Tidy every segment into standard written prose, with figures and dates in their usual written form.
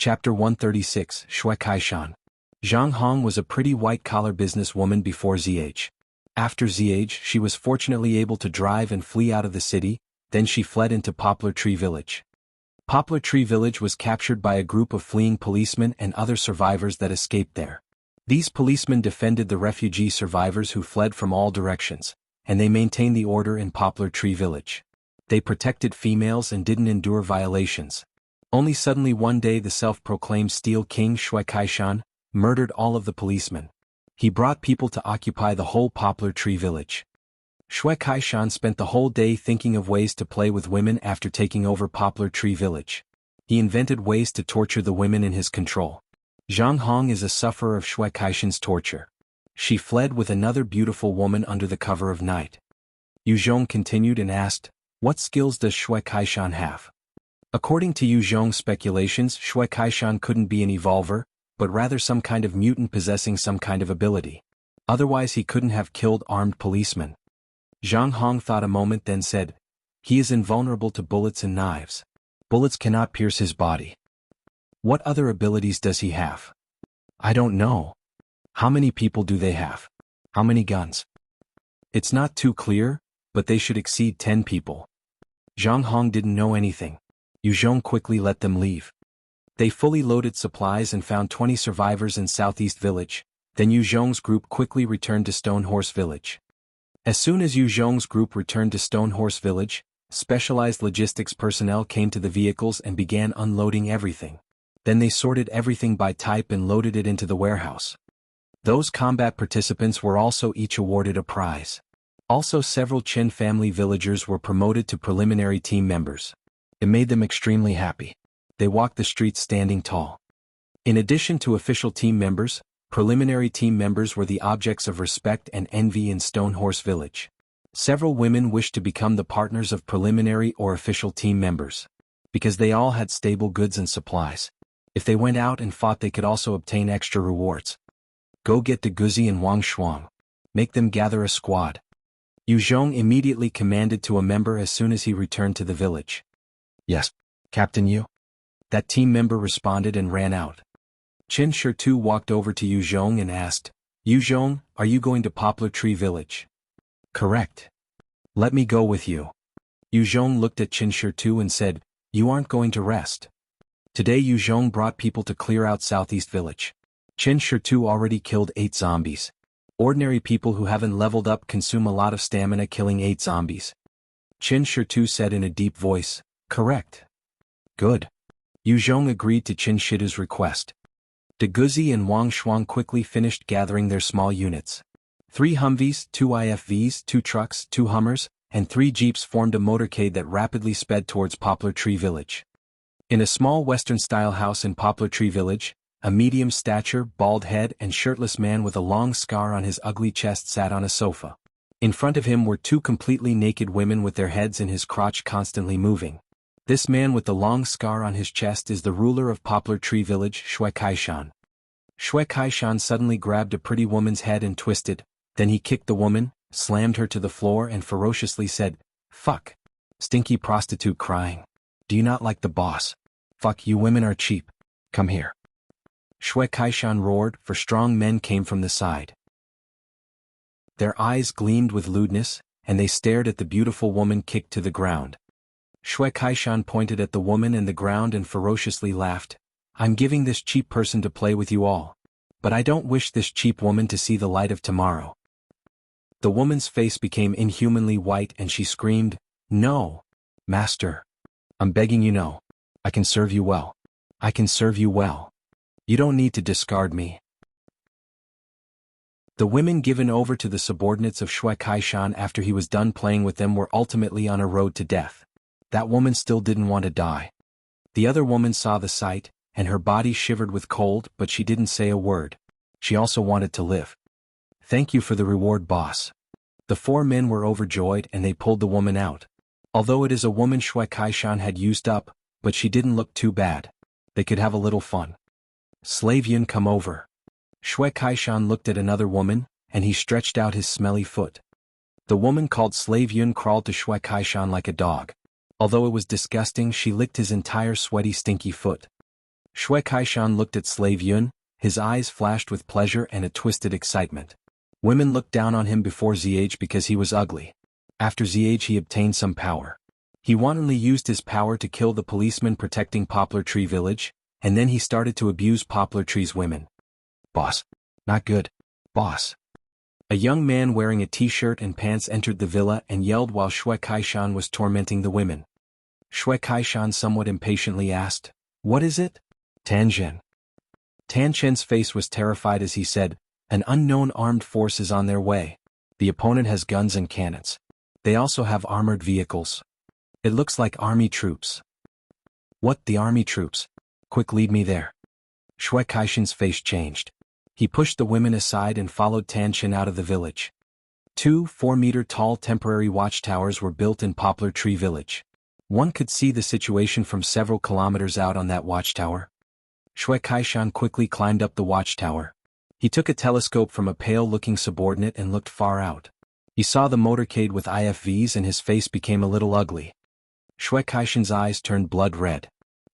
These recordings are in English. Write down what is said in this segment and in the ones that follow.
Chapter 136, Shui Kaishan. Zhang Hong was a pretty white-collar businesswoman before ZH. After ZH, she was fortunately able to drive and flee out of the city, then she fled into Poplar Tree Village. Poplar Tree Village was captured by a group of fleeing policemen and other survivors that escaped there. These policemen defended the refugee survivors who fled from all directions, and they maintained the order in Poplar Tree Village. They protected females and didn't endure violations. Only suddenly one day the self-proclaimed Steel King Shui Kaishan murdered all of the policemen. He brought people to occupy the whole Poplar Tree Village. Shui Kaishan spent the whole day thinking of ways to play with women after taking over Poplar Tree Village. He invented ways to torture the women in his control. Zhang Hong is a sufferer of Shui Kaishan's torture. She fled with another beautiful woman under the cover of night. Yu Zhong continued and asked, "What skills does Shui Kaishan have?" According to Yu Zhong's speculations, Shui Kaishan couldn't be an evolver, but rather some kind of mutant possessing some kind of ability. Otherwise he couldn't have killed armed policemen. Zhang Hong thought a moment then said, "He is invulnerable to bullets and knives. Bullets cannot pierce his body. What other abilities does he have? I don't know. How many people do they have? How many guns? It's not too clear, but they should exceed 10 people." Zhang Hong didn't know anything. Yu Zhong quickly let them leave. They fully loaded supplies and found 20 survivors in Southeast Village, then Yu Zhong's group quickly returned to Stone Horse Village. As soon as Yu Zhong's group returned to Stone Horse Village, specialized logistics personnel came to the vehicles and began unloading everything. Then they sorted everything by type and loaded it into the warehouse. Those combat participants were also each awarded a prize. Also several Chen family villagers were promoted to preliminary team members. It made them extremely happy. They walked the streets standing tall. In addition to official team members, preliminary team members were the objects of respect and envy in Stone Horse Village. Several women wished to become the partners of preliminary or official team members, because they all had stable goods and supplies. If they went out and fought they could also obtain extra rewards. Go get De Guzi and Wang Shuang. Make them gather a squad. Yu Zhong immediately commanded to a member as soon as he returned to the village. "Yes, Captain Yu." That team member responded and ran out. Chen Shirtu walked over to Yu Zhong and asked, "Yu Zhong, are you going to Poplar Tree Village?" "Correct. Let me go with you." Yu Zhong looked at Chen Shirtu and said, "You aren't going to rest." Today Yu Zhong brought people to clear out Southeast Village. Chen Shirtu already killed 8 zombies. Ordinary people who haven't leveled up consume a lot of stamina killing 8 zombies. Chen Shirtu said in a deep voice, "Correct." "Good." Yu Zhong agreed to Chen Shitu's request. De Guzi and Wang Shuang quickly finished gathering their small units. 3 Humvees, 2 IFVs, 2 trucks, 2 Hummers, and 3 Jeeps formed a motorcade that rapidly sped towards Poplar Tree Village. In a small Western-style house in Poplar Tree Village, a medium-stature, bald head and shirtless man with a long scar on his ugly chest sat on a sofa. In front of him were 2 completely naked women with their heads in his crotch constantly moving. This man with the long scar on his chest is the ruler of Poplar Tree Village, Shui Kaishan. Shui Kaishan suddenly grabbed a pretty woman's head and twisted, then he kicked the woman, slammed her to the floor and ferociously said, "Fuck. Stinky prostitute crying. Do you not like the boss? Fuck, you women are cheap. Come here." Shui Kaishan roared, for strong men came from the side. Their eyes gleamed with lewdness, and they stared at the beautiful woman kicked to the ground. Shui Kaishan pointed at the woman and the ground and ferociously laughed. "I'm giving this cheap person to play with you all. But I don't wish this cheap woman to see the light of tomorrow." The woman's face became inhumanly white and she screamed, "No, master. I'm begging you, no. I can serve you well. I can serve you well. You don't need to discard me." The women given over to the subordinates of Shui Kaishan after he was done playing with them were ultimately on a road to death. That woman still didn't want to die. The other woman saw the sight, and her body shivered with cold, but she didn't say a word. She also wanted to live. "Thank you for the reward, boss." The 4 men were overjoyed and they pulled the woman out. Although it is a woman Shui Kaishan had used up, but she didn't look too bad. They could have a little fun. "Slave Yun, come over." Shui Kaishan looked at another woman, and he stretched out his smelly foot. The woman called Slave Yun crawled to Shui Kaishan like a dog. Although it was disgusting, she licked his entire sweaty stinky foot. Shui Kaishan looked at slave Yun, his eyes flashed with pleasure and a twisted excitement. Women looked down on him before ZH because he was ugly. After ZH he obtained some power. He wantonly used his power to kill the policeman protecting Poplar Tree Village, and then he started to abuse Poplar Tree's women. Boss. Not good. Boss. A young man wearing a t-shirt and pants entered the villa and yelled while Shui Kaishan was tormenting the women. Shui Kaishan somewhat impatiently asked, "What is it?" Tanzhen. Tanzhen's face was terrified as he said, "An unknown armed force is on their way. The opponent has guns and cannons. They also have armored vehicles. It looks like army troops." "What, the army troops? Quick, lead me there." Shui Kaishan's face changed. He pushed the women aside and followed Tanzhen out of the village. 2 4-meter-tall temporary watchtowers were built in Poplar Tree Village. One could see the situation from several kilometers out on that watchtower. Shui Kaishan quickly climbed up the watchtower. He took a telescope from a pale-looking subordinate and looked far out. He saw the motorcade with IFVs and his face became a little ugly. Shui Kaishan's eyes turned blood red.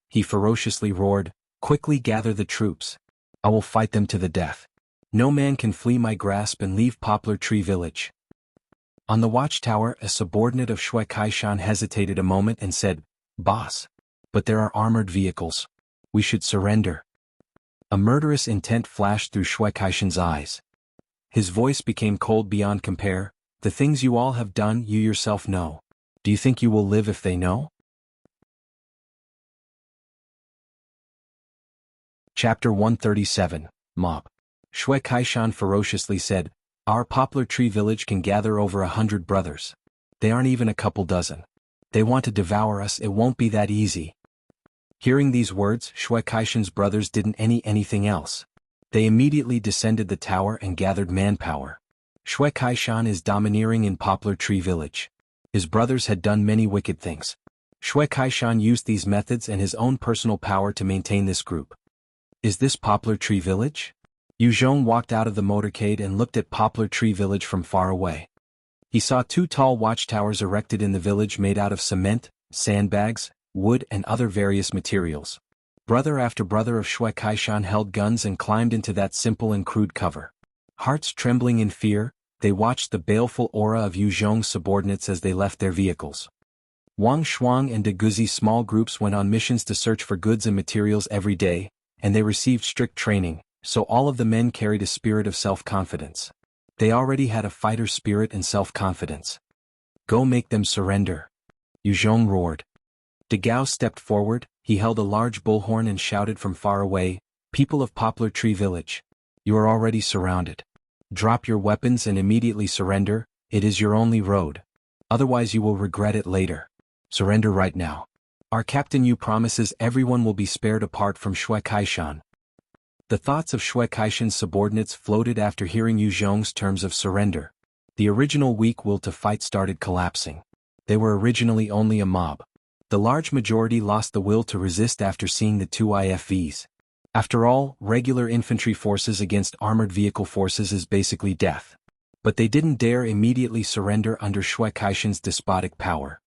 He ferociously roared, "Quickly gather the troops. I will fight them to the death. No man can flee my grasp and leave Poplar Tree Village." On the watchtower, a subordinate of Shui Kaishan hesitated a moment and said, "Boss. But there are armored vehicles. We should surrender." A murderous intent flashed through Shui Kaishan's eyes. His voice became cold beyond compare. "The things you all have done, you yourself know. Do you think you will live if they know?" Chapter 137, Mob. Shui Kaishan ferociously said, "Our Poplar Tree Village can gather over 100 brothers. They aren't even a couple dozen. They want to devour us, it won't be that easy." Hearing these words, Shui Kaishan's brothers didn't anything else. They immediately descended the tower and gathered manpower. Shui Kaishan is domineering in Poplar Tree Village. His brothers had done many wicked things. Shui Kaishan used these methods and his own personal power to maintain this group. "Is this Poplar Tree Village?" Yu Zhong walked out of the motorcade and looked at Poplar Tree Village from far away. He saw 2 tall watchtowers erected in the village made out of cement, sandbags, wood and other various materials. Brother after brother of Shui Kaishan held guns and climbed into that simple and crude cover. Hearts trembling in fear, they watched the baleful aura of Yu Zhong's subordinates as they left their vehicles. Wang Shuang and De Guzi's small groups went on missions to search for goods and materials every day, and they received strict training, so all of the men carried a spirit of self-confidence. They already had a fighter's spirit and self-confidence. "Go make them surrender," Yu Zhong roared. De Gao stepped forward, he held a large bullhorn and shouted from far away, "People of Poplar Tree Village, you are already surrounded. Drop your weapons and immediately surrender, it is your only road. Otherwise you will regret it later. Surrender right now. Our Captain Yu promises everyone will be spared apart from Shui Kaishan." The thoughts of Shui Kaishan's subordinates floated after hearing Yu Zhong's terms of surrender. The original weak will to fight started collapsing. They were originally only a mob. The large majority lost the will to resist after seeing the 2 IFVs. After all, regular infantry forces against armored vehicle forces is basically death. But they didn't dare immediately surrender under Shui Kaishan's despotic power.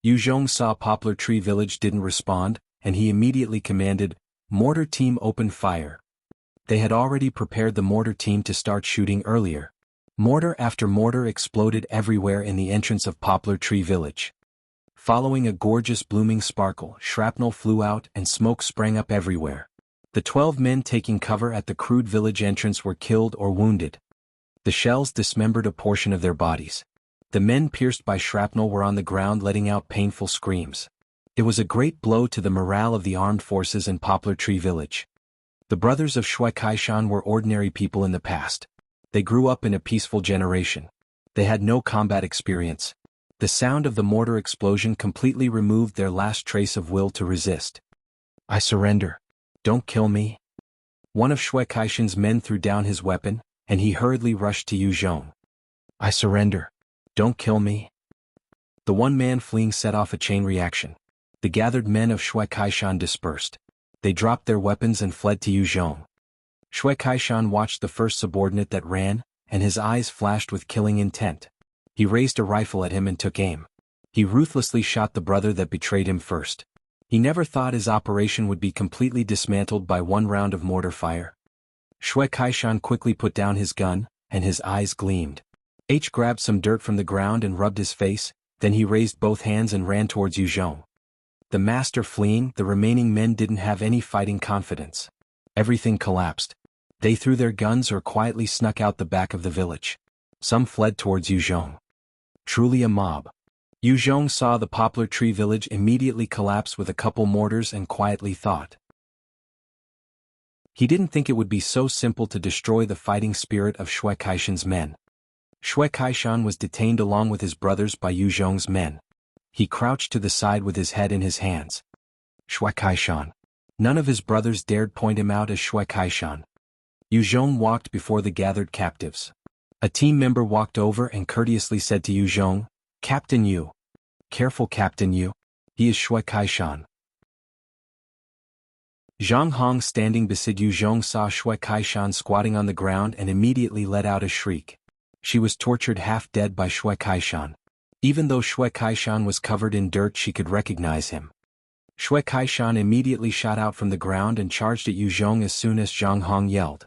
Yu Zhong saw Poplar Tree Village didn't respond, and he immediately commanded, "Mortar team open fire." They had already prepared the mortar team to start shooting earlier. Mortar after mortar exploded everywhere in the entrance of Poplar Tree Village. Following a gorgeous blooming sparkle, shrapnel flew out and smoke sprang up everywhere. The 12 men taking cover at the crude village entrance were killed or wounded. The shells dismembered a portion of their bodies. The men pierced by shrapnel were on the ground letting out painful screams. It was a great blow to the morale of the armed forces in Poplar Tree Village. The brothers of Shui Kaishan were ordinary people in the past. They grew up in a peaceful generation. They had no combat experience. The sound of the mortar explosion completely removed their last trace of will to resist. "I surrender. Don't kill me." One of Shui Kaishan's men threw down his weapon, and he hurriedly rushed to Yu Zhong. "I surrender. Don't kill me." The one man fleeing set off a chain reaction. The gathered men of Shui Kaishan dispersed. They dropped their weapons and fled to Yu Zhong. Shui Kaishan watched the first subordinate that ran, and his eyes flashed with killing intent. He raised a rifle at him and took aim. He ruthlessly shot the brother that betrayed him first. He never thought his operation would be completely dismantled by one round of mortar fire. Shui Kaishan quickly put down his gun, and his eyes gleamed. H grabbed some dirt from the ground and rubbed his face, then he raised both hands and ran towards Yu Zhong. The master fleeing, the remaining men didn't have any fighting confidence. Everything collapsed. They threw their guns or quietly snuck out the back of the village. Some fled towards Yu Zhong. Truly a mob. Yu Zhong saw the poplar tree village immediately collapse with a couple mortars and quietly thought. He didn't think it would be so simple to destroy the fighting spirit of Shui Kaishan's men. Shui Kaishan was detained along with his brothers by Yu Zhong's men. He crouched to the side with his head in his hands. Shui Kaishan. None of his brothers dared point him out as Shui Kaishan. Yu Zhong walked before the gathered captives. A team member walked over and courteously said to Yu Zhong, "Captain Yu. Careful, Captain Yu. He is Shui Kaishan." Zhang Hong standing beside Yu Zhong saw Shui Kaishan squatting on the ground and immediately let out a shriek. She was tortured half dead by Shui Kaishan. Even though Shui Kaishan was covered in dirt, she could recognize him. Shui Kaishan immediately shot out from the ground and charged at Yu Zhong as soon as Zhang Hong yelled.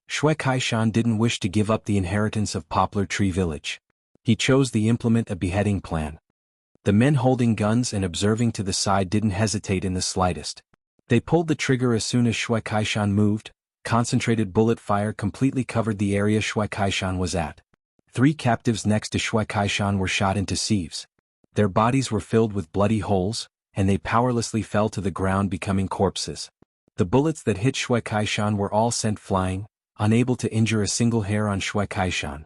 Shui Kaishan didn't wish to give up the inheritance of Poplar Tree Village. He chose to implement a beheading plan. The men holding guns and observing to the side didn't hesitate in the slightest. They pulled the trigger as soon as Shui Kaishan moved. Concentrated bullet fire completely covered the area Shui Kaishan was at. 3 captives next to Shui Kaishan were shot into sieves. Their bodies were filled with bloody holes, and they powerlessly fell to the ground becoming corpses. The bullets that hit Shui Kaishan were all sent flying, unable to injure a single hair on Shui Kaishan.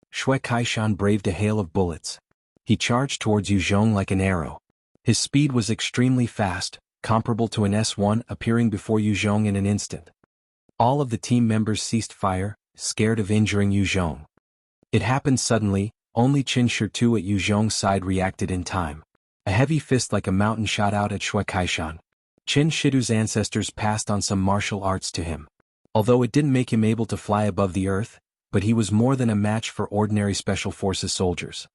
Shui Kaishan braved a hail of bullets. He charged towards Yu Zhong like an arrow. His speed was extremely fast, comparable to an S1 appearing before Yu Zhong in an instant. All of the team members ceased fire, scared of injuring Yu Zhong. It happened suddenly. Only Qin Shi at Yu Zhong's side reacted in time. A heavy fist like a mountain shot out at Shui Kaishan. Qin Shi's ancestors passed on some martial arts to him. Although it didn't make him able to fly above the earth, but he was more than a match for ordinary special forces soldiers.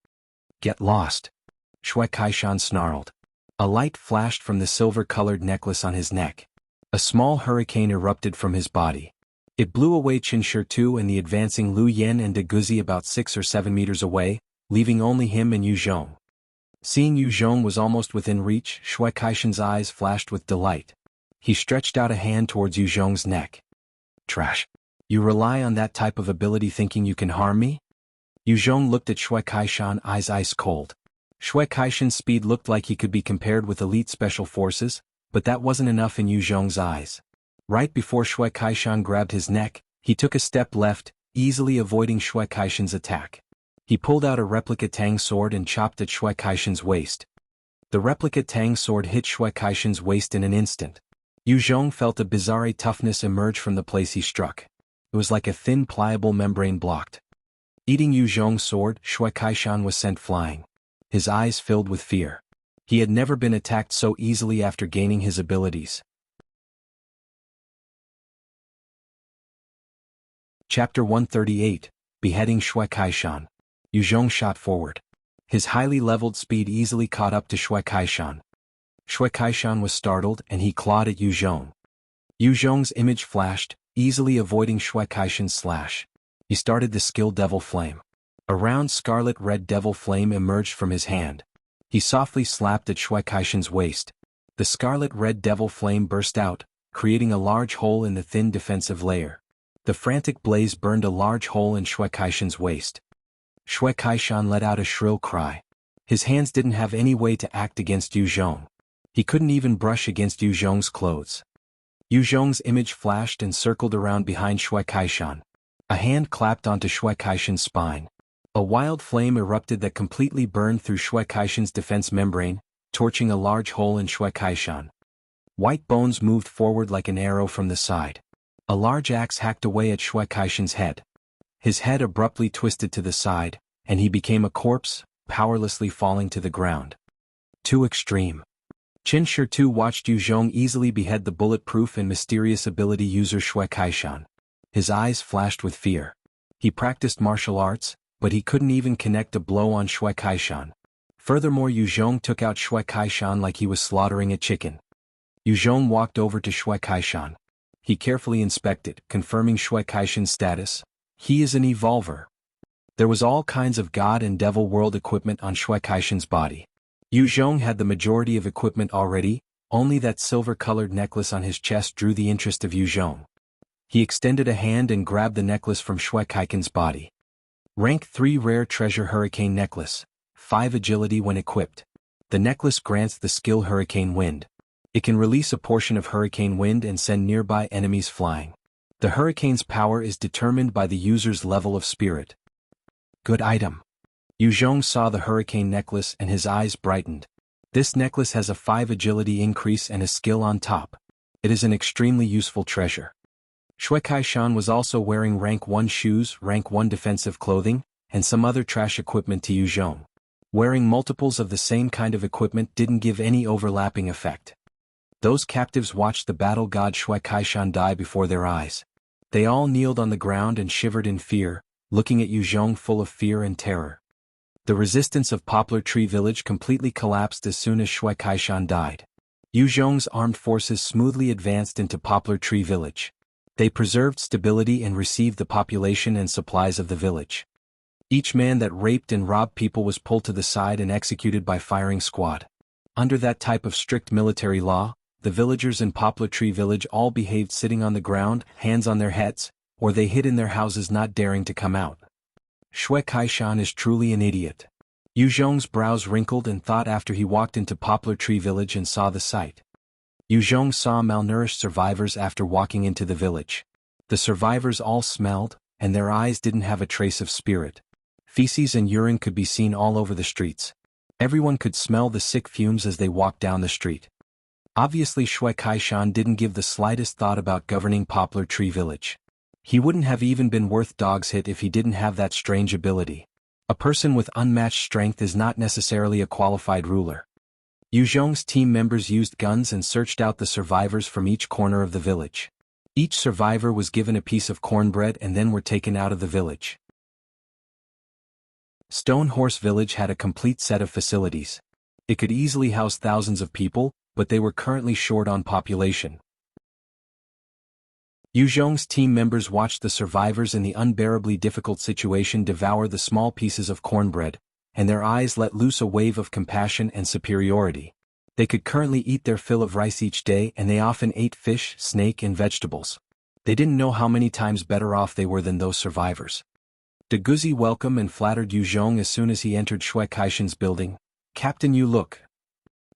"Get lost!" Shui Kaishan snarled. A light flashed from the silver-colored necklace on his neck. A small hurricane erupted from his body. It blew away Qin Shi and the advancing Lu Yen and De Guzi about 6 or 7 meters away, leaving only him and Yu Zhong. Seeing Yu Zhong was almost within reach, Shui Kaishan's eyes flashed with delight. He stretched out a hand towards Yu Zhong's neck. "Trash. You rely on that type of ability thinking you can harm me?" Yu Zhong looked at Shui Kaishan, eyes ice cold. Shui Kaishan's speed looked like he could be compared with elite special forces, but that wasn't enough in Yu Zhong's eyes. Right before Shui Kaishan grabbed his neck, he took a step left, easily avoiding Shui Kaishan's attack. He pulled out a replica Tang sword and chopped at Shui Kaishan's waist. The replica Tang sword hit Shui Kaishan's waist in an instant. Yu Zhong felt a bizarre toughness emerge from the place he struck. It was like a thin pliable membrane blocked. Eating Yu Zhong's sword, Shui Kaishan was sent flying. His eyes filled with fear. He had never been attacked so easily after gaining his abilities. Chapter 138, Beheading Shui Kaishan. Yu Zhong shot forward. His highly leveled speed easily caught up to Shui Kaishan. Shui Kaishan was startled and he clawed at Yu Zhong. Yu Zhong's image flashed, easily avoiding Shui Kaishan's slash. He started the skill Devil Flame. A round scarlet-red devil flame emerged from his hand. He softly slapped at Shui Kaishan's waist. The scarlet-red devil flame burst out, creating a large hole in the thin defensive layer. The frantic blaze burned a large hole in Shui Kaishan's waist. Shui Kaishan let out a shrill cry. His hands didn't have any way to act against Yu Zhong. He couldn't even brush against Yu Zhong's clothes. Yu Zhong's image flashed and circled around behind Shui Kaishan. A hand clapped onto Shui Kaishan's spine. A wild flame erupted that completely burned through Shui Kaishan's defense membrane, torching a large hole in Shui Kaishan. White bones moved forward like an arrow from the side. A large axe hacked away at Shui Kaishan's head. His head abruptly twisted to the side, and he became a corpse, powerlessly falling to the ground. Too extreme. Qin Shi watched Yu Zhong easily behead the bulletproof and mysterious ability user Shui Kaishan. His eyes flashed with fear. He practiced martial arts, but he couldn't even connect a blow on Shui Kaishan. Furthermore, Yu Zhong took out Shui Kaishan like he was slaughtering a chicken. Yu Zhong walked over to Shui Kaishan. He carefully inspected, confirming Shui Kaishan's status. He is an evolver. There was all kinds of god and devil world equipment on Shui Kaishan's body. Yu Zhong had the majority of equipment already, only that silver-colored necklace on his chest drew the interest of Yu Zhong. He extended a hand and grabbed the necklace from Shui Kaishan's body. Rank 3 Rare Treasure Hurricane Necklace. 5 Agility when equipped. The necklace grants the skill Hurricane Wind. It can release a portion of Hurricane Wind and send nearby enemies flying. The hurricane's power is determined by the user's level of spirit. Good item. Yu Zhong saw the Hurricane necklace and his eyes brightened. This necklace has a 5 agility increase and a skill on top. It is an extremely useful treasure. Shui Kaishan was also wearing rank 1 shoes, rank 1 defensive clothing, and some other trash equipment to Yu Zhong. Wearing multiples of the same kind of equipment didn't give any overlapping effect. Those captives watched the battle god Shui Kaishan die before their eyes. They all kneeled on the ground and shivered in fear, looking at Yu Zhong full of fear and terror. The resistance of Poplar Tree Village completely collapsed as soon as Shui Kaishan died. Yu Zhong's armed forces smoothly advanced into Poplar Tree Village. They preserved stability and received the population and supplies of the village. Each man that raped and robbed people was pulled to the side and executed by firing squad. Under that type of strict military law, the villagers in Poplar Tree Village all behaved sitting on the ground, hands on their heads, or they hid in their houses not daring to come out. Shui Kaishan is truly an idiot. Yu Zhong's brows wrinkled and thought after he walked into Poplar Tree Village and saw the sight. Yu Zhong saw malnourished survivors after walking into the village. The survivors all smelled, and their eyes didn't have a trace of spirit. Feces and urine could be seen all over the streets. Everyone could smell the sick fumes as they walked down the street. Obviously Shui Kaishan didn't give the slightest thought about governing Poplar Tree Village. He wouldn't have even been worth dog's hit if he didn't have that strange ability. A person with unmatched strength is not necessarily a qualified ruler. Yu Zhong's team members used guns and searched out the survivors from each corner of the village. Each survivor was given a piece of cornbread and then were taken out of the village. Stone Horse Village had a complete set of facilities. It could easily house thousands of people, but they were currently short on population. Yu Zhong's team members watched the survivors in the unbearably difficult situation devour the small pieces of cornbread, and their eyes let loose a wave of compassion and superiority. They could currently eat their fill of rice each day and they often ate fish, snake and vegetables. They didn't know how many times better off they were than those survivors. Deguzi welcomed and flattered Yu Zhong as soon as he entered Shui Kaishan's building. Captain Yu, look.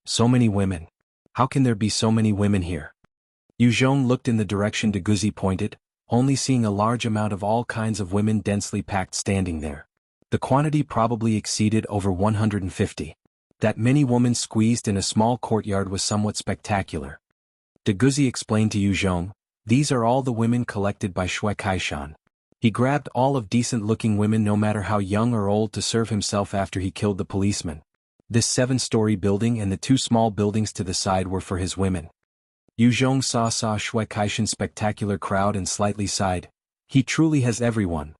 So many women. How can there be so many women here? Yu Zhong looked in the direction Deguzi pointed, only seeing a large amount of all kinds of women densely packed standing there. The quantity probably exceeded over 150. That many women squeezed in a small courtyard was somewhat spectacular. Deguzi explained to Yu Zhong, these are all the women collected by Shui Kaishan. He grabbed all of decent-looking women no matter how young or old to serve himself after he killed the policeman. This 7-story building and the 2 small buildings to the side were for his women. Yu Zhong saw Shui Kaishan's spectacular crowd and slightly sighed. He truly has everyone.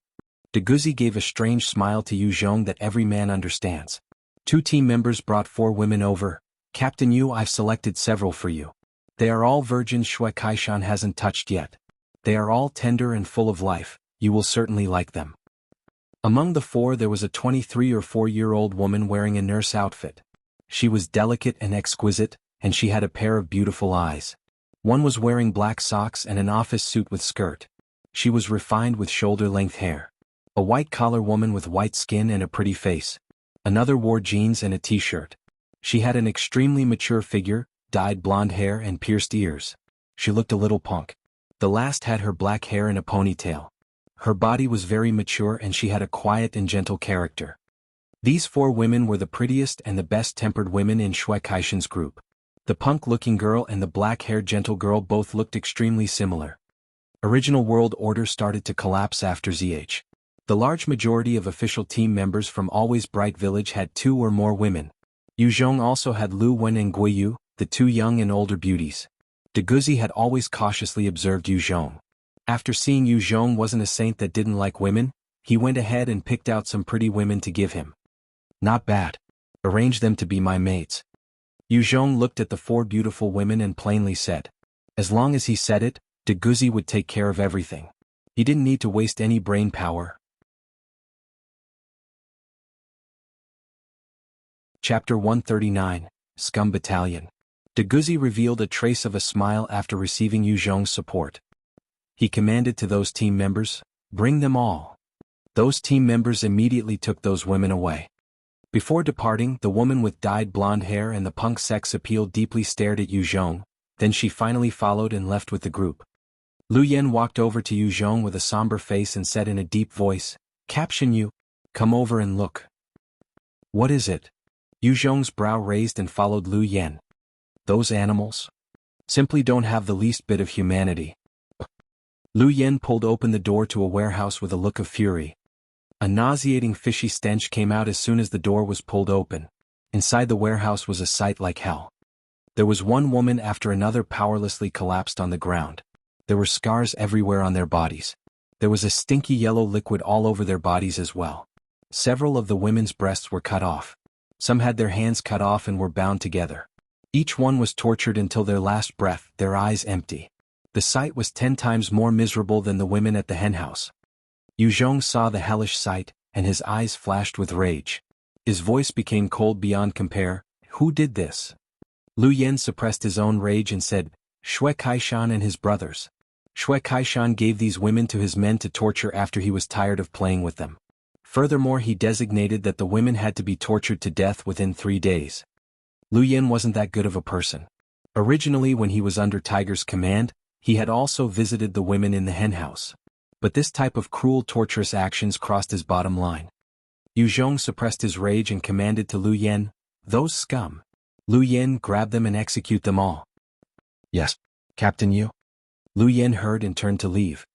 Deguzi gave a strange smile to Yu Zhong that every man understands. 2 team members brought 4 women over. Captain Yu, I've selected several for you. They are all virgins Shui Kaishan hasn't touched yet. They are all tender and full of life. You will certainly like them. Among the 4 there was a 23 or 4-year-old woman wearing a nurse outfit. She was delicate and exquisite, and she had a pair of beautiful eyes. One was wearing black socks and an office suit with skirt. She was refined with shoulder-length hair. A white-collar woman with white skin and a pretty face. Another wore jeans and a t-shirt. She had an extremely mature figure, dyed blonde hair and pierced ears. She looked a little punk. The last had her black hair in a ponytail. Her body was very mature and she had a quiet and gentle character. These 4 women were the prettiest and the best-tempered women in Shui Kaishan's group. The punk-looking girl and the black-haired gentle girl both looked extremely similar. Original World Order started to collapse after ZH. The large majority of official team members from Always Bright Village had 2 or more women. Yu Zhong also had Lu Wen and Guiyu, the 2 young and older beauties. Deguzi had always cautiously observed Yu Zhong. After seeing Yu Zhong wasn't a saint that didn't like women, he went ahead and picked out some pretty women to give him. Not bad. Arrange them to be my mates. Yu Zhong looked at the 4 beautiful women and plainly said. As long as he said it, De Guzi would take care of everything. He didn't need to waste any brain power. Chapter 139, Scum Battalion. De Guzi revealed a trace of a smile after receiving Yu Zhong's support. He commanded to those team members, bring them all. Those team members immediately took those women away. Before departing, the woman with dyed blonde hair and the punk sex appeal deeply stared at Yu Zhong, then she finally followed and left with the group. Lu Yen walked over to Yu Zhong with a somber face and said in a deep voice, Caption you, come over and look. What is it? Yu Zhong's brow raised and followed Lu Yen. Those animals? Simply don't have the least bit of humanity. Lu Yen pulled open the door to a warehouse with a look of fury. A nauseating fishy stench came out as soon as the door was pulled open. Inside the warehouse was a sight like hell. There was one woman after another powerlessly collapsed on the ground. There were scars everywhere on their bodies. There was a stinky yellow liquid all over their bodies as well. Several of the women's breasts were cut off. Some had their hands cut off and were bound together. Each one was tortured until their last breath, their eyes empty. The sight was 10 times more miserable than the women at the henhouse. Yu Zhong saw the hellish sight, and his eyes flashed with rage. His voice became cold beyond compare. Who did this? Lu Yen suppressed his own rage and said, Shui Kaishan and his brothers. Shui Kaishan gave these women to his men to torture after he was tired of playing with them. Furthermore, he designated that the women had to be tortured to death within 3 days. Lu Yen wasn't that good of a person. Originally, when he was under Tiger's command, he had also visited the women in the henhouse. But this type of cruel, torturous actions crossed his bottom line. Yu Zhong suppressed his rage and commanded to Lu Yen, those scum. Lu Yen, grab them and execute them all. Yes, Captain Yu. Lu Yen heard and turned to leave.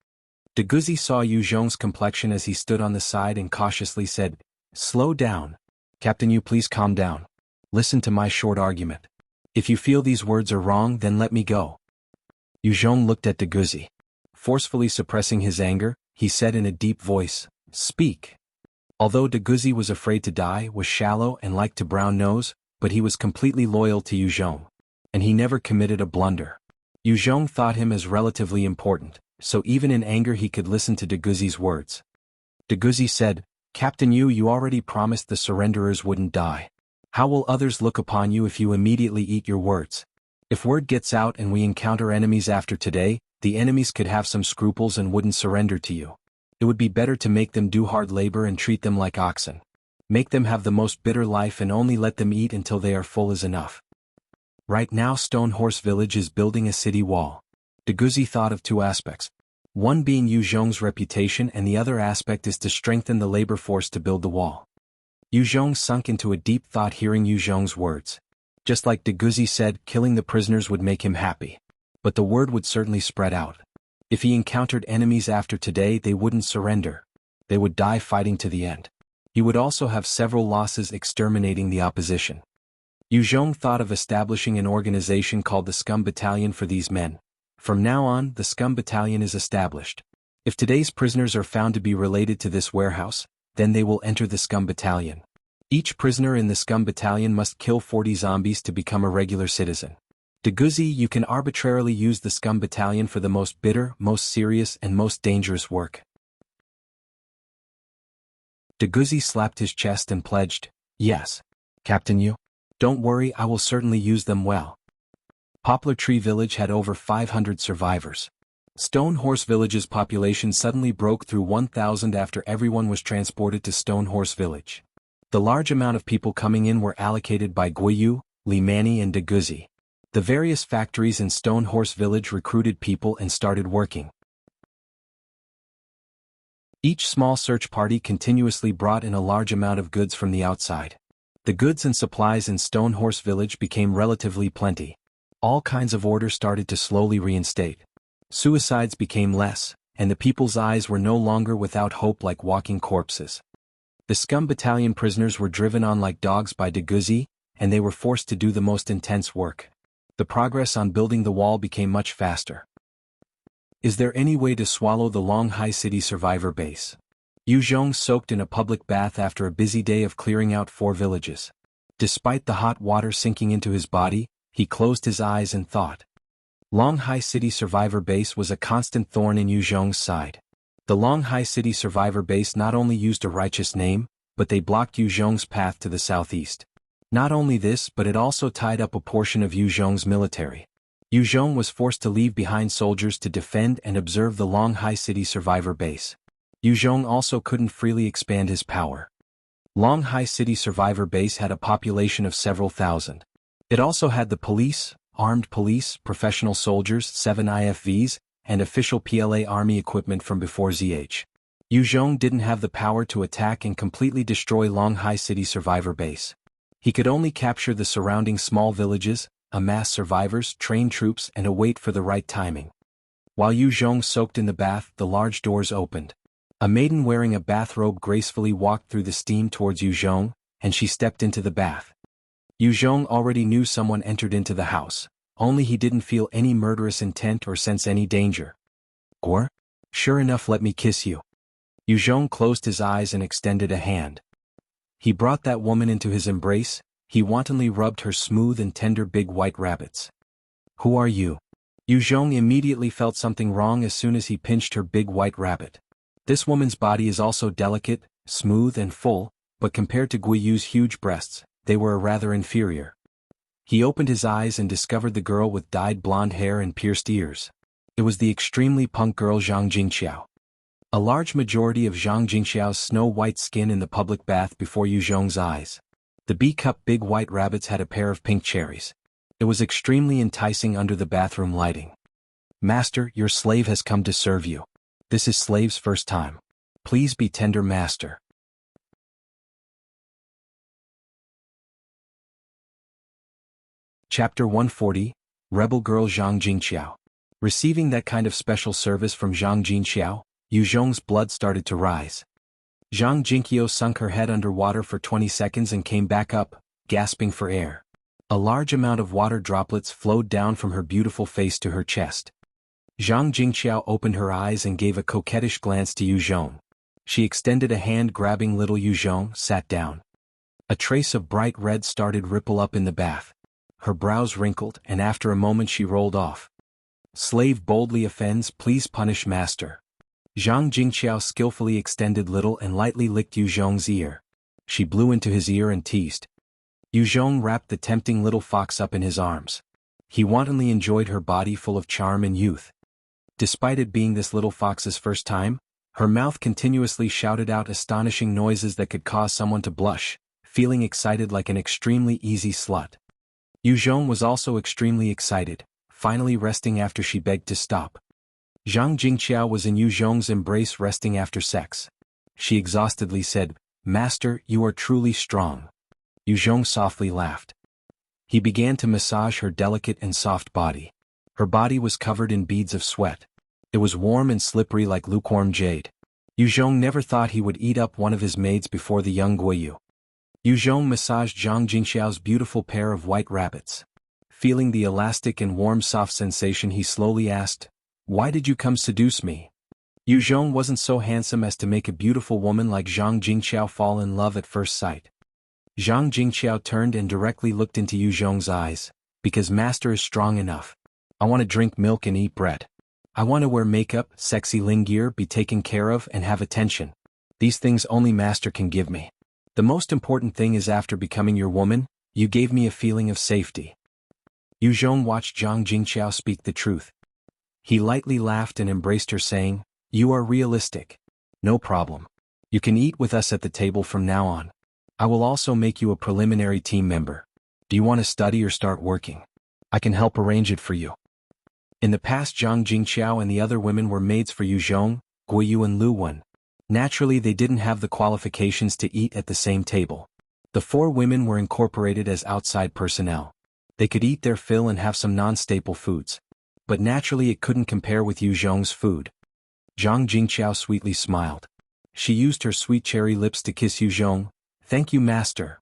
De Guzi saw Yu Zhong's complexion as he stood on the side and cautiously said, Slow down. Captain Yu, please calm down. Listen to my short argument. If you feel these words are wrong, then let me go. Yu Zhong looked at De Guzi. Forcefully suppressing his anger, he said in a deep voice, Speak. Although De Guzi was afraid to die, was shallow and liked to brown nose, but he was completely loyal to Yu Zhong. And he never committed a blunder. Yu Zhong thought him as relatively important, so even in anger he could listen to De Guzi's words. De Guzi said, Captain Yu, you already promised the surrenderers wouldn't die. How will others look upon you if you immediately eat your words? If word gets out and we encounter enemies after today, the enemies could have some scruples and wouldn't surrender to you. It would be better to make them do hard labor and treat them like oxen. Make them have the most bitter life and only let them eat until they are full is enough. Right now Stone Horse Village is building a city wall. De Guzi thought of 2 aspects. One being Yu Zhong's reputation and the other aspect is to strengthen the labor force to build the wall. Yu Zhong sunk into a deep thought hearing Yu Zhong's words. Just like De Guzi said, killing the prisoners would make him happy. But the word would certainly spread out. If he encountered enemies after today, they wouldn't surrender. They would die fighting to the end. He would also have several losses exterminating the opposition. Yu Zhong thought of establishing an organization called the Scum Battalion for these men. From now on, the Scum Battalion is established. If today's prisoners are found to be related to this warehouse, then they will enter the Scum Battalion. Each prisoner in the Scum Battalion must kill 40 zombies to become a regular citizen. De Guzi, you can arbitrarily use the Scum Battalion for the most bitter, most serious and most dangerous work. De Guzi slapped his chest and pledged, Yes, Captain Yu. Don't worry, I will certainly use them well. Poplar Tree Village had over 500 survivors. Stone Horse Village's population suddenly broke through 1,000 after everyone was transported to Stone Horse Village. The large amount of people coming in were allocated by Guiyu, Li Mani and De Guzi. The various factories in Stone Horse Village recruited people and started working. Each small search party continuously brought in a large amount of goods from the outside. The goods and supplies in Stone Horse Village became relatively plenty. All kinds of order started to slowly reinstate. Suicides became less, and the people's eyes were no longer without hope like walking corpses. The Scum Battalion prisoners were driven on like dogs by De Guzi, and they were forced to do the most intense work. The progress on building the wall became much faster. Is there any way to swallow the Longhai City survivor base? Yu Zhong soaked in a public bath after a busy day of clearing out 4 villages. Despite the hot water sinking into his body, he closed his eyes and thought. Longhai City Survivor Base was a constant thorn in Yu Zhong's side. The Longhai City Survivor Base not only used a righteous name, but they blocked Yu Zhong's path to the southeast. Not only this, but it also tied up a portion of Yu Zhong's military. Yu Zhong was forced to leave behind soldiers to defend and observe the Longhai City Survivor Base. Yu Zhong also couldn't freely expand his power. Longhai City Survivor Base had a population of several thousand. It also had the police, armed police, professional soldiers, 7 IFVs, and official PLA army equipment from before ZH. Yu Zhong didn't have the power to attack and completely destroy Longhai City Survivor Base. He could only capture the surrounding small villages, amass survivors, train troops, and await for the right timing. While Yu Zhong soaked in the bath, the large doors opened. A maiden wearing a bathrobe gracefully walked through the steam towards Yu Zhong, and she stepped into the bath. Yu Zhong already knew someone entered into the house, only he didn't feel any murderous intent or sense any danger. Or? Sure enough, let me kiss you. Yu Zhong closed his eyes and extended a hand. He brought that woman into his embrace. He wantonly rubbed her smooth and tender big white rabbits. Who are you? Yu Zhong immediately felt something wrong as soon as he pinched her big white rabbit. This woman's body is also delicate, smooth and full, but compared to Guiyu's huge breasts, they were rather inferior. He opened his eyes and discovered the girl with dyed blonde hair and pierced ears. It was the extremely punk girl Zhang Jingxiao. A large majority of Zhang Jingxiao's snow-white skin in the public bath before Yu Zhong's eyes. The B-cup big white rabbits had a pair of pink cherries. It was extremely enticing under the bathroom lighting. Master, your slave has come to serve you. This is slave's first time. Please be tender, master. Chapter 140, Rebel Girl Zhang Jingxiao. Receiving that kind of special service from Zhang Jingxiao, Yu Zhong's blood started to rise. Zhang Jingqiao sunk her head under water for 20 seconds and came back up, gasping for air. A large amount of water droplets flowed down from her beautiful face to her chest. Zhang Jingqiao opened her eyes and gave a coquettish glance to Yu Zhong. She extended a hand, grabbing little Yu Zhong, sat down. A trace of bright red started ripple up in the bath. Her brows wrinkled, and after a moment she rolled off. Slave boldly offends, please punish master. Zhang Jingqiao skillfully extended little and lightly licked Yu Zhong's ear. She blew into his ear and teased. Yu Zhong wrapped the tempting little fox up in his arms. He wantonly enjoyed her body full of charm and youth. Despite it being this little fox's first time, her mouth continuously shouted out astonishing noises that could cause someone to blush, feeling excited like an extremely easy slut. Yu Zhong was also extremely excited, finally resting after she begged to stop. Zhang Jingqiao was in Yu Zhong's embrace resting after sex. She exhaustedly said, Master, you are truly strong. Yu Zhong softly laughed. He began to massage her delicate and soft body. Her body was covered in beads of sweat. It was warm and slippery like lukewarm jade. Yu Zhong never thought he would eat up one of his maids before the young Guiyu. Yu Zhong massaged Zhang Jingxiao's beautiful pair of white rabbits. Feeling the elastic and warm soft sensation, he slowly asked, Why did you come seduce me? Yu Zhong wasn't so handsome as to make a beautiful woman like Zhang Jingqiao fall in love at first sight. Zhang Jingqiao turned and directly looked into Yu Zhong's eyes. Because master is strong enough. I want to drink milk and eat bread. I want to wear makeup, sexy ling gear, be taken care of, and have attention. These things only master can give me. The most important thing is after becoming your woman, you gave me a feeling of safety. Yu Zhong watched Zhang Jingqiao speak the truth. He lightly laughed and embraced her, saying, You are realistic. No problem. You can eat with us at the table from now on. I will also make you a preliminary team member. Do you want to study or start working? I can help arrange it for you. In the past, Zhang Jingqiao and the other women were maids for Yu Zhong, Guiyu and Lu Wen. Naturally, they didn't have the qualifications to eat at the same table. The 4 women were incorporated as outside personnel. They could eat their fill and have some non-staple foods. But naturally it couldn't compare with Yu Zhong's food. Zhang Jingqiao sweetly smiled. She used her sweet cherry lips to kiss Yu Zhong. Thank you, master.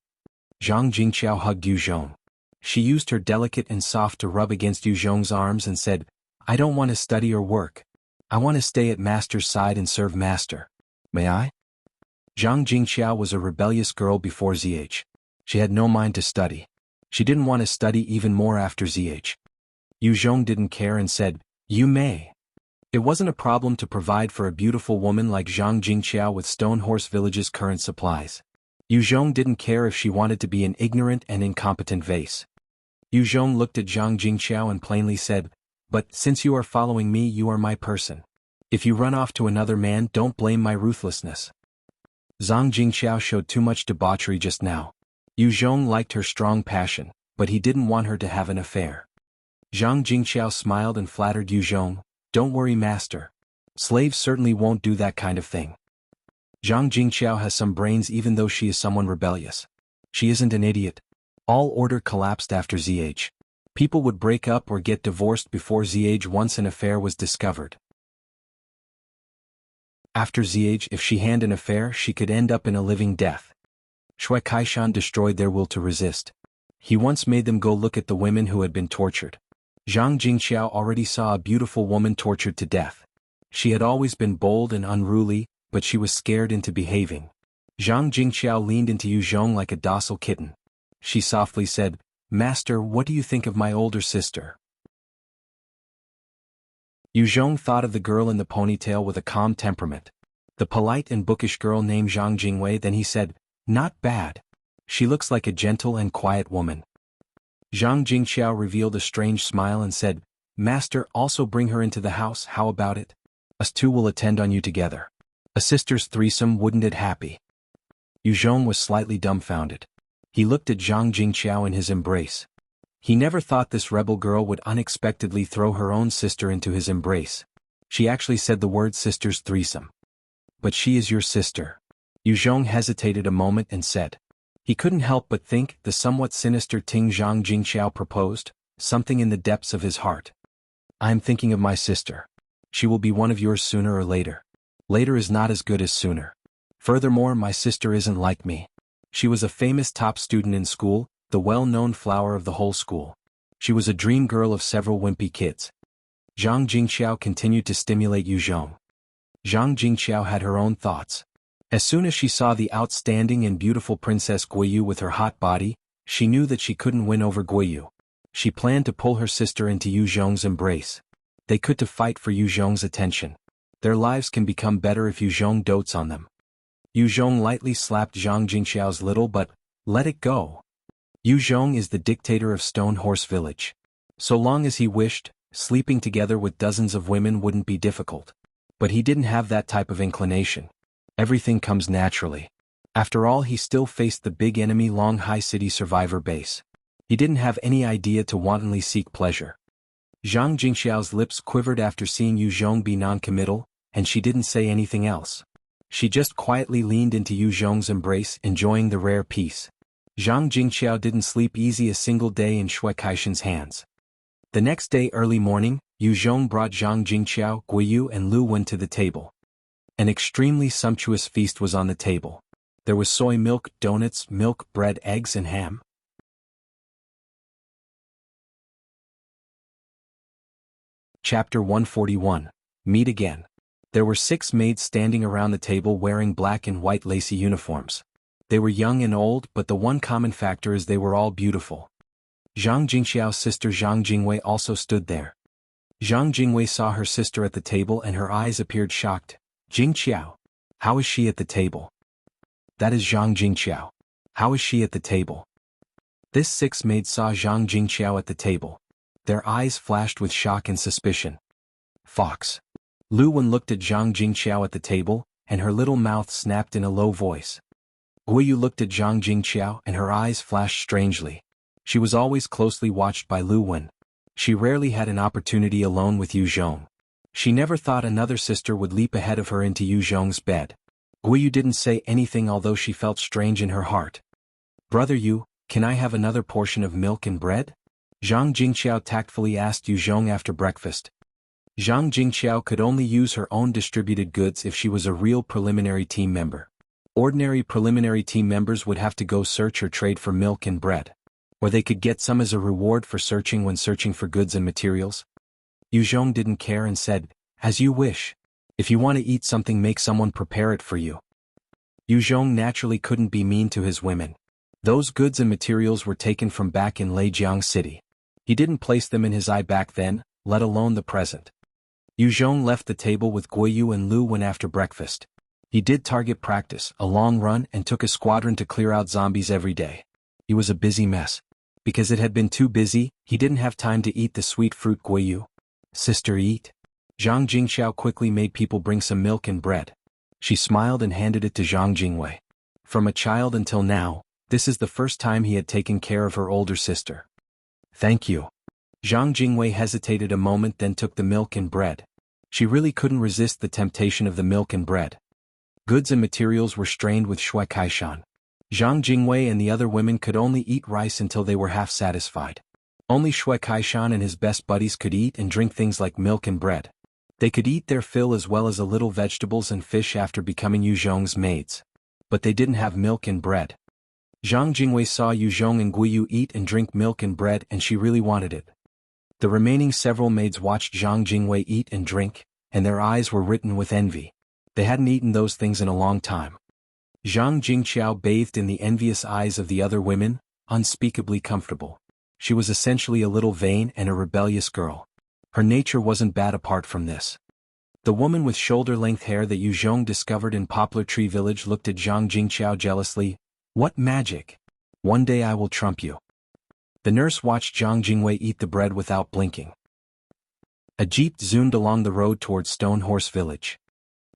Zhang Jingqiao hugged Yu Zhong. She used her delicate and soft to rub against Yu Zhong's arms and said, I don't want to study or work. I want to stay at master's side and serve master. May I? Zhang Jingqiao was a rebellious girl before ZH. She had no mind to study. She didn't want to study even more after ZH. Yu Zhong didn't care and said, "You may." It wasn't a problem to provide for a beautiful woman like Zhang Jingqiao with Stone Horse Village's current supplies. Yu Zhong didn't care if she wanted to be an ignorant and incompetent vase. Yu Zhong looked at Zhang Jingqiao and plainly said, "But since you are following me, you are my person. If you run off to another man, don't blame my ruthlessness." Zhang Jingqiao showed too much debauchery just now. Yu Zhong liked her strong passion, but he didn't want her to have an affair. Zhang Jingqiao smiled and flattered Yu Zhong, "Don't worry, master. Slaves certainly won't do that kind of thing." Zhang Jingqiao has some brains even though she is someone rebellious. She isn't an idiot. All order collapsed after ZH. People would break up or get divorced before ZH once an affair was discovered. After ZH, if she had an affair, she could end up in a living death. Shui Kaishan destroyed their will to resist. He once made them go look at the women who had been tortured. Zhang Jingqiao already saw a beautiful woman tortured to death. She had always been bold and unruly, but she was scared into behaving. Zhang Jingqiao leaned into Yu Zhong like a docile kitten. She softly said, "Master, what do you think of my older sister?" Yu Zhong thought of the girl in the ponytail with a calm temperament. The polite and bookish girl named Zhang Jingwei. Then he said, "Not bad. She looks like a gentle and quiet woman." Zhang Jingqiao revealed a strange smile and said, "Master, also bring her into the house, how about it? Us two will attend on you together. A sister's threesome, wouldn't it happy?" Yu Zhong was slightly dumbfounded. He looked at Zhang Jingqiao in his embrace. He never thought this rebel girl would unexpectedly throw her own sister into his embrace. She actually said the word sister's threesome. "But she is your sister." Yu Zhong hesitated a moment and said. He couldn't help but think the somewhat sinister thing Zhang Jingqiao proposed, something in the depths of his heart. "I am thinking of my sister. She will be one of yours sooner or later. Later is not as good as sooner. Furthermore, my sister isn't like me. She was a famous top student in school, the well-known flower of the whole school. She was a dream girl of several wimpy kids." Zhang Jingqiao continued to stimulate Yu Zhong. Zhang Jingqiao had her own thoughts. As soon as she saw the outstanding and beautiful Princess Guiyu with her hot body, she knew that she couldn't win over Guiyu. She planned to pull her sister into Yu Zhong's embrace. They could to fight for Yu Zhong's attention. Their lives can become better if Yu Zhong dotes on them. Yu Zhong lightly slapped Zhang Jingqiao's little butt. "Let it go. Yu Zhong is the dictator of Stone Horse Village. So long as he wished, sleeping together with dozens of women wouldn't be difficult. But he didn't have that type of inclination. Everything comes naturally. After all, he still faced the big enemy Longhai City survivor base. He didn't have any idea to wantonly seek pleasure." Zhang Jingqiao's lips quivered after seeing Yu Zhong be non-committal, and she didn't say anything else. She just quietly leaned into Yu Zhong's embrace, enjoying the rare peace. Zhang Jingqiao didn't sleep easy a single day in Shui Kaishan's hands. The next day early morning, Yu Zhong brought Zhang Jingqiao, Guiyu and Lu Wen to the table. An extremely sumptuous feast was on the table. There was soy milk, donuts, milk, bread, eggs and ham. Chapter 141. Meet again. There were 6 maids standing around the table wearing black and white lacy uniforms. They were young and old, but the one common factor is they were all beautiful. Zhang Jingqiao's sister Zhang Jingwei also stood there. Zhang Jingwei saw her sister at the table and her eyes appeared shocked. "Jingqiao. How is she at the table?" "That is Zhang Jingqiao. How is she at the table?" This 6 maids saw Zhang Jingqiao at the table. Their eyes flashed with shock and suspicion. "Fox." Lu Wen looked at Zhang Jingqiao at the table, and her little mouth snapped in a low voice. Guiyu looked at Zhang Jingqiao and her eyes flashed strangely. She was always closely watched by Lu Wen. She rarely had an opportunity alone with Yu Zhong. She never thought another sister would leap ahead of her into Yu Zhong's bed. Guiyu didn't say anything although she felt strange in her heart. "Brother Yu, can I have another portion of milk and bread?" Zhang Jingqiao tactfully asked Yu Zhong after breakfast. Zhang Jingqiao could only use her own distributed goods if she was a real preliminary team member. Ordinary preliminary team members would have to go search or trade for milk and bread. Or they could get some as a reward for searching when searching for goods and materials. Yu Zhong didn't care and said, "As you wish. If you want to eat something, make someone prepare it for you." Yu Zhong naturally couldn't be mean to his women. Those goods and materials were taken from back in Jianghu City. He didn't place them in his eye back then, let alone the present. Yu Zhong left the table with Guiyu and Lu Wen after breakfast. He did target practice, a long run, and took a squadron to clear out zombies every day. He was a busy mess. Because it had been too busy, he didn't have time to eat the sweet fruit Guiyu. Sister, eat. Zhang Jingxiao quickly made people bring some milk and bread. She smiled and handed it to Zhang Jingwei. From a child until now, this is the first time he had taken care of her older sister. Thank you. Zhang Jingwei hesitated a moment, then took the milk and bread. She really couldn't resist the temptation of the milk and bread. Goods and materials were strained with shui kaishan. Zhang Jingwei and the other women could only eat rice until they were half satisfied. Only Shui Kaishan and his best buddies could eat and drink things like milk and bread. They could eat their fill as well as a little vegetables and fish after becoming Yu Zhong's maids. But they didn't have milk and bread. Zhang Jingwei saw Yu Zhong and Guiyu eat and drink milk and bread, and she really wanted it. The remaining several maids watched Zhang Jingwei eat and drink, and their eyes were written with envy. They hadn't eaten those things in a long time. Zhang Jingqiao bathed in the envious eyes of the other women, unspeakably comfortable. She was essentially a little vain and a rebellious girl. Her nature wasn't bad apart from this. The woman with shoulder-length hair that Yu Zhong discovered in Poplar Tree Village looked at Zhang Jingqiao jealously. What magic! One day I will trump you. The nurse watched Zhang Jingwei eat the bread without blinking. A jeep zoomed along the road towards Stone Horse Village.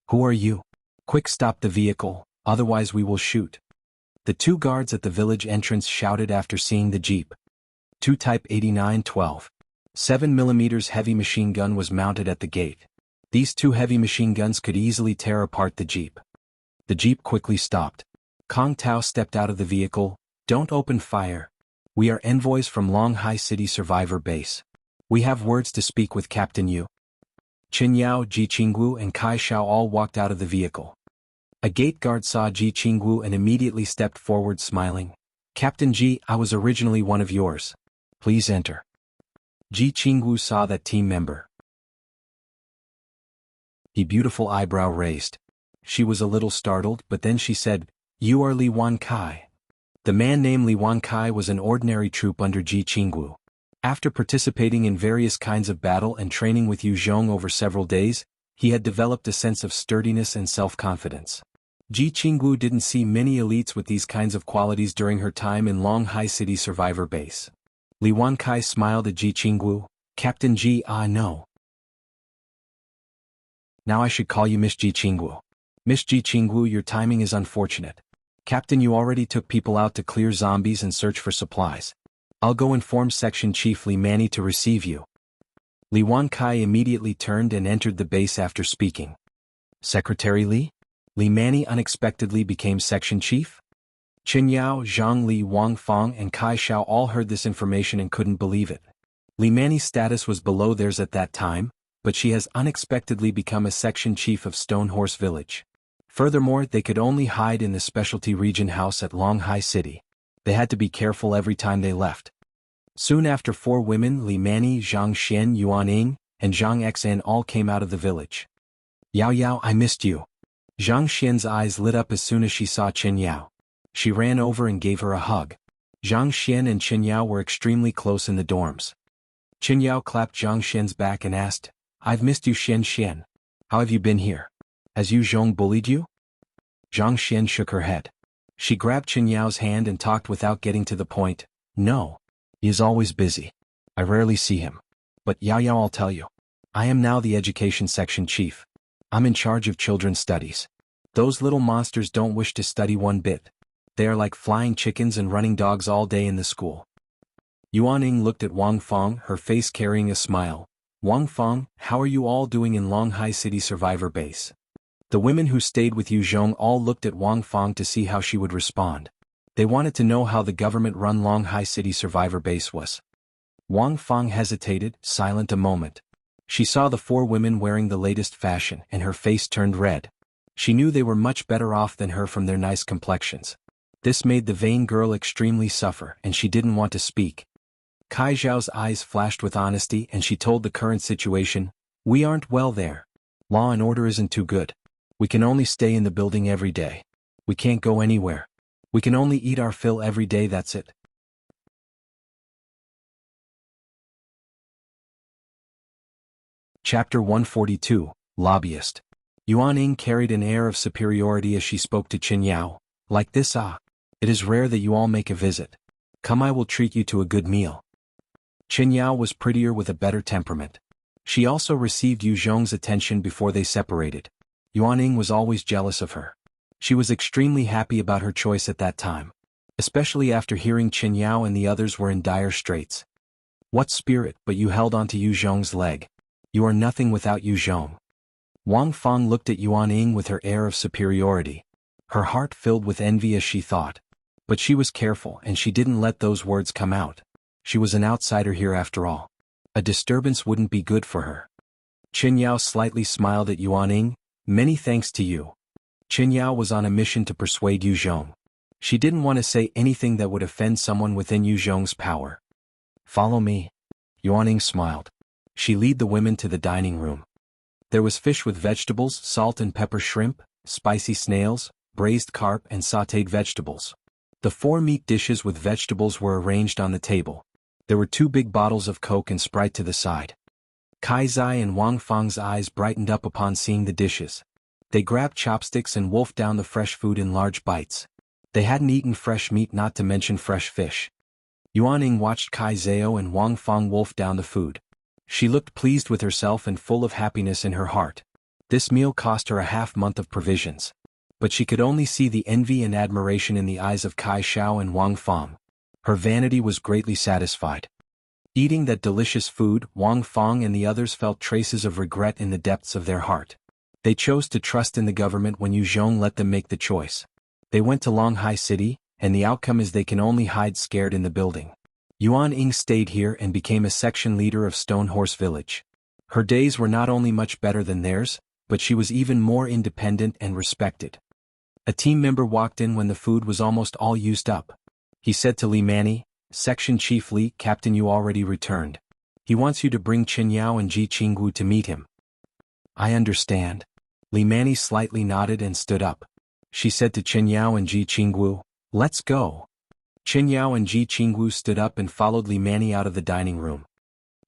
Who are you? Quick, stop the vehicle, otherwise we will shoot. The two guards at the village entrance shouted after seeing the jeep. 2 Type 8912. 7mm heavy machine gun was mounted at the gate. These 2 heavy machine guns could easily tear apart the jeep. The jeep quickly stopped. Kong Tao stepped out of the vehicle. Don't open fire. We are envoys from Longhai City Survivor Base. We have words to speak with Captain Yu. Qin Yao, Ji Qinggu and Kai Shao all walked out of the vehicle. A gate guard saw Ji Qinggu and immediately stepped forward smiling. Captain Ji, I was originally one of yours. Please enter. Ji Qinggu saw that team member. He beautiful eyebrow raised. She was a little startled, but then she said, You are Li Wankai. The man named Li Wankai was an ordinary troop under Ji Qinggu. After participating in various kinds of battle and training with Yu Zhong over several days, he had developed a sense of sturdiness and self-confidence. Ji Qinggu didn't see many elites with these kinds of qualities during her time in Longhai City Survivor Base. Li Wankai smiled at Ji Qinggu. Captain Ji, no. Now I should call you Miss Ji Qinggu. Miss Ji Qinggu, your timing is unfortunate. Captain, you already took people out to clear zombies and search for supplies. I'll go inform Section Chief Li Mani to receive you. Li Wankai immediately turned and entered the base after speaking. Secretary Li? Li Mani unexpectedly became Section Chief? Qin Yao, Zhang Li, Wang Fong and Kai Shao all heard this information and couldn't believe it. Li Mani's status was below theirs at that time, but she has unexpectedly become a Section Chief of Stone Horse Village. Furthermore, they could only hide in the specialty region house at Longhai City. They had to be careful every time they left. Soon after, 4 women, Li Mani, Zhang Xian, Yuan Ying, and Zhang Xan all came out of the village. Yao Yao, I missed you. Zhang Xian's eyes lit up as soon as she saw Qin Yao. She ran over and gave her a hug. Zhang Xian and Qin Yao were extremely close in the dorms. Qin Yao clapped Zhang Xian's back and asked, I've missed you, Xian. How have you been here? Has Yu Zhong bullied you? Zhang Xian shook her head. She grabbed Qin Yao's hand and talked without getting to the point. No. He is always busy. I rarely see him. But Yao Yao, I'll tell you. I am now the Education Section Chief. I'm in charge of children's studies. Those little monsters don't wish to study one bit. They are like flying chickens and running dogs all day in the school. Yuan Ying looked at Wang Fong, her face carrying a smile. Wang Fong, how are you all doing in Longhai City Survivor Base? The women who stayed with Yu Zhong all looked at Wang Fong to see how she would respond. They wanted to know how the government-run Longhai City Survivor Base was. Wang Fong hesitated, silent a moment. She saw the 4 women wearing the latest fashion and her face turned red. She knew they were much better off than her from their nice complexions. This made the vain girl extremely suffer and she didn't want to speak. Kai Zhao's eyes flashed with honesty and she told the current situation, We aren't well there. Law and order isn't too good. We can only stay in the building every day. We can't go anywhere. We can only eat our fill every day, that's it. Chapter 142, Lobbyist. Yuan Ying carried an air of superiority as she spoke to Qin Yao. Like this, it is rare that you all make a visit. Come, I will treat you to a good meal. Qin Yao was prettier with a better temperament. She also received Yu Zhong's attention before they separated. Yuan Ying was always jealous of her. She was extremely happy about her choice at that time, especially after hearing Qin Yao and the others were in dire straits. What spirit, but you held onto Yu Zhong's leg. You are nothing without Yu Zhong. Wang Feng looked at Yuan Ying with her air of superiority. Her heart filled with envy as she thought. But she was careful and she didn't let those words come out. She was an outsider here after all. A disturbance wouldn't be good for her. Qin Yao slightly smiled at Yuan Ying. Many thanks to you. Qin Yao was on a mission to persuade Yu Zhong. She didn't want to say anything that would offend someone within Yu Zhong's power. Follow me. Yuan Ying smiled. She led the women to the dining room. There was fish with vegetables, salt and pepper shrimp, spicy snails, braised carp and sautéed vegetables. The 4 meat dishes with vegetables were arranged on the table. There were 2 big bottles of Coke and Sprite to the side. Kai Zai and Wang Feng's eyes brightened up upon seeing the dishes. They grabbed chopsticks and wolfed down the fresh food in large bites. They hadn't eaten fresh meat, not to mention fresh fish. Yuan Ying watched Kai Zhao and Wang Feng wolf down the food. She looked pleased with herself and full of happiness in her heart. This meal cost her a half-month of provisions. But she could only see the envy and admiration in the eyes of Kai Xiao and Wang Feng. Her vanity was greatly satisfied. Eating that delicious food, Wang Feng and the others felt traces of regret in the depths of their heart. They chose to trust in the government when Yu Zhong let them make the choice. They went to Longhai City, and the outcome is they can only hide scared in the building. Yuan Ying stayed here and became a section leader of Stone Horse Village. Her days were not only much better than theirs, but she was even more independent and respected. A team member walked in when the food was almost all used up. He said to Li Manny, Section Chief Li, Captain, you already returned. He wants you to bring Qin Yao and Ji Qinggu to meet him. I understand. Li Manny slightly nodded and stood up. She said to Qin Yao and Ji Qinggu, let's go. Qin Yao and Ji Qinggu stood up and followed Li Manny out of the dining room.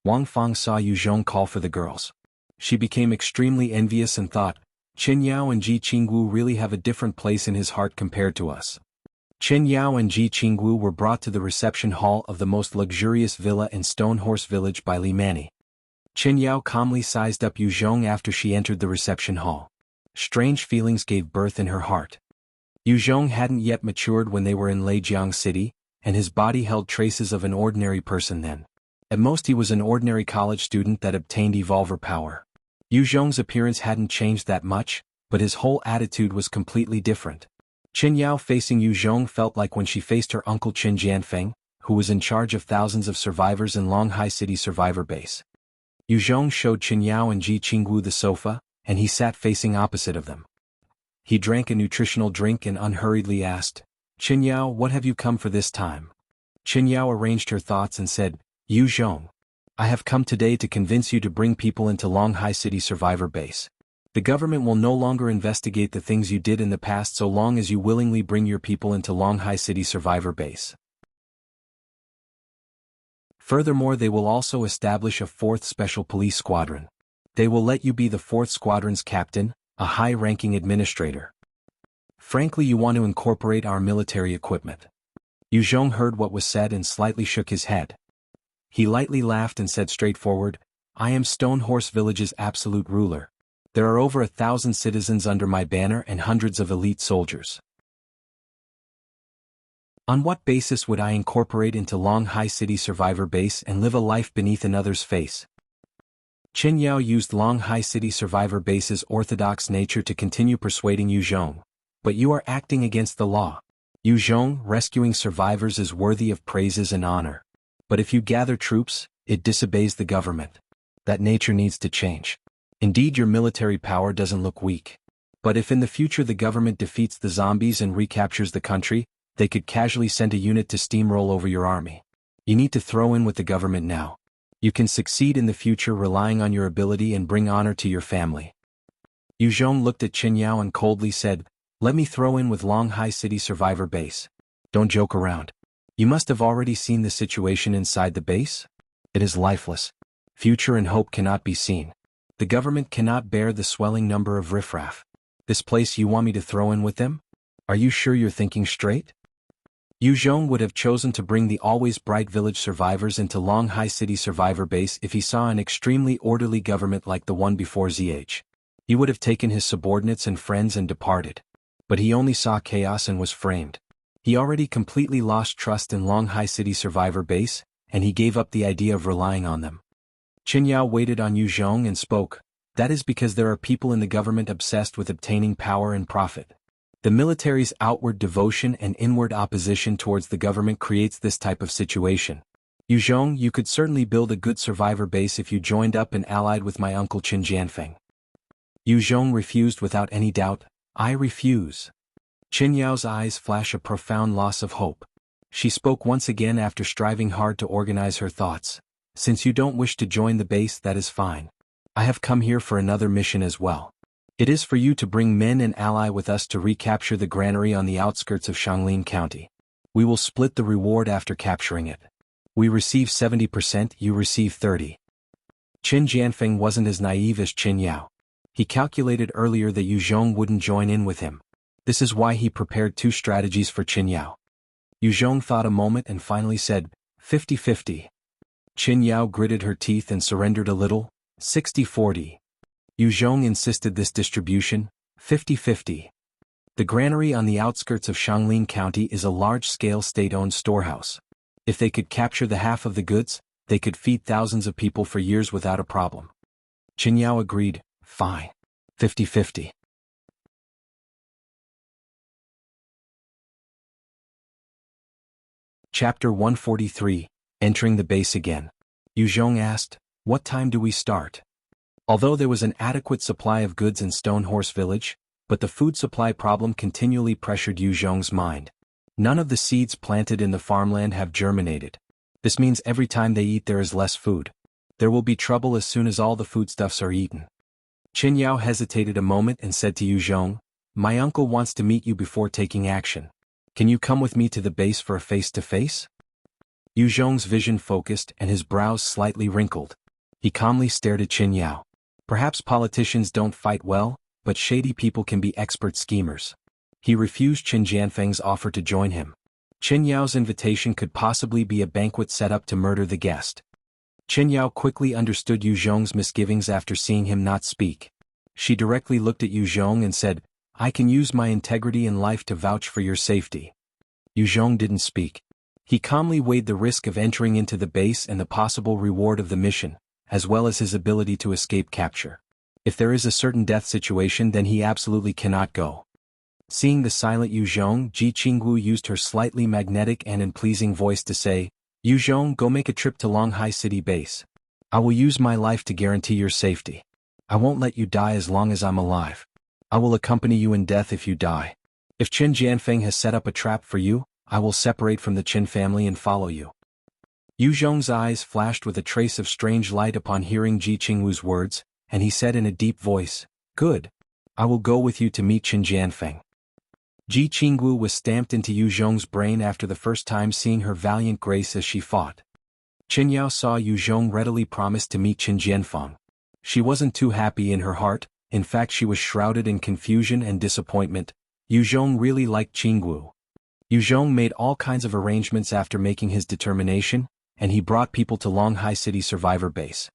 Wang Feng saw Yu Zhong call for the girls. She became extremely envious and thought, Qin Yao and Ji Qinggu really have a different place in his heart compared to us. Qin Yao and Ji Qinggu were brought to the reception hall of the most luxurious villa in Stone Horse Village by Li Manny. Qin Yao calmly sized up Yu Zhong after she entered the reception hall. Strange feelings gave birth in her heart. Yu Zhong hadn't yet matured when they were in Leijiang City, and his body held traces of an ordinary person then. At most he was an ordinary college student that obtained evolver power. Yu Zhong's appearance hadn't changed that much, but his whole attitude was completely different. Qin Yao facing Yu Zhong felt like when she faced her uncle Qin Jianfeng, who was in charge of thousands of survivors in Longhai City survivor base. Yu Zhong showed Qin Yao and Ji Qinggu the sofa, and he sat facing opposite of them. He drank a nutritional drink and unhurriedly asked, Qin Yao, what have you come for this time? Qin Yao arranged her thoughts and said, Yu Zhong, I have come today to convince you to bring people into Longhai City survivor base. The government will no longer investigate the things you did in the past so long as you willingly bring your people into Longhai City survivor base. Furthermore, they will also establish a 4th Special Police Squadron. They will let you be the 4th Squadron's captain, a high-ranking administrator. Frankly, you want to incorporate our military equipment. Yu Zhong heard what was said and slightly shook his head. He lightly laughed and said straightforward, I am Stone Horse Village's absolute ruler. There are over 1,000 citizens under my banner and hundreds of elite soldiers. On what basis would I incorporate into Longhai City survivor base and live a life beneath another's face? Qin Yao used Longhai City survivor base's orthodox nature to continue persuading Yu Zhong. But you are acting against the law. Yu Zhong, rescuing survivors is worthy of praises and honor. But if you gather troops, it disobeys the government. That nature needs to change. Indeed, your military power doesn't look weak. But if in the future the government defeats the zombies and recaptures the country, they could casually send a unit to steamroll over your army. You need to throw in with the government now. You can succeed in the future relying on your ability and bring honor to your family. Yu Zhong looked at Qin Yao and coldly said, let me throw in with Longhai City survivor base. Don't joke around. You must have already seen the situation inside the base? It is lifeless. Future and hope cannot be seen. The government cannot bear the swelling number of riffraff. This place you want me to throw in with them? Are you sure you're thinking straight? Yu Zhong would have chosen to bring the always bright village survivors into Longhai City survivor base if he saw an extremely orderly government like the one before ZH. He would have taken his subordinates and friends and departed. But he only saw chaos and was framed. He already completely lost trust in Longhai City survivor base, and he gave up the idea of relying on them. Qin Yao waited on Yu Zhong and spoke. That is because there are people in the government obsessed with obtaining power and profit. The military's outward devotion and inward opposition towards the government creates this type of situation. Yu Zhong, you could certainly build a good survivor base if you joined up and allied with my uncle Qin Jianfeng. Yu Zhong refused without any doubt. I refuse. Qin Yao's eyes flash a profound loss of hope. She spoke once again after striving hard to organize her thoughts. Since you don't wish to join the base, that is fine. I have come here for another mission as well. It is for you to bring men and ally with us to recapture the granary on the outskirts of Shanglin County. We will split the reward after capturing it. We receive 70%, you receive 30%. Qin Jianfeng wasn't as naive as Qin Yao. He calculated earlier that Yu Zhong wouldn't join in with him. This is why he prepared two strategies for Qin Yao. Yu Zhong thought a moment and finally said, 50-50. Qin Yao gritted her teeth and surrendered a little, 60-40. Yu Zhong insisted this distribution, 50-50. The granary on the outskirts of Shanglin County is a large-scale state-owned storehouse. If they could capture the half of the goods, they could feed thousands of people for years without a problem. Qin Yao agreed, fine. 50-50. Chapter 143, Entering the Base Again. Yu Zhong asked, what time do we start? Although there was an adequate supply of goods in Stone Horse Village, but the food supply problem continually pressured Yu Zhong's mind. None of the seeds planted in the farmland have germinated. This means every time they eat there is less food. There will be trouble as soon as all the foodstuffs are eaten. Qin Yao hesitated a moment and said to Yu Zhong, my uncle wants to meet you before taking action. Can you come with me to the base for a face-to-face? Yu Zhong's vision focused and his brows slightly wrinkled. He calmly stared at Qin Yao. Perhaps politicians don't fight well, but shady people can be expert schemers. He refused Qin Jianfeng's offer to join him. Qin Yao's invitation could possibly be a banquet set up to murder the guest. Qin Yao quickly understood Yu Zhong's misgivings after seeing him not speak. She directly looked at Yu Zhong and said, I can use my integrity and life to vouch for your safety. Yu Zhong didn't speak. He calmly weighed the risk of entering into the base and the possible reward of the mission, as well as his ability to escape capture. If there is a certain death situation, then he absolutely cannot go. Seeing the silent Yu Zhong, Jianghu used her slightly magnetic and unpleasing voice to say, Yu Zhong, go make a trip to Longhai City base. I will use my life to guarantee your safety. I won't let you die as long as I'm alive. I will accompany you in death if you die. If Qin Jianfeng has set up a trap for you, I will separate from the Qin family and follow you. Yu Zhong's eyes flashed with a trace of strange light upon hearing Jianghu's words, and he said in a deep voice, good. I will go with you to meet Qin Jianfeng. Jianghu was stamped into Yu Zhong's brain after the first time seeing her valiant grace as she fought. Qin Yao saw Yu Zhong readily promised to meet Qin Jianfeng. She wasn't too happy in her heart, in fact she was shrouded in confusion and disappointment. Yu Zhong really liked Jianghu. Yu Zhong made all kinds of arrangements after making his determination, and he brought people to Longhai City survivor base.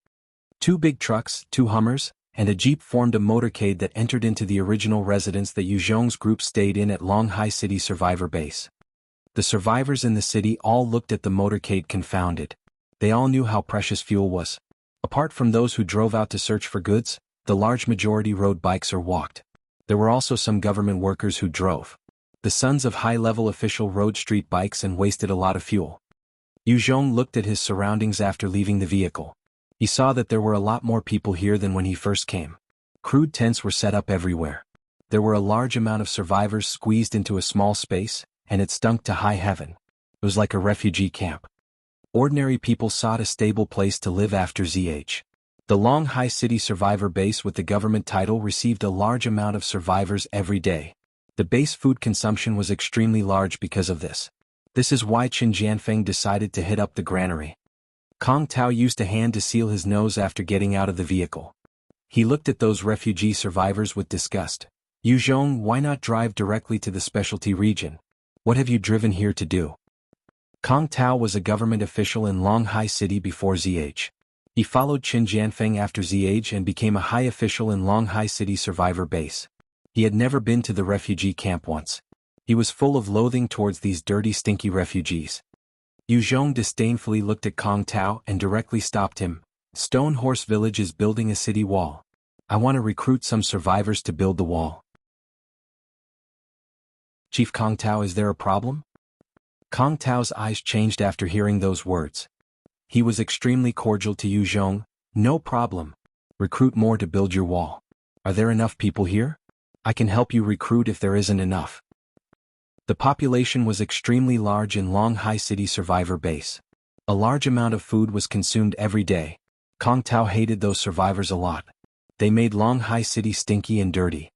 2 big trucks, 2 Hummers, and a Jeep formed a motorcade that entered into the original residence that Yu Zhong's group stayed in at Longhai City survivor base. The survivors in the city all looked at the motorcade confounded. They all knew how precious fuel was. Apart from those who drove out to search for goods, the large majority rode bikes or walked. There were also some government workers who drove. The sons of high-level official rode street bikes and wasted a lot of fuel. Yu Zhong looked at his surroundings after leaving the vehicle. He saw that there were a lot more people here than when he first came. Crude tents were set up everywhere. There were a large amount of survivors squeezed into a small space, and it stunk to high heaven. It was like a refugee camp. Ordinary people sought a stable place to live after ZH. The Longhai City survivor base with the government title received a large amount of survivors every day. The base food consumption was extremely large because of this. This is why Qin Jianfeng decided to hit up the granary. Kong Tao used a hand to seal his nose after getting out of the vehicle. He looked at those refugee survivors with disgust. Yu Zhong, why not drive directly to the specialty region? What have you driven here to do? Kong Tao was a government official in Longhai City before ZH. He followed Qin Jianfeng after ZH and became a high official in Longhai City survivor base. He had never been to the refugee camp once. He was full of loathing towards these dirty, stinky refugees. Yu Zhong disdainfully looked at Kong Tao and directly stopped him. Stone Horse Village is building a city wall. I want to recruit some survivors to build the wall. Chief Kong Tao, is there a problem? Kong Tao's eyes changed after hearing those words. He was extremely cordial to Yu Zhong. No problem. Recruit more to build your wall. Are there enough people here? I can help you recruit if there isn't enough. The population was extremely large in Longhai City survivor base. A large amount of food was consumed every day. Kong Tao hated those survivors a lot. They made Longhai City stinky and dirty.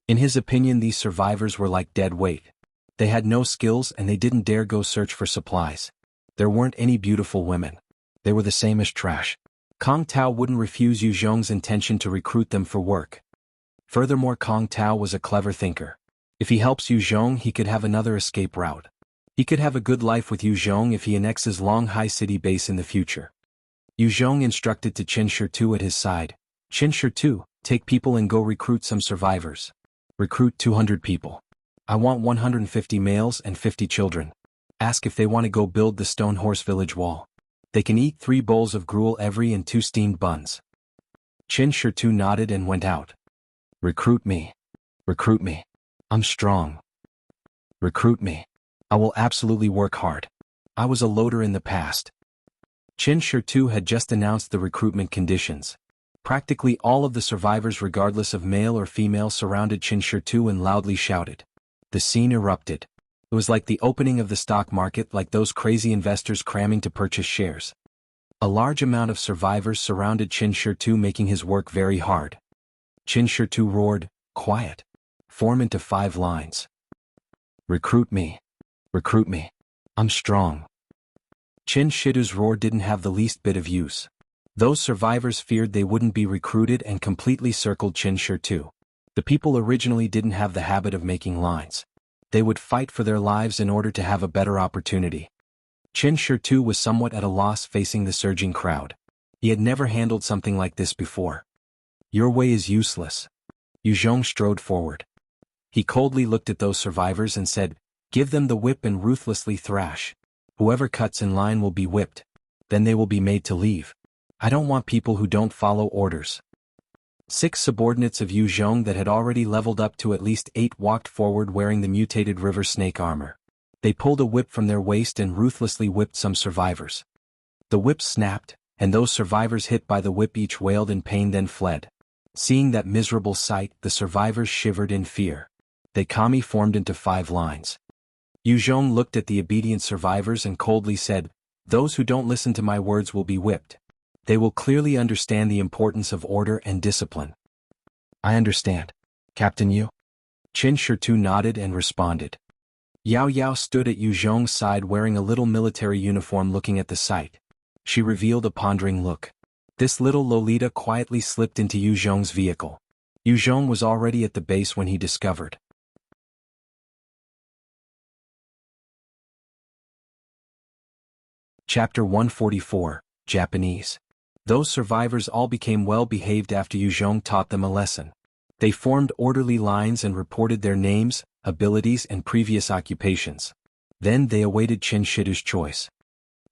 In his opinion, these survivors were like dead weight. They had no skills and they didn't dare go search for supplies. There weren't any beautiful women. They were the same as trash. Kong Tao wouldn't refuse Yu Zhong's intention to recruit them for work. Furthermore, Kong Tao was a clever thinker. If he helps Yu Zhong, he could have another escape route. He could have a good life with Yu Zhong if he annexes Longhai City base in the future. Yu Zhong instructed to Qin Shi at his side. Qin Shi, take people and go recruit some survivors. Recruit 200 people. I want 150 males and 50 children. Ask if they want to go build the Stone Horse Village wall. They can eat 3 bowls of gruel every and 2 steamed buns. Qin Shi nodded and went out. Recruit me. Recruit me. I'm strong. Recruit me. I will absolutely work hard. I was a loader in the past. Qin Shi had just announced the recruitment conditions. Practically all of the survivors, regardless of male or female, surrounded Qin Shi and loudly shouted. The scene erupted. It was like the opening of the stock market, like those crazy investors cramming to purchase shares. A large amount of survivors surrounded Qin Shi, making his work very hard. Qin Shi roared, quiet. Form into 5 lines. Recruit me. Recruit me. I'm strong. Qin Shi's roar didn't have the least bit of use. Those survivors feared they wouldn't be recruited and completely circled Qin Shi. The people originally didn't have the habit of making lines. They would fight for their lives in order to have a better opportunity. Qin Shi was somewhat at a loss facing the surging crowd. He had never handled something like this before. Your way is useless. Yu Zhong strode forward. He coldly looked at those survivors and said, give them the whip and ruthlessly thrash. Whoever cuts in line will be whipped. Then they will be made to leave. I don't want people who don't follow orders. 6 subordinates of Yu Zhong that had already leveled up to at least 8 walked forward wearing the mutated river snake armor. They pulled a whip from their waist and ruthlessly whipped some survivors. The whip snapped, and those survivors hit by the whip each wailed in pain, then fled. Seeing that miserable sight, the survivors shivered in fear. They calmly formed into 5 lines. Yu Zhong looked at the obedient survivors and coldly said, those who don't listen to my words will be whipped. They will clearly understand the importance of order and discipline. I understand, Captain Yu. Qin Shi nodded and responded. Yao Yao stood at Yu Zhong's side wearing a little military uniform, looking at the sight. She revealed a pondering look. This little Lolita quietly slipped into Yu Zhong's vehicle. Yu Zhong was already at the base when he discovered. Chapter 144, Japanese. Those survivors all became well-behaved after Yu Zhong taught them a lesson. They formed orderly lines and reported their names, abilities and previous occupations. Then they awaited Qin Shi's choice.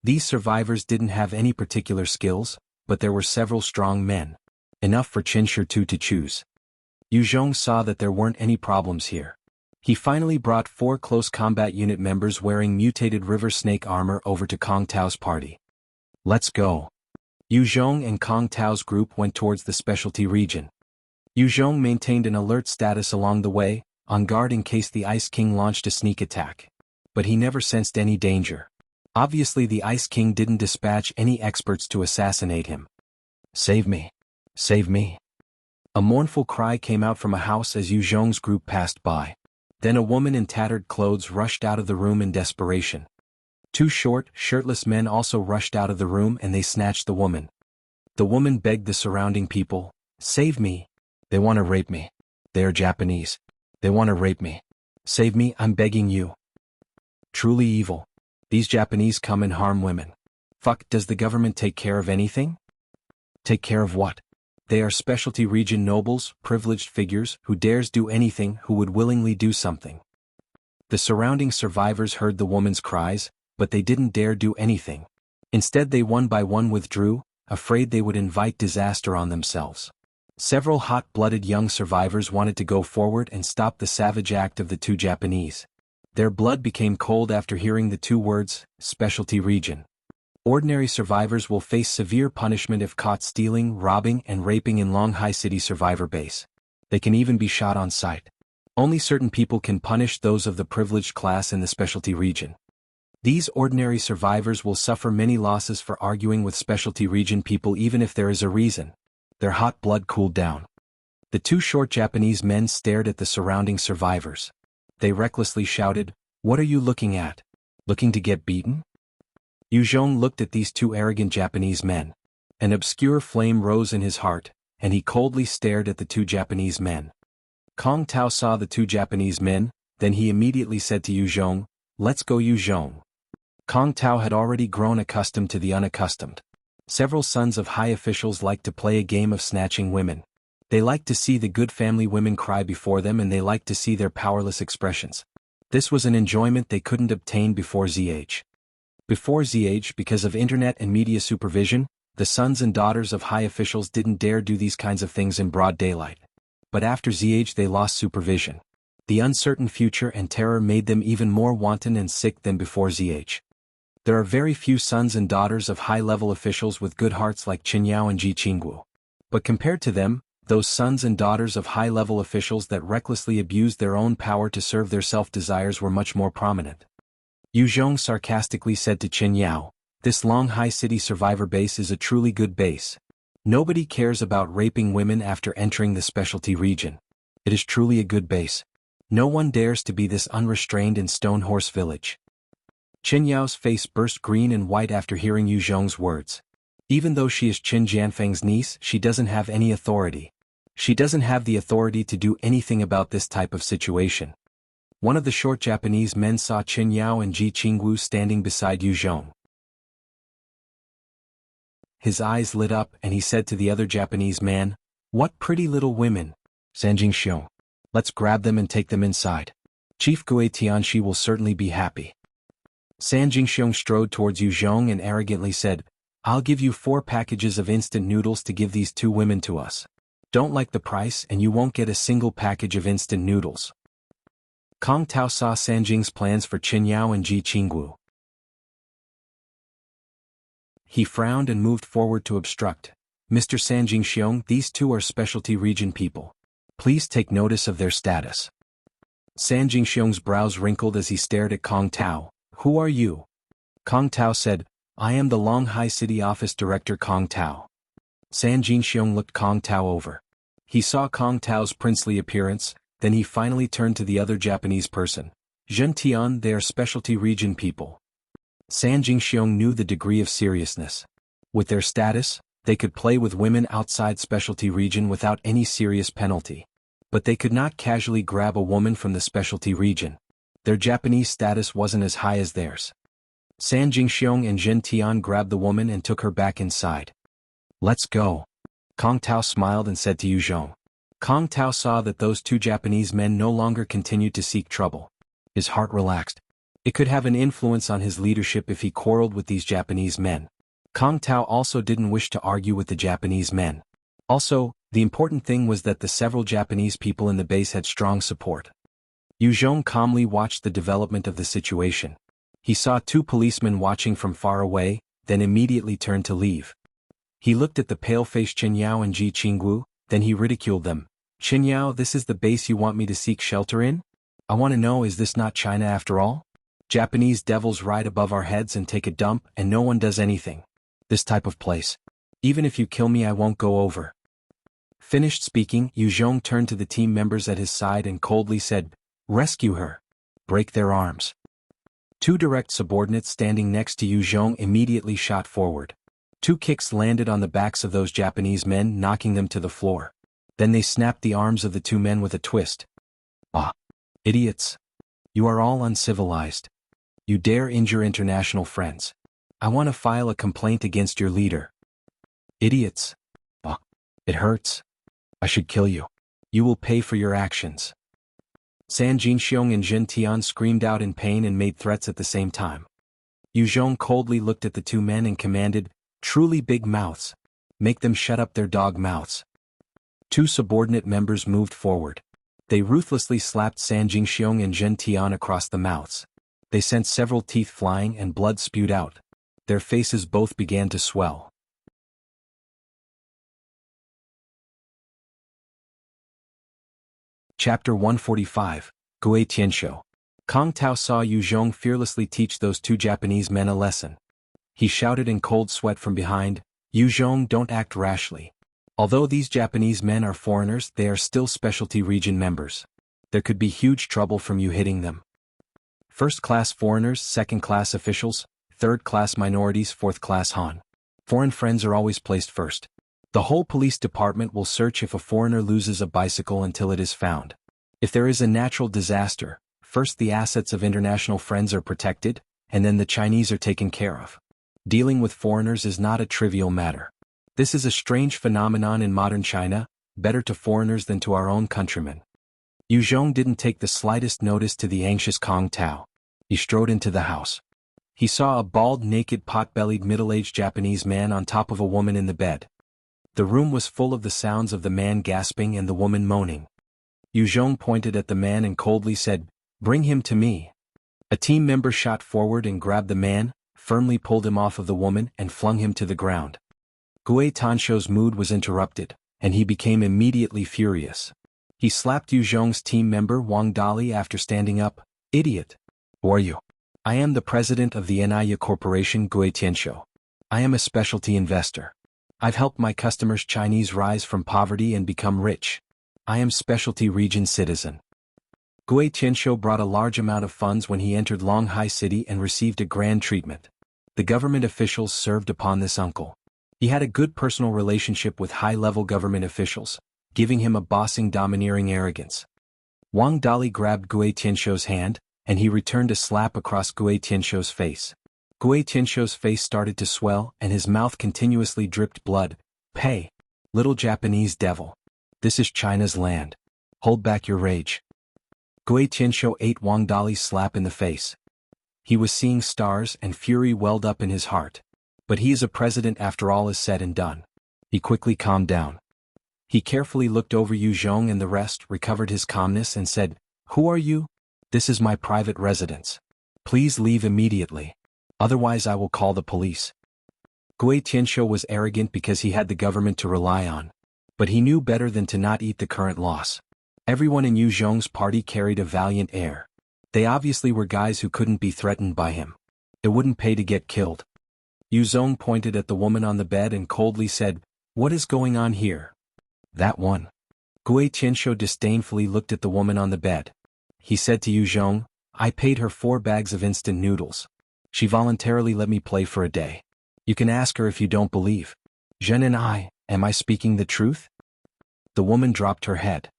These survivors didn't have any particular skills, but there were several strong men. Enough for Qin Shi to choose. Yu Zhong saw that there weren't any problems here. He finally brought 4 close combat unit members wearing mutated river snake armor over to Kong Tao's party. Let's go. Yu Zhong and Kong Tao's group went towards the specialty region. Yu Zhong maintained an alert status along the way, on guard in case the Ice King launched a sneak attack. But he never sensed any danger. Obviously the Ice King didn't dispatch any experts to assassinate him. Save me. Save me. A mournful cry came out from a house as Yu Zhong's group passed by. Then a woman in tattered clothes rushed out of the room in desperation. Two short, shirtless men also rushed out of the room and they snatched the woman. The woman begged the surrounding people, "Save me. They want to rape me. They are Japanese. They want to rape me. Save me, I'm begging you." Truly evil. These Japanese come and harm women. Fuck, does the government take care of anything? Take care of what? They are specialty region nobles, privileged figures, who dares do anything, who would willingly do something. The surrounding survivors heard the woman's cries, but they didn't dare do anything. Instead they one by one withdrew, afraid they would invite disaster on themselves. Several hot-blooded young survivors wanted to go forward and stop the savage act of the two Japanese. Their blood became cold after hearing the two words, specialty region. Ordinary survivors will face severe punishment if caught stealing, robbing, and raping in Longhai City survivor base. They can even be shot on sight. Only certain people can punish those of the privileged class in the specialty region. These ordinary survivors will suffer many losses for arguing with specialty region people even if there is a reason. Their hot blood cooled down. The two short Japanese men stared at the surrounding survivors. They recklessly shouted, "What are you looking at? Looking to get beaten?" Yu Zhong looked at these two arrogant Japanese men. An obscure flame rose in his heart, and he coldly stared at the two Japanese men. Kong Tao saw the two Japanese men, then he immediately said to Yu Zhong, "Let's go, Yu Zhong." Kong Tao had already grown accustomed to the unaccustomed. Several sons of high officials liked to play a game of snatching women. They liked to see the good family women cry before them and they liked to see their powerless expressions. This was an enjoyment they couldn't obtain before ZH. Before ZH, because of internet and media supervision, the sons and daughters of high officials didn't dare do these kinds of things in broad daylight. But after ZH they lost supervision. The uncertain future and terror made them even more wanton and sick than before ZH. There are very few sons and daughters of high-level officials with good hearts like Qinyao and Jianghu. But compared to them, those sons and daughters of high-level officials that recklessly abused their own power to serve their self-desires were much more prominent. Yu Zhong sarcastically said to Qinyao, "This Longhai City survivor base is a truly good base. Nobody cares about raping women after entering the specialty region. It is truly a good base. No one dares to be this unrestrained in Stone Horse Village." Qin Yao's face burst green and white after hearing Yu Zhong's words. Even though she is Qin Jianfeng's niece, she doesn't have any authority. She doesn't have the authority to do anything about this type of situation. One of the short Japanese men saw Qin Yao and Ji Qingwu standing beside Yu Zhong. His eyes lit up and he said to the other Japanese man, "What pretty little women, Sanjing Xiong. Let's grab them and take them inside. Chief Gue Tianxi will certainly be happy." San Jingxiong strode towards Yu Zhong and arrogantly said, "I'll give you 4 packages of instant noodles to give these 2 women to us. Don't like the price and you won't get a single package of instant noodles." Kong Tao saw Sanjing's plans for Qin Yao and Ji Qingwu. He frowned and moved forward to obstruct. "Mr. San Jingxiong, these 2 are specialty region people. Please take notice of their status." San Jingxiong's brows wrinkled as he stared at Kong Tao. "Who are you?" Kong Tao said, "I am the Longhai City Office Director Kong Tao." San Jingxiong looked Kong Tao over. He saw Kong Tao's princely appearance, then he finally turned to the other Japanese person. "Zhen Tian, they are specialty region people." San Jingxiong knew the degree of seriousness. With their status, they could play with women outside specialty region without any serious penalty. But they could not casually grab a woman from the specialty region. Their Japanese status wasn't as high as theirs. San Jingxiong and Zhen Tian grabbed the woman and took her back inside. "Let's go." Kong Tao smiled and said to Yu Zhong. Kong Tao saw that those 2 Japanese men no longer continued to seek trouble. His heart relaxed. It could have an influence on his leadership if he quarreled with these Japanese men. Kong Tao also didn't wish to argue with the Japanese men. Also, the important thing was that the several Japanese people in the base had strong support. Yu Zhong calmly watched the development of the situation. He saw 2 policemen watching from far away, then immediately turned to leave. He looked at the pale-faced Qin Yao and Ji Qingwu, then he ridiculed them. "Qin Yao, this is the base you want me to seek shelter in? I want to know, is this not China after all? Japanese devils ride above our heads and take a dump and no one does anything. This type of place. Even if you kill me I won't go over." Finished speaking, Yu Zhong turned to the team members at his side and coldly said, Rescue her. Break their arms. Two direct subordinates standing next to Yu Zhong immediately shot forward. Two kicks landed on the backs of those Japanese men, knocking them to the floor. Then they snapped the arms of the two men with a twist. Ah! Idiots! You are all uncivilized. You dare injure international friends. I want to file a complaint against your leader. Idiots! Ah! It hurts. I should kill you. You will pay for your actions. San Jinxiong and Zhen Tian screamed out in pain and made threats at the same time. Yu Zhong coldly looked at the two men and commanded, "Truly big mouths. Make them shut up their dog mouths." Two subordinate members moved forward. They ruthlessly slapped San Jinxiong and Zhen Tian across the mouths. They sent several teeth flying and blood spewed out. Their faces both began to swell. Chapter 145, Gui Tianshou. Kong Tao saw Yu Zhong fearlessly teach those two Japanese men a lesson. He shouted in cold sweat from behind, "Yu Zhong, don't act rashly. Although these Japanese men are foreigners, they are still specialty region members. There could be huge trouble from you hitting them. First-class foreigners, second-class officials, third-class minorities, fourth-class Han. Foreign friends are always placed first. The whole police department will search if a foreigner loses a bicycle until it is found. If there is a natural disaster, first the assets of international friends are protected, and then the Chinese are taken care of. Dealing with foreigners is not a trivial matter. This is a strange phenomenon in modern China, better to foreigners than to our own countrymen." Yu Zhong didn't take the slightest notice to the anxious Kong Tao. He strode into the house. He saw a bald, naked, pot-bellied, middle-aged Japanese man on top of a woman in the bed. The room was full of the sounds of the man gasping and the woman moaning. Yu Zhong pointed at the man and coldly said, "Bring him to me." A team member shot forward and grabbed the man, firmly pulled him off of the woman and flung him to the ground. Gui Tianshou's mood was interrupted, and he became immediately furious. He slapped Yu Zhong's team member Wang Dali after standing up. "Idiot! Who are you?" "I am the president of the Naya Corporation, Gui Tianshou. I am a specialty investor. I've helped my customers Chinese rise from poverty and become rich. I am specialty region citizen." Gui Tianshou brought a large amount of funds when he entered Longhai City and received a grand treatment. The government officials served upon this uncle. He had a good personal relationship with high-level government officials, giving him a bossing, domineering arrogance. Wang Dali grabbed Gui Tianshou's hand, and he returned a slap across Gui Tianshou's face. Gui Tianshou's face started to swell and his mouth continuously dripped blood. "Pay! Little Japanese devil! This is China's land. Hold back your rage." Gui Tianshou ate Wang Dali's slap in the face. He was seeing stars and fury welled up in his heart. But he is a president after all is said and done. He quickly calmed down. He carefully looked over Yu Zhong and the rest, recovered his calmness and said, "Who are you? This is my private residence. Please leave immediately. Otherwise I will call the police." Gui Tianshou was arrogant because he had the government to rely on. But he knew better than to not eat the current loss. Everyone in Yu Zhong's party carried a valiant air. They obviously were guys who couldn't be threatened by him. It wouldn't pay to get killed. Yu Zhong pointed at the woman on the bed and coldly said, "What is going on here?" "That one." Gui Tianshou disdainfully looked at the woman on the bed. He said to Yu Zhong, "I paid her 4 bags of instant noodles. She voluntarily let me play for a day. You can ask her if you don't believe. Zhen and am I speaking the truth?" The woman dropped her head.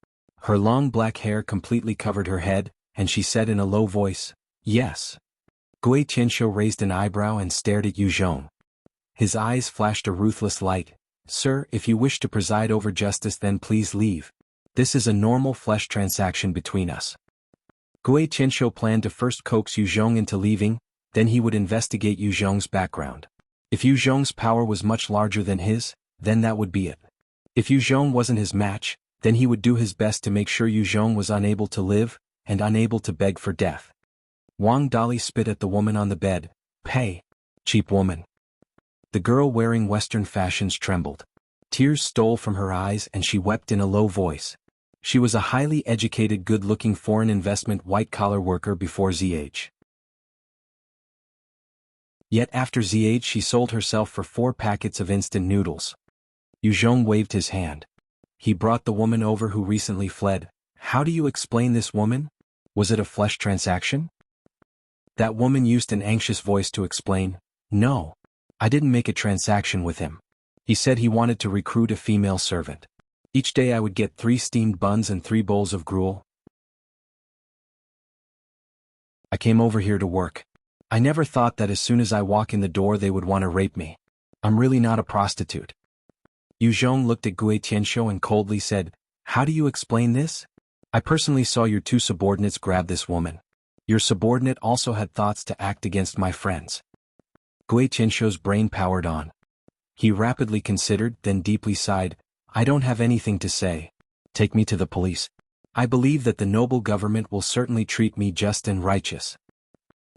Her long black hair completely covered her head, and she said in a low voice, "Yes." Gui Tianshou raised an eyebrow and stared at Yu Zhong. His eyes flashed a ruthless light. "Sir, if you wish to preside over justice then please leave. This is a normal flesh transaction between us." Gui Tianshou planned to first coax Yu Zhong into leaving, then he would investigate Yu Zhong's background. If Yu Zhong's power was much larger than his, then that would be it. If Yu Zhong wasn't his match, then he would do his best to make sure Yu Zhong was unable to live, and unable to beg for death. Wang Dali spit at the woman on the bed. "Pay! Cheap woman!" The girl wearing Western fashions trembled. Tears stole from her eyes and she wept in a low voice. She was a highly educated, good-looking foreign investment white-collar worker before ZH. Yet after ZH she sold herself for 4 packets of instant noodles. Yu Zhong waved his hand. He brought the woman over who recently fled. "How do you explain this woman?" Was it a flesh transaction? That woman used an anxious voice to explain, "No. I didn't make a transaction with him. He said he wanted to recruit a female servant. Each day I would get 3 steamed buns and 3 bowls of gruel. I came over here to work. I never thought that as soon as I walk in the door they would want to rape me. I'm really not a prostitute." Yu Zhong looked at Gui Tianxiu and coldly said, "How do you explain this? I personally saw your 2 subordinates grab this woman. Your subordinate also had thoughts to act against my friends." Gui Tianxiu's brain powered on. He rapidly considered, then deeply sighed, "I don't have anything to say. Take me to the police. I believe that the noble government will certainly treat me just and righteous."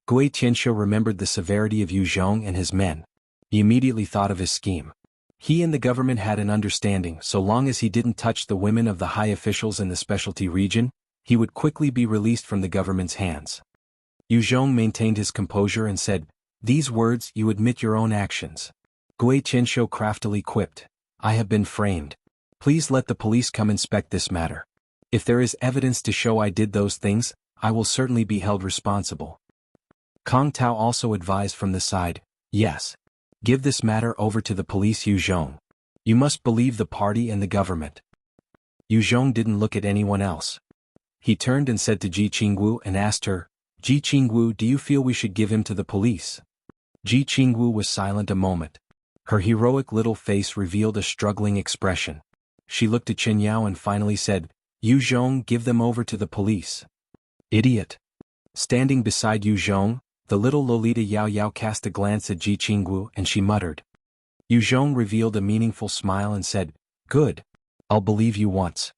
Gui Tianxiu remembered the severity of Yu Zhong and his men. He immediately thought of his scheme. He and the government had an understanding: so long as he didn't touch the women of the high officials in the specialty region, he would quickly be released from the government's hands. Yu Zhong maintained his composure and said, "These words, you admit your own actions." Gui Tianxiu craftily quipped, "I have been framed. Please let the police come inspect this matter. If there is evidence to show I did those things, I will certainly be held responsible." Kong Tao also advised from the side, "Yes. Give this matter over to the police, Yu Zhong. You must believe the party and the government." Yu Zhong didn't look at anyone else. He turned and said to Ji Qingwu and asked her, "Ji Qingwu, do you feel we should give him to the police?" Ji Qingwu was silent a moment. Her heroic little face revealed a struggling expression. She looked at Chen Yao and finally said, "Yu Zhong, give them over to the police." "Idiot." Standing beside Yu Zhong, the little Lolita Yao Yao cast a glance at Ji Qingwu and she muttered. Yu Zhong revealed a meaningful smile and said, "Good. I'll believe you once."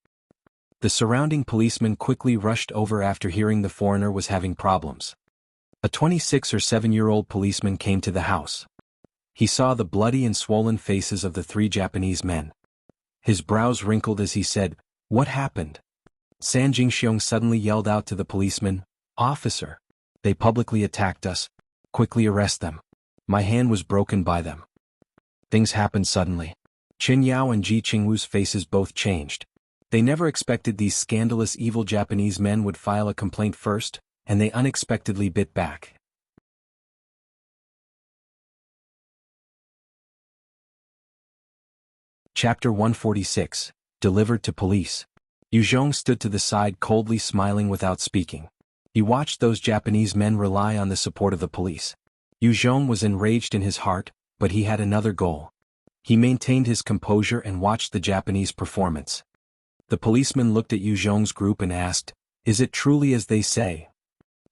The surrounding policemen quickly rushed over after hearing the foreigner was having problems. A 26 or 7-year-old policeman came to the house. He saw the bloody and swollen faces of the 3 Japanese men. His brows wrinkled as he said, "What happened?" San Jingxiong suddenly yelled out to the policeman, "Officer! They publicly attacked us. Quickly arrest them. My hand was broken by them." Things happened suddenly. Chen Yao and Ji Qingwu's faces both changed. They never expected these scandalous evil Japanese men would file a complaint first, and they unexpectedly bit back. Chapter 146, Delivered to Police. Yu Zhong stood to the side coldly smiling without speaking. He watched those Japanese men rely on the support of the police. Yu Zhong was enraged in his heart, but he had another goal. He maintained his composure and watched the Japanese performance. The policeman looked at Yu Zhong's group and asked, "Is it truly as they say?"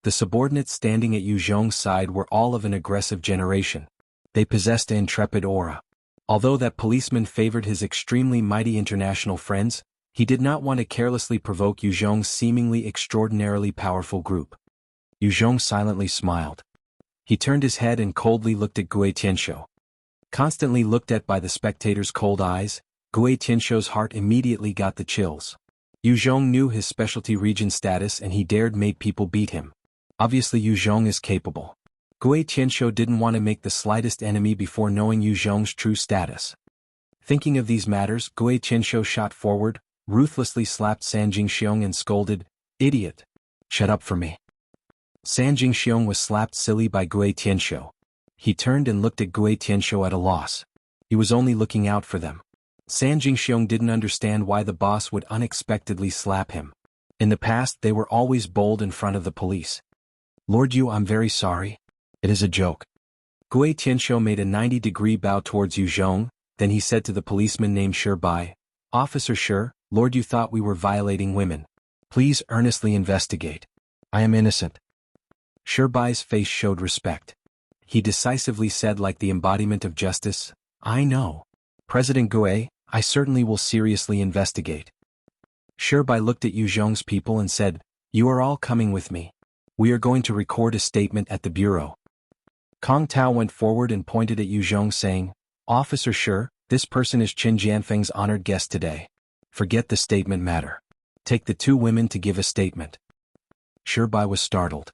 The subordinates standing at Yu Zhong's side were all of an aggressive generation. They possessed an intrepid aura. Although that policeman favored his extremely mighty international friends, he did not want to carelessly provoke Yu Zhong's seemingly extraordinarily powerful group. Yu Zhong silently smiled. He turned his head and coldly looked at Gui Tianxiu. Constantly looked at by the spectators' cold eyes, Gui Tianxiu's heart immediately got the chills. Yu Zhong knew his specialty region status and he dared make people beat him. Obviously Yu Zhong is capable. Gui Tianxiu didn't want to make the slightest enemy before knowing Yu Zhong's true status. Thinking of these matters, Gui Tianxiu shot forward, ruthlessly slapped San Jingxiong and scolded, "Idiot! Shut up for me." San Jingxiong was slapped silly by Gui Tianxiu. He turned and looked at Gui Tianxiu at a loss. He was only looking out for them. San Jingxiong didn't understand why the boss would unexpectedly slap him. In the past they were always bold in front of the police. "Lord Yu, I'm very sorry. It is a joke." Gui Tianxiu made a 90-degree bow towards Yu Zhong, then he said to the policeman named Shi Bai, "Officer Shi, Lord Yu thought we were violating women. Please earnestly investigate. I am innocent." Shi Bai's face showed respect. He decisively said like the embodiment of justice, "I know. President Gui, I certainly will seriously investigate." Shi Bai looked at Yu Zhong's people and said, "You are all coming with me. We are going to record a statement at the bureau." Kong Tao went forward and pointed at Yu Zhong saying, "Officer Shi, this person is Qin Jianfeng's honored guest today. Forget the statement matter. Take the 2 women to give a statement." Shi Bai was startled.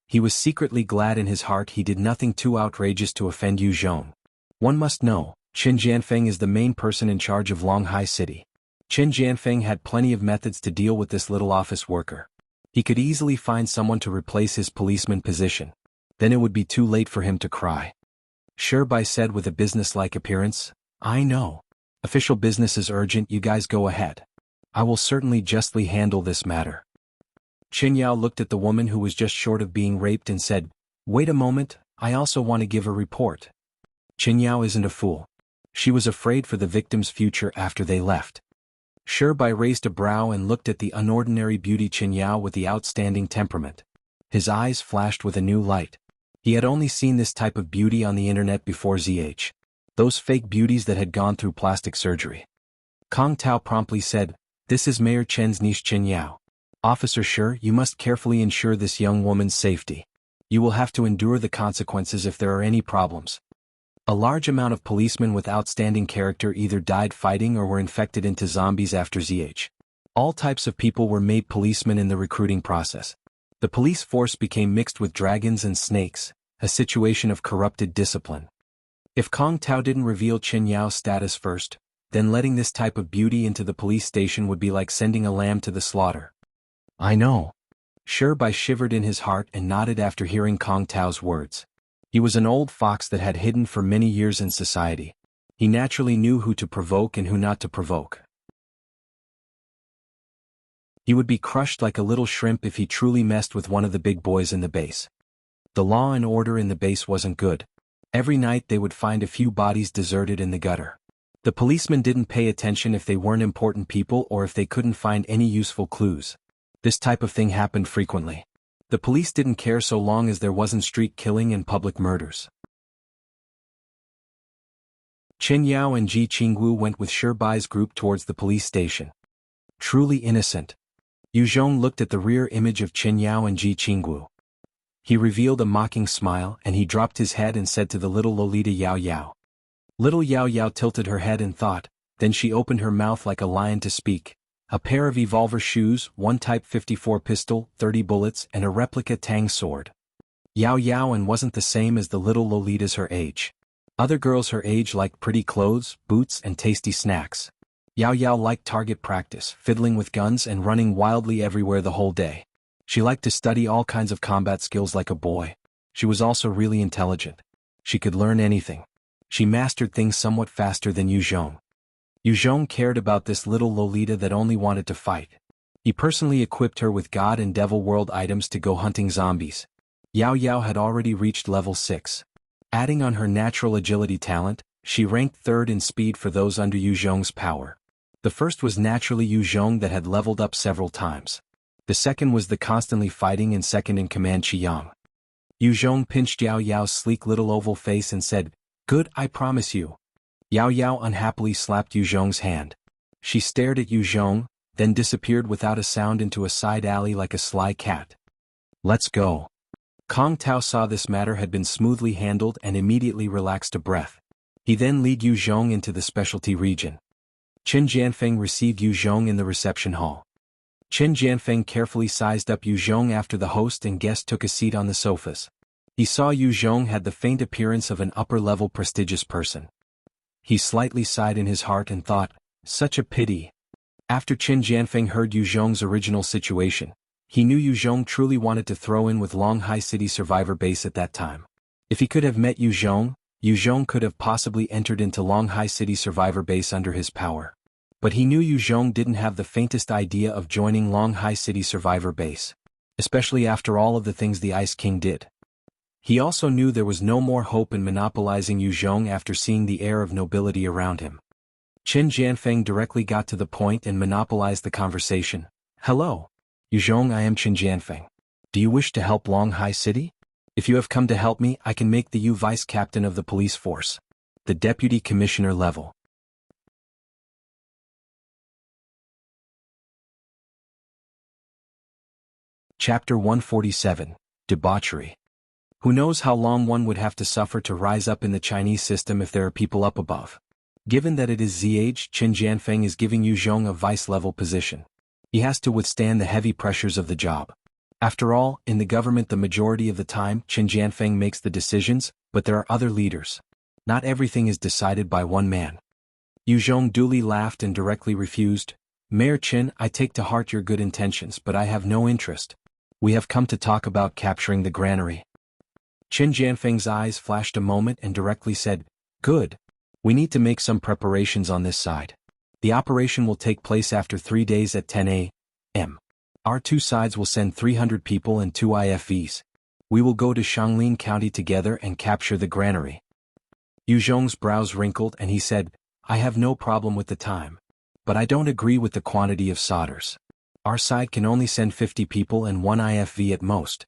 He was secretly glad in his heart he did nothing too outrageous to offend Yu Zhong. One must know, Qin Jianfeng is the main person in charge of Longhai City. Qin Jianfeng had plenty of methods to deal with this little office worker. He could easily find someone to replace his policeman position. Then it would be too late for him to cry. Sherbai said with a businesslike appearance, "I know. Official business is urgent, you guys go ahead. I will certainly justly handle this matter." Qin Yao looked at the woman who was just short of being raped and said, "Wait a moment, I also want to give a report." Qin Yao isn't a fool. She was afraid for the victim's future after they left. Sherbai raised a brow and looked at the unordinary beauty Qin Yao with the outstanding temperament. His eyes flashed with a new light. He had only seen this type of beauty on the internet before ZH. Those fake beauties that had gone through plastic surgery. Kong Tao promptly said, "This is Mayor Chen's niece Qin Yao. Officer Shi, you must carefully ensure this young woman's safety. You will have to endure the consequences if there are any problems." A large amount of policemen with outstanding character either died fighting or were infected into zombies after ZH. All types of people were made policemen in the recruiting process. The police force became mixed with dragons and snakes, a situation of corrupted discipline. If Kong Tao didn't reveal Qin Yao's status first, then letting this type of beauty into the police station would be like sending a lamb to the slaughter. "I know." Sherbai shivered in his heart and nodded after hearing Kong Tao's words. He was an old fox that had hidden for many years in society. He naturally knew who to provoke and who not to provoke. He would be crushed like a little shrimp if he truly messed with one of the big boys in the base. The law and order in the base wasn't good. Every night they would find a few bodies deserted in the gutter. The policemen didn't pay attention if they weren't important people or if they couldn't find any useful clues. This type of thing happened frequently. The police didn't care so long as there wasn't street killing and public murders. Qin Yao and Ji Qingwu went with Sherbai's group towards the police station. Truly innocent. Yu Zhong looked at the rear image of Qin Yao and Ji Qingwu. He revealed a mocking smile and he dropped his head and said to the little Lolita Yao Yao. Little Yao Yao tilted her head and thought, then she opened her mouth like a lion to speak. A pair of Evolver shoes, one Type 54 pistol, 30 bullets, and a replica Tang sword. Yao Yao and wasn't the same as the little Lolitas her age. Other girls her age liked pretty clothes, boots, and tasty snacks. Yao Yao liked target practice, fiddling with guns and running wildly everywhere the whole day. She liked to study all kinds of combat skills like a boy. She was also really intelligent. She could learn anything. She mastered things somewhat faster than Yu Zhong. Yu Zhong cared about this little Lolita that only wanted to fight. He personally equipped her with God and Devil World items to go hunting zombies. Yao Yao had already reached level 6. Adding on her natural agility talent, she ranked third in speed for those under Yu Zhong's power. The first was naturally Yu Zhong that had leveled up several times. The second was the constantly fighting and second-in-command Qiyang. Yu Zhong pinched Yao Yao's sleek little oval face and said, "Good, I promise you." Yao Yao unhappily slapped Yu Zhong's hand. She stared at Yu Zhong, then disappeared without a sound into a side alley like a sly cat. "Let's go." Kong Tao saw this matter had been smoothly handled and immediately relaxed a breath. He then led Yu Zhong into the specialty region. Qin Jianfeng received Yu Zhong in the reception hall. Qin Jianfeng carefully sized up Yu Zhong after the host and guest took a seat on the sofas. He saw Yu Zhong had the faint appearance of an upper-level prestigious person. He slightly sighed in his heart and thought, such a pity. After Qin Jianfeng heard Yu Zhong's original situation, he knew Yu Zhong truly wanted to throw in with Longhai City Survivor Base at that time. If he could have met Yu Zhong could have possibly entered into Longhai City Survivor Base under his power. But he knew Yu Zhong didn't have the faintest idea of joining Longhai City Survivor Base, especially after all of the things the Ice King did. He also knew there was no more hope in monopolizing Yu Zhong after seeing the air of nobility around him. Qin Jianfeng directly got to the point and monopolized the conversation. "Hello. Yu Zhong, I am Qin Jianfeng. Do you wish to help Longhai City? If you have come to help me, I can make you vice captain of the police force. The deputy commissioner level." Chapter 147, Debauchery. Who knows how long one would have to suffer to rise up in the Chinese system if there are people up above. Given that it is ZH, Qin Jianfeng is giving Yu Zhong a vice-level position. He has to withstand the heavy pressures of the job. After all, in the government the majority of the time Qin Jianfeng makes the decisions, but there are other leaders. Not everything is decided by one man. Yu Zhong duly laughed and directly refused. "Mayor Qin, I take to heart your good intentions but I have no interest. We have come to talk about capturing the granary. Qin Jianfeng's eyes flashed a moment and directly said, "Good. We need to make some preparations on this side. The operation will take place after 3 days at 10 a.m. Our two sides will send 300 people and 2 IFVs. We will go to Xiangling County together and capture the granary." Yu Zhong's brows wrinkled and he said, "I have no problem with the time. But I don't agree with the quantity of solders. Our side can only send 50 people and 1 IFV at most.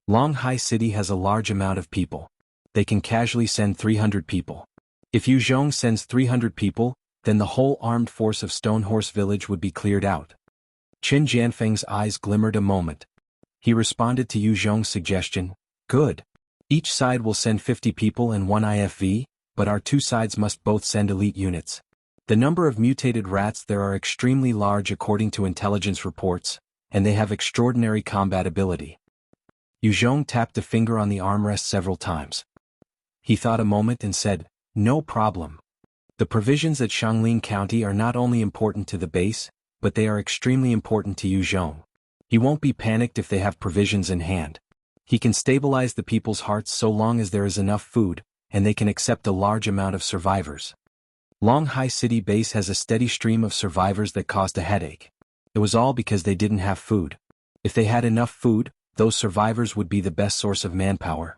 Longhai City has a large amount of people. They can casually send 300 people. If Yu Zhong sends 300 people, then the whole armed force of Stonehorse Village would be cleared out." Qin Jianfeng's eyes glimmered a moment. He responded to Yu Zhong's suggestion, "Good. Each side will send 50 people and 1 IFV, but our two sides must both send elite units. The number of mutated rats there are extremely large according to intelligence reports, and they have extraordinary combat ability." Yu Zhong tapped a finger on the armrest several times. He thought a moment and said, "No problem. The provisions at Xiangling County are not only important to the base, but they are extremely important to Yu Zhong. He won't be panicked if they have provisions in hand. He can stabilize the people's hearts so long as there is enough food, and they can accept a large amount of survivors. Longhai City base has a steady stream of survivors that caused a headache. It was all because they didn't have food. If they had enough food, those survivors would be the best source of manpower."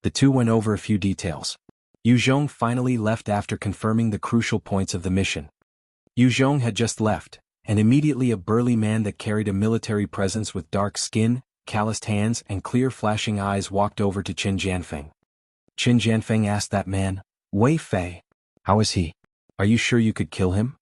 The two went over a few details. Yu Zhong finally left after confirming the crucial points of the mission. Yu Zhong had just left, and immediately a burly man that carried a military presence with dark skin, calloused hands and clear flashing eyes walked over to Qin Jianfeng. Qin Jianfeng asked that man, "Wei Fei, how is he? Are you sure you could kill him?"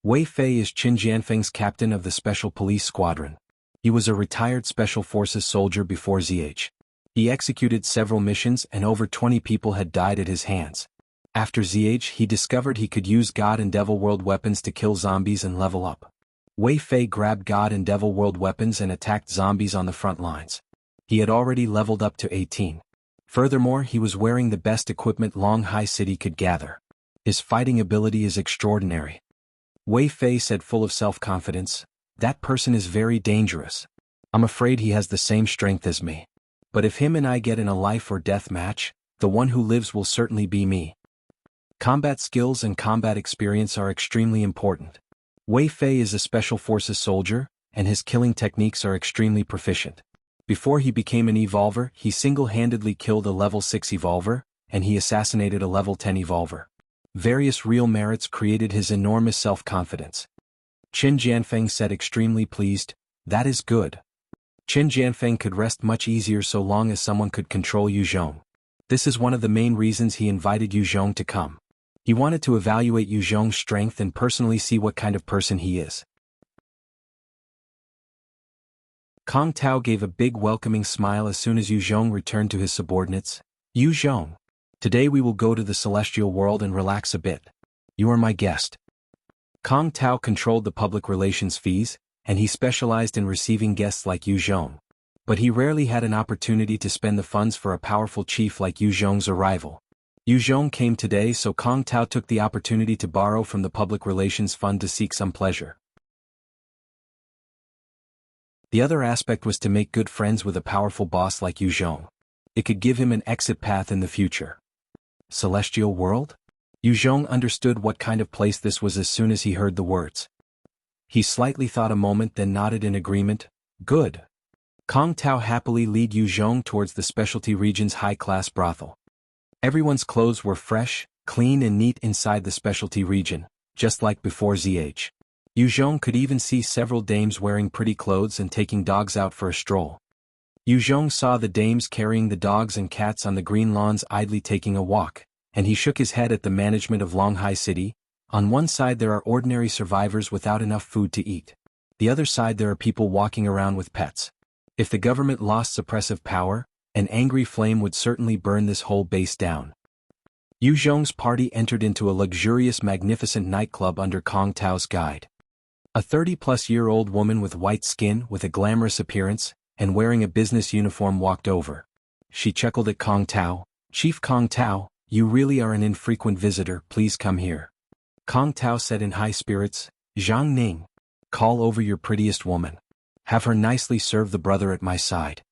Wei Fei is Qin Jianfeng's captain of the Special Police Squadron. He was a retired Special Forces soldier before ZH. He executed several missions and over 20 people had died at his hands. After ZH he discovered he could use God and Devil World weapons to kill zombies and level up. Wei Fei grabbed God and Devil World weapons and attacked zombies on the front lines. He had already leveled up to 18. Furthermore, he was wearing the best equipment Longhai City could gather. His fighting ability is extraordinary. Wei Fei said full of self-confidence, "That person is very dangerous. I'm afraid he has the same strength as me. But if him and I get in a life or death match, the one who lives will certainly be me." Combat skills and combat experience are extremely important. Wei Fei is a Special Forces soldier, and his killing techniques are extremely proficient. Before he became an evolver, he single-handedly killed a level 6 evolver, and he assassinated a level 10 evolver. Various real merits created his enormous self-confidence. Qin Jianfeng said extremely pleased, "That is good." Qin Jianfeng could rest much easier so long as someone could control Yu Zhong. This is one of the main reasons he invited Yu Zhong to come. He wanted to evaluate Yu Zhong's strength and personally see what kind of person he is. Kong Tao gave a big welcoming smile as soon as Yu Zhong returned to his subordinates. "Yu Zhong, today we will go to the celestial world and relax a bit. You are my guest." Kong Tao controlled the public relations fees, and he specialized in receiving guests like Yu Zhong. But he rarely had an opportunity to spend the funds for a powerful chief like Yu Zhong's arrival. Yu Zhong came today, so Kong Tao took the opportunity to borrow from the public relations fund to seek some pleasure. The other aspect was to make good friends with a powerful boss like Yu Zhong. It could give him an exit path in the future. Celestial world? Yu Zhong understood what kind of place this was as soon as he heard the words. He slightly thought a moment then nodded in agreement. "Good." Kong Tao happily led Yu Zhong towards the specialty region's high-class brothel. Everyone's clothes were fresh, clean and neat inside the specialty region, just like before ZH. Yu Zhong could even see several dames wearing pretty clothes and taking dogs out for a stroll. Yu Zhong saw the dames carrying the dogs and cats on the green lawns idly taking a walk, and he shook his head at the management of Longhai City. On one side there are ordinary survivors without enough food to eat. The other side there are people walking around with pets. If the government lost suppressive power, an angry flame would certainly burn this whole base down. Yu Zhong's party entered into a luxurious magnificent nightclub under Kong Tao's guide. A 30-plus-year-old woman with white skin with a glamorous appearance, and wearing a business uniform walked over. She chuckled at Kong Tao. "Chief Kong Tao, you really are an infrequent visitor, please come here." Kong Tao said in high spirits, "Zhang Ning, call over your prettiest woman." Have her nicely serve the brother at my side.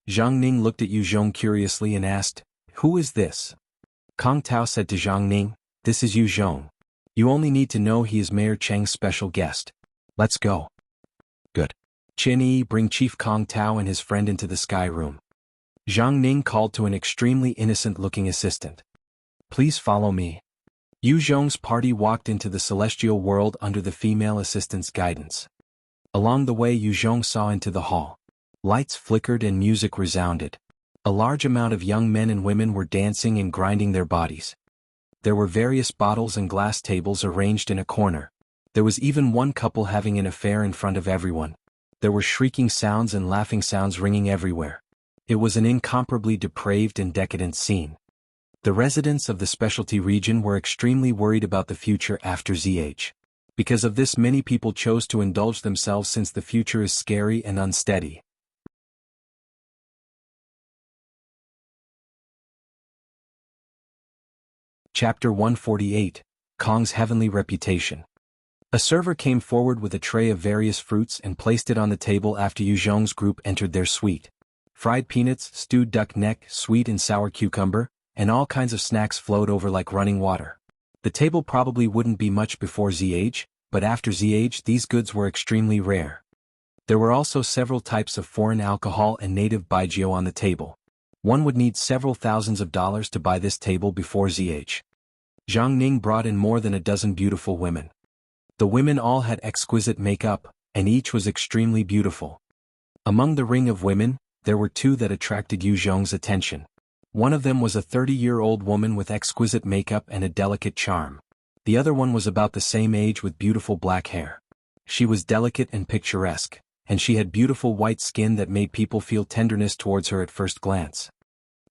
Zhang Ning looked at Yu Zhong curiously and asked, "Who is this?" Kong Tao said to Zhang Ning, "This is Yu Zhong. You only need to know he is Mayor Cheng's special guest. Let's go." Good. Qin Yi, bring Chief Kong Tao and his friend into the sky room. Zhang Ning called to an extremely innocent-looking assistant. "Please follow me." Yu Zhong's party walked into the celestial world under the female assistant's guidance. Along the way, Yu Zhong saw into the hall. Lights flickered and music resounded. A large amount of young men and women were dancing and grinding their bodies. There were various bottles and glass tables arranged in a corner. There was even one couple having an affair in front of everyone. There were shrieking sounds and laughing sounds ringing everywhere. It was an incomparably depraved and decadent scene. The residents of the specialty region were extremely worried about the future after ZH. Because of this, many people chose to indulge themselves since the future is scary and unsteady. Chapter 148, Kong's Heavenly Reputation. A server came forward with a tray of various fruits and placed it on the table after Yu Zhong's group entered their suite. Fried peanuts, stewed duck neck, sweet and sour cucumber, and all kinds of snacks flowed over like running water. The table probably wouldn't be much before ZH, but after ZH these goods were extremely rare. There were also several types of foreign alcohol and native baijiu on the table. One would need several thousands of dollars to buy this table before ZH. Zhang Ning brought in more than a dozen beautiful women. The women all had exquisite makeup, and each was extremely beautiful. Among the ring of women, there were two that attracted Yu Zhong's attention. One of them was a 30-year-old woman with exquisite makeup and a delicate charm. The other one was about the same age with beautiful black hair. She was delicate and picturesque, and she had beautiful white skin that made people feel tenderness towards her at first glance.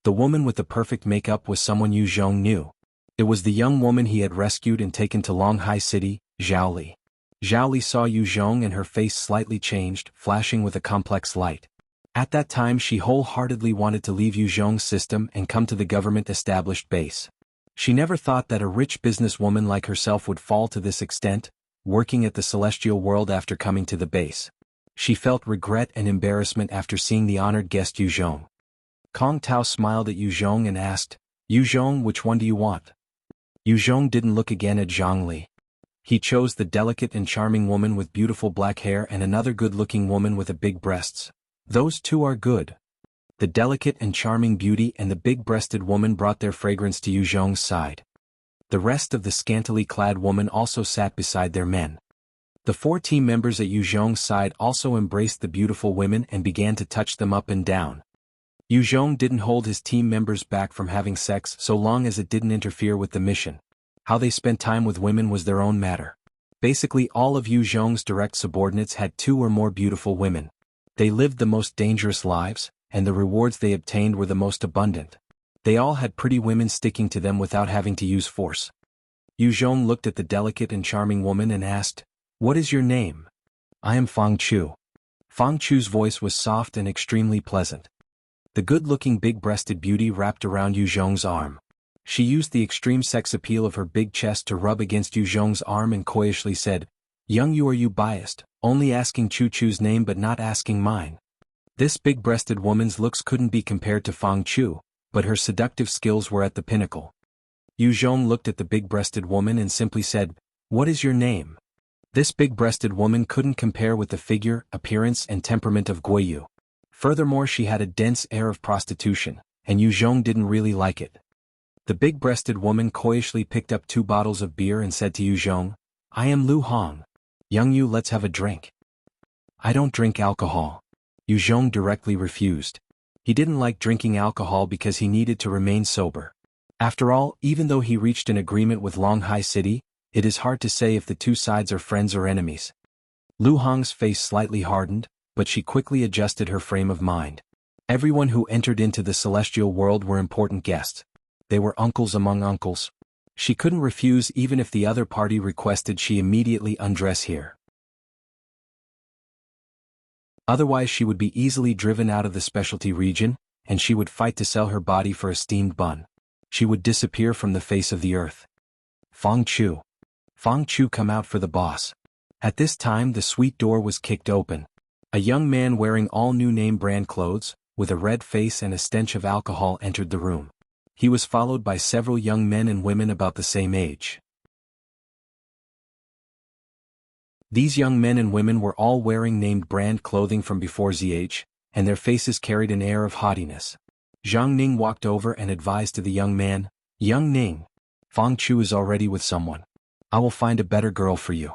The woman with the perfect makeup was someone Yu Zhong knew. It was the young woman he had rescued and taken to Longhai City, Zhao Li. Zhao Li saw Yu Zhong and her face slightly changed, flashing with a complex light. At that time she wholeheartedly wanted to leave Yu Zhong's system and come to the government-established base. She never thought that a rich businesswoman like herself would fall to this extent, working at the celestial world after coming to the base. She felt regret and embarrassment after seeing the honored guest Yu Zhong. Kong Tao smiled at Yu Zhong and asked, "Yu Zhong, which one do you want?" Yu Zhong didn't look again at Zhang Li. He chose the delicate and charming woman with beautiful black hair and another good-looking woman with a big breasts. Those two are good. The delicate and charming beauty and the big-breasted woman brought their fragrance to Yu Zhong's side. The rest of the scantily clad woman also sat beside their men. The 4 team members at Yu Zhong's side also embraced the beautiful women and began to touch them up and down. Yu Zhong didn't hold his team members back from having sex so long as it didn't interfere with the mission. How they spent time with women was their own matter. Basically all of Yu Zhong's direct subordinates had 2 or more beautiful women. They lived the most dangerous lives, and the rewards they obtained were the most abundant. They all had pretty women sticking to them without having to use force. Yu Zhong looked at the delicate and charming woman and asked, "What is your name?" "I am Fang Chu." Fang Chu's voice was soft and extremely pleasant. The good-looking big-breasted beauty wrapped around Yu Zhong's arm. She used the extreme sex appeal of her big chest to rub against Yu Zhong's arm and coyishly said, "Young Yu, are you biased, only asking Chu Chu's name but not asking mine?" This big-breasted woman's looks couldn't be compared to Fang Chu, but her seductive skills were at the pinnacle. Yu Zhong looked at the big-breasted woman and simply said, "What is your name?" This big-breasted woman couldn't compare with the figure, appearance and temperament of Guiyu. Furthermore, she had a dense air of prostitution, and Yu Zhong didn't really like it. The big-breasted woman coyishly picked up 2 bottles of beer and said to Yu Zhong, "I am Lu Hong. Young Yu, let's have a drink." "I don't drink alcohol." Yu Zhong directly refused. He didn't like drinking alcohol because he needed to remain sober. After all, even though he reached an agreement with Longhai City, it is hard to say if the 2 sides are friends or enemies. Lu Hong's face slightly hardened, but she quickly adjusted her frame of mind. Everyone who entered into the celestial world were important guests. They were uncles among uncles. She couldn't refuse even if the other party requested she immediately undress here. Otherwise she would be easily driven out of the specialty region, and she would fight to sell her body for a steamed bun. She would disappear from the face of the earth. Fang Chu. Fang Chu, come out for the boss. At this time the suite door was kicked open. A young man wearing all new name brand clothes, with a red face and a stench of alcohol entered the room. He was followed by several young men and women about the same age. These young men and women were all wearing named brand clothing from before ZH, and their faces carried an air of haughtiness. Zhang Ning walked over and advised to the young man, "Young Ning, Fang Chu is already with someone. I will find a better girl for you."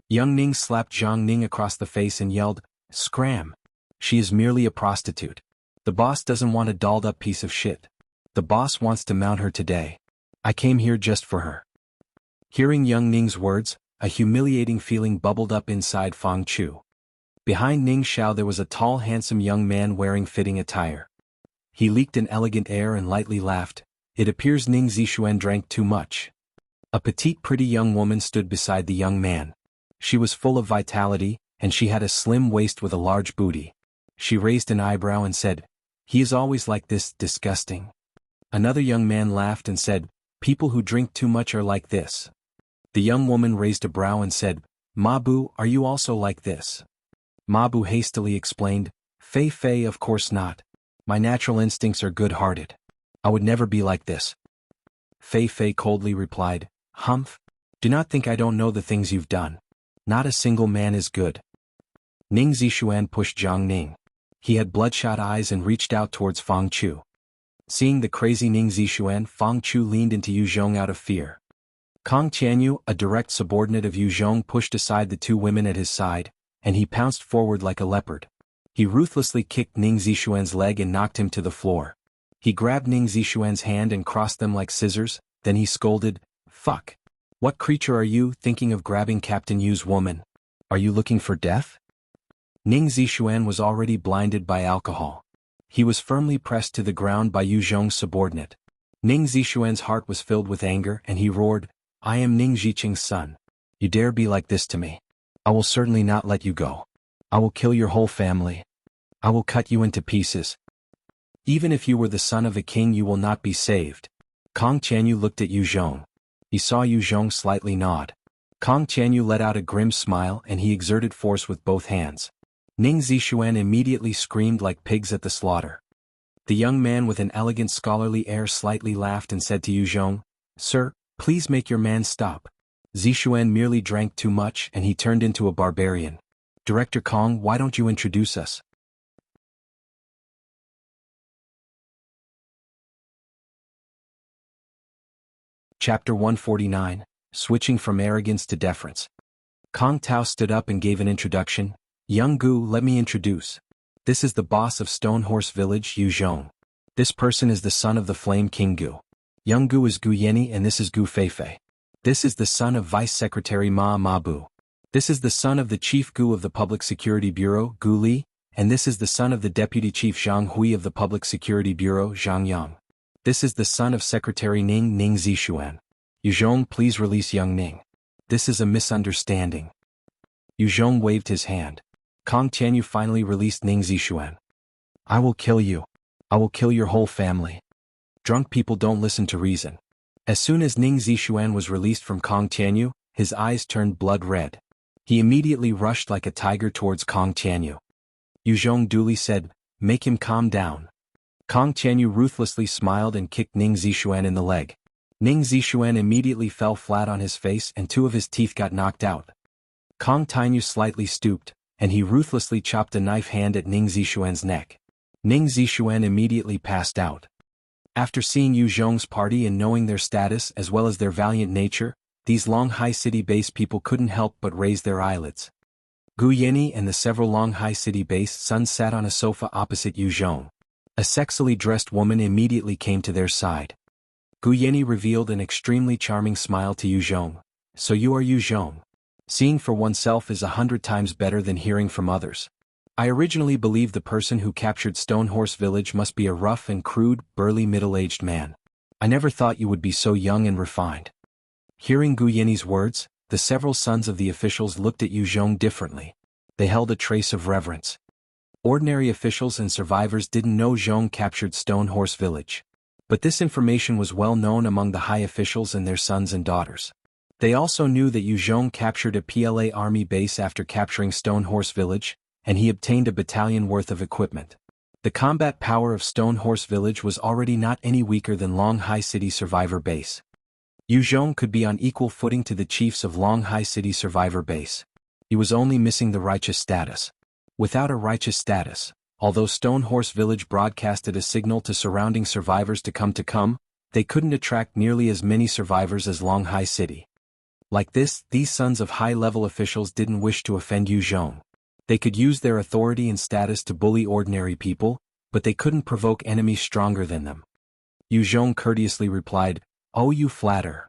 Young Ning slapped Zhang Ning across the face and yelled, "Scram! She is merely a prostitute. The boss doesn't want a dolled-up piece of shit. The boss wants to mount her today. I came here just for her." Hearing Young Ning's words, a humiliating feeling bubbled up inside Fang Chu. Behind Ning Xiao there was a tall handsome young man wearing fitting attire. He leaked an elegant air and lightly laughed. "It appears Ning Zixuan drank too much." A petite pretty young woman stood beside the young man. She was full of vitality, and she had a slim waist with a large booty. She raised an eyebrow and said, "He is always like this, disgusting." Another young man laughed and said, "People who drink too much are like this." The young woman raised a brow and said, "Mabu, are you also like this?" Mabu hastily explained, Fei Fei, of course not. My natural instincts are good-hearted. I would never be like this." Fei Fei coldly replied, "Humph. Do not think I don't know the things you've done. Not a single man is good." Ning Zixuan pushed Zhang Ning. He had bloodshot eyes and reached out towards Fang Chu. Seeing the crazy Ning Zixuan, Fang Chu leaned into Yu Zhong out of fear. Kong Tianyu, a direct subordinate of Yu Zhong, pushed aside the two women at his side, and he pounced forward like a leopard. He ruthlessly kicked Ning Zixuan's leg and knocked him to the floor. He grabbed Ning Zixuan's hand and crossed them like scissors, then he scolded, "Fuck! What creature are you, thinking of grabbing Captain Yu's woman? Are you looking for death?" Ning Zixuan was already blinded by alcohol. He was firmly pressed to the ground by Yu Zhong's subordinate. Ning Zixuan's heart was filled with anger and he roared, "I am Ning Ziqing's son. You dare be like this to me? I will certainly not let you go. I will kill your whole family. I will cut you into pieces. Even if you were the son of a king, you will not be saved." Kong Tianyu looked at Yu Zhong. He saw Yu Zhong slightly nod. Kong Tianyu let out a grim smile and he exerted force with both hands. Ning Zixuan immediately screamed like pigs at the slaughter. The young man with an elegant scholarly air slightly laughed and said to Yu Zhong, "Sir, please make your man stop. Zixuan merely drank too much and he turned into a barbarian. Director Kong, why don't you introduce us?" Chapter 149, Switching from Arrogance to Deference. Kong Tao stood up and gave an introduction. "Young Gu, let me introduce. This is the boss of Stonehorse Village, Yu Zhong. This person is the son of the Flame King Gu. Young Gu is Gu Yenny and this is Gu Feifei. This is the son of Vice Secretary Ma Mabu. This is the son of the Chief Gu of the Public Security Bureau, Gu Li, and this is the son of the Deputy Chief Zhang Hui of the Public Security Bureau, Zhang Yang. This is the son of Secretary Ning Zixuan. Yu Zhong, please release young Ning. This is a misunderstanding." Yu Zhong waved his hand. Kong Tianyu finally released Ning Zixuan. "I will kill you. I will kill your whole family." Drunk people don't listen to reason. As soon as Ning Zixuan was released from Kong Tianyu, his eyes turned blood red. He immediately rushed like a tiger towards Kong Tianyu. Yu Zhong duly said, "Make him calm down." Kong Tianyu ruthlessly smiled and kicked Ning Zixuan in the leg. Ning Zixuan immediately fell flat on his face and two of his teeth got knocked out. Kong Tianyu slightly stooped, and he ruthlessly chopped a knife hand at Ning Zixuan's neck. Ning Zixuan immediately passed out. After seeing Yu Zhong's party and knowing their status as well as their valiant nature, these Longhai City-based people couldn't help but raise their eyelids. Gu Yenny and the several Longhai City-based sons sat on a sofa opposite Yu Zhong. A sexily dressed woman immediately came to their side. Gu Yenny revealed an extremely charming smile to Yu Zhong. "So you are Yu Zhong. Seeing for oneself is 100 times better than hearing from others. I originally believed the person who captured Stonehorse Village must be a rough and crude, burly middle-aged man. I never thought you would be so young and refined." Hearing Gu Yenny's words, the several sons of the officials looked at Yu Zhong differently. They held a trace of reverence. Ordinary officials and survivors didn't know Zhong captured Stonehorse Village. But this information was well known among the high officials and their sons and daughters. They also knew that Yu Zhong captured a PLA army base after capturing Stonehorse Village, and he obtained a battalion worth of equipment. The combat power of Stone Horse Village was already not any weaker than Longhai City Survivor Base. Yu Zhong could be on equal footing to the chiefs of Longhai City Survivor Base. He was only missing the righteous status. Without a righteous status, although Stone Horse Village broadcasted a signal to surrounding survivors to come, they couldn't attract nearly as many survivors as Longhai City. Like this, these sons of high-level officials didn't wish to offend Yu Zhong. They could use their authority and status to bully ordinary people, but they couldn't provoke enemies stronger than them. Yu Zhong courteously replied, "Oh, you flatter."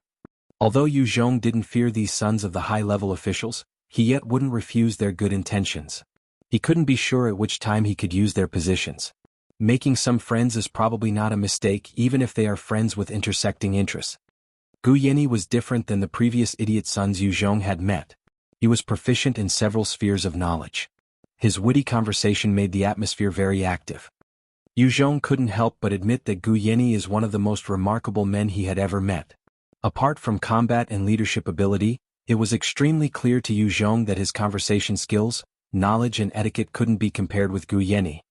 Although Yu Zhong didn't fear these sons of the high-level officials, he yet wouldn't refuse their good intentions. He couldn't be sure at which time he could use their positions. Making some friends is probably not a mistake even if they are friends with intersecting interests. Gu Yeni was different than the previous idiot sons Yu Zhong had met. He was proficient in several spheres of knowledge. His witty conversation made the atmosphere very active. Yu Zhong couldn't help but admit that Gu Yeni is one of the most remarkable men he had ever met. Apart from combat and leadership ability, it was extremely clear to Yu Zhong that his conversation skills, knowledge and etiquette couldn't be compared with Gu Yeni.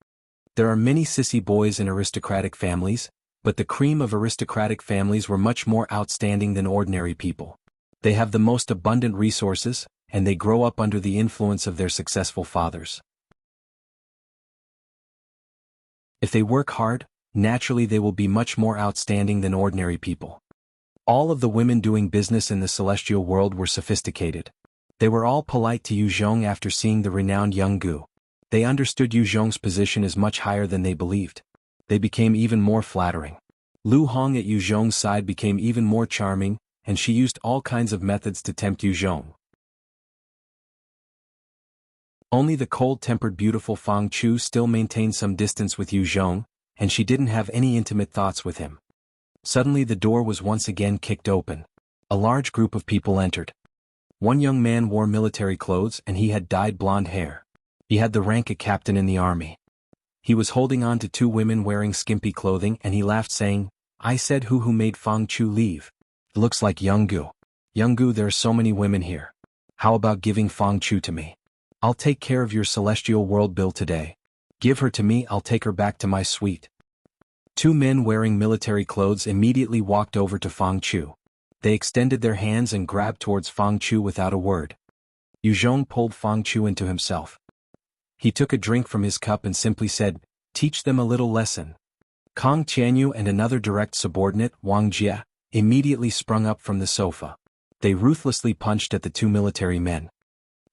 There are many sissy boys in aristocratic families, but the cream of aristocratic families were much more outstanding than ordinary people. They have the most abundant resources, and they grow up under the influence of their successful fathers. If they work hard, naturally they will be much more outstanding than ordinary people. All of the women doing business in the celestial world were sophisticated. They were all polite to Yu Zhong after seeing the renowned Jianghu. They understood Yu Zhong's position is much higher than they believed. They became even more flattering. Lu Hong at Yu Zhong's side became even more charming, and she used all kinds of methods to tempt Yu Zhong. Only the cold-tempered beautiful Fang Chu still maintained some distance with Yu Zhong, and she didn't have any intimate thoughts with him. Suddenly the door was once again kicked open. A large group of people entered. One young man wore military clothes and he had dyed blonde hair. He had the rank of captain in the army. He was holding on to two women wearing skimpy clothing and he laughed saying, "I said who made Fang Chu leave? Looks like Jianghu. Jianghu, there are so many women here. How about giving Fang Chu to me? I'll take care of your celestial world bill today. Give her to me, I'll take her back to my suite." Two men wearing military clothes immediately walked over to Fang Chu. They extended their hands and grabbed towards Fang Chu without a word. Yu Zhong pulled Fang Chu into himself. He took a drink from his cup and simply said, "Teach them a little lesson." Kong Tianyu and another direct subordinate, Wang Jie, immediately sprung up from the sofa. They ruthlessly punched at the two military men.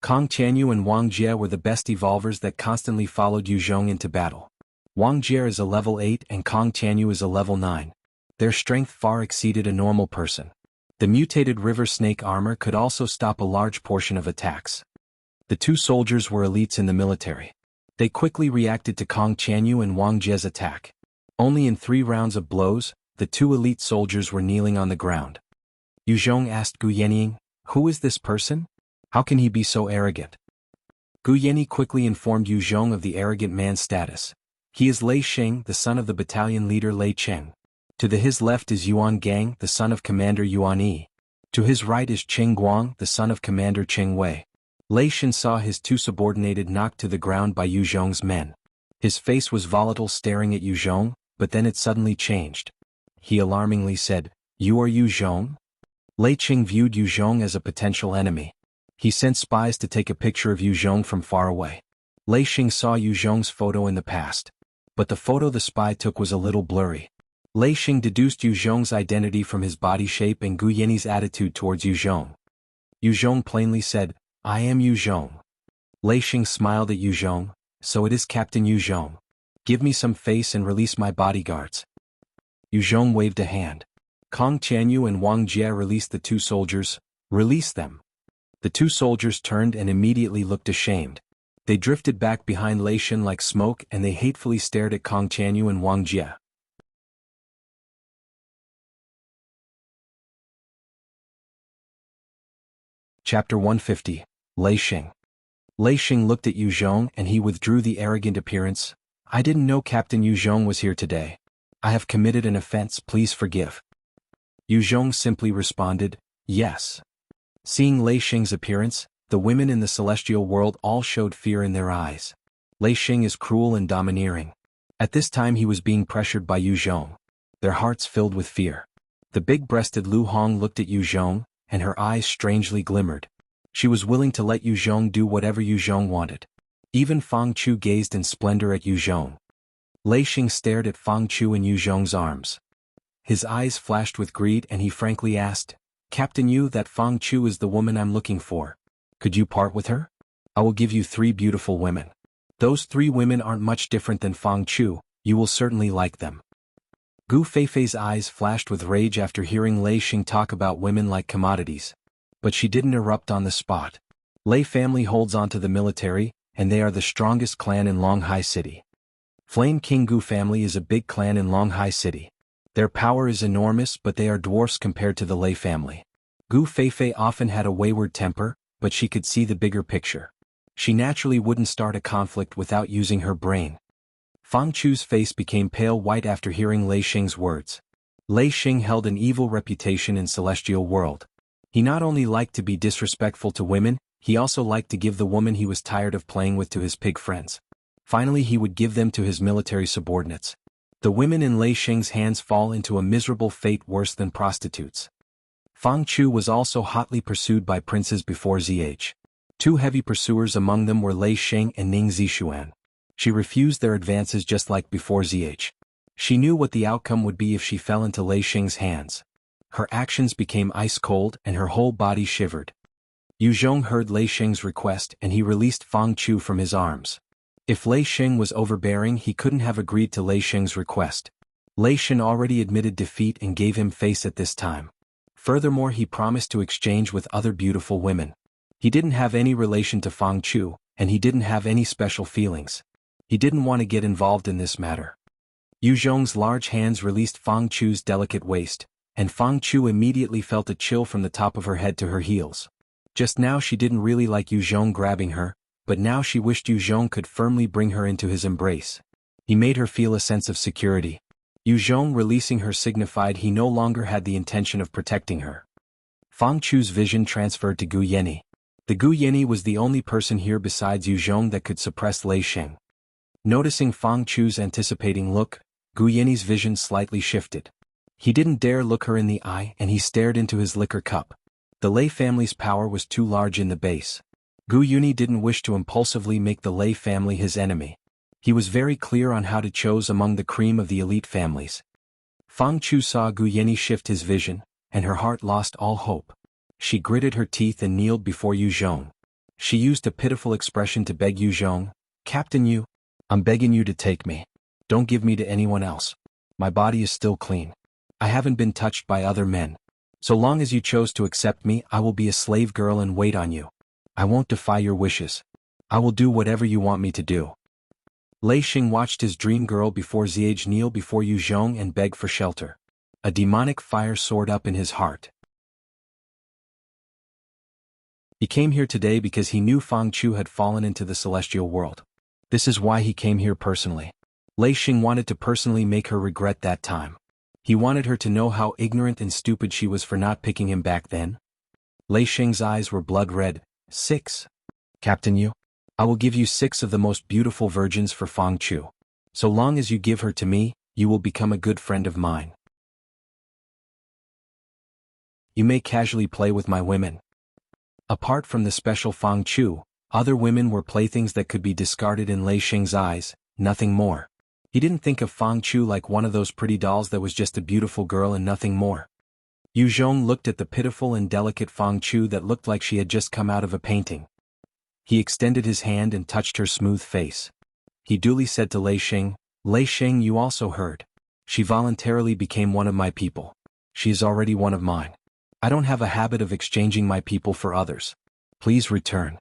Kong Tianyu and Wang Jie were the best evolvers that constantly followed Yu Zhong into battle. Wang Jie is a level 8 and Kong Tianyu is a level 9. Their strength far exceeded a normal person. The mutated river snake armor could also stop a large portion of attacks. The two soldiers were elites in the military. They quickly reacted to Kong Tianyu and Wang Jie's attack. Only in 3 rounds of blows, the two elite soldiers were kneeling on the ground. Yu Zhong asked Gu Yenying, "Who is this person? How can he be so arrogant?" Gu Yeni quickly informed Yu Zhong of the arrogant man's status. He is Lei Sheng, the son of the battalion leader Lei Cheng. To his left is Yuan Gang, the son of Commander Yuan Yi. To his right is Cheng Guang, the son of Commander Cheng Wei. Lei Shen saw his two subordinated knocked to the ground by Yu Zhong's men. His face was volatile staring at Yu Zhong, but then it suddenly changed. He alarmingly said, "You are Yu Zhong?" Lei Cheng viewed Yu Zhong as a potential enemy. He sent spies to take a picture of Yu Zhong from far away. Lei Xing saw Yu Zhong's photo in the past. But the photo the spy took was a little blurry. Lei Xing deduced Yu Zhong's identity from his body shape and Gu Yeni's attitude towards Yu Zhong. Yu Zhong plainly said, "I am Yu Zhong." Lei Xing smiled at Yu Zhong, "So it is Captain Yu Zhong. Give me some face and release my bodyguards." Yu Zhong waved a hand. Kong Tianyu and Wang Jie released the two soldiers. "Release them." The two soldiers turned and immediately looked ashamed. They drifted back behind Lei Shen like smoke and they hatefully stared at Kong Tianyu and Wang Jie. Chapter 150, Lei Xing. Lei Xing looked at Yu Zhong and he withdrew the arrogant appearance. "I didn't know Captain Yu Zhong was here today. I have committed an offense, please forgive." Yu Zhong simply responded, "Yes." Seeing Lei Xing's appearance, The women in the celestial world all showed fear in their eyes. Lei Xing is cruel and domineering. At this time he was being pressured by Yu Zhong. Their hearts filled with fear. The big-breasted Lu Hong looked at Yu Zhong, and her eyes strangely glimmered. She was willing to let Yu Zhong do whatever Yu Zhong wanted. Even Fang Chu gazed in splendor at Yu Zhong. Lei Xing stared at Fang Chu in Yu Zhong's arms. His eyes flashed with greed and he frankly asked, "Captain Yu, that Fang Chu is the woman I'm looking for. Could you part with her? I will give you 3 beautiful women. Those 3 women aren't much different than Fang Chu, you will certainly like them." Gu Feifei's eyes flashed with rage after hearing Lei Xing talk about women like commodities. But she didn't erupt on the spot. Lei family holds on to the military, and they are the strongest clan in Longhai City. Flame King Gu family is a big clan in Longhai City. Their power is enormous, but they are dwarfs compared to the Lei family. Gu Feifei often had a wayward temper, but she could see the bigger picture. She naturally wouldn't start a conflict without using her brain. Fang Chu's face became pale white after hearing Lei Xing's words. Lei Xing held an evil reputation in Celestial World. He not only liked to be disrespectful to women, he also liked to give the woman he was tired of playing with to his pig friends. Finally he would give them to his military subordinates. The women in Lei Xing's hands fall into a miserable fate worse than prostitutes. Fang Chu was also hotly pursued by princes before ZH. 2 heavy pursuers among them were Lei Xing and Ning Zixuan. She refused their advances just like before ZH. She knew what the outcome would be if she fell into Lei Xing's hands. Her actions became ice cold and her whole body shivered. Yu Zhong heard Lei Xing's request and he released Fang Chu from his arms. If Lei Xing was overbearing, he couldn't have agreed to Lei Xing's request. Lei Xing already admitted defeat and gave him face at this time. Furthermore, he promised to exchange with other beautiful women. He didn't have any relation to Fang Chu, and he didn't have any special feelings. He didn't want to get involved in this matter. Yu Zhong's large hands released Fang Chu's delicate waist, and Fang Chu immediately felt a chill from the top of her head to her heels. Just now she didn't really like Yu Zhong grabbing her, but now she wished Yu Zhong could firmly bring her into his embrace. He made her feel a sense of security. Yu Zhong releasing her signified he no longer had the intention of protecting her. Fang Chu's vision transferred to Gu Yenny. The Gu Yenny was the only person here besides Yu Zhong that could suppress Lei Xing. Noticing Fang Chu's anticipating look, Gu Yenny's vision slightly shifted. He didn't dare look her in the eye and he stared into his liquor cup. The Lei family's power was too large in the base. Gu Yenny didn't wish to impulsively make the Lei family his enemy. He was very clear on how to choose among the cream of the elite families. Fang Chu saw Gu Yenny shift his vision, and her heart lost all hope. She gritted her teeth and kneeled before Yu Zhong. She used a pitiful expression to beg Yu Zhong, "Captain Yu, I'm begging you to take me. Don't give me to anyone else. My body is still clean. I haven't been touched by other men. So long as you chose to accept me, I will be a slave girl and wait on you. I won't defy your wishes. I will do whatever you want me to do." Lei Xing watched his dream girl before Ziage kneel before Yu Zhong and beg for shelter. A demonic fire soared up in his heart. He came here today because he knew Fang Chu had fallen into the celestial world. This is why he came here personally. Lei Xing wanted to personally make her regret that time. He wanted her to know how ignorant and stupid she was for not picking him back then. Lei Xing's eyes were blood red. 6. Captain Yu, I will give you 6 of the most beautiful virgins for Fang Chu. So long as you give her to me, you will become a good friend of mine. You may casually play with my women. Apart from the special Fang Chu, other women were playthings that could be discarded in Lei Xing's eyes, nothing more. He didn't think of Fang Chu like one of those pretty dolls that was just a beautiful girl and nothing more. Yu Zhong looked at the pitiful and delicate Fang Chu that looked like she had just come out of a painting. He extended his hand and touched her smooth face. He duly said to Lei Xing, "Lei Xing, you also heard. She voluntarily became one of my people. She is already one of mine. I don't have a habit of exchanging my people for others. Please return."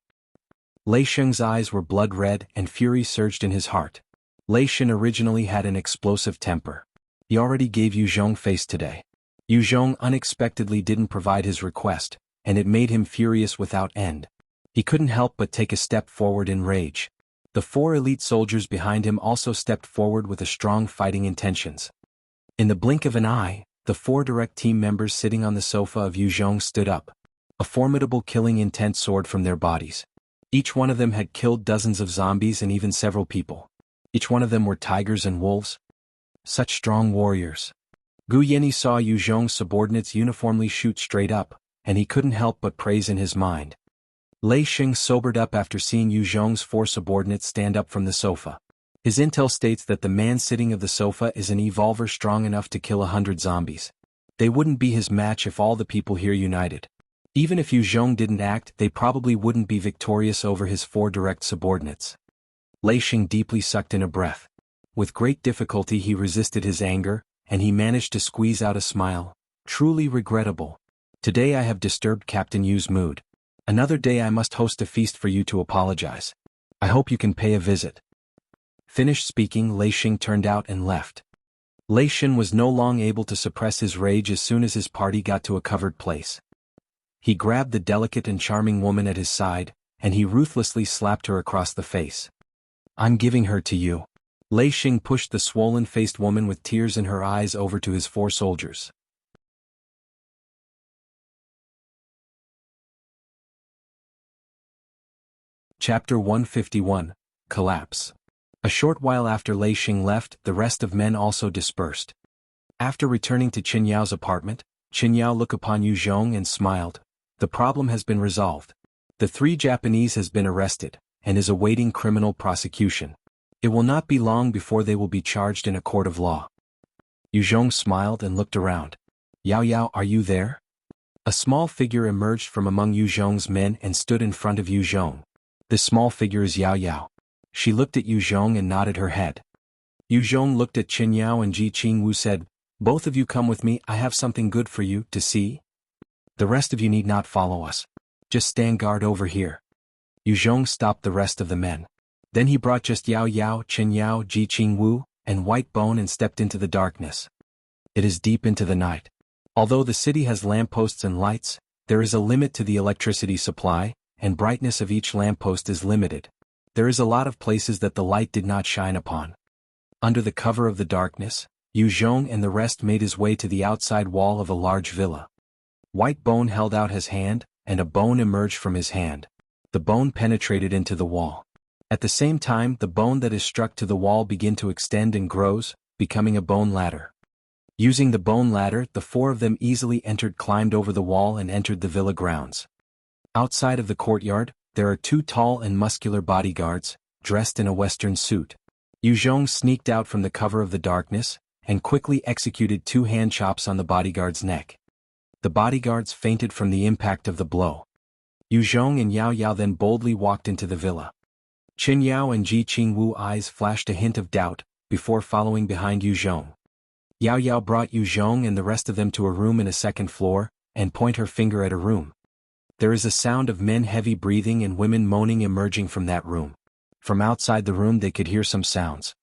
Lei Xing's eyes were blood red and fury surged in his heart. Lei Xing originally had an explosive temper. He already gave Yu Zhong face today. Yu Zhong unexpectedly didn't provide his request, and it made him furious without end. He couldn't help but take a step forward in rage. The 4 elite soldiers behind him also stepped forward with a strong fighting intentions. In the blink of an eye, the 4 direct team members sitting on the sofa of Yu Zhong stood up. a formidable killing intent soared from their bodies. Each one of them had killed dozens of zombies and even several people. Each one of them were tigers and wolves. Such strong warriors. Gu Yeni saw Yu Zhong's subordinates uniformly shoot straight up, and he couldn't help but praise in his mind. Lei Xing sobered up after seeing Yu Zhong's 4 subordinates stand up from the sofa. His intel states that the man sitting of the sofa is an evolver strong enough to kill 100 zombies. They wouldn't be his match if all the people here united. Even if Yu Zhong didn't act, they probably wouldn't be victorious over his 4 direct subordinates. Lei Xing deeply sucked in a breath. With great difficulty he resisted his anger, and he managed to squeeze out a smile. Truly regrettable. Today I have disturbed Captain Yu's mood. Another day I must host a feast for you to apologize. I hope you can pay a visit. Finished speaking, Lei Xing turned out and left. Lei Xin was no longer able to suppress his rage as soon as his party got to a covered place. He grabbed the delicate and charming woman at his side, and he ruthlessly slapped her across the face. I'm giving her to you. Lei Xing pushed the swollen-faced woman with tears in her eyes over to his 4 soldiers. Chapter 151, Collapse. A short while after Lei Xing left, the rest of men also dispersed. After returning to Qin Yao's apartment, Qin Yao looked upon Yu Zhong and smiled. The problem has been resolved. The 3 Japanese has been arrested, and is awaiting criminal prosecution. It will not be long before they will be charged in a court of law. Yu Zhong smiled and looked around. Yao Yao, are you there? A small figure emerged from among Yu Zhong's men and stood in front of Yu Zhong. This small figure is Yao Yao. She looked at Yu Zhong and nodded her head. Yu Zhong looked at Qin Yao and Jianghu said, both of you come with me, I have something good for you to see. The rest of you need not follow us. Just stand guard over here. Yu Zhong stopped the rest of the men. Then he brought just Yao Yao, Qin Yao, Jianghu, and White Bone and stepped into the darkness. It is deep into the night. Although the city has lampposts and lights, there is a limit to the electricity supply, and brightness of each lamppost is limited. There is a lot of places that the light did not shine upon. Under the cover of the darkness, Yu Zhong and the rest made his way to the outside wall of a large villa. White Bone held out his hand, and a bone emerged from his hand. The bone penetrated into the wall. At the same time, the bone that is struck to the wall began to extend and grows, becoming a bone ladder. Using the bone ladder, the 4 of them easily climbed over the wall and entered the villa grounds. Outside of the courtyard, there are 2 tall and muscular bodyguards, dressed in a Western suit. Yu Zhong sneaked out from the cover of the darkness, and quickly executed 2 hand chops on the bodyguard's neck. The bodyguards fainted from the impact of the blow. Yu Zhong and Yao Yao then boldly walked into the villa. Qin Yao and Jianghu's eyes flashed a hint of doubt, before following behind Yu Zhong. Yao Yao brought Yu Zhong and the rest of them to a room in a second floor, and pointed her finger at a room. There is a sound of men heavy breathing and women moaning emerging from that room. From outside the room they could hear some sounds.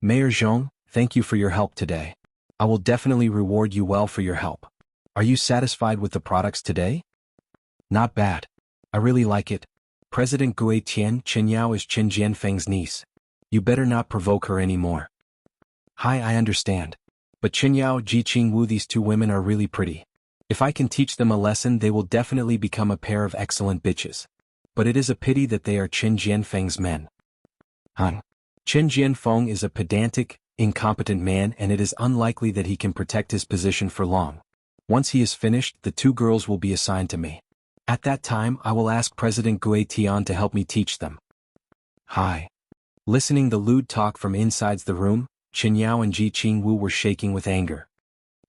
Mayor Zhong, thank you for your help today. I will definitely reward you well for your help. Are you satisfied with the products today? Not bad. I really like it. President Gui Tian, Qin Yao is Qin Jianfeng's niece. You better not provoke her anymore. Hi, I understand. But Qin Yao, Jianghu, these 2 women are really pretty. If I can teach them a lesson, they will definitely become a pair of excellent bitches. But it is a pity that they are Qin Jianfeng's men. Qin Jianfeng is a pedantic, incompetent man, and it is unlikely that he can protect his position for long. Once he is finished, the 2 girls will be assigned to me. At that time, I will ask President Gui Tian to help me teach them. Hi. Listening the lewd talk from inside the room, Qin Yao and Jianghu were shaking with anger.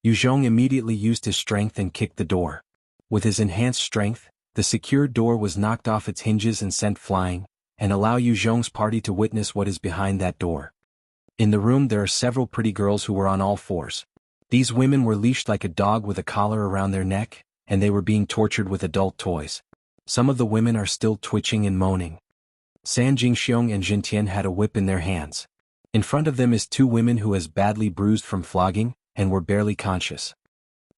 Yu Zhong immediately used his strength and kicked the door. With his enhanced strength, the secure door was knocked off its hinges and sent flying, and allow Yu Zhong's party to witness what is behind that door. In the room there are several pretty girls who were on all fours. These women were leashed like a dog with a collar around their neck, and they were being tortured with adult toys. Some of the women are still twitching and moaning. San Jingxiong and Jintian had a whip in their hands. In front of them is 2 women who has badly bruised from flogging, and were barely conscious.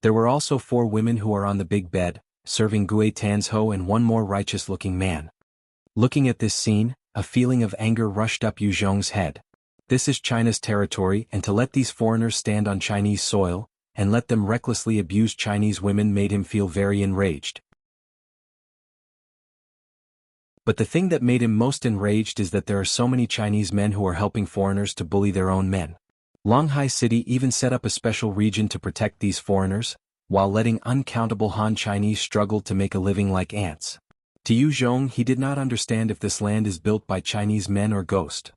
There were also 4 women who are on the big bed, serving Gui Tan's hoe and 1 more righteous-looking man. Looking at this scene, a feeling of anger rushed up Yu Zhong's head. This is China's territory, and to let these foreigners stand on Chinese soil, and let them recklessly abuse Chinese women made him feel very enraged. But the thing that made him most enraged is that there are so many Chinese men who are helping foreigners to bully their own men. Longhai City even set up a special region to protect these foreigners, while letting uncountable Han Chinese struggle to make a living like ants. To Yu Zhong, he did not understand if this land is built by Chinese men or ghost.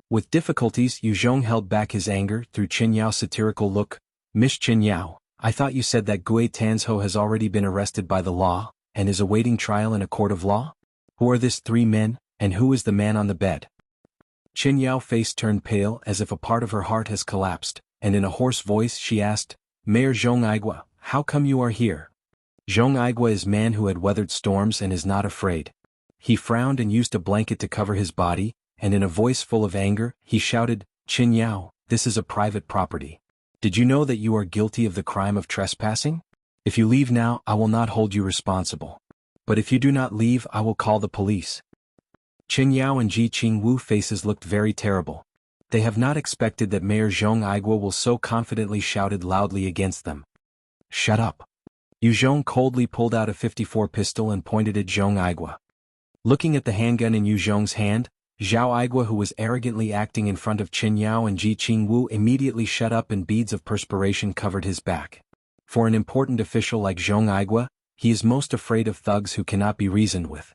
With difficulties, Yu Zhong held back his anger through Qin Yao's satirical look. Miss Qin Yao, I thought you said that Gui Tanzhou has already been arrested by the law, and is awaiting trial in a court of law? Who are these three men, and who is the man on the bed? Qin Yao's face turned pale as if a part of her heart has collapsed, and in a hoarse voice she asked, Mayor Zhong Aigua, how come you are here? Zhong Aigua is a man who had weathered storms and is not afraid. He frowned and used a blanket to cover his body, and in a voice full of anger, he shouted, Qin Yao, this is a private property. Did you know that you are guilty of the crime of trespassing? If you leave now, I will not hold you responsible. But if you do not leave, I will call the police. Qin Yao and Ji Qingwu faces looked very terrible. They have not expected that Mayor Zhong Aigua will so confidently shouted loudly against them. Shut up. Yu Zhong coldly pulled out a .54 pistol and pointed at Zhong Aigua. Looking at the handgun in Yu Zhong's hand, Zhao Aigua, who was arrogantly acting in front of Qin Yao and Ji Qingwu, immediately shut up and beads of perspiration covered his back. For an important official like Zhong Aigua, he is most afraid of thugs who cannot be reasoned with.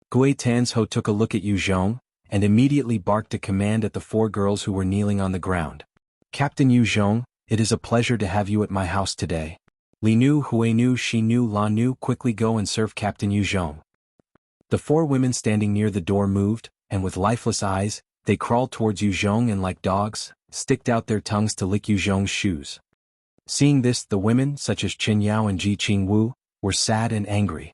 Gui Tanzhou took a look at Yu Zhong, and immediately barked a command at the four girls who were kneeling on the ground. Captain Yu Zhong, it is a pleasure to have you at my house today. Li Nu, Hui Nu, Shi Nu, La Nu, quickly go and serve Captain Yu Zhong. The four women standing near the door moved, and with lifeless eyes, they crawled towards Yu Zhong and like dogs, sticked out their tongues to lick Yu Zhong's shoes. Seeing this, the women, such as Qin Yao and Ji Qingwu, were sad and angry.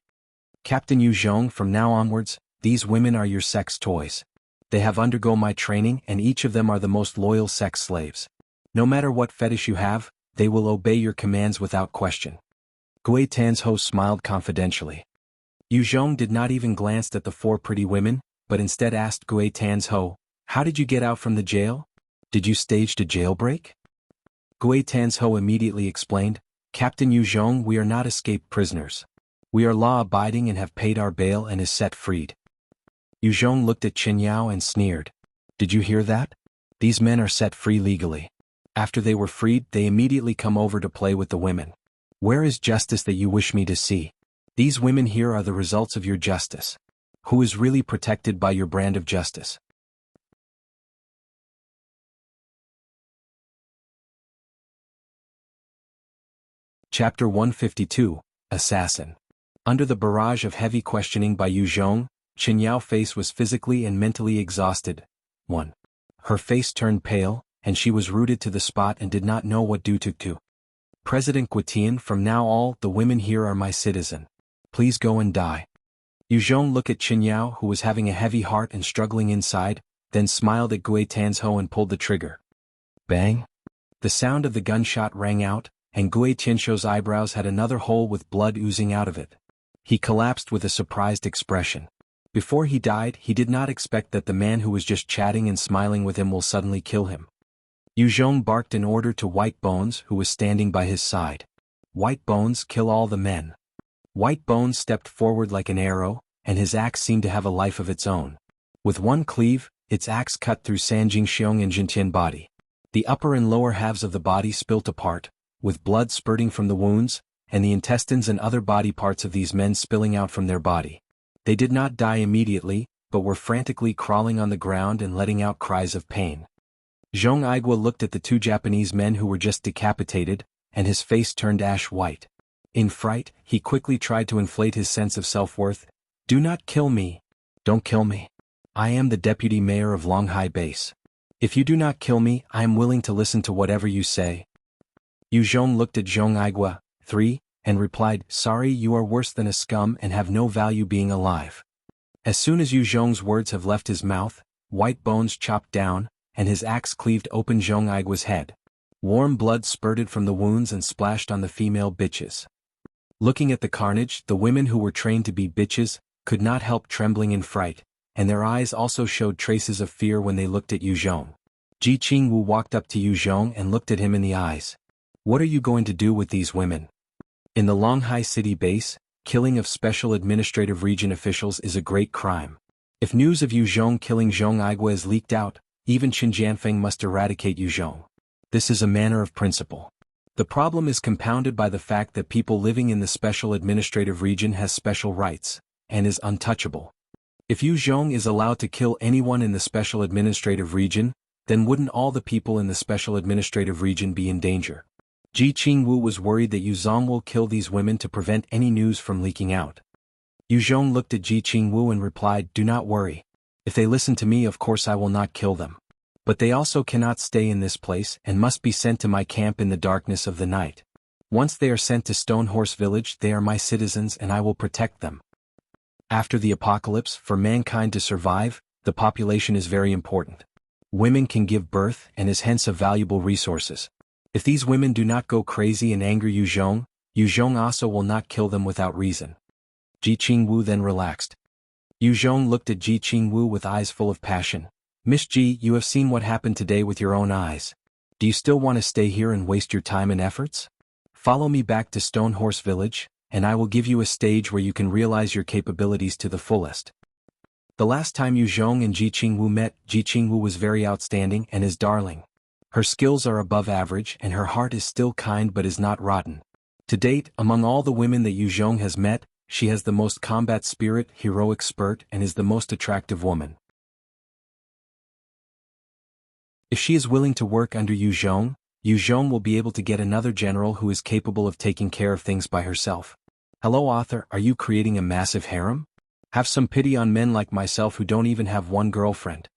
Captain Yu Zhong, from now onwards, these women are your sex toys. They have undergone my training and each of them are the most loyal sex slaves. No matter what fetish you have, they will obey your commands without question. Gui Tanzhou smiled confidentially. Yu Zhong did not even glance at the four pretty women, but instead asked Gui Tanzhou, how did you get out from the jail? Did you stage a jailbreak? Gui Tanzhou immediately explained, Captain Yu Zhong, we are not escaped prisoners. We are law-abiding and have paid our bail and is set freed. Yu Zhong looked at Qin Yao and sneered. Did you hear that? These men are set free legally. After they were freed, they immediately come over to play with the women. Where is justice that you wish me to see? These women here are the results of your justice. Who is really protected by your brand of justice? Chapter 152, Assassin. Under the barrage of heavy questioning by Yu Zhong, Qin Yao's face was physically and mentally exhausted. 1. Her face turned pale, and she was rooted to the spot and did not know what to do. President Guitian, from now all the women here are my citizen. Please go and die. Yu Zhong looked at Qin Yao, who was having a heavy heart and struggling inside, then smiled at Gui Tanzhou and pulled the trigger. Bang! The sound of the gunshot rang out, and Gui Tanzhou's eyebrows had another hole with blood oozing out of it. He collapsed with a surprised expression. Before he died, he did not expect that the man who was just chatting and smiling with him will suddenly kill him. Yu Zhong barked an order to White Bones, who was standing by his side. White Bones, kill all the men. White Bones stepped forward like an arrow, and his axe seemed to have a life of its own. With one cleave, its axe cut through San Jingxiong and Jintian body. The upper and lower halves of the body spilt apart, with blood spurting from the wounds, and the intestines and other body parts of these men spilling out from their body. They did not die immediately, but were frantically crawling on the ground and letting out cries of pain. Zhong Aigua looked at the two Japanese men who were just decapitated, and his face turned ash white. In fright, he quickly tried to inflate his sense of self-worth. Do not kill me. Don't kill me. I am the deputy mayor of Longhai Base. If you do not kill me, I am willing to listen to whatever you say. Yu Zhong looked at Zhong Aigua, 3, and replied, sorry, you are worse than a scum and have no value being alive. As soon as Yu Zhong's words have left his mouth, White Bones chopped down, and his axe cleaved open Zhong Aigua's head. Warm blood spurted from the wounds and splashed on the female bitches. Looking at the carnage, the women who were trained to be bitches could not help trembling in fright, and their eyes also showed traces of fear when they looked at Yu Zhong. Ji Qingwu walked up to Yu Zhong and looked at him in the eyes. What are you going to do with these women? In the Longhai City base, killing of Special Administrative Region officials is a great crime. If news of Yu Zhong killing Zhong Aigua is leaked out, even Qin Jianfeng must eradicate Yu Zhong. This is a matter of principle. The problem is compounded by the fact that people living in the Special Administrative Region has special rights, and is untouchable. If Yu Zhong is allowed to kill anyone in the Special Administrative Region, then wouldn't all the people in the Special Administrative Region be in danger? Ji Qingwu was worried that Yu Zhong will kill these women to prevent any news from leaking out. Yu Zhong looked at Ji Qingwu and replied, "Do not worry. If they listen to me, of course I will not kill them. But they also cannot stay in this place and must be sent to my camp in the darkness of the night. Once they are sent to Stone Horse Village, they are my citizens and I will protect them." After the apocalypse, for mankind to survive, the population is very important. Women can give birth and is hence a valuable resources. If these women do not go crazy and anger Yu Zhong also will not kill them without reason. Ji Qingwu then relaxed. Yu Zhong looked at Ji Qingwu with eyes full of passion. "Miss Ji, you have seen what happened today with your own eyes. Do you still want to stay here and waste your time and efforts? Follow me back to Stone Horse Village, and I will give you a stage where you can realize your capabilities to the fullest." The last time Yu Zhong and Ji Qingwu met, Ji Qingwu was very outstanding and his darling. Her skills are above average and her heart is still kind but is not rotten. To date, among all the women that Yu Zhong has met, she has the most combat spirit, heroic spirit, and is the most attractive woman. If she is willing to work under Yu Zhong will be able to get another general who is capable of taking care of things by herself. Hello author, are you creating a massive harem? Have some pity on men like myself who don't even have one girlfriend.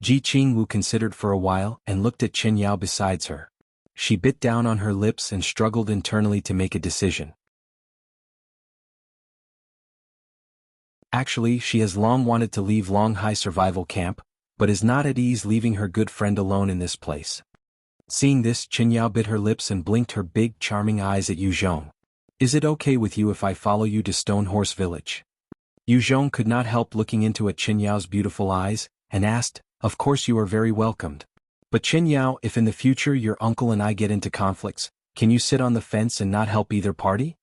Ji Qingwu considered for a while and looked at Chen Yao besides her. She bit down on her lips and struggled internally to make a decision. Actually, she has long wanted to leave Longhai Survival Camp, but is not at ease leaving her good friend alone in this place. Seeing this, Chen Yao bit her lips and blinked her big, charming eyes at Yu Zhong. "Is it okay with you if I follow you to Stone Horse Village?" Yu Zhong could not help looking into at Chen Yao's beautiful eyes, and asked, "Of course you are very welcomed. But Chen Yao, if in the future your uncle and I get into conflicts, can you sit on the fence and not help either party?"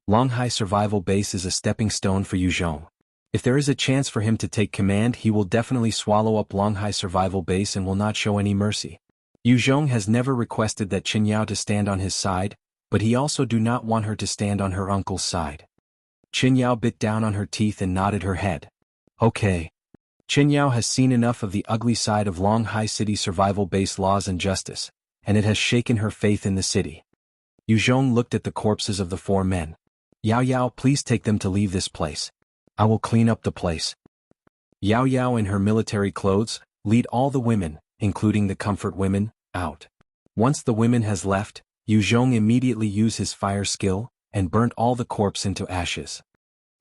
Longhai Survival Base is a stepping stone for Yu Zhong. If there is a chance for him to take command, he will definitely swallow up Longhai Survival Base and will not show any mercy. Yu Zhong has never requested that Chen Yao to stand on his side, but he also do not want her to stand on her uncle's side. Chen Yao bit down on her teeth and nodded her head. Okay. Chen Yao has seen enough of the ugly side of Longhai City Survival Base laws and justice, and it has shaken her faith in the city. Yu Zhong looked at the corpses of the 4 men. "Yao Yao, please take them to leave this place. I will clean up the place." Yao Yao in her military clothes, lead all the women, including the comfort women, out. Once the women has left, Yu Zhong immediately used his fire skill, and burnt all the corpse into ashes.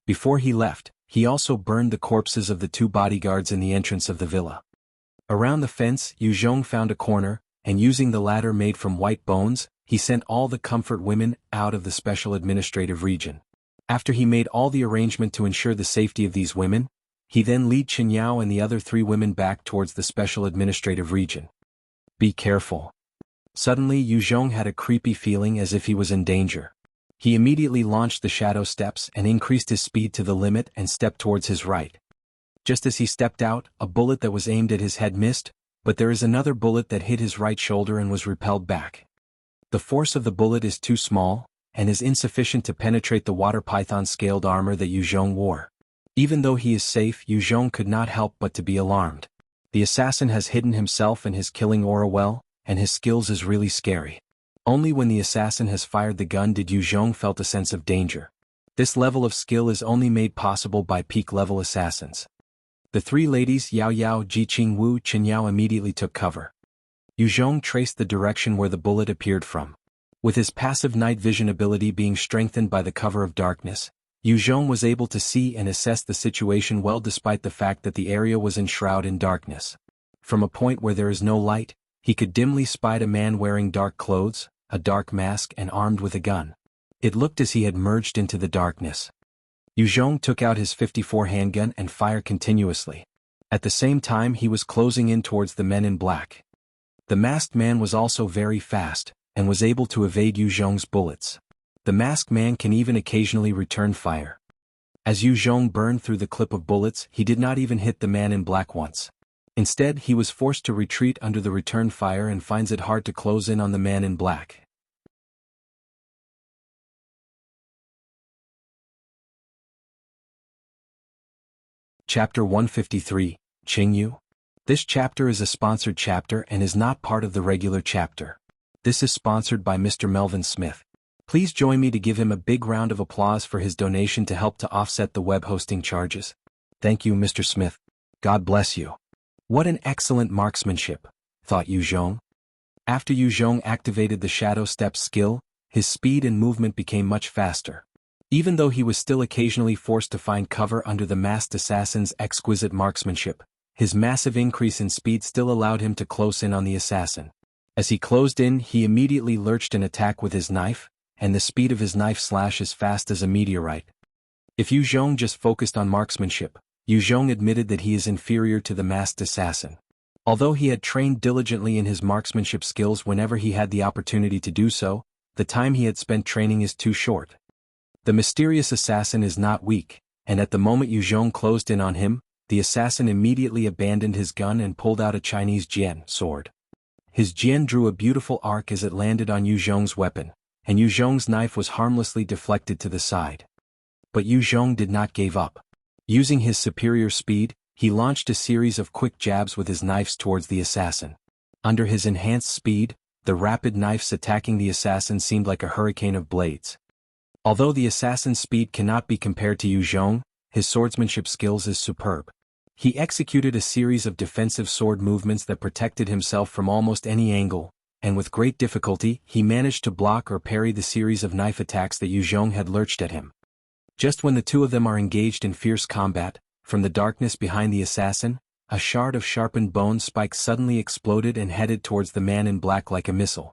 Before he left, he also burned the corpses of the 2 bodyguards in the entrance of the villa. Around the fence, Yu Zhong found a corner, and using the ladder made from white bones, he sent all the comfort women out of the Special Administrative Region. After he made all the arrangement to ensure the safety of these women, he then led Chen Yao and the other 3 women back towards the Special Administrative Region. Be careful. Suddenly Yu Zhong had a creepy feeling as if he was in danger. He immediately launched the shadow steps and increased his speed to the limit and stepped towards his right. Just as he stepped out, a bullet that was aimed at his head missed, but there is another bullet that hit his right shoulder and was repelled back. The force of the bullet is too small, and is insufficient to penetrate the water python scaled armor that Yu Zhong wore. Even though he is safe, Yu Zhong could not help but to be alarmed. The assassin has hidden himself and his killing aura well, and his skills is really scary. Only when the assassin has fired the gun did Yu Zhong felt a sense of danger. This level of skill is only made possible by peak-level assassins. The 3 ladies Yao Yao, Ji Qingwu, Chen Yao immediately took cover. Yu Zhong traced the direction where the bullet appeared from. With his passive night vision ability being strengthened by the cover of darkness, Yu Zhong was able to see and assess the situation well despite the fact that the area was enshrouded in darkness. From a point where there is no light, he could dimly spy a man wearing dark clothes, a dark mask and armed with a gun. It looked as he had merged into the darkness. Yu Zhong took out his .54 handgun and fired continuously. At the same time he was closing in towards the men in black. The masked man was also very fast, and was able to evade Yu Zhong's bullets. The masked man can even occasionally return fire. As Yu Zhong burned through the clip of bullets, he did not even hit the man in black once. Instead, he was forced to retreat under the return fire and finds it hard to close in on the man in black. Chapter 153, Qingyu. This chapter is a sponsored chapter and is not part of the regular chapter. This is sponsored by Mr. Melvin Smith. Please join me to give him a big round of applause for his donation to help to offset the web hosting charges. Thank you, Mr. Smith. God bless you. What an excellent marksmanship, thought Yu Zhong. After Yu Zhong activated the Shadow Step skill, his speed and movement became much faster. Even though he was still occasionally forced to find cover under the masked assassin's exquisite marksmanship, his massive increase in speed still allowed him to close in on the assassin. As he closed in, he immediately lurched an attack with his knife, and the speed of his knife slash as fast as a meteorite. If Yu Zhong just focused on marksmanship, Yu Zhong admitted that he is inferior to the masked assassin. Although he had trained diligently in his marksmanship skills whenever he had the opportunity to do so, the time he had spent training is too short. The mysterious assassin is not weak, and at the moment Yu Zhong closed in on him, the assassin immediately abandoned his gun and pulled out a Chinese jian sword. His jian drew a beautiful arc as it landed on Yu Zhong's weapon, and Yu Zhong's knife was harmlessly deflected to the side. But Yu Zhong did not give up. Using his superior speed, he launched a series of quick jabs with his knives towards the assassin. Under his enhanced speed, the rapid knives attacking the assassin seemed like a hurricane of blades. Although the assassin's speed cannot be compared to Yu Zhong, his swordsmanship skills is superb. He executed a series of defensive sword movements that protected himself from almost any angle, and with great difficulty, he managed to block or parry the series of knife attacks that Yu Zhong had lurched at him. Just when the two of them are engaged in fierce combat, from the darkness behind the assassin, a shard of sharpened bone spike suddenly exploded and headed towards the man in black like a missile.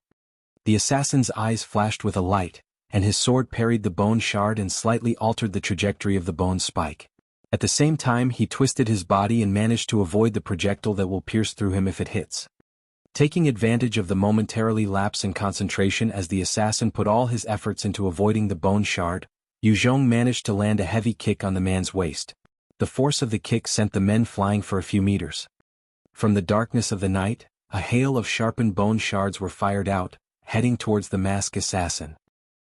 The assassin's eyes flashed with a light, and his sword parried the bone shard and slightly altered the trajectory of the bone spike. At the same time, he twisted his body and managed to avoid the projectile that will pierce through him if it hits. Taking advantage of the momentarily lapse in concentration as the assassin put all his efforts into avoiding the bone shard, Yu Zhong managed to land a heavy kick on the man's waist. The force of the kick sent the men flying for a few meters. From the darkness of the night, a hail of sharpened bone shards were fired out, heading towards the masked assassin.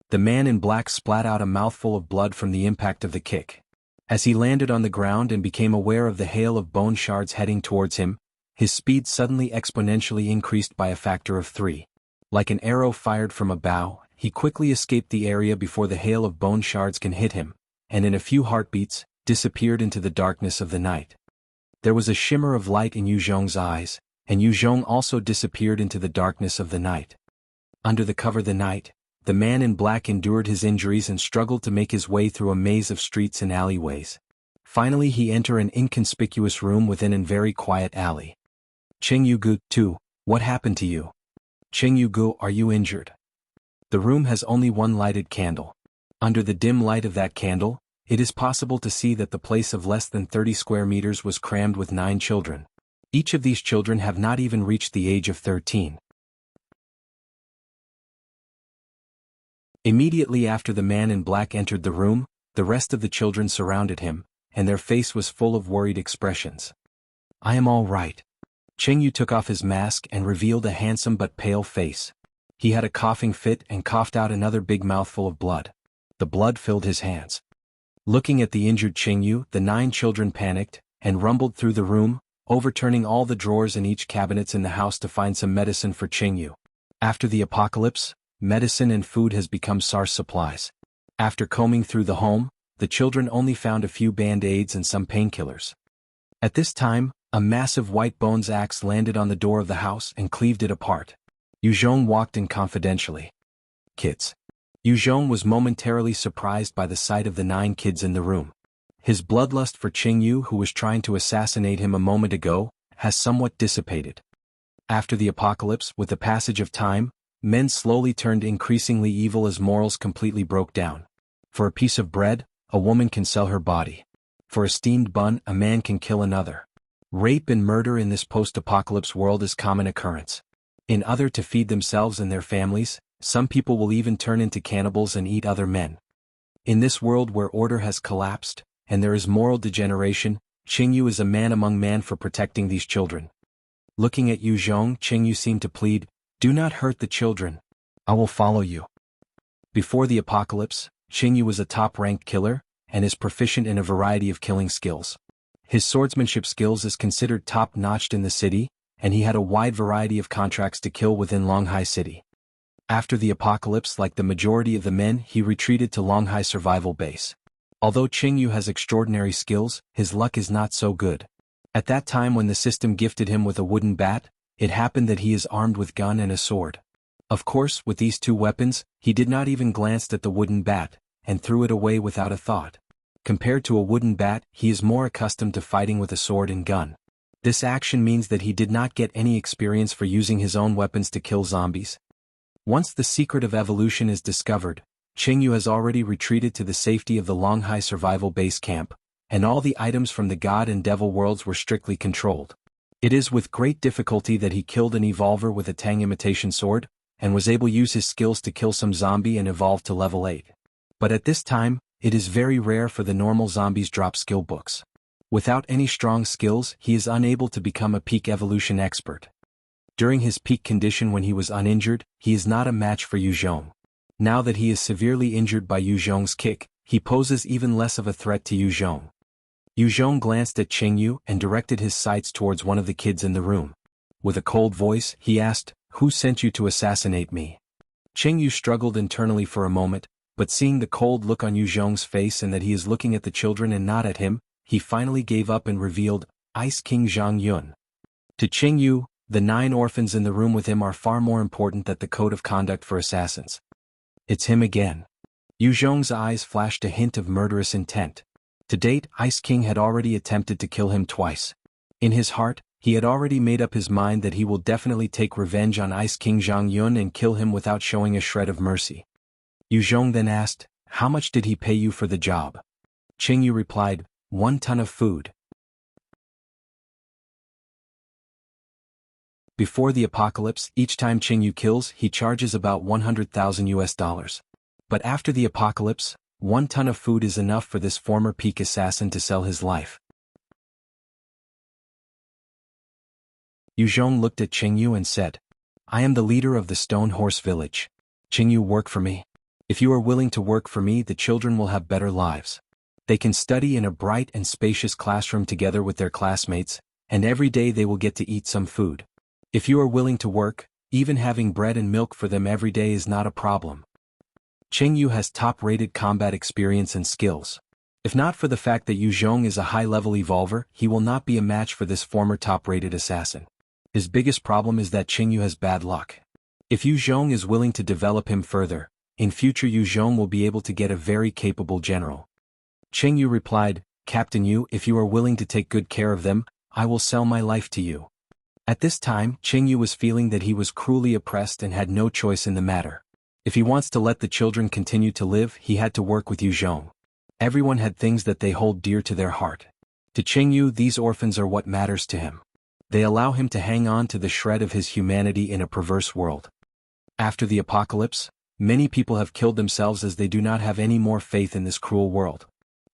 The man in black splat out a mouthful of blood from the impact of the kick. As he landed on the ground and became aware of the hail of bone shards heading towards him, his speed suddenly exponentially increased by a factor of 3. Like an arrow fired from a bow, he quickly escaped the area before the hail of bone shards can hit him, and in a few heartbeats, disappeared into the darkness of the night. There was a shimmer of light in Yu Zhong's eyes, and Yu Zhong also disappeared into the darkness of the night. Under the cover of the night, the man in black endured his injuries and struggled to make his way through a maze of streets and alleyways. Finally he entered an inconspicuous room within a very quiet alley. Qingyu too, what happened to you? Qingyu, are you injured? The room has only one lighted candle. Under the dim light of that candle, it is possible to see that the place of less than 30 square meters was crammed with 9 children. Each of these children have not even reached the age of 13. Immediately after the man in black entered the room, the rest of the children surrounded him, and their face was full of worried expressions. I am all right. Qingyu took off his mask and revealed a handsome but pale face. He had a coughing fit and coughed out another big mouthful of blood. The blood filled his hands. Looking at the injured Qingyu, the 9 children panicked, and rumbled through the room, overturning all the drawers in each cabinets in the house to find some medicine for Qingyu. After the apocalypse, medicine and food has become scarce supplies. After combing through the home, the children only found a few band-aids and some painkillers. At this time, a massive white bones axe landed on the door of the house and cleaved it apart. Yu Zhong walked in confidentially. Kids. Yu Zhong was momentarily surprised by the sight of the 9 kids in the room. His bloodlust for Qingyu, who was trying to assassinate him a moment ago, has somewhat dissipated. After the apocalypse, with the passage of time, men slowly turned increasingly evil as morals completely broke down. For a piece of bread, a woman can sell her body. For a steamed bun, a man can kill another. Rape and murder in this post-apocalypse world is common occurrence. In order to feed themselves and their families, Some people will even turn into cannibals and eat other men. In this world where order has collapsed, and there is moral degeneration, Qingyu is a man among men for protecting these children. Looking at Yu Zhong, Qingyu seemed to plead, "Do not hurt the children. I will follow you." Before the apocalypse, Qingyu was a top-ranked killer, and is proficient in a variety of killing skills. His swordsmanship skills is considered top-notched in the city, and he had a wide variety of contracts to kill within Longhai City. After the apocalypse, like the majority of the men, he retreated to Longhai Survival Base. Although Qingyu has extraordinary skills, his luck is not so good. At that time when the system gifted him with a wooden bat, it happened that he is armed with gun and a sword. Of course, with these two weapons, he did not even glance at the wooden bat, and threw it away without a thought. Compared to a wooden bat, he is more accustomed to fighting with a sword and gun. This action means that he did not get any experience for using his own weapons to kill zombies. Once the secret of evolution is discovered, Qingyu has already retreated to the safety of the Longhai Survival Base camp, and all the items from the God and Devil worlds were strictly controlled. It is with great difficulty that he killed an evolver with a Tang imitation sword, and was able to use his skills to kill some zombie and evolve to level 8. But at this time, it is very rare for the normal zombies drop skill books. Without any strong skills, he is unable to become a peak evolution expert. During his peak condition when he was uninjured, he is not a match for Yu Zhong. Now that he is severely injured by Yu Zhong's kick, he poses even less of a threat to Yu Zhong. Yu Zhong glanced at Qingyu and directed his sights towards one of the kids in the room. With a cold voice, he asked, "Who sent you to assassinate me?" Qingyu struggled internally for a moment, but seeing the cold look on Yu Zhong's face and that he is looking at the children and not at him, he finally gave up and revealed, "Ice King Zhang Yun." To Qingyu, the 9 orphans in the room with him are far more important than the code of conduct for assassins. It's him again. Yu Zhong's eyes flashed a hint of murderous intent. To date, Ice King had already attempted to kill him twice. In his heart, he had already made up his mind that he will definitely take revenge on Ice King Zhang Yun and kill him without showing a shred of mercy. Yu Zhong then asked, "How much did he pay you for the job?" Qingyu replied, 1 ton of food. Before the apocalypse, each time Qingyu kills, he charges about $100,000. But after the apocalypse, 1 ton of food is enough for this former peak assassin to sell his life. Yu Zhong looked at Qingyu and said, "I am the leader of the Stone Horse Village. Qingyu, work for me. If you are willing to work for me, the children will have better lives. They can study in a bright and spacious classroom together with their classmates, and every day they will get to eat some food. If you are willing to work, even having bread and milk for them every day is not a problem." Qingyu has top-rated combat experience and skills. If not for the fact that Yu Zhong is a high-level evolver, he will not be a match for this former top-rated assassin. His biggest problem is that Qingyu has bad luck. If Yu Zhong is willing to develop him further, in future Yu Zhong will be able to get a very capable general. Qingyu replied, "Captain Yu, if you are willing to take good care of them, I will sell my life to you." At this time, Qingyu was feeling that he was cruelly oppressed and had no choice in the matter. If he wants to let the children continue to live, he had to work with Yu Zhong. Everyone had things that they hold dear to their heart. To Qingyu, these orphans are what matters to him. They allow him to hang on to the shred of his humanity in a perverse world. After the apocalypse, many people have killed themselves as they do not have any more faith in this cruel world.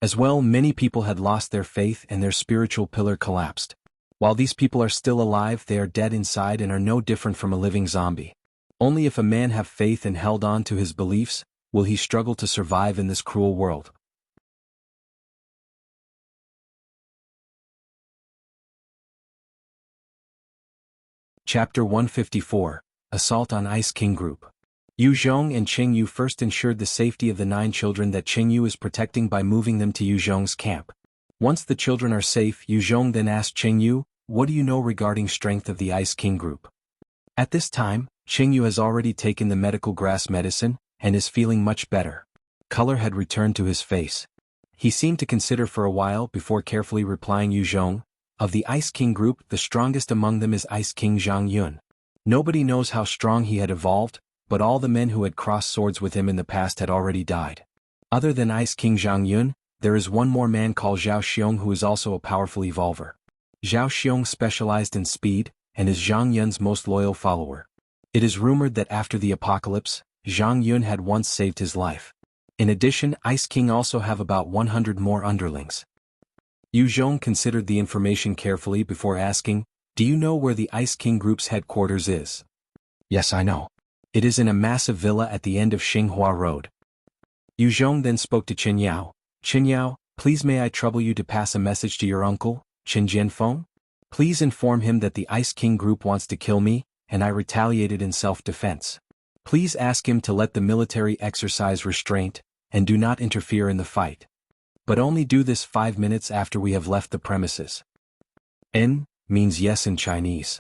As well, many people had lost their faith and their spiritual pillar collapsed. While these people are still alive, they are dead inside and are no different from a living zombie. Only if a man have faith and held on to his beliefs, will he struggle to survive in this cruel world. Chapter 154, Assault on Ice King Group. Yu Zhong and Qingyu first ensured the safety of the 9 children that Qingyu is protecting by moving them to Yu Zhong's camp. Once the children are safe, Yu Zhong then asked Qingyu, "What do you know regarding strength of the Ice King Group?" At this time, Qingyu has already taken the medical grass medicine, and is feeling much better. Color had returned to his face. He seemed to consider for a while before carefully replying, "Yu Zhong, of the Ice King Group, the strongest among them is Ice King Zhang Yun. Nobody knows how strong he had evolved, but all the men who had crossed swords with him in the past had already died. Other than Ice King Zhang Yun, there is one more man called Zhao Xiong who is also a powerful evolver. Zhao Xiong specialized in speed, and is Zhang Yun's most loyal follower. It is rumored that after the apocalypse, Zhang Yun had once saved his life. In addition, Ice King also have about 100 more underlings. Yu Zhong considered the information carefully before asking, "Do you know where the Ice King Group's headquarters is?" "Yes, I know. It is in a massive villa at the end of Xinghua Road." Yu Zhong then spoke to Qin Yao. "Qin Yao, please may I trouble you to pass a message to your uncle, Qin Jianfeng? Please inform him that the Ice King Group wants to kill me, and I retaliated in self-defense. Please ask him to let the military exercise restraint, and do not interfere in the fight. But only do this 5 minutes after we have left the premises." "En" means yes in Chinese.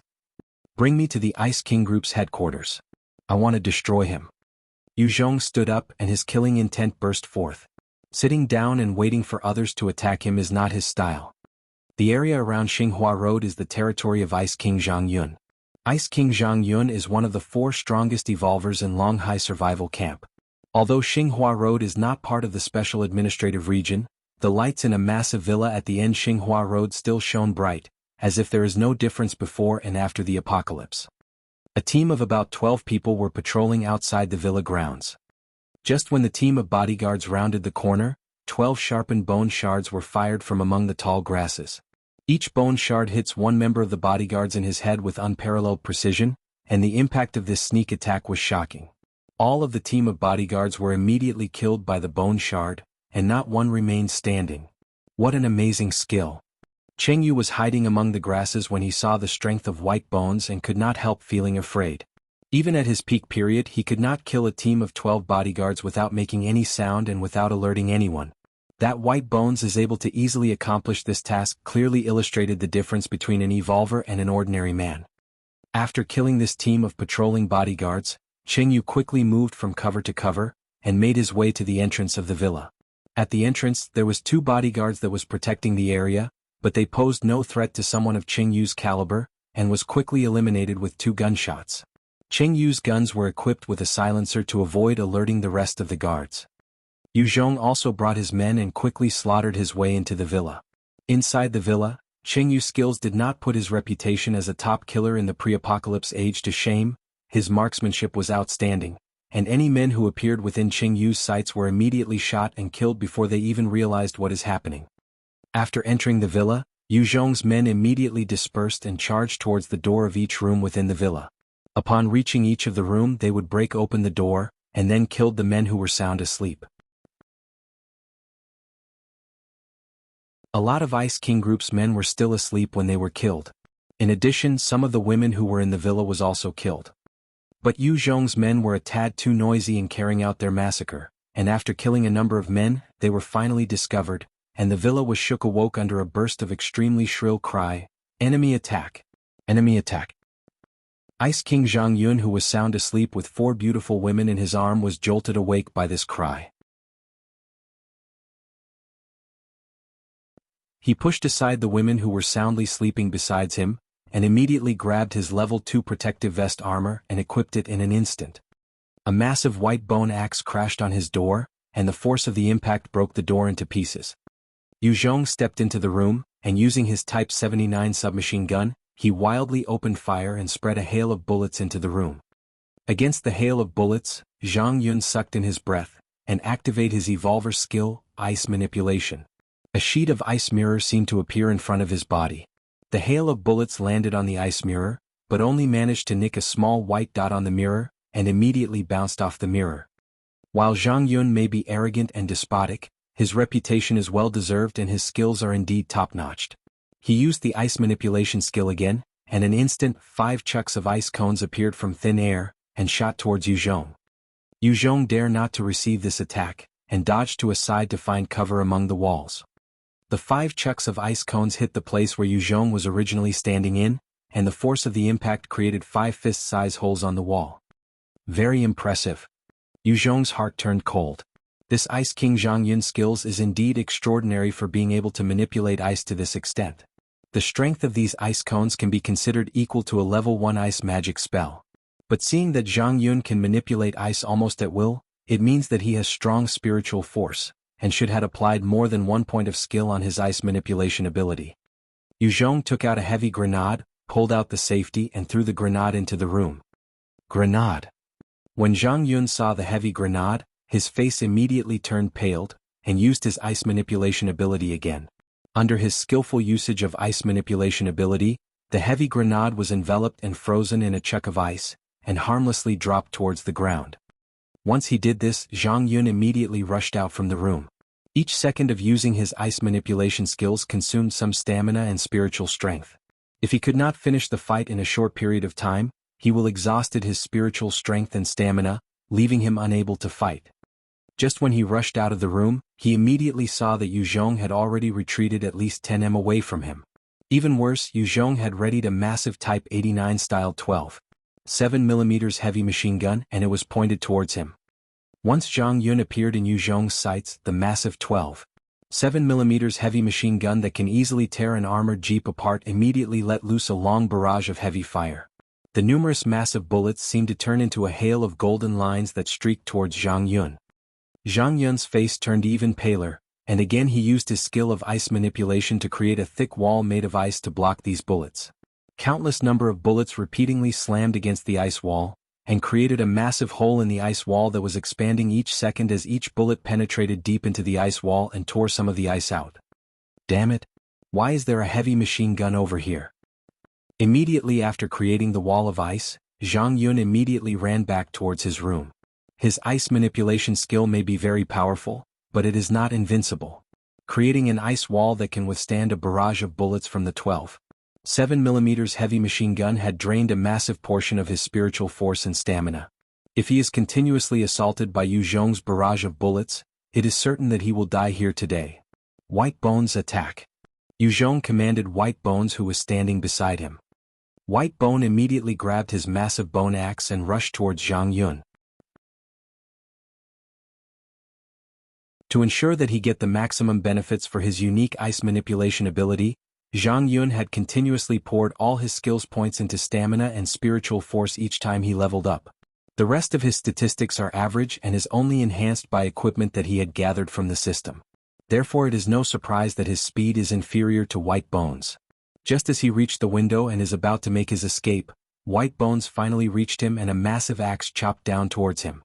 "Bring me to the Ice King Group's headquarters. I want to destroy him." Yu Zhong stood up and his killing intent burst forth. Sitting down and waiting for others to attack him is not his style. The area around Xinghua Road is the territory of Ice King Zhang Yun. Ice King Zhang Yun is one of the 4 strongest evolvers in Longhai Survival Camp. Although Xinghua Road is not part of the Special Administrative Region, the lights in a massive villa at the end Xinghua Road still shone bright, as if there is no difference before and after the apocalypse. A team of about 12 people were patrolling outside the villa grounds. Just when the team of bodyguards rounded the corner, 12 sharpened bone shards were fired from among the tall grasses. Each bone shard hits one member of the bodyguards in his head with unparalleled precision, and the impact of this sneak attack was shocking. All of the team of bodyguards were immediately killed by the bone shard, and not one remained standing. What an amazing skill. Cheng Yu was hiding among the grasses when he saw the strength of white bones and could not help feeling afraid. Even at his peak period he could not kill a team of 12 bodyguards without making any sound and without alerting anyone. That White Bones is able to easily accomplish this task clearly illustrated the difference between an evolver and an ordinary man. After killing this team of patrolling bodyguards, Cheng Yu quickly moved from cover to cover, and made his way to the entrance of the villa. At the entrance there was 2 bodyguards that was protecting the area, but they posed no threat to someone of Cheng Yu's caliber, and was quickly eliminated with 2 gunshots. Cheng Yu's guns were equipped with a silencer to avoid alerting the rest of the guards. Yu Zhong also brought his men and quickly slaughtered his way into the villa. Inside the villa, Cheng Yu's skills did not put his reputation as a top killer in the pre-apocalypse age to shame. His marksmanship was outstanding, and any men who appeared within Cheng Yu's sights were immediately shot and killed before they even realized what is happening. After entering the villa, Yu Zhong's men immediately dispersed and charged towards the door of each room within the villa. Upon reaching each of the room they would break open the door, and then killed the men who were sound asleep. A lot of Ice King Group's men were still asleep when they were killed. In addition, some of the women who were in the villa was also killed. But Yu Zhong's men were a tad too noisy in carrying out their massacre, and after killing a number of men, they were finally discovered, and the villa was awoke under a burst of extremely shrill cry, "Enemy attack! Enemy attack!" Ice King Zhang Yun, who was sound asleep with 4 beautiful women in his arm, was jolted awake by this cry. He pushed aside the women who were soundly sleeping besides him, and immediately grabbed his level 2 protective vest armor and equipped it in an instant. A massive white bone axe crashed on his door, and the force of the impact broke the door into pieces. Yu Zhong stepped into the room, and using his Type 79 submachine gun, he wildly opened fire and spread a hail of bullets into the room. Against the hail of bullets, Zhang Yun sucked in his breath, and activated his evolver skill, Ice Manipulation. A sheet of ice mirror seemed to appear in front of his body. The hail of bullets landed on the ice mirror, but only managed to nick a small white dot on the mirror, and immediately bounced off the mirror. While Zhang Yun may be arrogant and despotic, his reputation is well-deserved and his skills are indeed top-notched. He used the ice manipulation skill again, and in an instant 5 chucks of ice cones appeared from thin air, and shot towards Yu Zhong. Yu Zhong dared not to receive this attack, and dodged to a side to find cover among the walls. The 5 chucks of ice cones hit the place where Yu Zhong was originally standing in, and the force of the impact created 5 fist-size holes on the wall. Very impressive. Yu Zhong's heart turned cold. This Ice King Zhang Yun's skills is indeed extraordinary for being able to manipulate ice to this extent. The strength of these ice cones can be considered equal to a level 1 ice magic spell. But seeing that Zhang Yun can manipulate ice almost at will, it means that he has strong spiritual force, and should have applied more than 1 point of skill on his ice manipulation ability. Yu Zhong took out a heavy grenade, pulled out the safety and threw the grenade into the room. Grenade! When Zhang Yun saw the heavy grenade, his face immediately turned pale, and used his ice manipulation ability again. Under his skillful usage of ice manipulation ability, the heavy grenade was enveloped and frozen in a chunk of ice, and harmlessly dropped towards the ground. Once he did this, Zhang Yun immediately rushed out from the room. Each second of using his ice manipulation skills consumed some stamina and spiritual strength. If he could not finish the fight in a short period of time, he will exhausted his spiritual strength and stamina, leaving him unable to fight. Just when he rushed out of the room, he immediately saw that Yu Zhong had already retreated at least 10 m away from him. Even worse, Yu Zhong had readied a massive Type 89 style 12.7mm heavy machine gun, and it was pointed towards him. Once Zhang Yun appeared in Yu Zhong's sights, the massive 12.7mm heavy machine gun that can easily tear an armored jeep apart immediately let loose a long barrage of heavy fire. The numerous massive bullets seemed to turn into a hail of golden lines that streaked towards Zhang Yun. Zhang Yun's face turned even paler, and again he used his skill of ice manipulation to create a thick wall made of ice to block these bullets. Countless number of bullets repeatedly slammed against the ice wall, and created a massive hole in the ice wall that was expanding each second as each bullet penetrated deep into the ice wall and tore some of the ice out. Damn it! Why is there a heavy machine gun over here? Immediately after creating the wall of ice, Zhang Yun immediately ran back towards his room. His ice manipulation skill may be very powerful, but it is not invincible. Creating an ice wall that can withstand a barrage of bullets from the 12.7mm heavy machine gun had drained a massive portion of his spiritual force and stamina. If he is continuously assaulted by Yu Zhong's barrage of bullets, it is certain that he will die here today. White Bones attack. Yu Zhong commanded White Bones, who was standing beside him. White Bone immediately grabbed his massive bone axe and rushed towards Zhang Yun. To ensure that he get the maximum benefits for his unique ice manipulation ability, Zhang Yun had continuously poured all his skills points into stamina and spiritual force each time he leveled up. The rest of his statistics are average and is only enhanced by equipment that he had gathered from the system. Therefore it is no surprise that his speed is inferior to White Bones. Just as he reached the window and is about to make his escape, White Bones finally reached him and a massive axe chopped down towards him.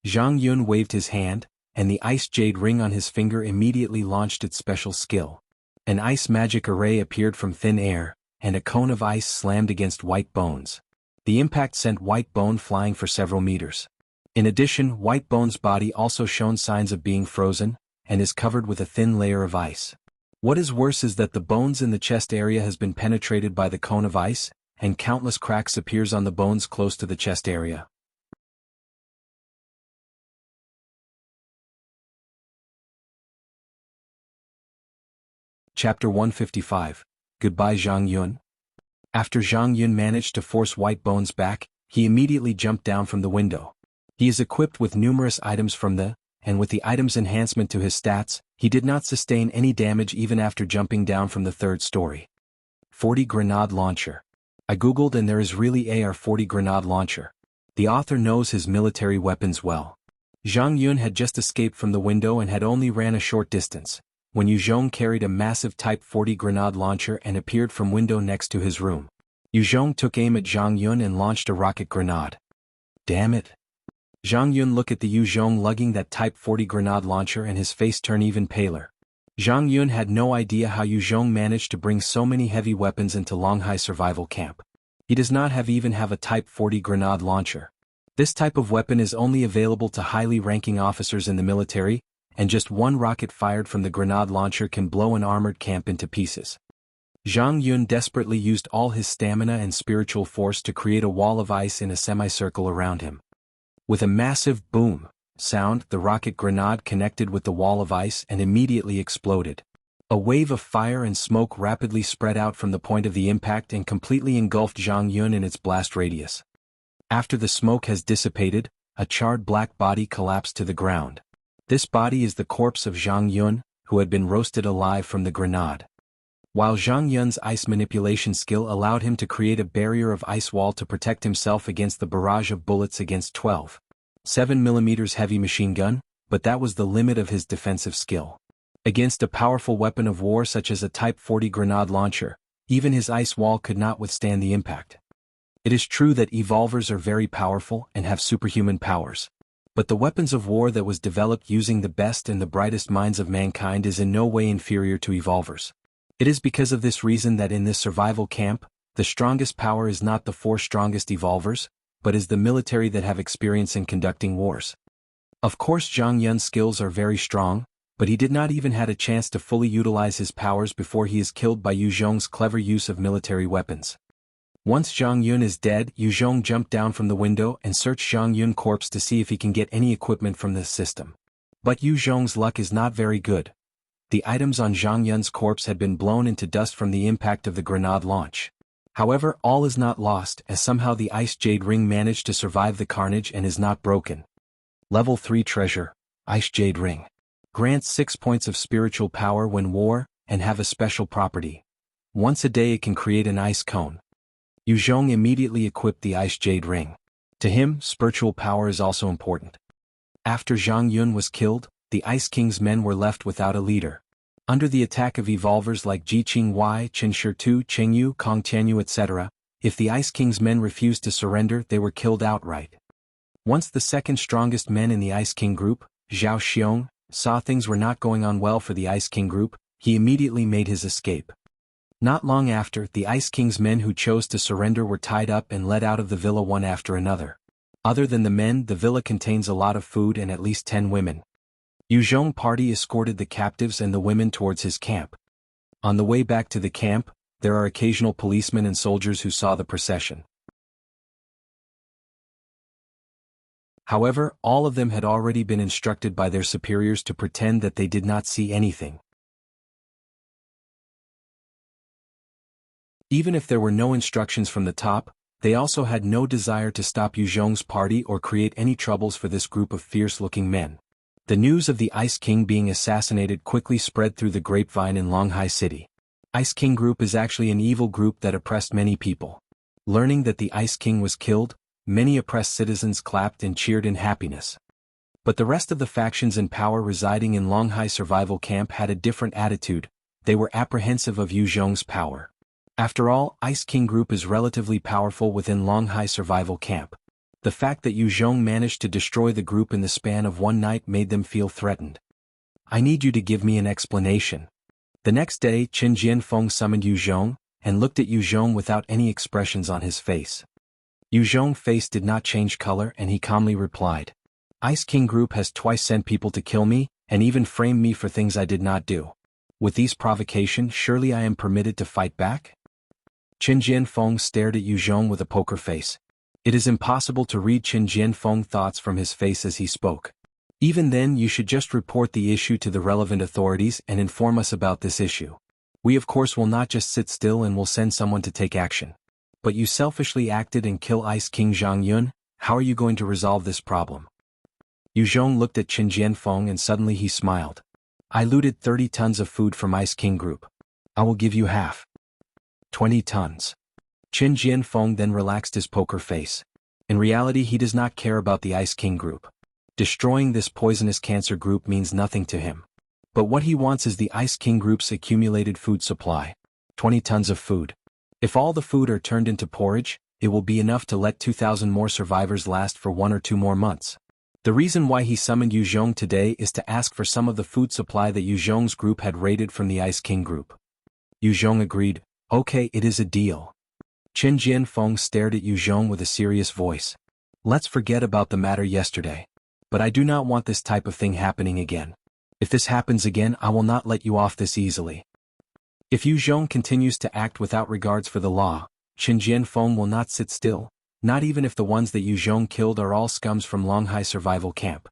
Zhang Yun waved his hand, and the ice jade ring on his finger immediately launched its special skill. An ice magic array appeared from thin air, and a cone of ice slammed against White Bones. The impact sent White Bone flying for several meters. In addition, White Bone's body also shown signs of being frozen, and is covered with a thin layer of ice. What is worse is that the bones in the chest area has been penetrated by the cone of ice, and countless cracks appears on the bones close to the chest area. Chapter 155. Goodbye Zhang Yun. After Zhang Yun managed to force White Bones back, he immediately jumped down from the window. He is equipped with numerous items from the, and with the item's enhancement to his stats, he did not sustain any damage even after jumping down from the third story. 40 Grenade Launcher. I googled and there is really a AR-40 grenade launcher. The author knows his military weapons well. Zhang Yun had just escaped from the window and had only ran a short distance, when Yu Zhong carried a massive Type 40 grenade launcher and appeared from window next to his room. Yu Zhong took aim at Zhang Yun and launched a rocket grenade. Damn it! Zhang Yun looked at the Yu Zhong lugging that Type 40 grenade launcher and his face turned even paler. Zhang Yun had no idea how Yu Zhong managed to bring so many heavy weapons into Longhai survival camp. He does not even have a Type 40 grenade launcher. This type of weapon is only available to highly ranking officers in the military, and just one rocket fired from the grenade launcher can blow an armored camp into pieces. Zhang Yun desperately used all his stamina and spiritual force to create a wall of ice in a semicircle around him. With a massive boom sound, the rocket grenade connected with the wall of ice and immediately exploded. A wave of fire and smoke rapidly spread out from the point of the impact and completely engulfed Zhang Yun in its blast radius. After the smoke has dissipated, a charred black body collapsed to the ground. This body is the corpse of Zhang Yun, who had been roasted alive from the grenade. While Zhang Yun's ice manipulation skill allowed him to create a barrier of ice wall to protect himself against the barrage of bullets against 12.7mm heavy machine gun, but that was the limit of his defensive skill. Against a powerful weapon of war such as a Type 40 grenade launcher, Even his ice wall could not withstand the impact. It is true that evolvers are very powerful and have superhuman powers. But the weapons of war that was developed using the best and the brightest minds of mankind is in no way inferior to evolvers. It is because of this reason that in this survival camp, the strongest power is not the 4 strongest evolvers, but is the military that have experience in conducting wars. Of course Zhang Yun's skills are very strong, but he did not even had a chance to fully utilize his powers before he is killed by Yu Zhong's clever use of military weapons. Once Zhang Yun is dead, Yu Zhong jumped down from the window and searched Zhang Yun's corpse to see if he can get any equipment from this system. But Yu Zhong's luck is not very good. The items on Zhang Yun's corpse had been blown into dust from the impact of the grenade launch. However, all is not lost as somehow the Ice Jade Ring managed to survive the carnage and is not broken. Level 3 Treasure, Ice Jade Ring. Grants 6 points of spiritual power when war, and have a special property. Once a day it can create an ice cone. Yu Zhong immediately equipped the Ice Jade Ring. To him, spiritual power is also important. After Zhang Yun was killed, the Ice King's men were left without a leader. Under the attack of evolvers like Ji Qingwei, Qin Shitu, Qingyu, Kong Tianyu etc., if the Ice King's men refused to surrender they were killed outright. Once the second strongest men in the Ice King group, Zhao Xiong, saw things were not going on well for the Ice King group, he immediately made his escape. Not long after, the Ice King's men who chose to surrender were tied up and led out of the villa one after another. Other than the men, the villa contains a lot of food and at least 10 women. Yu Zhong party escorted the captives and the women towards his camp. On the way back to the camp, there are occasional policemen and soldiers who saw the procession. However, all of them had already been instructed by their superiors to pretend that they did not see anything. Even if there were no instructions from the top, they also had no desire to stop Yu Zhong's party or create any troubles for this group of fierce-looking men. The news of the Ice King being assassinated quickly spread through the grapevine in Longhai City. Ice King group is actually an evil group that oppressed many people. Learning that the Ice King was killed, many oppressed citizens clapped and cheered in happiness. But the rest of the factions in power residing in Longhai Survival Camp had a different attitude. They were apprehensive of Yu Zhong's power. After all, Ice King group is relatively powerful within Longhai Survival Camp. The fact that Yu Zhong managed to destroy the group in the span of one night made them feel threatened. I need you to give me an explanation. The next day, Qin Jianfeng summoned Yu Zhong, and looked at Yu Zhong without any expressions on his face. Yu Zhong's face did not change color and he calmly replied, Ice King group has twice sent people to kill me, and even framed me for things I did not do. With these provocations, surely I am permitted to fight back? Qin Jianfeng stared at Yu Zhong with a poker face. It is impossible to read Qin Jianfeng's thoughts from his face as he spoke. Even then you should just report the issue to the relevant authorities and inform us about this issue. We of course will not just sit still and will send someone to take action. But you selfishly acted and kill Ice King Zhang Yun, how are you going to resolve this problem? Yu Zhong looked at Qin Jianfeng and suddenly he smiled. I looted 30 tons of food from Ice King group. I will give you half. 20 tons. Qin Jianfeng then relaxed his poker face. In reality he does not care about the Ice King group. Destroying this poisonous cancer group means nothing to him. But what he wants is the Ice King group's accumulated food supply. 20 tons of food. If all the food are turned into porridge, it will be enough to let 2,000 more survivors last for 1 or 2 more months. The reason why he summoned Yu Zhong today is to ask for some of the food supply that Yu Zhong's group had raided from the Ice King group. Yu Zhong agreed. Okay, it is a deal. Qin Jianfeng stared at Yu Zhong with a serious voice. Let's forget about the matter yesterday. But I do not want this type of thing happening again. If this happens again, I will not let you off this easily. If Yu Zhong continues to act without regards for the law, Qin Jianfeng will not sit still, not even if the ones that Yu Zhong killed are all scums from Longhai Survival Camp.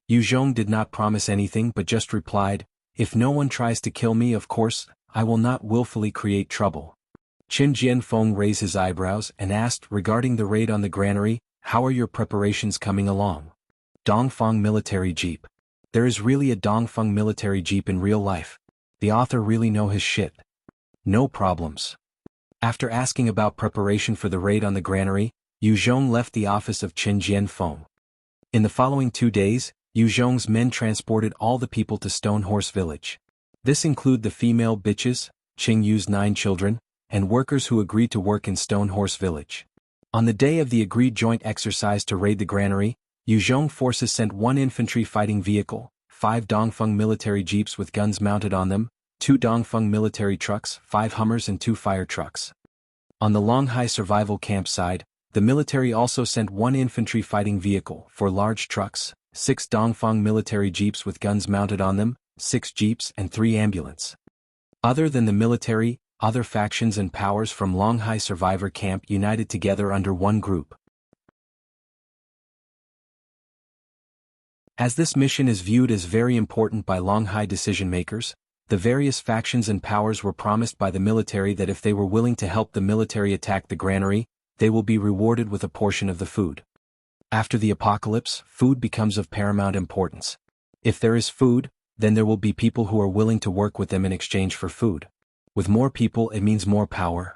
Yu Zhong did not promise anything but just replied, if no one tries to kill me of course, I will not willfully create trouble. Qin Jianfeng raised his eyebrows and asked regarding the raid on the granary, how are your preparations coming along? Dongfeng military jeep. There is really a Dongfeng military jeep in real life. The author really know his shit. No problems. After asking about preparation for the raid on the granary, Yu Zhong left the office of Qin Jianfeng. In the following 2 days, Yu Zhong's men transported all the people to Stone Horse Village. This include the female bitches, Qing Yu's 9 children, and workers who agreed to work in Stone Horse Village. On the day of the agreed joint exercise to raid the granary, Yuzhong forces sent 1 infantry fighting vehicle, 5 Dongfeng military jeeps with guns mounted on them, 2 Dongfeng military trucks, 5 Hummers and 2 fire trucks. On the Longhai survival camp side, the military also sent 1 infantry fighting vehicle, 4 large trucks, 6 Dongfeng military jeeps with guns mounted on them, 6 jeeps and 3 ambulance. Other than the military, other factions and powers from Longhai survivor camp united together under one group. As this mission is viewed as very important by Longhai decision-makers, the various factions and powers were promised by the military that if they were willing to help the military attack the granary, they will be rewarded with a portion of the food. After the apocalypse, food becomes of paramount importance. If there is food, then there will be people who are willing to work with them in exchange for food. With more people, it means more power.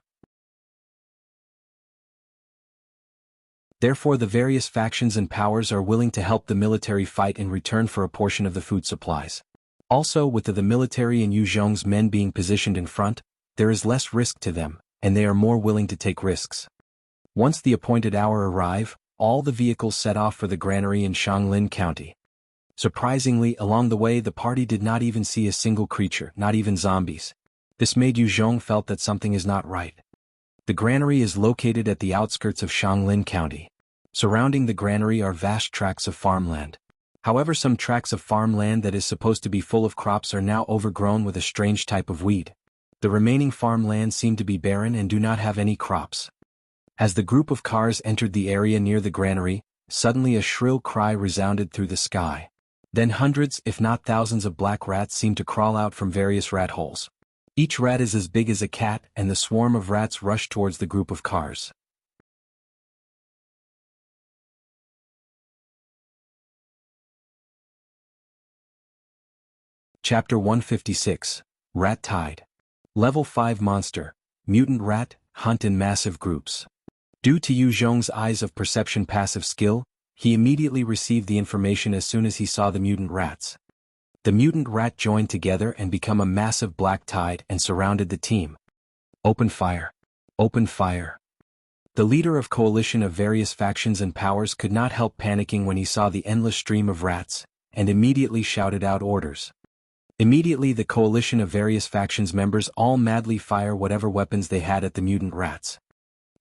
Therefore, the various factions and powers are willing to help the military fight in return for a portion of the food supplies. Also, with the military and Yuzhong's men being positioned in front, there is less risk to them, and they are more willing to take risks. Once the appointed hour arrive, all the vehicles set off for the granary in Shanglin County. Surprisingly, along the way the party did not even see a single creature, not even zombies. This made Yuzhong felt that something is not right. The granary is located at the outskirts of Shanglin County. Surrounding the granary are vast tracts of farmland. However, some tracts of farmland that is supposed to be full of crops are now overgrown with a strange type of weed. The remaining farmland seem to be barren and do not have any crops. As the group of cars entered the area near the granary, suddenly a shrill cry resounded through the sky. Then hundreds, if not thousands of black rats seemed to crawl out from various rat holes. Each rat is as big as a cat, and the swarm of rats rushed towards the group of cars. Chapter 156, Rat Tide. Level 5 Monster, Mutant Rat, hunt in massive groups. Due to Yuzhong's eyes of perception passive skill, he immediately received the information as soon as he saw the mutant rats. The mutant rat joined together and become a massive black tide and surrounded the team. Open fire! Open fire! The leader of coalition of various factions and powers could not help panicking when he saw the endless stream of rats, and immediately shouted out orders. Immediately the coalition of various factions members all madly fire whatever weapons they had at the mutant rats.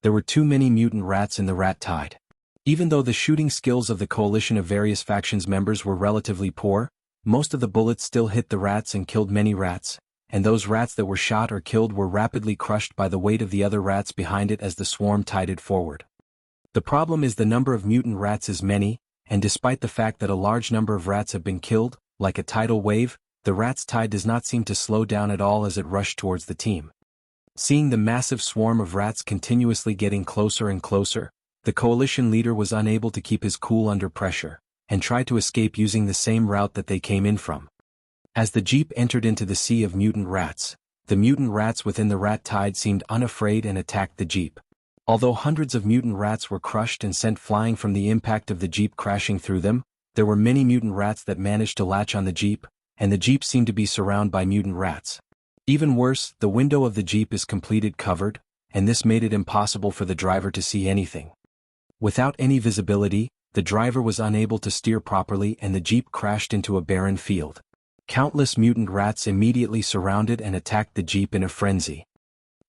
There were too many mutant rats in the rat tide. Even though the shooting skills of the coalition of various factions members were relatively poor, most of the bullets still hit the rats and killed many rats, and those rats that were shot or killed were rapidly crushed by the weight of the other rats behind it as the swarm tided forward. The problem is the number of mutant rats is many, and despite the fact that a large number of rats have been killed, like a tidal wave, the rats' tide does not seem to slow down at all as it rushed towards the team. Seeing the massive swarm of rats continuously getting closer and closer, the coalition leader was unable to keep his cool under pressure, and tried to escape using the same route that they came in from. As the jeep entered into the sea of mutant rats, the mutant rats within the rat tide seemed unafraid and attacked the jeep. Although hundreds of mutant rats were crushed and sent flying from the impact of the jeep crashing through them, there were many mutant rats that managed to latch on the jeep, and the jeep seemed to be surrounded by mutant rats. Even worse, the window of the jeep is completely covered, and this made it impossible for the driver to see anything. Without any visibility, the driver was unable to steer properly and the jeep crashed into a barren field. Countless mutant rats immediately surrounded and attacked the jeep in a frenzy.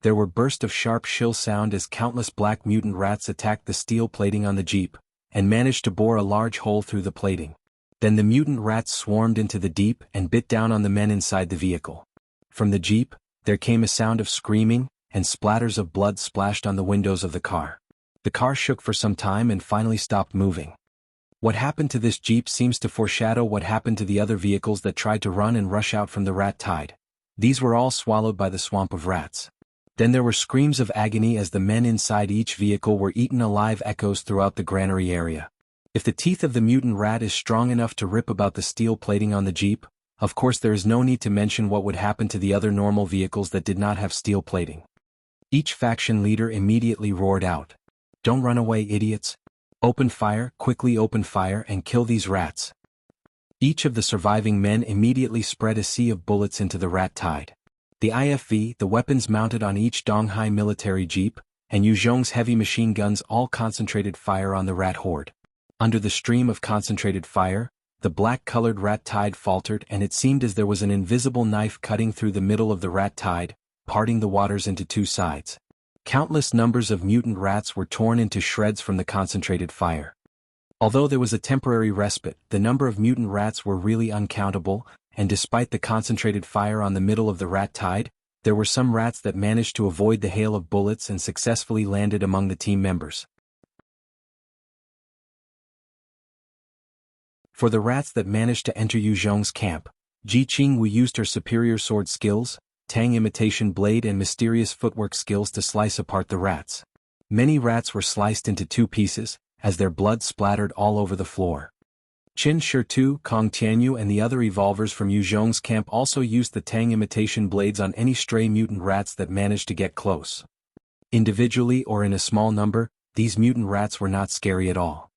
There were bursts of sharp shill sound as countless black mutant rats attacked the steel plating on the jeep, and managed to bore a large hole through the plating. Then the mutant rats swarmed into the jeep and bit down on the men inside the vehicle. From the jeep, there came a sound of screaming, and splatters of blood splashed on the windows of the car. The car shook for some time and finally stopped moving. What happened to this jeep seems to foreshadow what happened to the other vehicles that tried to run and rush out from the rat tide. These were all swallowed by the swamp of rats. Then there were screams of agony as the men inside each vehicle were eaten alive, echoes throughout the granary area. If the teeth of the mutant rat is strong enough to rip about the steel plating on the jeep, of course there is no need to mention what would happen to the other normal vehicles that did not have steel plating. Each faction leader immediately roared out, "Don't run away, idiots! Open fire, quickly open fire and kill these rats!" Each of the surviving men immediately spread a sea of bullets into the rat tide. The IFV, the weapons mounted on each Donghai military jeep, and Yu Zhong's heavy machine guns all concentrated fire on the rat horde. Under the stream of concentrated fire, the black-colored rat tide faltered, and it seemed as there was an invisible knife cutting through the middle of the rat tide, parting the waters into two sides. Countless numbers of mutant rats were torn into shreds from the concentrated fire. Although there was a temporary respite, the number of mutant rats were really uncountable, and despite the concentrated fire on the middle of the rat tide, there were some rats that managed to avoid the hail of bullets and successfully landed among the team members. For the rats that managed to enter Yu Zhong's camp, Jianghu used her superior sword skills, Tang imitation blade and mysterious footwork skills to slice apart the rats. Many rats were sliced into two pieces, as their blood splattered all over the floor. Qin Shi, Kong Tianyu and the other evolvers from Yu Zhong's camp also used the Tang imitation blades on any stray mutant rats that managed to get close. Individually or in a small number, these mutant rats were not scary at all.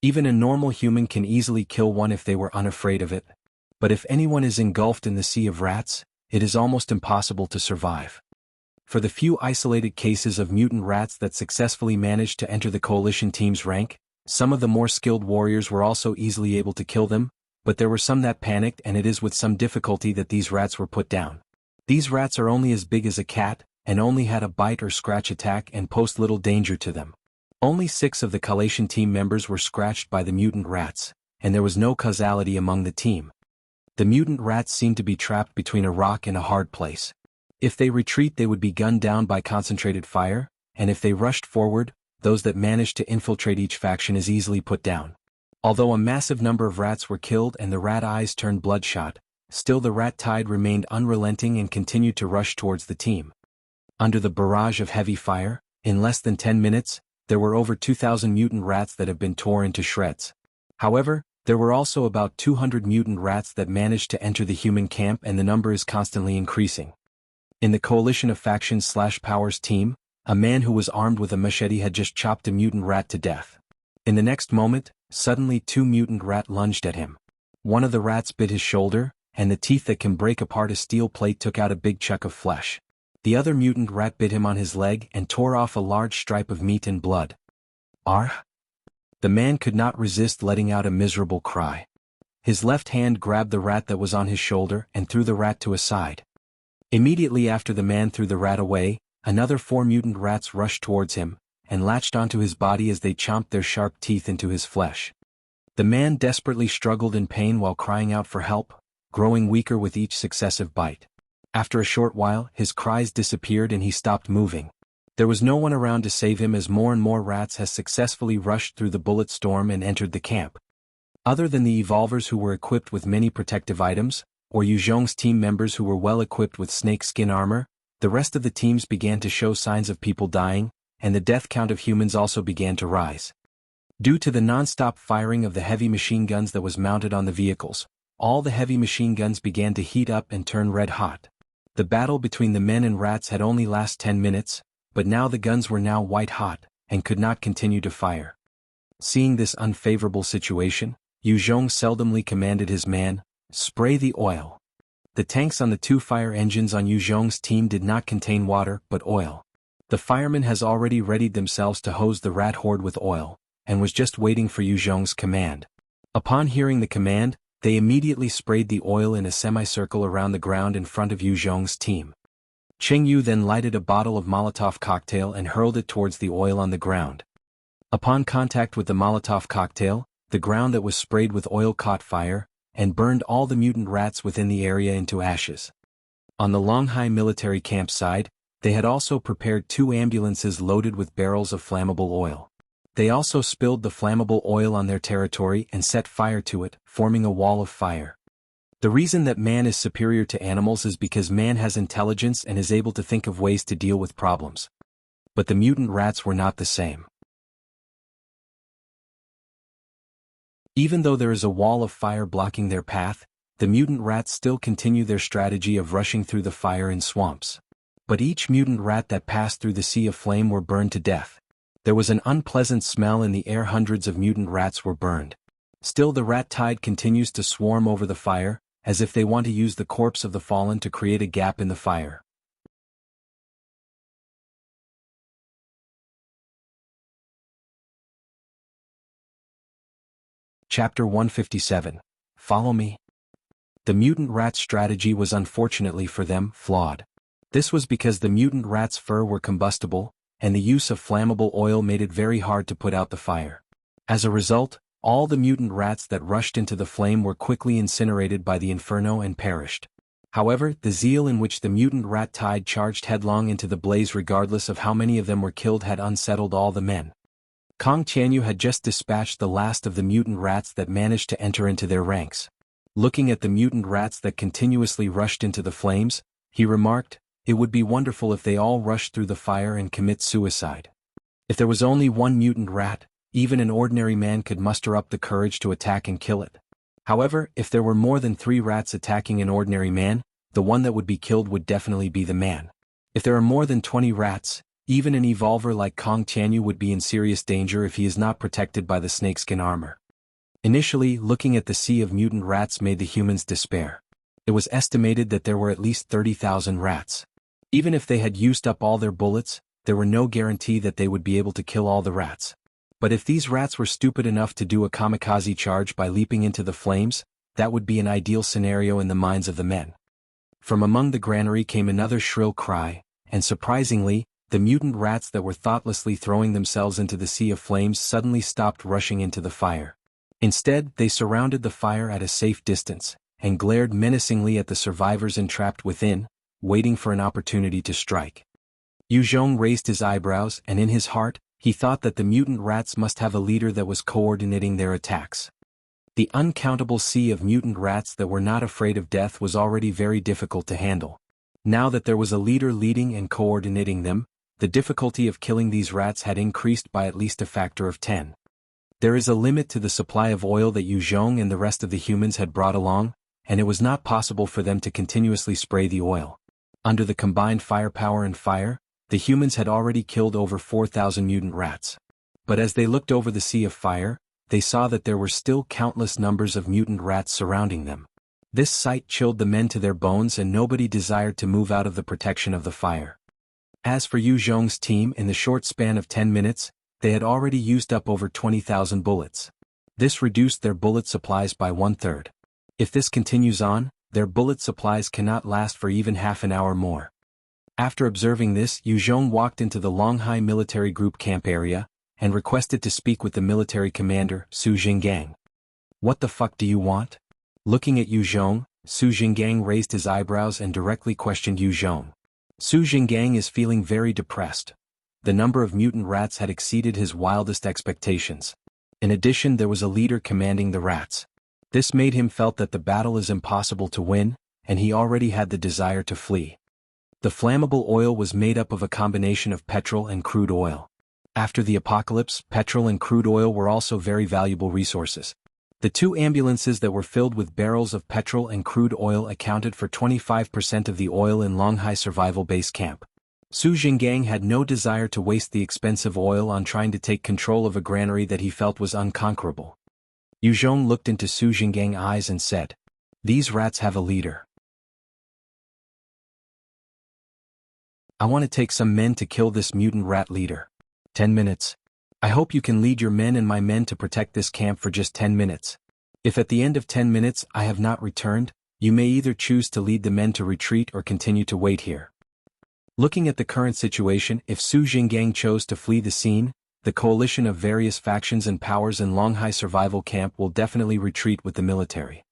Even a normal human can easily kill one if they were unafraid of it. But if anyone is engulfed in the sea of rats, it is almost impossible to survive. For the few isolated cases of mutant rats that successfully managed to enter the coalition team's rank, some of the more skilled warriors were also easily able to kill them, but there were some that panicked, and it is with some difficulty that these rats were put down. These rats are only as big as a cat, and only had a bite or scratch attack and pose little danger to them. Only 6 of the coalition team members were scratched by the mutant rats, and there was no causality among the team. The mutant rats seemed to be trapped between a rock and a hard place. If they retreat, they would be gunned down by concentrated fire, and if they rushed forward, those that managed to infiltrate each faction is easily put down. Although a massive number of rats were killed and the rat eyes turned bloodshot, still the rat tide remained unrelenting and continued to rush towards the team. Under the barrage of heavy fire, in less than 10 minutes, there were over 2,000 mutant rats that have been torn into shreds. However, there were also about 200 mutant rats that managed to enter the human camp, and the number is constantly increasing. In the coalition of factions/powers team, a man who was armed with a machete had just chopped a mutant rat to death. In the next moment, suddenly 2 mutant rats lunged at him. One of the rats bit his shoulder, and the teeth that can break apart a steel plate took out a big chunk of flesh. The other mutant rat bit him on his leg and tore off a large stripe of meat and blood. "Argh!" The man could not resist letting out a miserable cry. His left hand grabbed the rat that was on his shoulder and threw the rat to a side. Immediately after the man threw the rat away, another 4 mutant rats rushed towards him, and latched onto his body as they chomped their sharp teeth into his flesh. The man desperately struggled in pain while crying out for help, growing weaker with each successive bite. After a short while, his cries disappeared and he stopped moving. There was no one around to save him, as more and more rats has successfully rushed through the bullet storm and entered the camp. Other than the evolvers who were equipped with many protective items, or Yu Zhong's team members who were well equipped with snake skin armor, the rest of the teams began to show signs of people dying, and the death count of humans also began to rise. Due to the non-stop firing of the heavy machine guns that was mounted on the vehicles, all the heavy machine guns began to heat up and turn red hot. The battle between the men and rats had only lasted 10 minutes, but now the guns were now white hot, and could not continue to fire. Seeing this unfavorable situation, Yu Zhong seldomly commanded his man, "Spray the oil." The tanks on the 2 fire engines on Yu Zhong's team did not contain water, but oil. The firemen has already readied themselves to hose the rat horde with oil, and was just waiting for Yu Zhong's command. Upon hearing the command, they immediately sprayed the oil in a semicircle around the ground in front of Yu Zhong's team. Cheng Yu then lighted a bottle of Molotov cocktail and hurled it towards the oil on the ground. Upon contact with the Molotov cocktail, the ground that was sprayed with oil caught fire, and burned all the mutant rats within the area into ashes. On the Longhai military campsite, they had also prepared 2 ambulances loaded with barrels of flammable oil. They also spilled the flammable oil on their territory and set fire to it, forming a wall of fire. The reason that man is superior to animals is because man has intelligence and is able to think of ways to deal with problems. But the mutant rats were not the same. Even though there is a wall of fire blocking their path, the mutant rats still continue their strategy of rushing through the fire in swamps. But each mutant rat that passed through the sea of flame were burned to death. There was an unpleasant smell in the air. Hundreds of mutant rats were burned. Still the rat tide continues to swarm over the fire, as if they want to use the corpse of the fallen to create a gap in the fire. Chapter 157. Follow me. The mutant rat's strategy was, unfortunately for them, flawed. This was because the mutant rat's fur were combustible, and the use of flammable oil made it very hard to put out the fire. As a result, all the mutant rats that rushed into the flame were quickly incinerated by the inferno and perished. However, the zeal in which the mutant rat tide charged headlong into the blaze regardless of how many of them were killed had unsettled all the men. Kong Tianyu had just dispatched the last of the mutant rats that managed to enter into their ranks. Looking at the mutant rats that continuously rushed into the flames, he remarked, "It would be wonderful if they all rushed through the fire and commit suicide. If there was only one mutant rat, even an ordinary man could muster up the courage to attack and kill it. However, if there were more than 3 rats attacking an ordinary man, the one that would be killed would definitely be the man. If there are more than 20 rats, even an evolver like Kong Tianyu would be in serious danger if he is not protected by the snakeskin armor." Initially, looking at the sea of mutant rats made the humans despair. It was estimated that there were at least 30,000 rats. Even if they had used up all their bullets, there were no guarantee that they would be able to kill all the rats. But if these rats were stupid enough to do a kamikaze charge by leaping into the flames, that would be an ideal scenario in the minds of the men. From among the granary came another shrill cry, and surprisingly, the mutant rats that were thoughtlessly throwing themselves into the sea of flames suddenly stopped rushing into the fire. Instead, they surrounded the fire at a safe distance, and glared menacingly at the survivors entrapped within, waiting for an opportunity to strike. Yu Zhong raised his eyebrows, and in his heart, he thought that the mutant rats must have a leader that was coordinating their attacks. The uncountable sea of mutant rats that were not afraid of death was already very difficult to handle. Now that there was a leader leading and coordinating them, the difficulty of killing these rats had increased by at least a factor of 10. There is a limit to the supply of oil that Yu Zhong and the rest of the humans had brought along, and it was not possible for them to continuously spray the oil. Under the combined firepower and fire, the humans had already killed over 4,000 mutant rats. But as they looked over the sea of fire, they saw that there were still countless numbers of mutant rats surrounding them. This sight chilled the men to their bones, and nobody desired to move out of the protection of the fire. As for Yu Zhong's team, in the short span of 10 minutes, they had already used up over 20,000 bullets. This reduced their bullet supplies by 1/3. If this continues on, their bullet supplies cannot last for even half an hour more. After observing this, Yu Zhong walked into the Longhai military group camp area, and requested to speak with the military commander, Su Jinggang. "What the fuck do you want?" Looking at Yu Zhong, Su Jinggang raised his eyebrows and directly questioned Yu Zhong. Su Jinggang is feeling very depressed. The number of mutant rats had exceeded his wildest expectations. In addition, there was a leader commanding the rats. This made him felt that the battle is impossible to win, and he already had the desire to flee. The flammable oil was made up of a combination of petrol and crude oil. After the apocalypse, petrol and crude oil were also very valuable resources. The 2 ambulances that were filled with barrels of petrol and crude oil accounted for 25% of the oil in Longhai Survival Base Camp. Su Jinggang had no desire to waste the expensive oil on trying to take control of a granary that he felt was unconquerable. Yu Zhong looked into Su Jingang's eyes and said, "These rats have a leader. I want to take some men to kill this mutant rat leader. 10 minutes. I hope you can lead your men and my men to protect this camp for just 10 minutes. If at the end of 10 minutes I have not returned, you may either choose to lead the men to retreat or continue to wait here." Looking at the current situation, if Su Jinggang chose to flee the scene, the coalition of various factions and powers in Longhai Survival Camp will definitely retreat with the military.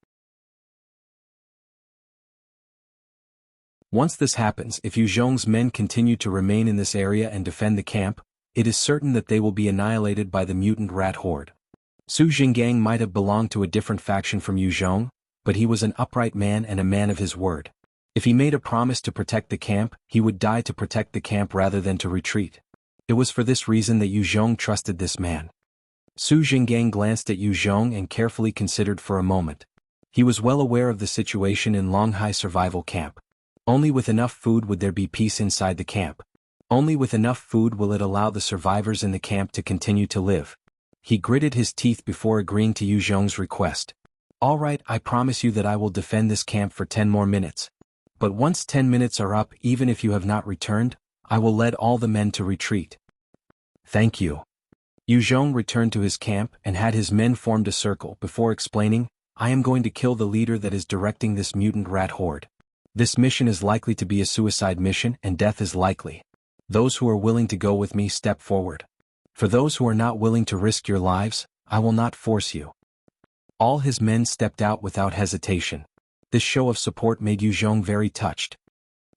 Once this happens, if Yu Zhong's men continue to remain in this area and defend the camp, it is certain that they will be annihilated by the mutant rat horde. Su Jinggang might have belonged to a different faction from Yu Zhong, but he was an upright man and a man of his word. If he made a promise to protect the camp, he would die to protect the camp rather than to retreat. It was for this reason that Yu Zhong trusted this man. Su Jinggang glanced at Yu Zhong and carefully considered for a moment. He was well aware of the situation in Longhai Survival Camp. Only with enough food would there be peace inside the camp. Only with enough food will it allow the survivors in the camp to continue to live. He gritted his teeth before agreeing to Yu Zhong's request. Alright, I promise you that I will defend this camp for 10 more minutes. But once 10 minutes are up, even if you have not returned, I will lead all the men to retreat. Thank you. Yu Zhong returned to his camp and had his men formed a circle before explaining, I am going to kill the leader that is directing this mutant rat horde. This mission is likely to be a suicide mission and death is likely. Those who are willing to go with me step forward. For those who are not willing to risk your lives, I will not force you. All his men stepped out without hesitation. This show of support made Yu Zhong very touched.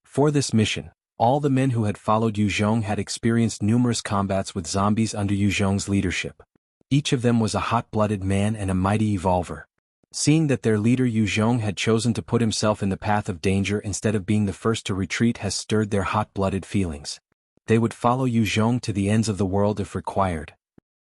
For this mission, all the men who had followed Yu Zhong had experienced numerous combats with zombies under Yu Zhong's leadership. Each of them was a hot-blooded man and a mighty evolver. Seeing that their leader Yu Zhong had chosen to put himself in the path of danger instead of being the first to retreat has stirred their hot-blooded feelings. They would follow Yu Zhong to the ends of the world if required.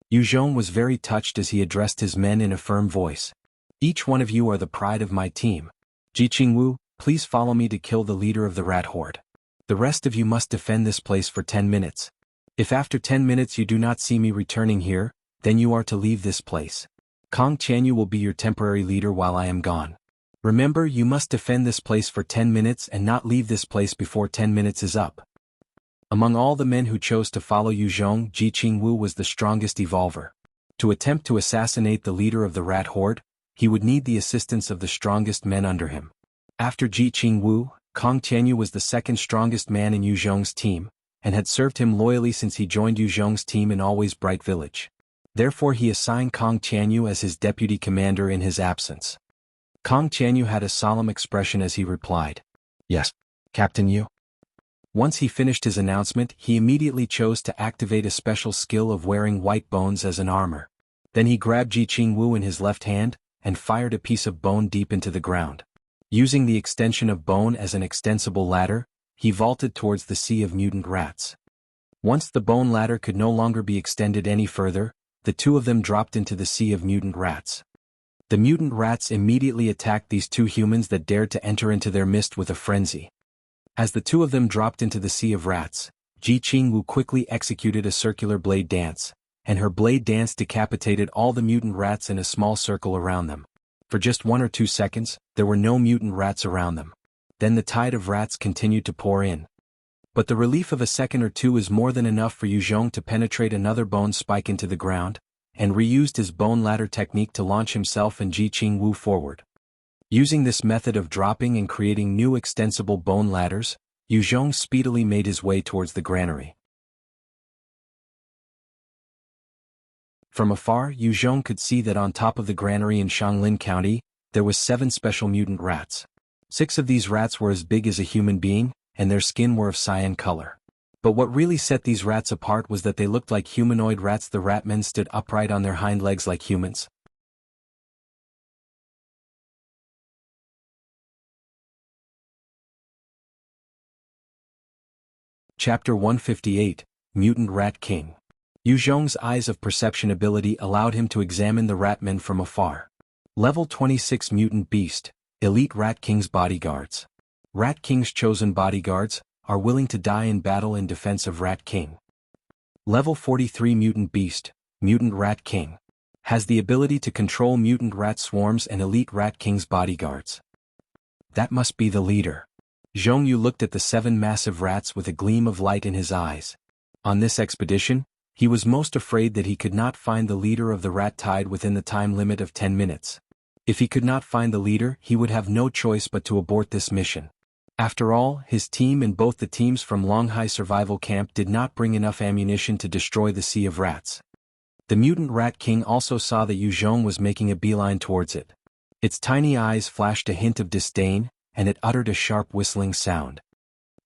Yu Zhong was very touched as he addressed his men in a firm voice. Each one of you are the pride of my team. Jianghu, please follow me to kill the leader of the rat horde. The rest of you must defend this place for 10 minutes. If after 10 minutes you do not see me returning here, then you are to leave this place. Kong Tianyu will be your temporary leader while I am gone. Remember, you must defend this place for 10 minutes and not leave this place before 10 minutes is up. Among all the men who chose to follow Yu Zhong, Jianghu was the strongest evolver. To attempt to assassinate the leader of the rat horde, he would need the assistance of the strongest men under him. After Jianghu, Kong Tianyu was the second strongest man in Yu Zhong's team, and had served him loyally since he joined Yu Zhong's team in Always Bright Village. Therefore he assigned Kong Tianyu as his deputy commander in his absence. Kong Tianyu had a solemn expression as he replied, Yes, Captain Yu. Once he finished his announcement, he immediately chose to activate a special skill of wearing white bones as an armor. Then he grabbed Jianghu in his left hand, and fired a piece of bone deep into the ground. Using the extension of bone as an extensible ladder, he vaulted towards the sea of mutant rats. Once the bone ladder could no longer be extended any further, the two of them dropped into the sea of mutant rats. The mutant rats immediately attacked these two humans that dared to enter into their midst with a frenzy. As the two of them dropped into the sea of rats, Jianghu quickly executed a circular blade dance, and her blade dance decapitated all the mutant rats in a small circle around them. For just 1 or 2 seconds, there were no mutant rats around them. Then the tide of rats continued to pour in. But the relief of a second or two is more than enough for Yu Zhong to penetrate another bone spike into the ground, and reused his bone ladder technique to launch himself and Jianghu forward. Using this method of dropping and creating new extensible bone ladders, Yu Zhong speedily made his way towards the granary. From afar, Yu Zhong could see that on top of the granary in Shanglin County, there was 7 special mutant rats. 6 of these rats were as big as a human being, and their skin were of cyan color. But what really set these rats apart was that they looked like humanoid rats. The ratmen stood upright on their hind legs like humans. Chapter 158, Mutant Rat King. Yu Zhong's eyes of perception ability allowed him to examine the ratmen from afar. Level 26 Mutant Beast, Elite Rat King's Bodyguards. Rat King's chosen bodyguards are willing to die in battle in defense of Rat King. Level 43 Mutant Beast, Mutant Rat King. Has the ability to control mutant rat swarms and Elite Rat King's bodyguards. That must be the leader. Zhongyu looked at the 7 massive rats with a gleam of light in his eyes. On this expedition, he was most afraid that he could not find the leader of the rat tide within the time limit of 10 minutes. If he could not find the leader, he would have no choice but to abort this mission. After all, his team and both the teams from Longhai Survival Camp did not bring enough ammunition to destroy the sea of rats. The mutant Rat King also saw that Yu Zhong was making a beeline towards it. Its tiny eyes flashed a hint of disdain, and it uttered a sharp whistling sound.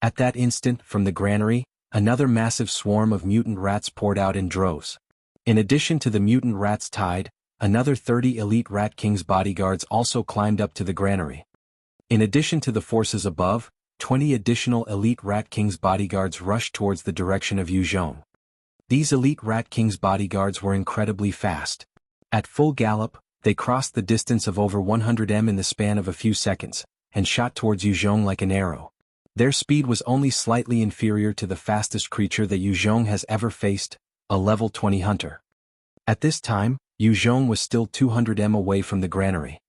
At that instant, from the granary, another massive swarm of mutant rats poured out in droves. In addition to the mutant rats tide, another 30 Elite Rat King's bodyguards also climbed up to the granary. In addition to the forces above, 20 additional Elite Rat King's bodyguards rushed towards the direction of Yu Zhong. These Elite Rat King's bodyguards were incredibly fast. At full gallop, they crossed the distance of over 100 m in the span of a few seconds, and shot towards Yu Zhong like an arrow. Their speed was only slightly inferior to the fastest creature that Yu Zhong has ever faced, a level 20 hunter. At this time, Yu Zhong was still 200 m away from the granary.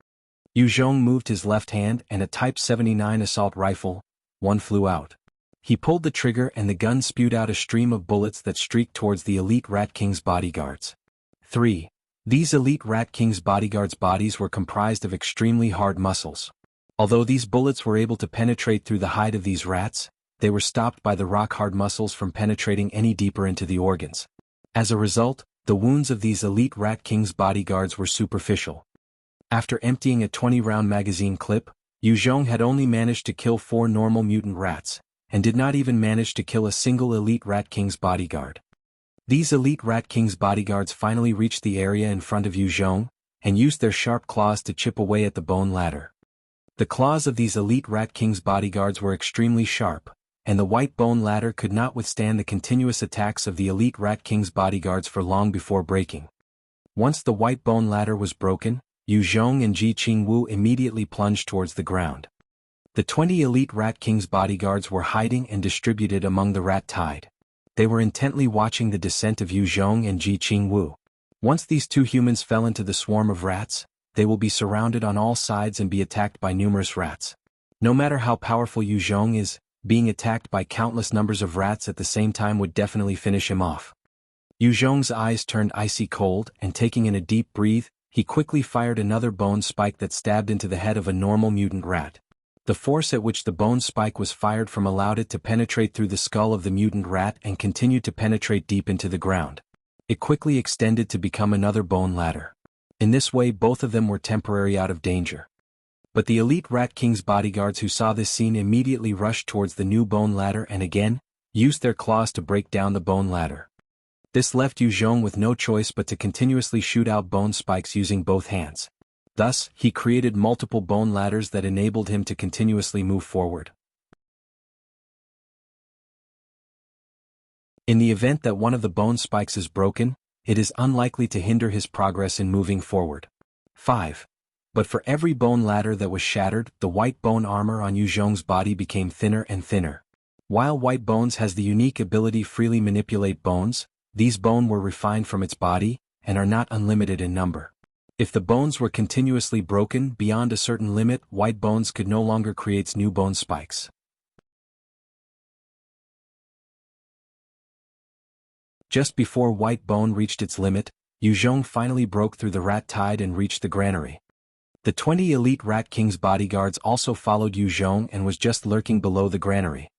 Yu Zhong moved his left hand and a Type 79 assault rifle, one flew out. He pulled the trigger and the gun spewed out a stream of bullets that streaked towards the elite Rat King's bodyguards. 3. These elite Rat King's bodyguards' bodies were comprised of extremely hard muscles. Although these bullets were able to penetrate through the hide of these rats, they were stopped by the rock-hard muscles from penetrating any deeper into the organs. As a result, the wounds of these elite Rat King's bodyguards were superficial. After emptying a 20-round magazine clip, Yu Zhong had only managed to kill 4 normal mutant rats, and did not even manage to kill a single elite Rat King's bodyguard. These elite Rat King's bodyguards finally reached the area in front of Yu Zhong, and used their sharp claws to chip away at the bone ladder. The claws of these elite Rat King's bodyguards were extremely sharp, and the white bone ladder could not withstand the continuous attacks of the elite Rat King's bodyguards for long before breaking. Once the white bone ladder was broken, Yu Zhong and Jianghu immediately plunged towards the ground. The 20 elite Rat King's bodyguards were hiding and distributed among the rat tide. They were intently watching the descent of Yu Zhong and Jianghu. Once these 2 humans fell into the swarm of rats, they will be surrounded on all sides and be attacked by numerous rats. No matter how powerful Yu Zhong is, being attacked by countless numbers of rats at the same time would definitely finish him off. Yu Zhong's eyes turned icy cold, and taking in a deep breath, he quickly fired another bone spike that stabbed into the head of a normal mutant rat. The force at which the bone spike was fired from allowed it to penetrate through the skull of the mutant rat and continued to penetrate deep into the ground. It quickly extended to become another bone ladder. In this way both of them were temporarily out of danger. But the elite Rat King's bodyguards who saw this scene immediately rushed towards the new bone ladder and again, used their claws to break down the bone ladder. This left Yu Zhong with no choice but to continuously shoot out bone spikes using both hands. Thus, he created multiple bone ladders that enabled him to continuously move forward. In the event that one of the bone spikes is broken, it is unlikely to hinder his progress in moving forward. 5. But for every bone ladder that was shattered, the white bone armor on Yu Zhong's body became thinner and thinner. While white bones has the unique ability to freely manipulate bones, these bones were refined from its body, and are not unlimited in number. If the bones were continuously broken beyond a certain limit, white bones could no longer create new bone spikes. Just before white bone reached its limit, Yu Zhong finally broke through the rat tide and reached the granary. The 20 elite Rat King's bodyguards also followed Yu Zhong and was just lurking below the granary.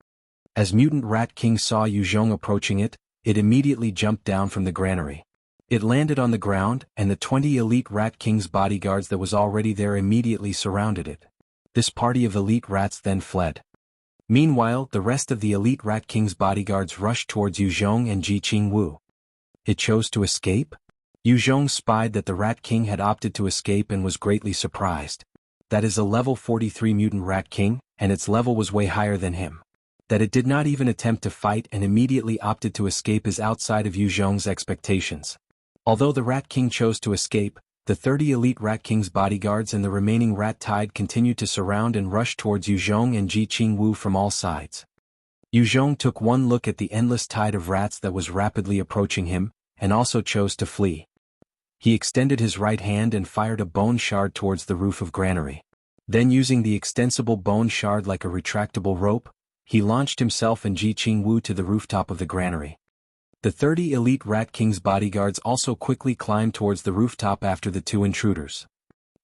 As Mutant Rat King saw Yu Zhong approaching it, it immediately jumped down from the granary. It landed on the ground, and the 20 elite Rat King's bodyguards that was already there immediately surrounded it. This party of elite rats then fled. Meanwhile, the rest of the elite Rat King's bodyguards rushed towards Yu Zhong and Jianghu. It chose to escape? Yu Zhong spied that the Rat King had opted to escape and was greatly surprised. That is a level 43 mutant Rat King, and its level was way higher than him. That it did not even attempt to fight and immediately opted to escape is outside of Yu Zhong's expectations. Although the Rat King chose to escape, the 30 elite Rat King's bodyguards and the remaining rat tide continued to surround and rush towards Yu Zhong and Jianghu from all sides. Yu Zhong took one look at the endless tide of rats that was rapidly approaching him, and also chose to flee. He extended his right hand and fired a bone shard towards the roof of granary. Then using the extensible bone shard like a retractable rope, he launched himself and Jianghu to the rooftop of the granary. The 30 elite Rat King's bodyguards also quickly climbed towards the rooftop after the 2 intruders.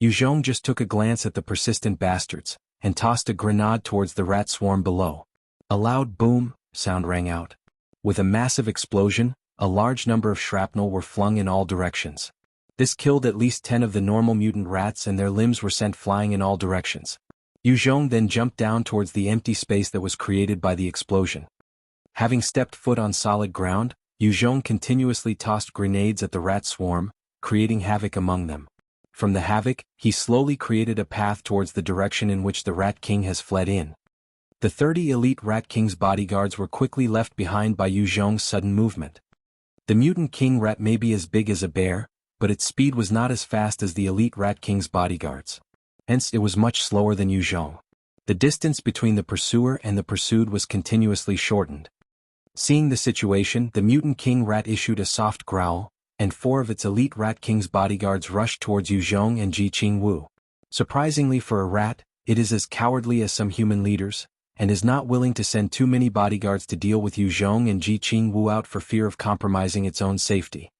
Yu Zhong just took a glance at the persistent bastards, and tossed a grenade towards the rat swarm below. A loud boom sound rang out. With a massive explosion, a large number of shrapnel were flung in all directions. This killed at least 10 of the normal mutant rats and their limbs were sent flying in all directions. Yu Zhong then jumped down towards the empty space that was created by the explosion. Having stepped foot on solid ground, Yu Zhong continuously tossed grenades at the rat swarm, creating havoc among them. From the havoc, he slowly created a path towards the direction in which the Rat King has fled in. The 30 elite Rat King's bodyguards were quickly left behind by Yu Zhong's sudden movement. The mutant king rat may be as big as a bear, but its speed was not as fast as the elite Rat King's bodyguards. Hence it was much slower than Yu Zhong. The distance between the pursuer and the pursued was continuously shortened. Seeing the situation, the mutant king rat issued a soft growl, and 4 of its elite Rat King's bodyguards rushed towards Yu Zhong and Jianghu. Surprisingly for a rat, it is as cowardly as some human leaders, and is not willing to send too many bodyguards to deal with Yu Zhong and Ji Qingwu out for fear of compromising its own safety.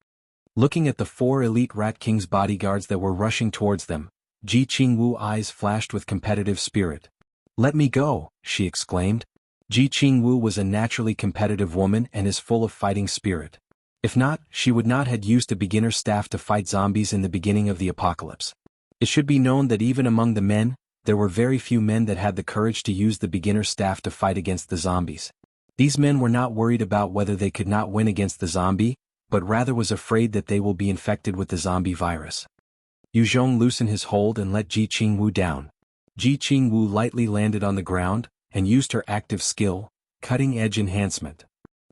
Looking at the 4 elite Rat King's bodyguards that were rushing towards them, Ji Qingwu eyes flashed with competitive spirit. "Let me go," she exclaimed. Ji Qingwu was a naturally competitive woman and is full of fighting spirit. If not, she would not have used a beginner staff to fight zombies in the beginning of the apocalypse. It should be known that even among the men, there were very few men that had the courage to use the beginner staff to fight against the zombies. These men were not worried about whether they could not win against the zombie, but rather was afraid that they will be infected with the zombie virus. Yu Zhong loosened his hold and let Ji Qingwu down. Ji Qingwu lightly landed on the ground, and used her active skill, cutting-edge enhancement.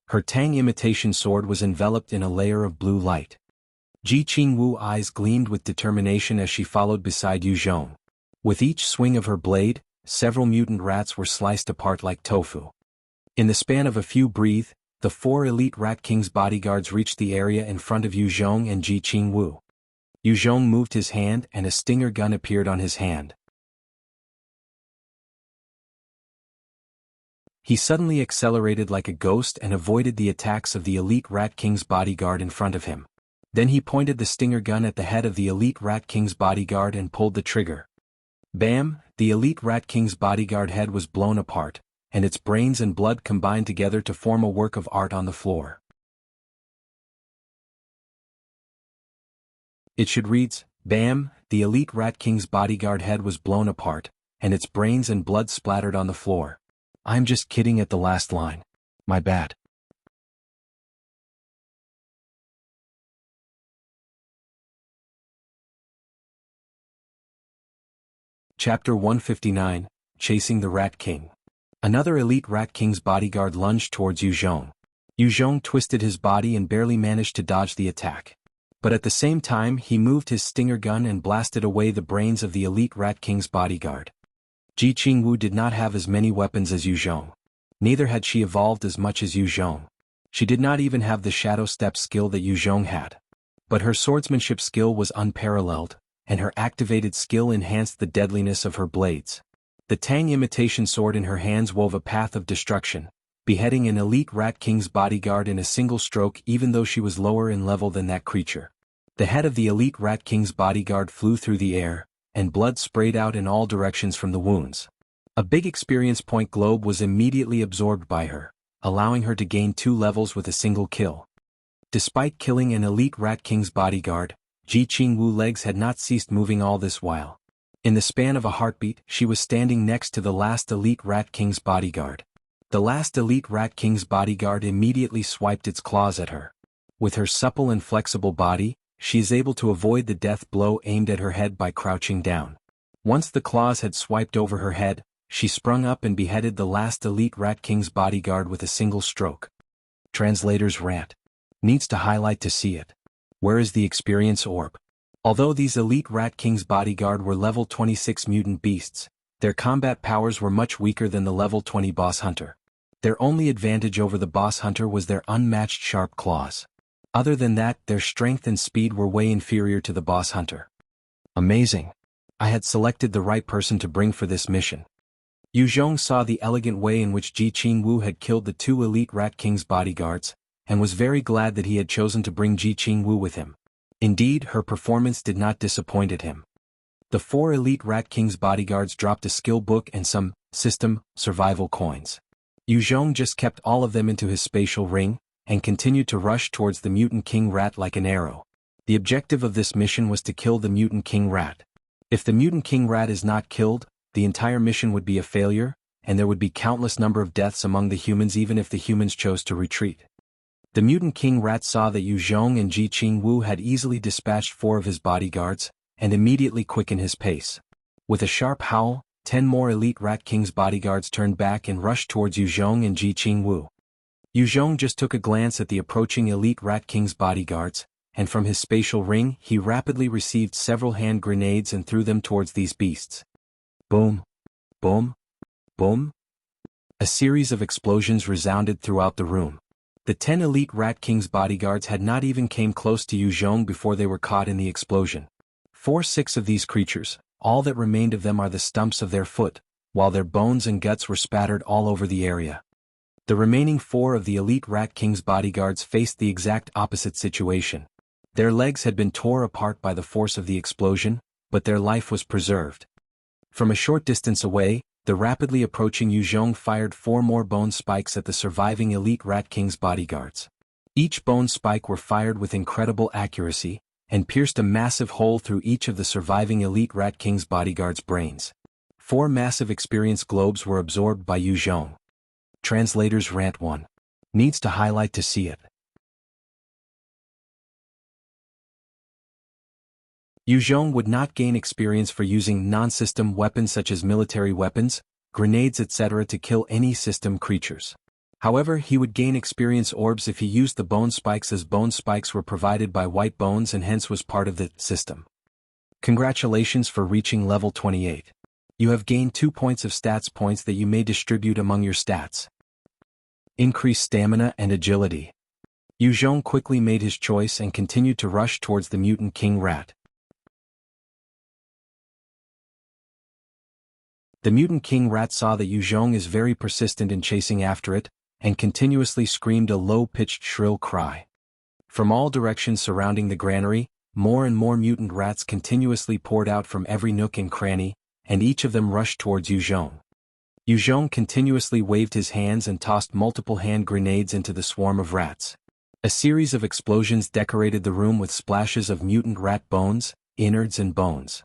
Her Tang imitation sword was enveloped in a layer of blue light. Ji Qingwu eyes gleamed with determination as she followed beside Yu Zhong. With each swing of her blade, several mutant rats were sliced apart like tofu. In the span of a few breaths, the 4 elite Rat King's bodyguards reached the area in front of Yu Zhong and Ji Qingwu. Yu Zhong moved his hand and a stinger gun appeared on his hand. He suddenly accelerated like a ghost and avoided the attacks of the elite Rat King's bodyguard in front of him. Then he pointed the stinger gun at the head of the elite Rat King's bodyguard and pulled the trigger. Bam! The elite Rat King's bodyguard head was blown apart, and its brains and blood combined together to form a work of art on the floor. It should reads, "Bam! The elite Rat King's bodyguard head was blown apart, and its brains and blood splattered on the floor." I'm just kidding at the last line. My bad. Chapter 159, Chasing the Rat King. Another elite Rat King's bodyguard lunged towards Yu Zhong. Yu Zhong twisted his body and barely managed to dodge the attack. But at the same time he moved his stinger gun and blasted away the brains of the elite Rat King's bodyguard. Ji Qingwu did not have as many weapons as Yu Zhong. Neither had she evolved as much as Yu Zhong. She did not even have the shadow step skill that Yu Zhong had. But her swordsmanship skill was unparalleled, and her activated skill enhanced the deadliness of her blades. The Tang imitation sword in her hands wove a path of destruction, beheading an elite Rat King's bodyguard in a single stroke even though she was lower in level than that creature. The head of the elite Rat King's bodyguard flew through the air, and blood sprayed out in all directions from the wounds. A big experience point globe was immediately absorbed by her, allowing her to gain 2 levels with a single kill. Despite killing an elite Rat King's bodyguard, Ji Qingwu legs had not ceased moving all this while. In the span of a heartbeat, she was standing next to the last elite Rat King's bodyguard. The last elite Rat King's bodyguard immediately swiped its claws at her. With her supple and flexible body, she is able to avoid the death blow aimed at her head by crouching down. Once the claws had swiped over her head, she sprung up and beheaded the last elite Rat King's bodyguard with a single stroke. Translator's rant. Needs to highlight to see it. Where is the experience orb? Although these elite Rat King's bodyguard were level 26 mutant beasts, their combat powers were much weaker than the level 20 boss hunter. Their only advantage over the boss hunter was their unmatched sharp claws. Other than that, their strength and speed were way inferior to the boss hunter. Amazing. I had selected the right person to bring for this mission. Yu Zhong saw the elegant way in which Ji Qingwu had killed the 2 elite Rat King's bodyguards, and was very glad that he had chosen to bring Ji Qingwu with him. Indeed, her performance did not disappoint him. The 4 elite Rat King's bodyguards dropped a skill book and some system survival coins. Yu Zhong just kept all of them into his spatial ring, and continued to rush towards the mutant king rat like an arrow. The objective of this mission was to kill the mutant king rat. If the mutant king rat is not killed, the entire mission would be a failure, and there would be countless number of deaths among the humans even if the humans chose to retreat. The mutant king rat saw that Yu Zhong and Ji Qingwu had easily dispatched 4 of his bodyguards, and immediately quickened his pace. With a sharp howl, 10 more elite Rat King's bodyguards turned back and rushed towards Yu Zhong and Ji Qingwu. Yu Zhong just took a glance at the approaching elite Rat King's bodyguards, and from his spatial ring he rapidly received several hand grenades and threw them towards these beasts. Boom! Boom! Boom! A series of explosions resounded throughout the room. The 10 elite Rat King's bodyguards had not even came close to Yu Zhong before they were caught in the explosion. 6 of these creatures, all that remained of them are the stumps of their foot, while their bones and guts were spattered all over the area. The remaining 4 of the elite Rat King's bodyguards faced the exact opposite situation. Their legs had been torn apart by the force of the explosion, but their life was preserved. From a short distance away, the rapidly approaching Yu Zhong fired 4 more bone spikes at the surviving elite Rat King's bodyguards. Each bone spike were fired with incredible accuracy, and pierced a massive hole through each of the surviving elite Rat King's bodyguards' brains. 4 massive experience globes were absorbed by Yu Zhong. Translator's Rant 1. Needs to highlight to see it. Yu Zhong would not gain experience for using non-system weapons such as military weapons, grenades etc. to kill any system creatures. However, he would gain experience orbs if he used the bone spikes, as bone spikes were provided by white bones and hence was part of the system. Congratulations for reaching level 28. You have gained 2 points of stats points that you may distribute among your stats. Increase stamina and agility. Yu Zhong quickly made his choice and continued to rush towards the mutant king rat. The mutant king rat saw that Yu Zhong is very persistent in chasing after it, and continuously screamed a low-pitched shrill cry. From all directions surrounding the granary, more and more mutant rats continuously poured out from every nook and cranny, and each of them rushed towards Yu Zhong. Yu Zhong continuously waved his hands and tossed multiple hand grenades into the swarm of rats. A series of explosions decorated the room with splashes of mutant rat bones, innards and bones.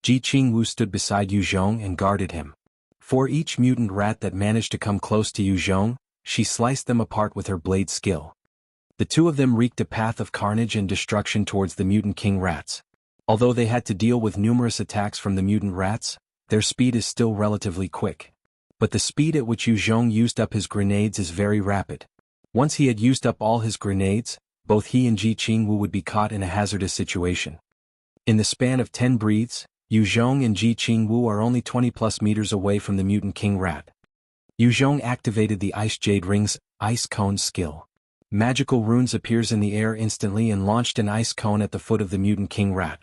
Jianghu stood beside Yu Zhong and guarded him. For each mutant rat that managed to come close to Yu Zhong, she sliced them apart with her blade skill. The 2 of them wreaked a path of carnage and destruction towards the mutant king rats. Although they had to deal with numerous attacks from the mutant rats, their speed is still relatively quick. But the speed at which Yu Zhong used up his grenades is very rapid. Once he had used up all his grenades, both he and Jianghu would be caught in a hazardous situation. In the span of 10 breaths, Yu Zhong and Jianghu are only 20+ meters away from the mutant king rat. Yu Zhong activated the Ice Jade Ring's Ice Cone skill. Magical runes appears in the air instantly and launched an ice cone at the foot of the mutant king rat.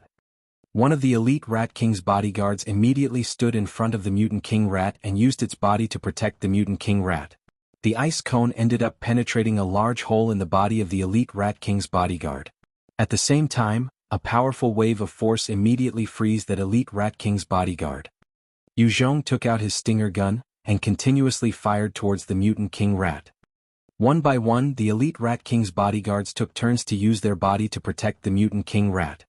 One of the elite Rat King's bodyguards immediately stood in front of the mutant king rat and used its body to protect the mutant king rat. The ice cone ended up penetrating a large hole in the body of the elite Rat King's bodyguard. At the same time, a powerful wave of force immediately freezed that elite Rat King's bodyguard. Yu Zhong took out his stinger gun, and continuously fired towards the mutant king rat. One by one, the elite Rat King's bodyguards took turns to use their body to protect the mutant king rat.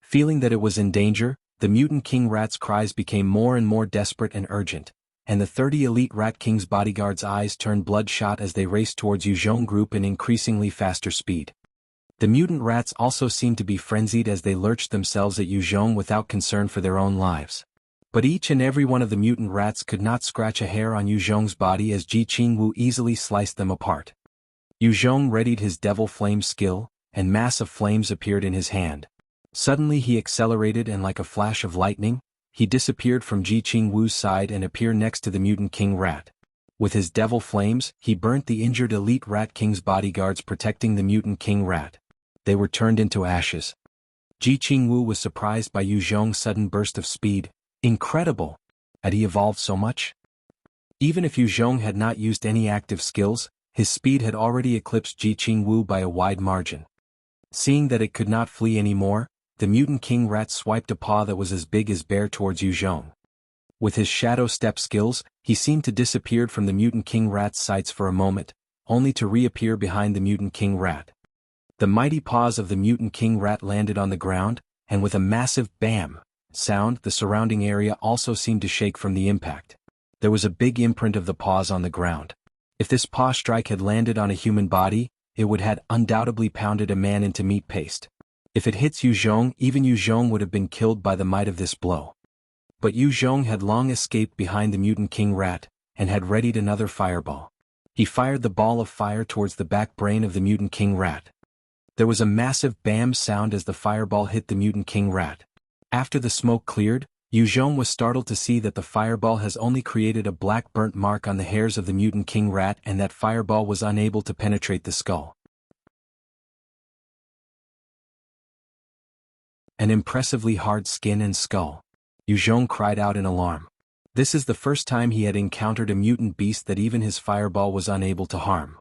Feeling that it was in danger, the mutant king rat's cries became more and more desperate and urgent, and the 30 elite Rat King's bodyguards' eyes turned bloodshot as they raced towards Yu Zhong group in increasingly faster speed. The mutant rats also seemed to be frenzied as they lurched themselves at Yu Zhong without concern for their own lives. But each and every one of the mutant rats could not scratch a hair on Yu Zhong's body as Jianghu easily sliced them apart. Yu Zhong readied his devil flame skill, and mass of flames appeared in his hand. Suddenly he accelerated and like a flash of lightning, he disappeared from Jianghu's side and appeared next to the mutant king rat. With his devil flames, he burnt the injured elite Rat King's bodyguards protecting the mutant king rat. They were turned into ashes. Jianghu was surprised by Yu Zhong's sudden burst of speed. Incredible! Had he evolved so much? Even if Yu Zhong had not used any active skills, his speed had already eclipsed Jianghu by a wide margin. Seeing that it could not flee anymore, the mutant king rat swiped a paw that was as big as bear towards Yu Zhong. With his shadow step skills, he seemed to disappear from the mutant king rat's sights for a moment, only to reappear behind the mutant king rat. The mighty paws of the mutant king rat landed on the ground, and with a massive bam sound, the surrounding area also seemed to shake from the impact. There was a big imprint of the paws on the ground. If this paw strike had landed on a human body, it would have undoubtedly pounded a man into meat paste. If it hits Yu Zhong, even Yu Zhong would have been killed by the might of this blow. But Yu Zhong had long escaped behind the mutant king rat, and had readied another fireball. He fired the ball of fire towards the back brain of the mutant king rat. There was a massive bam sound as the fireball hit the mutant king rat. After the smoke cleared, Yu Zhong was startled to see that the fireball has only created a black burnt mark on the hairs of the mutant king rat and that fireball was unable to penetrate the skull. An impressively hard skin and skull. Yu Zhong cried out in alarm. This is the first time he had encountered a mutant beast that even his fireball was unable to harm.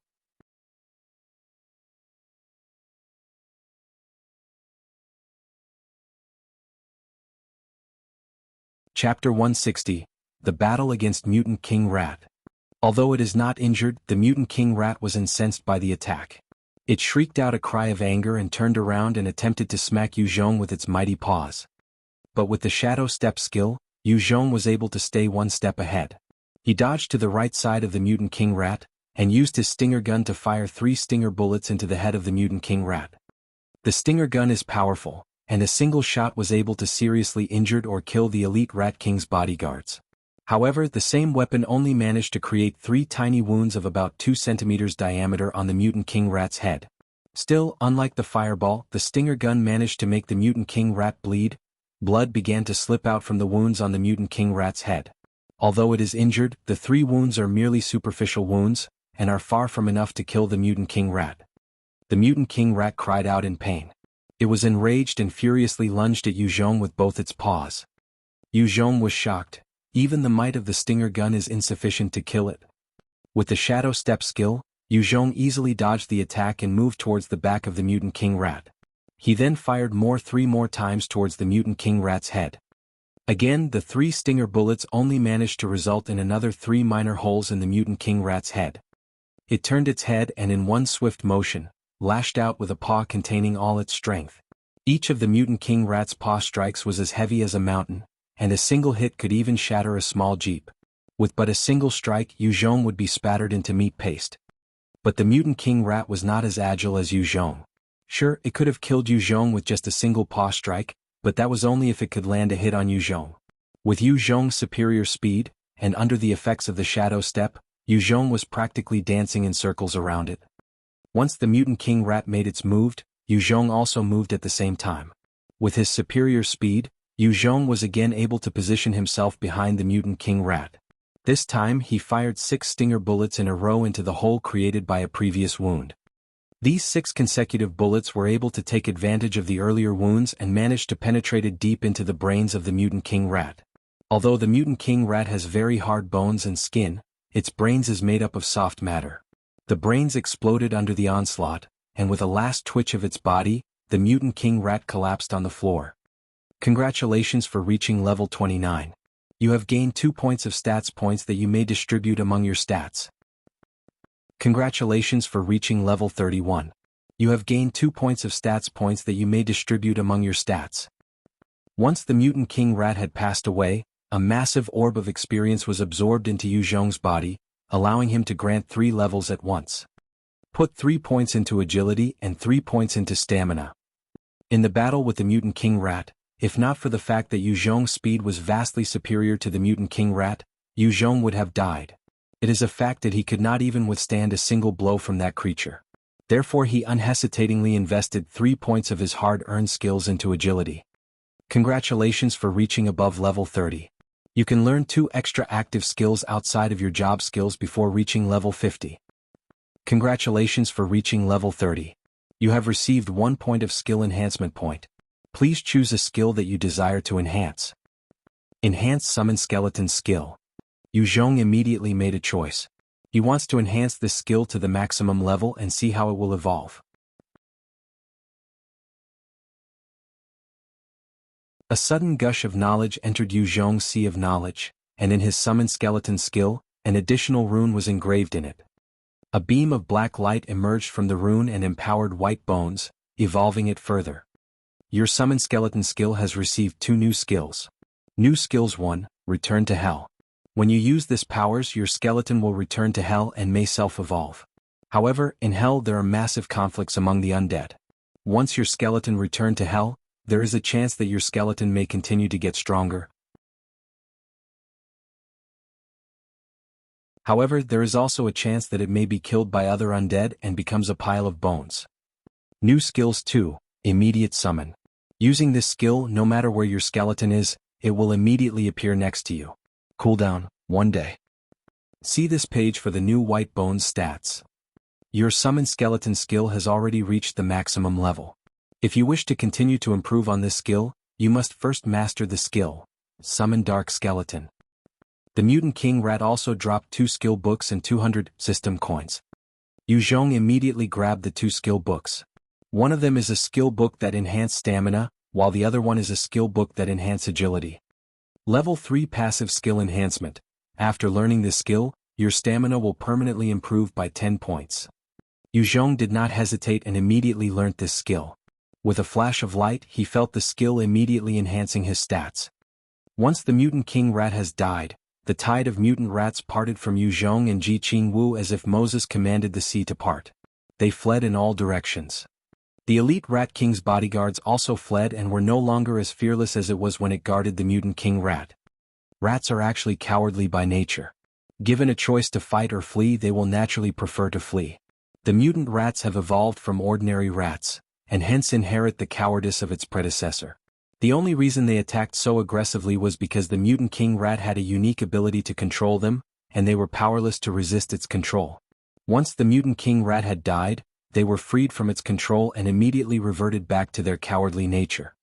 Chapter 160, The Battle Against Mutant King Rat. Although it is not injured, the mutant king rat was incensed by the attack. It shrieked out a cry of anger and turned around and attempted to smack Yu Zhong with its mighty paws. But with the shadow step skill, Yu Zhong was able to stay one step ahead. He dodged to the right side of the mutant king rat, and used his stinger gun to fire 3 stinger bullets into the head of the mutant king rat. The stinger gun is powerful, and a single shot was able to seriously injure or kill the elite Rat King's bodyguards. However, the same weapon only managed to create 3 tiny wounds of about 2 centimeters diameter on the mutant king rat's head. Still, unlike the fireball, the stinger gun managed to make the mutant king rat bleed. Blood began to slip out from the wounds on the mutant king rat's head. Although it is injured, the 3 wounds are merely superficial wounds, and are far from enough to kill the mutant king rat. The mutant king rat cried out in pain. It was enraged and furiously lunged at Yu Zhong with both its paws. Yu Zhong was shocked. Even the might of the stinger gun is insufficient to kill it. With the shadow step skill, Yu Zhong easily dodged the attack and moved towards the back of the mutant king rat. He then fired 3 more times towards the mutant king rat's head. Again, the 3 stinger bullets only managed to result in another 3 minor holes in the mutant king rat's head. It turned its head and in one swift motion, lashed out with a paw containing all its strength. Each of the mutant king rat's paw strikes was as heavy as a mountain, and a single hit could even shatter a small jeep. With but a single strike, Yu Zhong would be spattered into meat paste. But the mutant king rat was not as agile as Yu Zhong. Sure, it could have killed Yu Zhong with just a single paw strike, but that was only if it could land a hit on Yu Zhong. With Yu Zhong's superior speed, and under the effects of the shadow step, Yu Zhong was practically dancing in circles around it. Once the mutant king rat made its move, Yu Zhong also moved at the same time. With his superior speed, Yu Zhong was again able to position himself behind the mutant king rat. This time he fired 6 stinger bullets in a row into the hole created by a previous wound. These 6 consecutive bullets were able to take advantage of the earlier wounds and managed to penetrate deep into the brains of the mutant king rat. Although the mutant king rat has very hard bones and skin, its brains is made up of soft matter. The brains exploded under the onslaught, and with a last twitch of its body, the mutant king rat collapsed on the floor. Congratulations for reaching level 29. You have gained 2 points of stats points that you may distribute among your stats. Congratulations for reaching level 31. You have gained 2 points of stats points that you may distribute among your stats. Once the mutant king rat had passed away, a massive orb of experience was absorbed into Yu Zhong's body, allowing him to grant 3 levels at once. Put 3 points into agility and 3 points into stamina. In the battle with the mutant king rat, if not for the fact that Yu Zhong's speed was vastly superior to the mutant king rat, Yu Zhong would have died. It is a fact that he could not even withstand a single blow from that creature. Therefore he unhesitatingly invested 3 points of his hard-earned skills into agility. Congratulations for reaching above level 30. You can learn 2 extra active skills outside of your job skills before reaching level 50. Congratulations for reaching level 30. You have received 1 point of skill enhancement point. Please choose a skill that you desire to enhance. Enhance Summon Skeleton skill. Yu Zhong immediately made a choice. He wants to enhance this skill to the maximum level and see how it will evolve. A sudden gush of knowledge entered Yu Zhong's sea of knowledge, and in his Summon Skeleton skill, an additional rune was engraved in it. A beam of black light emerged from the rune and empowered white bones, evolving it further. Your Summon Skeleton skill has received 2 new skills. New skills 1, Return to Hell. When you use this powers, your skeleton will return to hell and may self-evolve. However, in hell there are massive conflicts among the undead. Once your skeleton returned to hell, there is a chance that your skeleton may continue to get stronger. However, there is also a chance that it may be killed by other undead and becomes a pile of bones. New skills 2, Immediate Summon. Using this skill, no matter where your skeleton is, it will immediately appear next to you. Cooldown, 1 day. See this page for the new white bones stats. Your Summon Skeleton skill has already reached the maximum level. If you wish to continue to improve on this skill, you must first master the skill. Summon Dark Skeleton. The mutant king rat also dropped 2 skill books and 200 system coins. Yu Zhong immediately grabbed the 2 skill books. One of them is a skill book that enhances stamina, while the other one is a skill book that enhances agility. Level 3 Passive Skill Enhancement. After learning this skill, your stamina will permanently improve by 10 points. Yu Zhong did not hesitate and immediately learnt this skill. With a flash of light, he felt the skill immediately enhancing his stats. Once the mutant king rat has died, the tide of mutant rats parted from Yu Zhong and Jianghu as if Moses commanded the sea to part. They fled in all directions. The elite rat king's bodyguards also fled and were no longer as fearless as it was when it guarded the mutant king rat. Rats are actually cowardly by nature. Given a choice to fight or flee, they will naturally prefer to flee. The mutant rats have evolved from ordinary rats, and hence inherit the cowardice of its predecessor. The only reason they attacked so aggressively was because the mutant king rat had a unique ability to control them, and they were powerless to resist its control. Once the mutant king rat had died, they were freed from its control and immediately reverted back to their cowardly nature.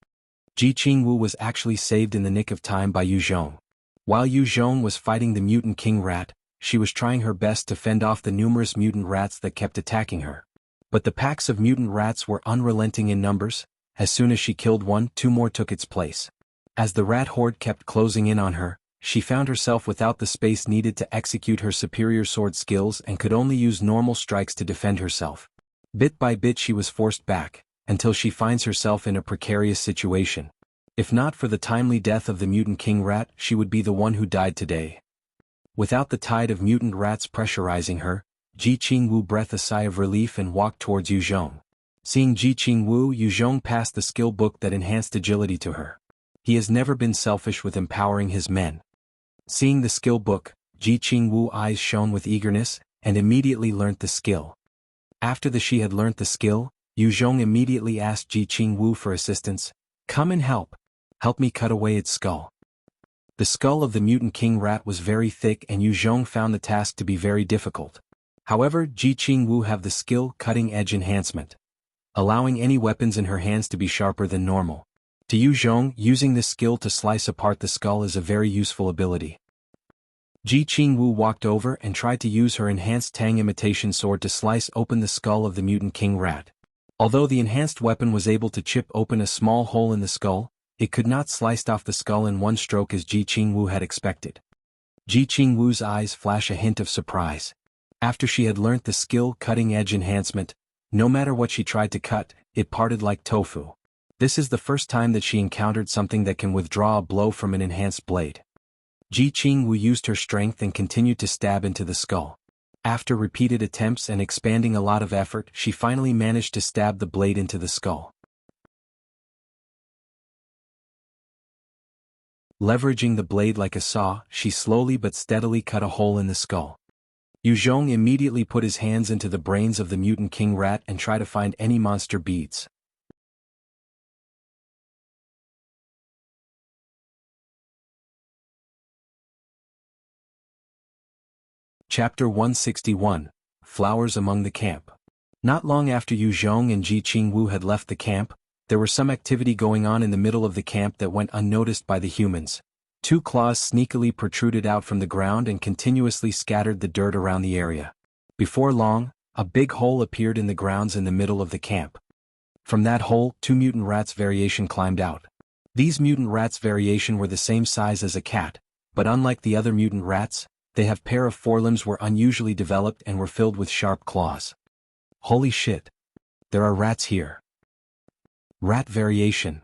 Jianghu was actually saved in the nick of time by Yu Zhong. While Yu Zhong was fighting the mutant king rat, she was trying her best to fend off the numerous mutant rats that kept attacking her. But the packs of mutant rats were unrelenting in numbers. As soon as she killed one, 2 more took its place. As the rat horde kept closing in on her, she found herself without the space needed to execute her superior sword skills and could only use normal strikes to defend herself. Bit by bit she was forced back, until she finds herself in a precarious situation. If not for the timely death of the mutant king rat, she would be the one who died today. Without the tide of mutant rats pressurizing her, Jianghu breathed a sigh of relief and walked towards Yu Zhong. Seeing Jianghu, Yu Zhong passed the skill book that enhanced agility to her. He has never been selfish with empowering his men. Seeing the skill book, Jianghu's eyes shone with eagerness, and immediately learnt the skill. After she had learnt the skill, Yu Zhong immediately asked Jianghu for assistance. "Come and help. Help me cut away its skull." The skull of the mutant king rat was very thick and Yu Zhong found the task to be very difficult. However, Jianghu have the skill Cutting Edge Enhancement, allowing any weapons in her hands to be sharper than normal. To Yu Zhong, using this skill to slice apart the skull is a very useful ability. Jianghu walked over and tried to use her enhanced Tang imitation sword to slice open the skull of the mutant king rat. Although the enhanced weapon was able to chip open a small hole in the skull, it could not slice off the skull in one stroke as Jianghu had expected. Jianghu's eyes flash a hint of surprise. After she had learnt the skill Cutting Edge Enhancement, no matter what she tried to cut, it parted like tofu. This is the first time that she encountered something that can withdraw a blow from an enhanced blade. Jianghu used her strength and continued to stab into the skull. After repeated attempts and expanding a lot of effort, she finally managed to stab the blade into the skull. Leveraging the blade like a saw, she slowly but steadily cut a hole in the skull. Yu Zhong immediately put his hands into the brains of the mutant king rat and tried to find any monster beads. Chapter 161, Flowers Among the Camp. Not long after Yu Zhong and Jianghu had left the camp, there was some activity going on in the middle of the camp that went unnoticed by the humans. 2 claws sneakily protruded out from the ground and continuously scattered the dirt around the area. Before long, a big hole appeared in the grounds in the middle of the camp. From that hole, 2 mutant rats variation climbed out. These mutant rats variation were the same size as a cat, but unlike the other mutant rats, they have pair of forelimbs were unusually developed and were filled with sharp claws. Holy shit! There are rats here. Rat variation.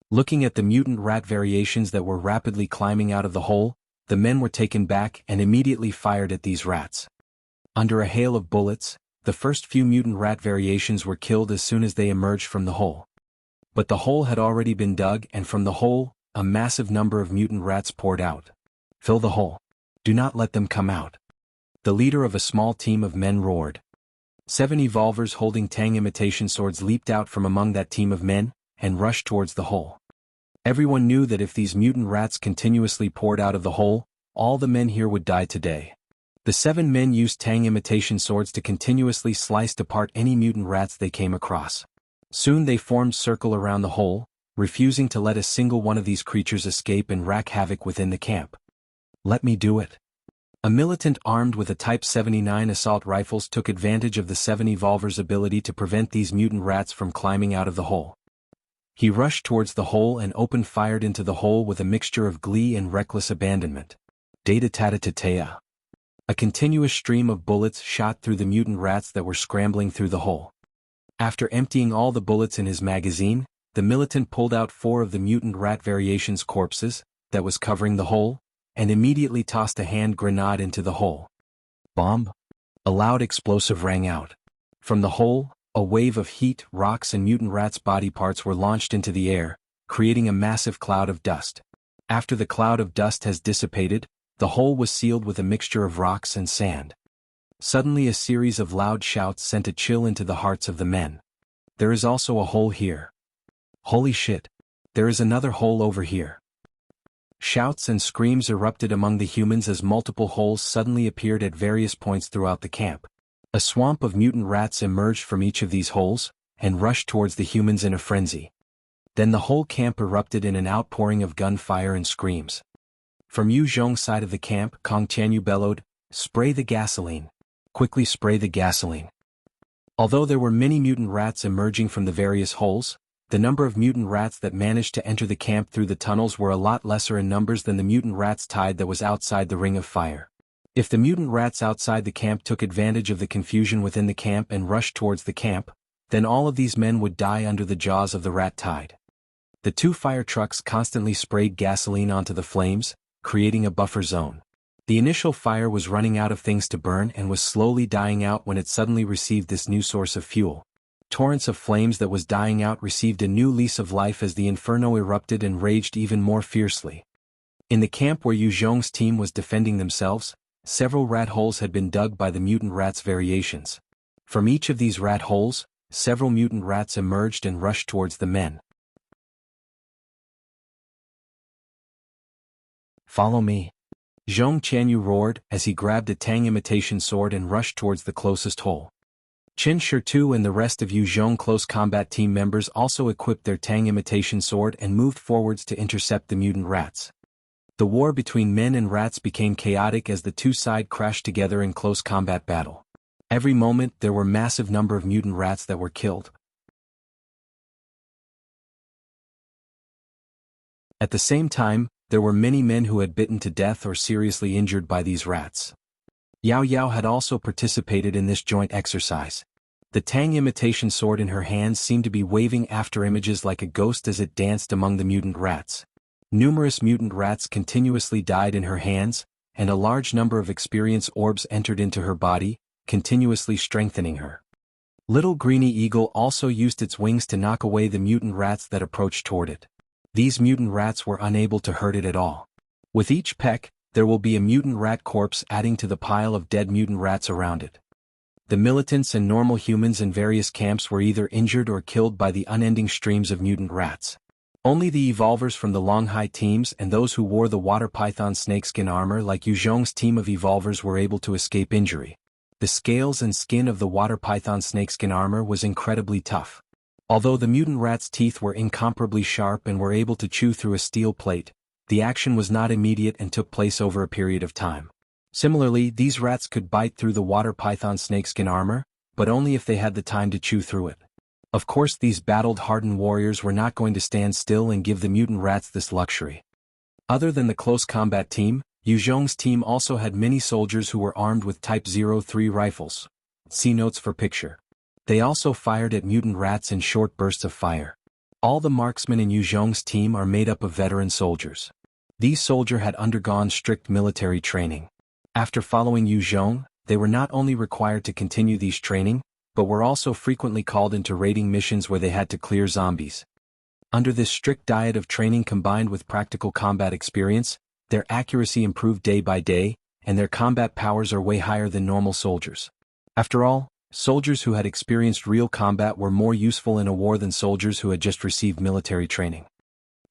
Looking at the mutant rat variations that were rapidly climbing out of the hole, the men were taken back and immediately fired at these rats. Under a hail of bullets, the first few mutant rat variations were killed as soon as they emerged from the hole. But the hole had already been dug and from the hole, a massive number of mutant rats poured out. "Fill the hole. Do not let them come out." The leader of a small team of men roared. 7 evolvers holding Tang imitation swords leaped out from among that team of men, and rushed towards the hole. Everyone knew that if these mutant rats continuously poured out of the hole, all the men here would die today. The 7 men used Tang imitation swords to continuously slice apart any mutant rats they came across. Soon they formed circle around the hole, refusing to let a single one of these creatures escape and wreak havoc within the camp. "Let me do it." A militant armed with a Type 79 assault rifles took advantage of the 7 Evolver's ability to prevent these mutant rats from climbing out of the hole. He rushed towards the hole and opened fire into the hole with a mixture of glee and reckless abandonment. Data Tatatatea. A continuous stream of bullets shot through the mutant rats that were scrambling through the hole. After emptying all the bullets in his magazine, the militant pulled out 4 of the mutant rat variations corpses that was covering the hole, and immediately tossed a hand grenade into the hole. Bomb! A loud explosive rang out. From the hole, a wave of heat, rocks and mutant rats' body parts were launched into the air, creating a massive cloud of dust. After the cloud of dust has dissipated, the hole was sealed with a mixture of rocks and sand. Suddenly a series of loud shouts sent a chill into the hearts of the men. "There is also a hole here. Holy shit! There is another hole over here." Shouts and screams erupted among the humans as multiple holes suddenly appeared at various points throughout the camp. A swamp of mutant rats emerged from each of these holes, and rushed towards the humans in a frenzy. Then the whole camp erupted in an outpouring of gunfire and screams. From Yu Zhong's side of the camp, Kong Tianyu bellowed, "Spray the gasoline. Quickly spray the gasoline." Although there were many mutant rats emerging from the various holes, the number of mutant rats that managed to enter the camp through the tunnels were a lot lesser in numbers than the mutant rats tide that was outside the ring of fire. If the mutant rats outside the camp took advantage of the confusion within the camp and rushed towards the camp, then all of these men would die under the jaws of the rat tide. The 2 fire trucks constantly sprayed gasoline onto the flames, creating a buffer zone. The initial fire was running out of things to burn and was slowly dying out when it suddenly received this new source of fuel. Torrents of flames that was dying out received a new lease of life as the inferno erupted and raged even more fiercely. In the camp where Yu Zhong's team was defending themselves, several rat holes had been dug by the mutant rats' variations. From each of these rat holes, several mutant rats emerged and rushed towards the men. "Follow me." Zhong Qianyu roared as he grabbed a Tang imitation sword and rushed towards the closest hole. Chen Shirtu and the rest of Yu Zhong close combat team members also equipped their Tang imitation sword and moved forwards to intercept the mutant rats. The war between men and rats became chaotic as the 2 sides crashed together in close combat battle. Every moment there were massive number of mutant rats that were killed. At the same time, there were many men who had bitten to death or seriously injured by these rats. Yao Yao had also participated in this joint exercise. The Tang imitation sword in her hands seemed to be waving after images like a ghost as it danced among the mutant rats. Numerous mutant rats continuously died in her hands, and a large number of experience orbs entered into her body, continuously strengthening her. Little Greeny Eagle also used its wings to knock away the mutant rats that approached toward it. These mutant rats were unable to hurt it at all. With each peck, there will be a mutant rat corpse adding to the pile of dead mutant rats around it. The militants and normal humans in various camps were either injured or killed by the unending streams of mutant rats. Only the evolvers from the Longhai teams and those who wore the water python snakeskin armor like Yu Zhong's team of evolvers were able to escape injury. The scales and skin of the water python snakeskin armor was incredibly tough. Although the mutant rat's teeth were incomparably sharp and were able to chew through a steel plate, the action was not immediate and took place over a period of time. Similarly, these rats could bite through the water python snakeskin armor, but only if they had the time to chew through it. Of course, these battled hardened warriors were not going to stand still and give the mutant rats this luxury. Other than the close combat team, Yu Zhong's team also had many soldiers who were armed with Type 03 rifles. See notes for picture. They also fired at mutant rats in short bursts of fire. All the marksmen in Yu Zhong's team are made up of veteran soldiers. These soldiers had undergone strict military training. After following Yu Zhong, they were not only required to continue these training, but were also frequently called into raiding missions where they had to clear zombies. Under this strict diet of training combined with practical combat experience, their accuracy improved day by day, and their combat powers are way higher than normal soldiers. After all, soldiers who had experienced real combat were more useful in a war than soldiers who had just received military training.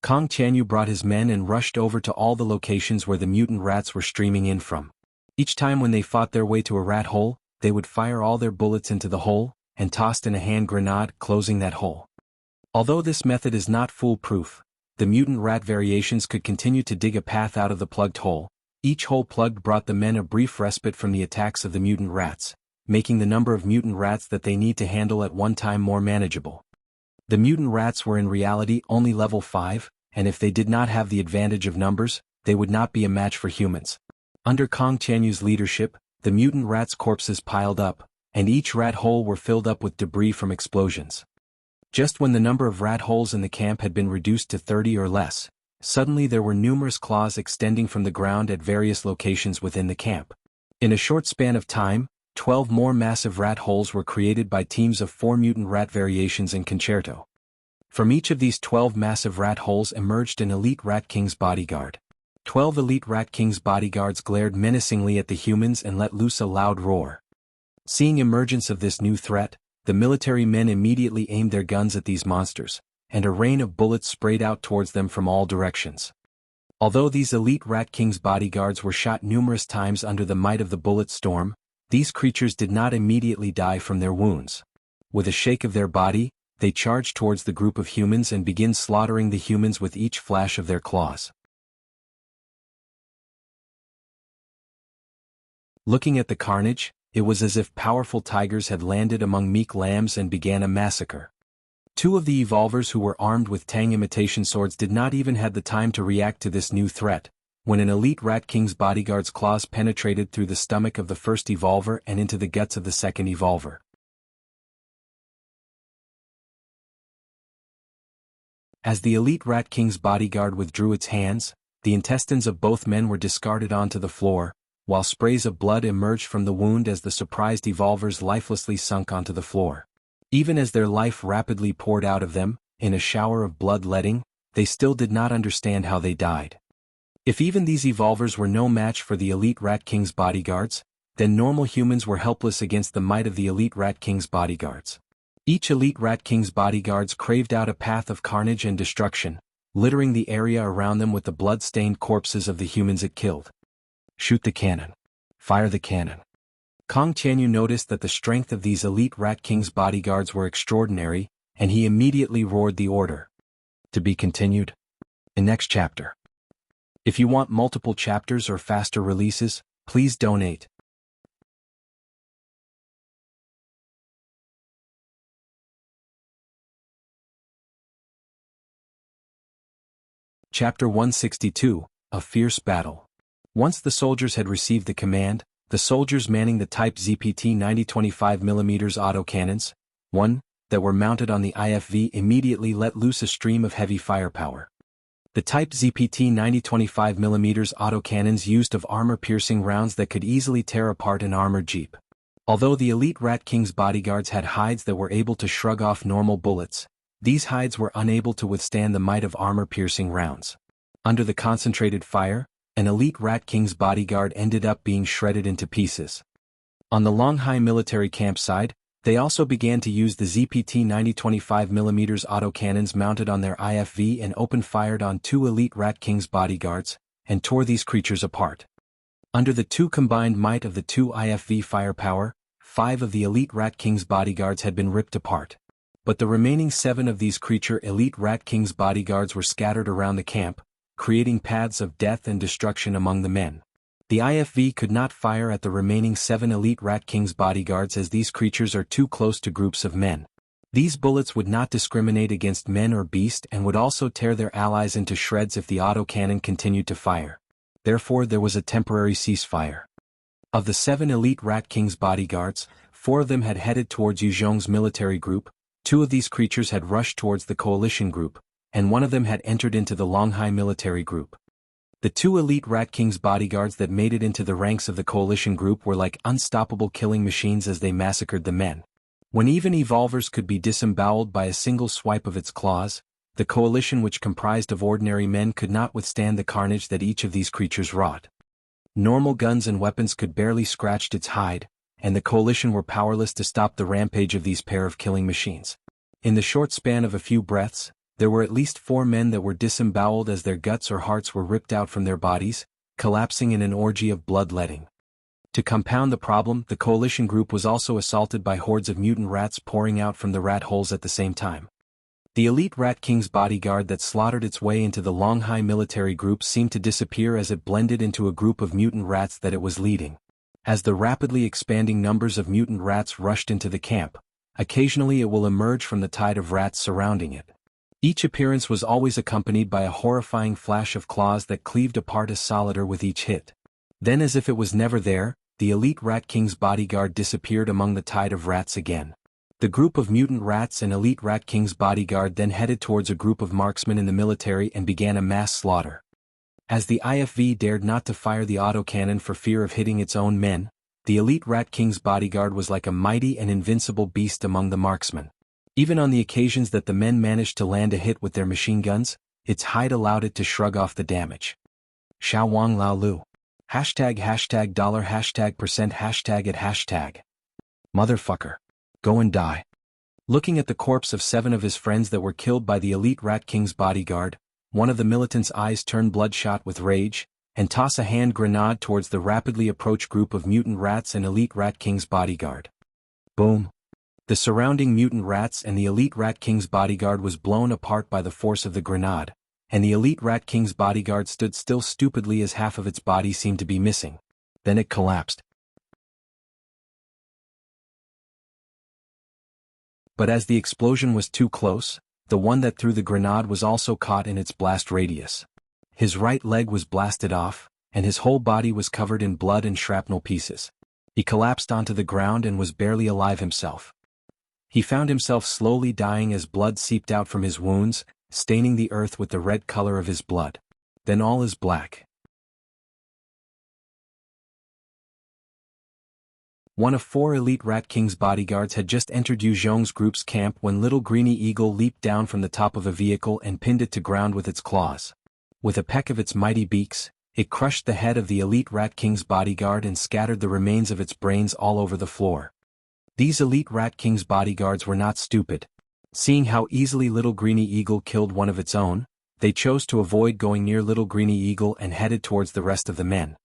Kong Tianyu brought his men and rushed over to all the locations where the mutant rats were streaming in from. Each time when they fought their way to a rat hole, they would fire all their bullets into the hole, and tossed in a hand grenade, closing that hole. Although this method is not foolproof, the mutant rat variations could continue to dig a path out of the plugged hole. Each hole plugged brought the men a brief respite from the attacks of the mutant rats, making the number of mutant rats that they need to handle at one time more manageable. The mutant rats were in reality only level 5, and if they did not have the advantage of numbers, they would not be a match for humans. Under Kong Tianyu's leadership, the mutant rats' corpses piled up, and each rat hole were filled up with debris from explosions. Just when the number of rat holes in the camp had been reduced to 30 or less, suddenly there were numerous claws extending from the ground at various locations within the camp. In a short span of time, 12 more massive rat holes were created by teams of 4 mutant rat variations in Concerto. From each of these 12 massive rat holes emerged an elite Rat King's bodyguard. 12 elite Rat King's bodyguards glared menacingly at the humans and let loose a loud roar. Seeing emergence of this new threat, the military men immediately aimed their guns at these monsters, and a rain of bullets sprayed out towards them from all directions. Although these elite Rat King's bodyguards were shot numerous times under the might of the bullet storm, these creatures did not immediately die from their wounds. With a shake of their body, they charged towards the group of humans and began slaughtering the humans with each flash of their claws. Looking at the carnage, it was as if powerful tigers had landed among meek lambs and began a massacre. 2 of the evolvers who were armed with Tang imitation swords did not even have the time to react to this new threat, when an elite Rat King's bodyguard's claws penetrated through the stomach of the first evolver and into the guts of the second evolver. As the elite Rat King's bodyguard withdrew its hands, the intestines of both men were discarded onto the floor, while sprays of blood emerged from the wound as the surprised evolvers lifelessly sunk onto the floor. Even as their life rapidly poured out of them, in a shower of bloodletting, they still did not understand how they died. If even these evolvers were no match for the elite Rat King's bodyguards, then normal humans were helpless against the might of the elite Rat King's bodyguards. Each elite Rat King's bodyguards craved out a path of carnage and destruction, littering the area around them with the blood-stained corpses of the humans it killed. Shoot the cannon. Fire the cannon. Kong Tianyu noticed that the strength of these elite Rat King's bodyguards were extraordinary, and he immediately roared the order. To be continued in next chapter. If you want multiple chapters or faster releases, please donate. Chapter 162, A Fierce Battle. Once the soldiers had received the command, the soldiers manning the Type ZPT 90-25mm autocannons, that were mounted on the IFV immediately let loose a stream of heavy firepower. The Type ZPT 90-25mm autocannons used of armor-piercing rounds that could easily tear apart an armored jeep. Although the elite Rat King's bodyguards had hides that were able to shrug off normal bullets, these hides were unable to withstand the might of armor-piercing rounds. Under the concentrated fire, an elite Rat King's bodyguard ended up being shredded into pieces. On the Longhai military campsite, they also began to use the ZPT 90-25mm autocannons mounted on their IFV and open-fired on 2 elite Rat King's bodyguards, and tore these creatures apart. Under the 2 combined might of the 2 IFV firepower, 5 of the elite Rat King's bodyguards had been ripped apart. But the remaining 7 of these elite Rat King's bodyguards were scattered around the camp, creating paths of death and destruction among the men. The IFV could not fire at the remaining 7 elite Rat King's bodyguards as these creatures are too close to groups of men. These bullets would not discriminate against men or beast and would also tear their allies into shreds if the autocannon continued to fire. Therefore there was a temporary ceasefire. Of the 7 elite Rat King's bodyguards, 4 of them had headed towards Yuzhong's military group, 2 of these creatures had rushed towards the coalition group, and 1 of them had entered into the Longhai military group. The 2 elite Rat King's bodyguards that made it into the ranks of the coalition group were like unstoppable killing machines as they massacred the men. When even evolvers could be disemboweled by a single swipe of its claws, the coalition which comprised of ordinary men could not withstand the carnage that each of these creatures wrought. Normal guns and weapons could barely scratch its hide, and the coalition were powerless to stop the rampage of these pair of killing machines. In the short span of a few breaths, there were at least 4 men that were disemboweled as their guts or hearts were ripped out from their bodies, collapsing in an orgy of bloodletting. To compound the problem, the coalition group was also assaulted by hordes of mutant rats pouring out from the rat holes at the same time. The elite Rat King's bodyguard that slaughtered its way into the Longhai military group seemed to disappear as it blended into a group of mutant rats that it was leading. As the rapidly expanding numbers of mutant rats rushed into the camp, occasionally it will emerge from the tide of rats surrounding it. Each appearance was always accompanied by a horrifying flash of claws that cleaved apart a Solider with each hit. Then, as if it was never there, the elite Rat King's bodyguard disappeared among the tide of rats again. The group of mutant rats and elite Rat King's bodyguard then headed towards a group of marksmen in the military and began a mass slaughter. As the IFV dared not to fire the autocannon for fear of hitting its own men, the elite Rat King's bodyguard was like a mighty and invincible beast among the marksmen. Even on the occasions that the men managed to land a hit with their machine guns, its hide allowed it to shrug off the damage. Xiao Wang Lao Lu. $#dollar %% #at #. Motherfucker. Go and die. Looking at the corpse of 7 of his friends that were killed by the elite Rat King's bodyguard, one of the militants' eyes turned bloodshot with rage, and toss a hand grenade towards the rapidly approached group of mutant rats and elite Rat King's bodyguard. Boom. The surrounding mutant rats and the elite Rat King's bodyguard was blown apart by the force of the grenade, and the elite Rat King's bodyguard stood still stupidly as half of its body seemed to be missing. Then it collapsed. But as the explosion was too close, the one that threw the grenade was also caught in its blast radius. His right leg was blasted off, and his whole body was covered in blood and shrapnel pieces. He collapsed onto the ground and was barely alive himself. He found himself slowly dying as blood seeped out from his wounds, staining the earth with the red color of his blood. Then all is black. One of 4 elite Rat King's bodyguards had just entered Yu Zhong's group's camp when Little Greeny Eagle leaped down from the top of a vehicle and pinned it to ground with its claws. With a peck of its mighty beaks, it crushed the head of the elite Rat King's bodyguard and scattered the remains of its brains all over the floor. These elite Rat King's bodyguards were not stupid. Seeing how easily Little Greeny Eagle killed one of its own, they chose to avoid going near Little Greeny Eagle and headed towards the rest of the men.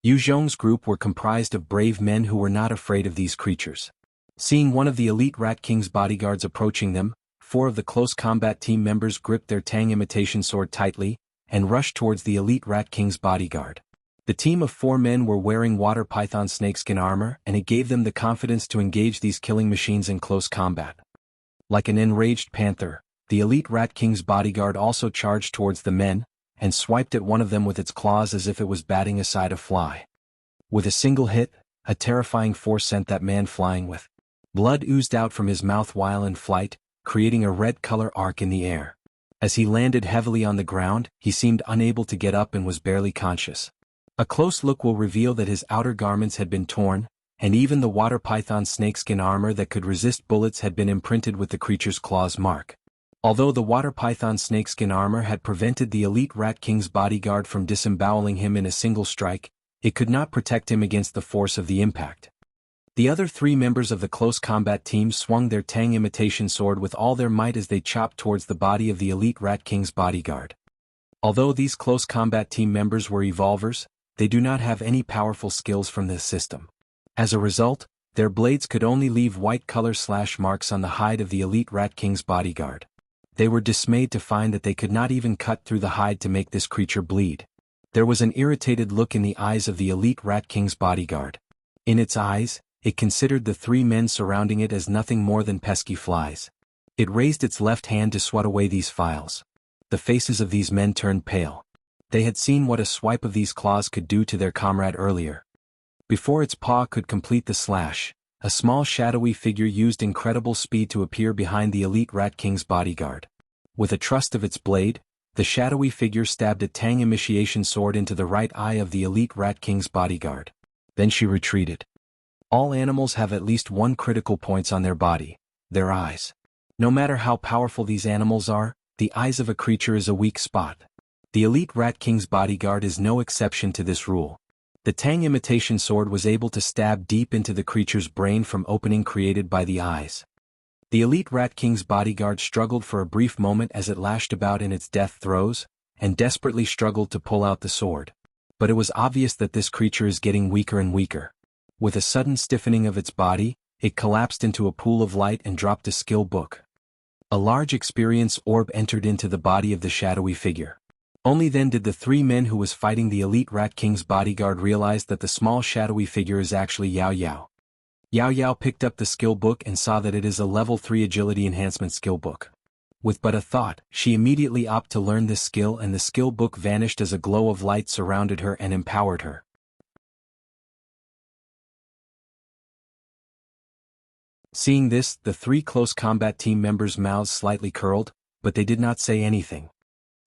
Yu Zhong's group were comprised of brave men who were not afraid of these creatures. Seeing one of the elite Rat King's bodyguards approaching them, 4 of the close combat team members gripped their Tang imitation sword tightly, and rushed towards the elite Rat King's bodyguard. The team of 4 men were wearing water python snakeskin armor, and it gave them the confidence to engage these killing machines in close combat. Like an enraged panther, the elite Rat King's bodyguard also charged towards the men, and swiped at one of them with its claws as if it was batting aside a fly. With a single hit, a terrifying force sent that man flying with. Blood oozed out from his mouth while in flight, creating a red color arc in the air. As he landed heavily on the ground, he seemed unable to get up and was barely conscious. A close look will reveal that his outer garments had been torn, and even the water python snakeskin armor that could resist bullets had been imprinted with the creature's claw's mark. Although the water python snakeskin armor had prevented the elite Rat King's bodyguard from disemboweling him in a single strike, it could not protect him against the force of the impact. The other 3 members of the close combat team swung their Tang imitation sword with all their might as they chopped towards the body of the elite Rat King's bodyguard. Although these close combat team members were evolvers, they do not have any powerful skills from this system. As a result, their blades could only leave white color slash marks on the hide of the elite Rat King's bodyguard. They were dismayed to find that they could not even cut through the hide to make this creature bleed. There was an irritated look in the eyes of the elite Rat King's bodyguard. In its eyes, it considered the 3 men surrounding it as nothing more than pesky flies. It raised its left hand to swat away these files. The faces of these men turned pale. They had seen what a swipe of these claws could do to their comrade earlier. Before its paw could complete the slash, a small shadowy figure used incredible speed to appear behind the elite Rat King's bodyguard. With a thrust of its blade, the shadowy figure stabbed a Tang initiation sword into the right eye of the elite Rat King's bodyguard. Then she retreated. All animals have at least 1 critical point on their body, their eyes. No matter how powerful these animals are, the eyes of a creature is a weak spot. The elite Rat King's bodyguard is no exception to this rule. The Tang imitation sword was able to stab deep into the creature's brain from opening created by the eyes. The elite Rat King's bodyguard struggled for a brief moment as it lashed about in its death throes, and desperately struggled to pull out the sword. But it was obvious that this creature is getting weaker and weaker. With a sudden stiffening of its body, it collapsed into a pool of light and dropped a skill book. A large experience orb entered into the body of the shadowy figure. Only then did the three men who was fighting the elite Rat King's bodyguard realize that the small shadowy figure is actually Yao Yao. Yao Yao picked up the skill book and saw that it is a level 3 agility enhancement skill book. With but a thought, she immediately opted to learn this skill, and the skill book vanished as a glow of light surrounded her and empowered her. Seeing this, the three close combat team members' mouths slightly curled, but they did not say anything.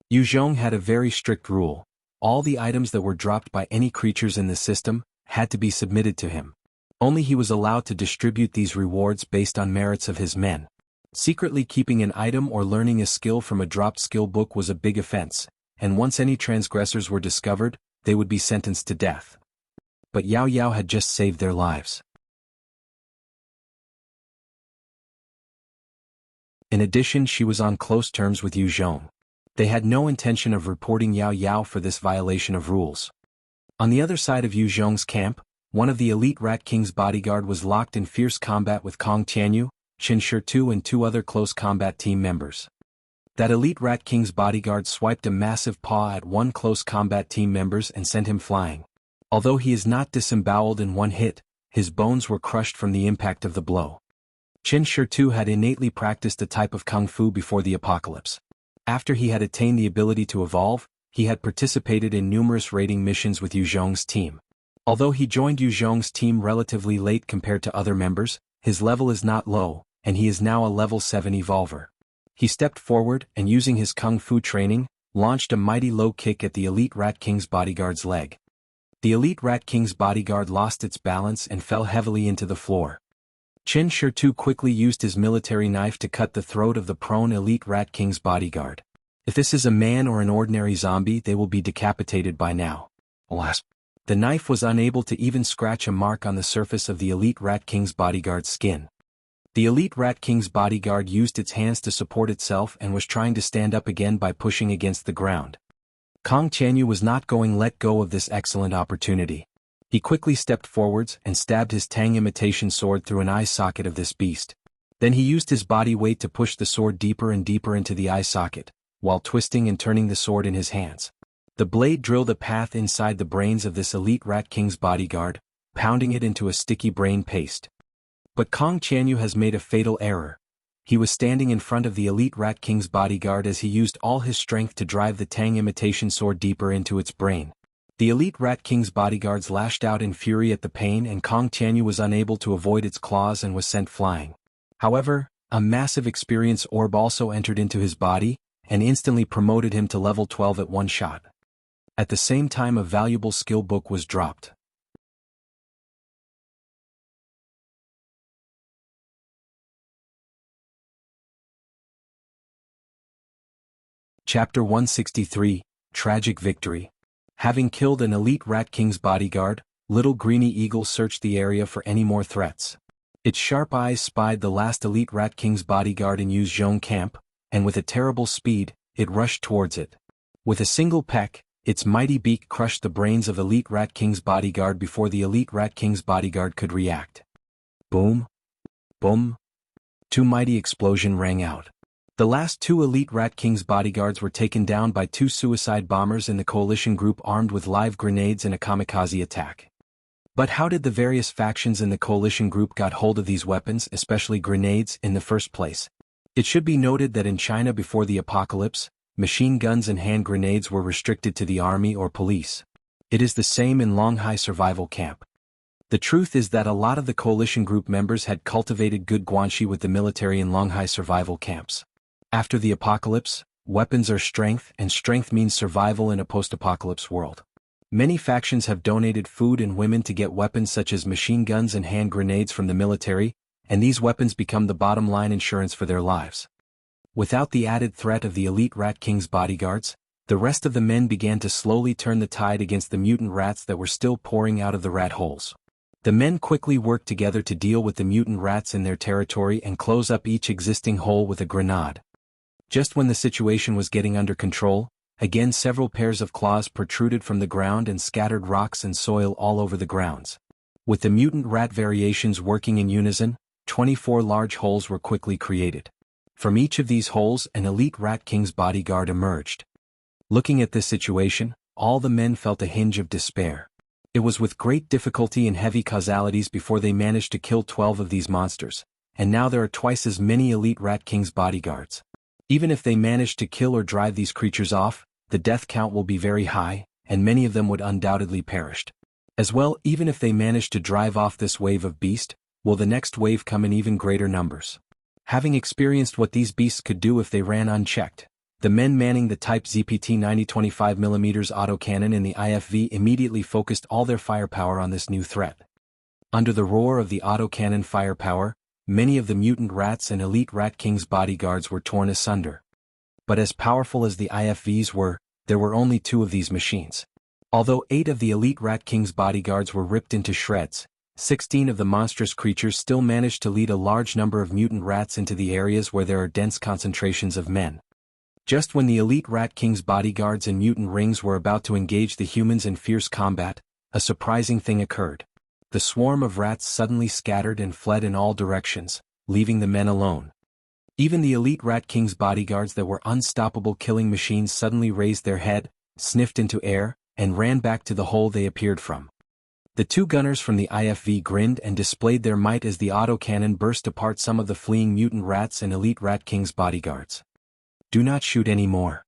Yu Zhong had a very strict rule. All the items that were dropped by any creatures in the system had to be submitted to him. Only he was allowed to distribute these rewards based on merits of his men. Secretly keeping an item or learning a skill from a dropped skill book was a big offense, and once any transgressors were discovered, they would be sentenced to death. But Yao Yao had just saved their lives. In addition, she was on close terms with Yu Zhong. They had no intention of reporting Yao Yao for this violation of rules. On the other side of Yu Zhong's camp, one of the elite Rat King's bodyguard was locked in fierce combat with Kong Tianyu, Qin Shi and two other close combat team members. That elite Rat King's bodyguard swiped a massive paw at one close combat team members and sent him flying. Although he is not disemboweled in one hit, his bones were crushed from the impact of the blow. Qin Shi had innately practiced a type of kung fu before the apocalypse. After he had attained the ability to evolve, he had participated in numerous raiding missions with Yu Zhong's team. Although he joined Yu Zhong's team relatively late compared to other members, his level is not low, and he is now a level 7 evolver. He stepped forward and, using his kung fu training, launched a mighty low kick at the elite Rat King's bodyguard's leg. The elite Rat King's bodyguard lost its balance and fell heavily into the floor. Qin Shi quickly used his military knife to cut the throat of the prone elite Rat King's bodyguard. If this is a man or an ordinary zombie, they will be decapitated by now. Alas, the knife was unable to even scratch a mark on the surface of the elite Rat King's bodyguard's skin. The elite Rat King's bodyguard used its hands to support itself and was trying to stand up again by pushing against the ground. Kong Tianyu was not going to let go of this excellent opportunity. He quickly stepped forwards and stabbed his Tang imitation sword through an eye socket of this beast. Then he used his body weight to push the sword deeper and deeper into the eye socket, while twisting and turning the sword in his hands. The blade drilled a path inside the brains of this elite Rat King's bodyguard, pounding it into a sticky brain paste. But Kong Tianyu has made a fatal error. He was standing in front of the elite Rat King's bodyguard as he used all his strength to drive the Tang imitation sword deeper into its brain. The elite Rat King's bodyguards lashed out in fury at the pain, and Kong Tianyu was unable to avoid its claws and was sent flying. However, a massive experience orb also entered into his body, and instantly promoted him to level 12 at one shot. At the same time, a valuable skill book was dropped. Chapter 163, Tragic Victory. Having killed an elite Rat King's bodyguard, Little Greeny Eagle searched the area for any more threats. Its sharp eyes spied the last elite Rat King's bodyguard in Yu Zhong camp, and with a terrible speed, it rushed towards it. With a single peck, its mighty beak crushed the brains of elite Rat King's bodyguard before the elite Rat King's bodyguard could react. Boom! Boom! Two mighty explosions rang out. The last two elite Rat King's bodyguards were taken down by two suicide bombers in the coalition group armed with live grenades in a kamikaze attack. But how did the various factions in the coalition group got hold of these weapons, especially grenades, in the first place? It should be noted that in China before the apocalypse, machine guns and hand grenades were restricted to the army or police. It is the same in Longhai survival camp. The truth is that a lot of the coalition group members had cultivated good guanxi with the military in Longhai survival camps. After the apocalypse, weapons are strength, and strength means survival in a post-apocalypse world. Many factions have donated food and women to get weapons such as machine guns and hand grenades from the military, and these weapons become the bottom-line insurance for their lives. Without the added threat of the elite Rat King's bodyguards, the rest of the men began to slowly turn the tide against the mutant rats that were still pouring out of the rat holes. The men quickly worked together to deal with the mutant rats in their territory and close up each existing hole with a grenade. Just when the situation was getting under control, again several pairs of claws protruded from the ground and scattered rocks and soil all over the grounds. With the mutant rat variations working in unison, 24 large holes were quickly created. From each of these holes an elite Rat King's bodyguard emerged. Looking at this situation, all the men felt a hinge of despair. It was with great difficulty and heavy causalities before they managed to kill 12 of these monsters, and now there are twice as many elite Rat King's bodyguards. Even if they managed to kill or drive these creatures off, the death count will be very high, and many of them would undoubtedly perish. As well, even if they managed to drive off this wave of beast, will the next wave come in even greater numbers? Having experienced what these beasts could do if they ran unchecked, the men manning the Type ZPT 90 25mm autocannon in the IFV immediately focused all their firepower on this new threat. Under the roar of the autocannon firepower, many of the mutant rats and elite Rat King's bodyguards were torn asunder. But as powerful as the IFVs were, there were only 2 of these machines. Although 8 of the elite Rat King's bodyguards were ripped into shreds, 16 of the monstrous creatures still managed to lead a large number of mutant rats into the areas where there are dense concentrations of men. Just when the elite Rat King's bodyguards and mutant rings were about to engage the humans in fierce combat, a surprising thing occurred. The swarm of rats suddenly scattered and fled in all directions, leaving the men alone. Even the elite Rat King's bodyguards that were unstoppable killing machines suddenly raised their head, sniffed into air, and ran back to the hole they appeared from. The 2 gunners from the IFV grinned and displayed their might as the autocannon burst apart some of the fleeing mutant rats and elite Rat King's bodyguards. "Do not shoot anymore.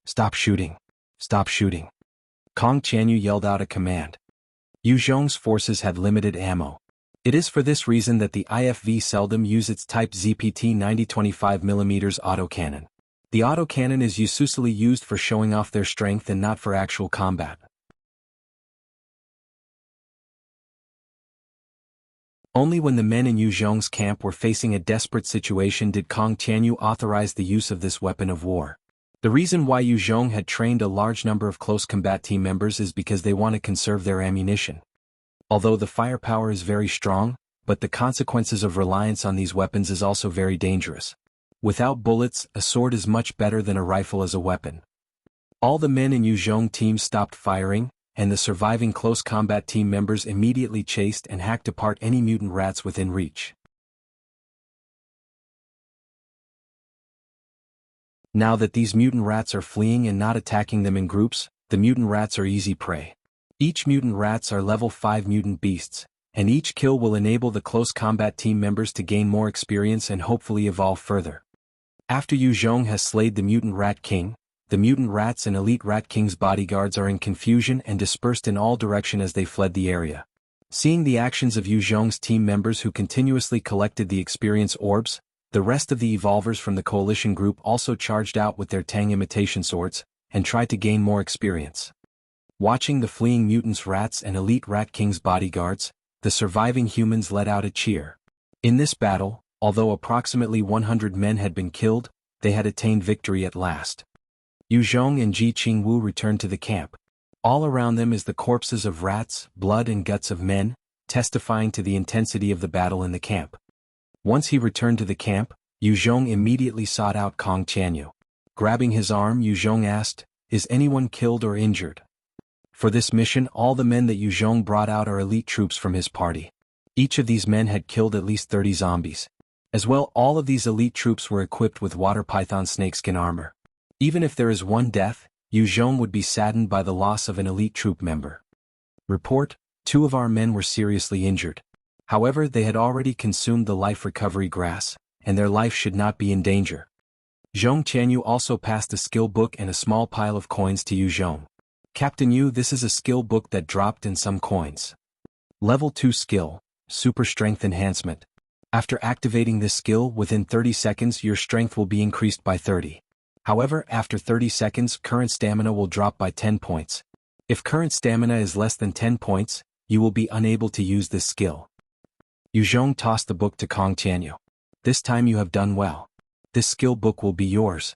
Stop shooting. Stop shooting." Kong Tianyu yelled out a command. Yu Zhong's forces had limited ammo. It is for this reason that the IFV seldom use its Type ZPT 90 25mm autocannon. The autocannon is usually used for showing off their strength and not for actual combat. Only when the men in Yu Zhong's camp were facing a desperate situation did Kong Tianyu authorize the use of this weapon of war. The reason why Yu Zhong had trained a large number of close combat team members is because they want to conserve their ammunition. Although the firepower is very strong, but the consequences of reliance on these weapons is also very dangerous. Without bullets, a sword is much better than a rifle as a weapon. All the men in Yu Zhong team stopped firing, and the surviving close combat team members immediately chased and hacked apart any mutant rats within reach. Now that these mutant rats are fleeing and not attacking them in groups, the mutant rats are easy prey. Each mutant rats are level 5 mutant beasts, and each kill will enable the close combat team members to gain more experience and hopefully evolve further. After Yu Zhong has slayed the mutant Rat King, the mutant rats and elite Rat King's bodyguards are in confusion and dispersed in all directions as they fled the area. Seeing the actions of Yu Zhong's team members who continuously collected the experience orbs, the rest of the evolvers from the coalition group also charged out with their Tang imitation swords, and tried to gain more experience. Watching the fleeing mutants rats and elite Rat King's bodyguards, the surviving humans let out a cheer. In this battle, although approximately 100 men had been killed, they had attained victory at last. Yu Zhong and Ji Qingwu returned to the camp. All around them is the corpses of rats, blood and guts of men, testifying to the intensity of the battle in the camp. Once he returned to the camp, Yu Zhong immediately sought out Kong Tianyu. Grabbing his arm, Yu Zhong asked, "Is anyone killed or injured?" For this mission, all the men that Yu Zhong brought out are elite troops from his party. Each of these men had killed at least 30 zombies. As well, all of these elite troops were equipped with water python snakeskin armor. Even if there is one death, Yu Zhong would be saddened by the loss of an elite troop member. Report: 2 of our men were seriously injured. However, they had already consumed the life recovery grass, and their life should not be in danger. Zhong Tianyu also passed a skill book and a small pile of coins to Yu Zhong. "Captain Yu, this is a skill book that dropped in some coins. Level 2 skill, Super Strength Enhancement. After activating this skill, within 30 seconds your strength will be increased by 30. However, after 30 seconds, current stamina will drop by 10 points. If current stamina is less than 10 points, you will be unable to use this skill." Yu Zhong tossed the book to Kong Tianyu. "This time you have done well. This skill book will be yours."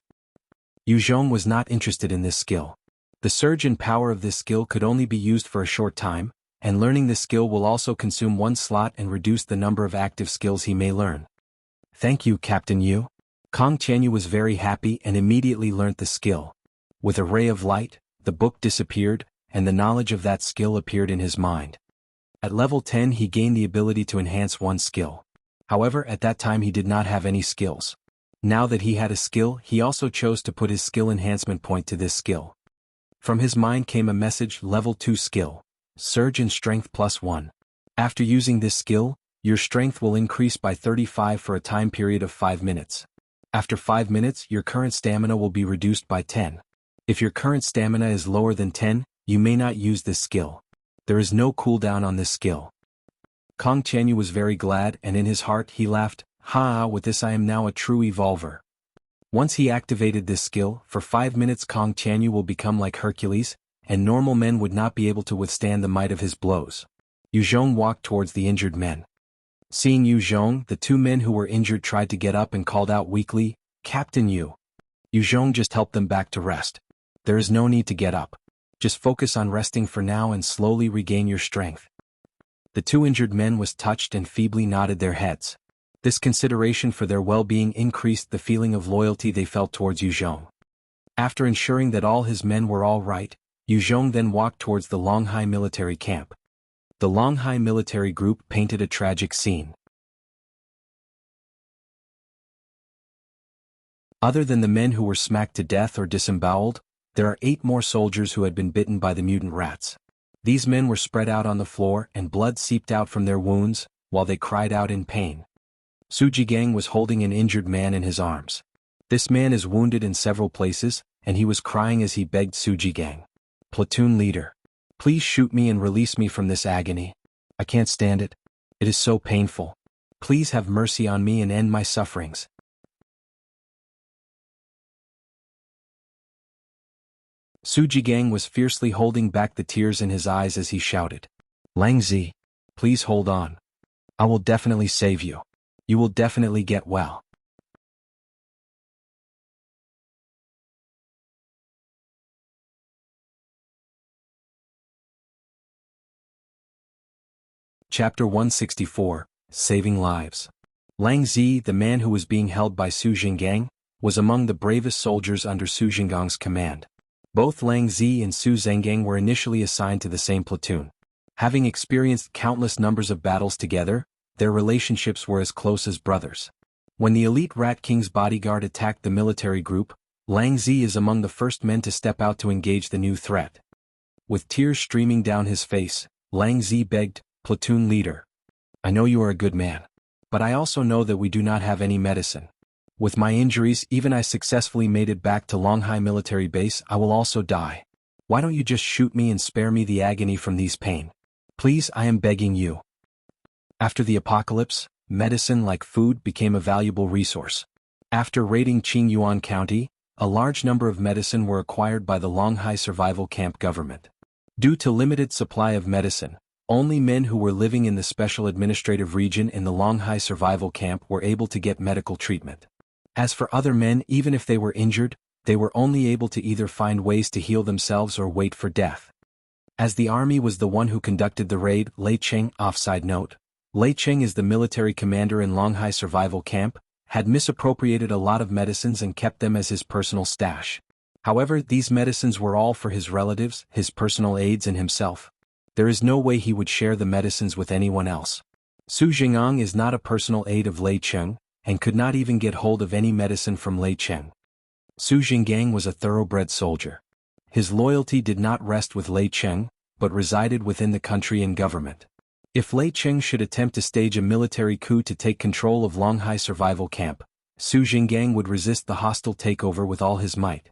Yu Zhong was not interested in this skill. The surge in power of this skill could only be used for a short time, and learning this skill will also consume 1 slot and reduce the number of active skills he may learn. "Thank you, Captain Yu." Kong Tianyu was very happy and immediately learnt the skill. With a ray of light, the book disappeared, and the knowledge of that skill appeared in his mind. At level 10 he gained the ability to enhance 1 skill. However, at that time he did not have any skills. Now that he had a skill, he also chose to put his skill enhancement point to this skill. From his mind came a message: level 2 skill. Surge in strength +1. After using this skill, your strength will increase by 35 for a time period of 5 minutes. After 5 minutes, your current stamina will be reduced by 10. If your current stamina is lower than 10, you may not use this skill. There is no cooldown on this skill. Kong Qianyu was very glad, and in his heart he laughed, "Ha, with this I am now a true evolver." Once he activated this skill, for 5 minutes Kong Qianyu will become like Hercules, and normal men would not be able to withstand the might of his blows. Yu Zhong walked towards the injured men. Seeing Yu Zhong, the 2 men who were injured tried to get up and called out weakly, "Captain Yu." Yu Zhong just helped them back to rest. There is no need to get up. Just focus on resting for now and slowly regain your strength. The 2 injured men was touched and feebly nodded their heads. This consideration for their well-being increased the feeling of loyalty they felt towards Yu Zhong. After ensuring that all his men were all right, Yu Zhong then walked towards the Longhai military camp. The Longhai military group painted a tragic scene. Other than the men who were smacked to death or disemboweled, there are 8 more soldiers who had been bitten by the mutant rats. These men were spread out on the floor and blood seeped out from their wounds, while they cried out in pain. Su Jigang was holding an injured man in his arms. This man is wounded in several places, and he was crying as he begged Su Jigang, "Platoon leader, please shoot me and release me from this agony. I can't stand it. It is so painful. Please have mercy on me and end my sufferings." Su Jigang was fiercely holding back the tears in his eyes as he shouted, "Lang Zi, please hold on. I will definitely save you. You will definitely get well." Chapter 164, Saving Lives. Lang Zi, the man who was being held by Su Jinggang, was among the bravest soldiers under Su Jinggang's command. Both Lang Zi and Su Zhengang were initially assigned to the same platoon. Having experienced countless numbers of battles together, their relationships were as close as brothers. When the elite Rat King's bodyguard attacked the military group, Lang Zi is among the first men to step out to engage the new threat. With tears streaming down his face, Lang Zi begged, "Platoon leader, I know you are a good man. But I also know that we do not have any medicine. With my injuries, even I successfully made it back to Longhai military base, I will also die. Why don't you just shoot me and spare me the agony from these pain? Please, I am begging you." After the apocalypse, medicine like food became a valuable resource. After raiding Qingyuan County, a large number of medicine were acquired by the Longhai Survival Camp government. Due to limited supply of medicine, only men who were living in the special administrative region in the Longhai Survival Camp were able to get medical treatment. As for other men, even if they were injured, they were only able to either find ways to heal themselves or wait for death. As the army was the one who conducted the raid, Lei Cheng, offside note, Lei Cheng is the military commander in Longhai Survival Camp, had misappropriated a lot of medicines and kept them as his personal stash. However, these medicines were all for his relatives, his personal aides and himself. There is no way he would share the medicines with anyone else. Su Jinggang is not a personal aide of Lei Cheng, and could not even get hold of any medicine from Lei Cheng. Su Jinggang was a thoroughbred soldier. His loyalty did not rest with Lei Cheng, but resided within the country and government. If Lei Cheng should attempt to stage a military coup to take control of Longhai Survival Camp, Su Jinggang would resist the hostile takeover with all his might.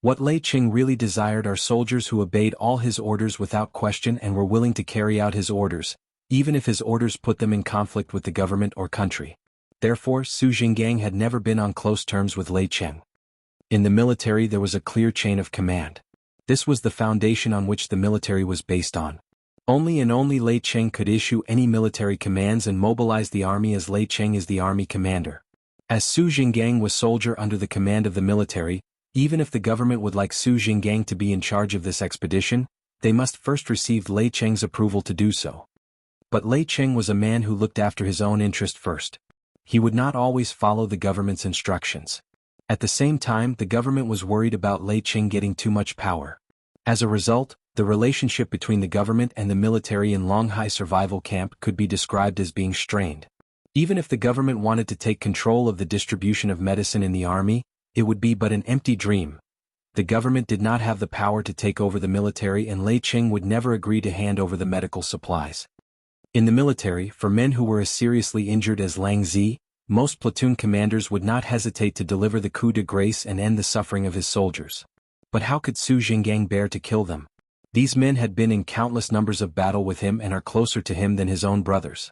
What Lei Cheng really desired are soldiers who obeyed all his orders without question and were willing to carry out his orders, even if his orders put them in conflict with the government or country. Therefore, Su Jinggang had never been on close terms with Lei Cheng. In the military there was a clear chain of command. This was the foundation on which the military was based on. Only and only Lei Cheng could issue any military commands and mobilize the army, as Lei Cheng is the army commander. As Su Jinggang was soldier under the command of the military, even if the government would like Su Jinggang to be in charge of this expedition, they must first receive Lei Cheng's approval to do so. But Lei Cheng was a man who looked after his own interest first. He would not always follow the government's instructions. At the same time, the government was worried about Lei Cheng getting too much power. As a result, the relationship between the government and the military in Longhai Survival Camp could be described as being strained. Even if the government wanted to take control of the distribution of medicine in the army, it would be but an empty dream. The government did not have the power to take over the military, and Lei Ching would never agree to hand over the medical supplies. In the military, for men who were as seriously injured as Lang Zi, most platoon commanders would not hesitate to deliver the coup de grace and end the suffering of his soldiers. But how could Su Jinggang bear to kill them? These men had been in countless numbers of battle with him and are closer to him than his own brothers.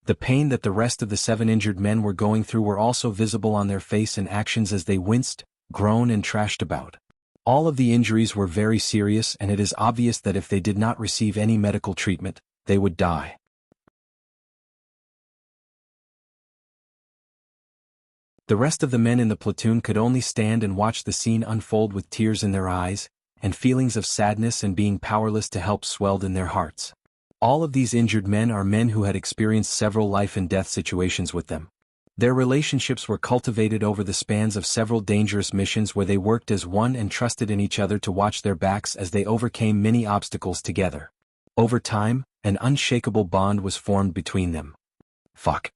The pain that the rest of the 7 injured men were going through were also visible on their face and actions as they winced, groaned and trashed about. All of the injuries were very serious, and it is obvious that if they did not receive any medical treatment, they would die. The rest of the men in the platoon could only stand and watch the scene unfold with tears in their eyes, and feelings of sadness and being powerless to help swelled in their hearts. All of these injured men are men who had experienced several life and death situations with them. Their relationships were cultivated over the spans of several dangerous missions where they worked as one and trusted in each other to watch their backs as they overcame many obstacles together. Over time, an unshakable bond was formed between them. Fuck.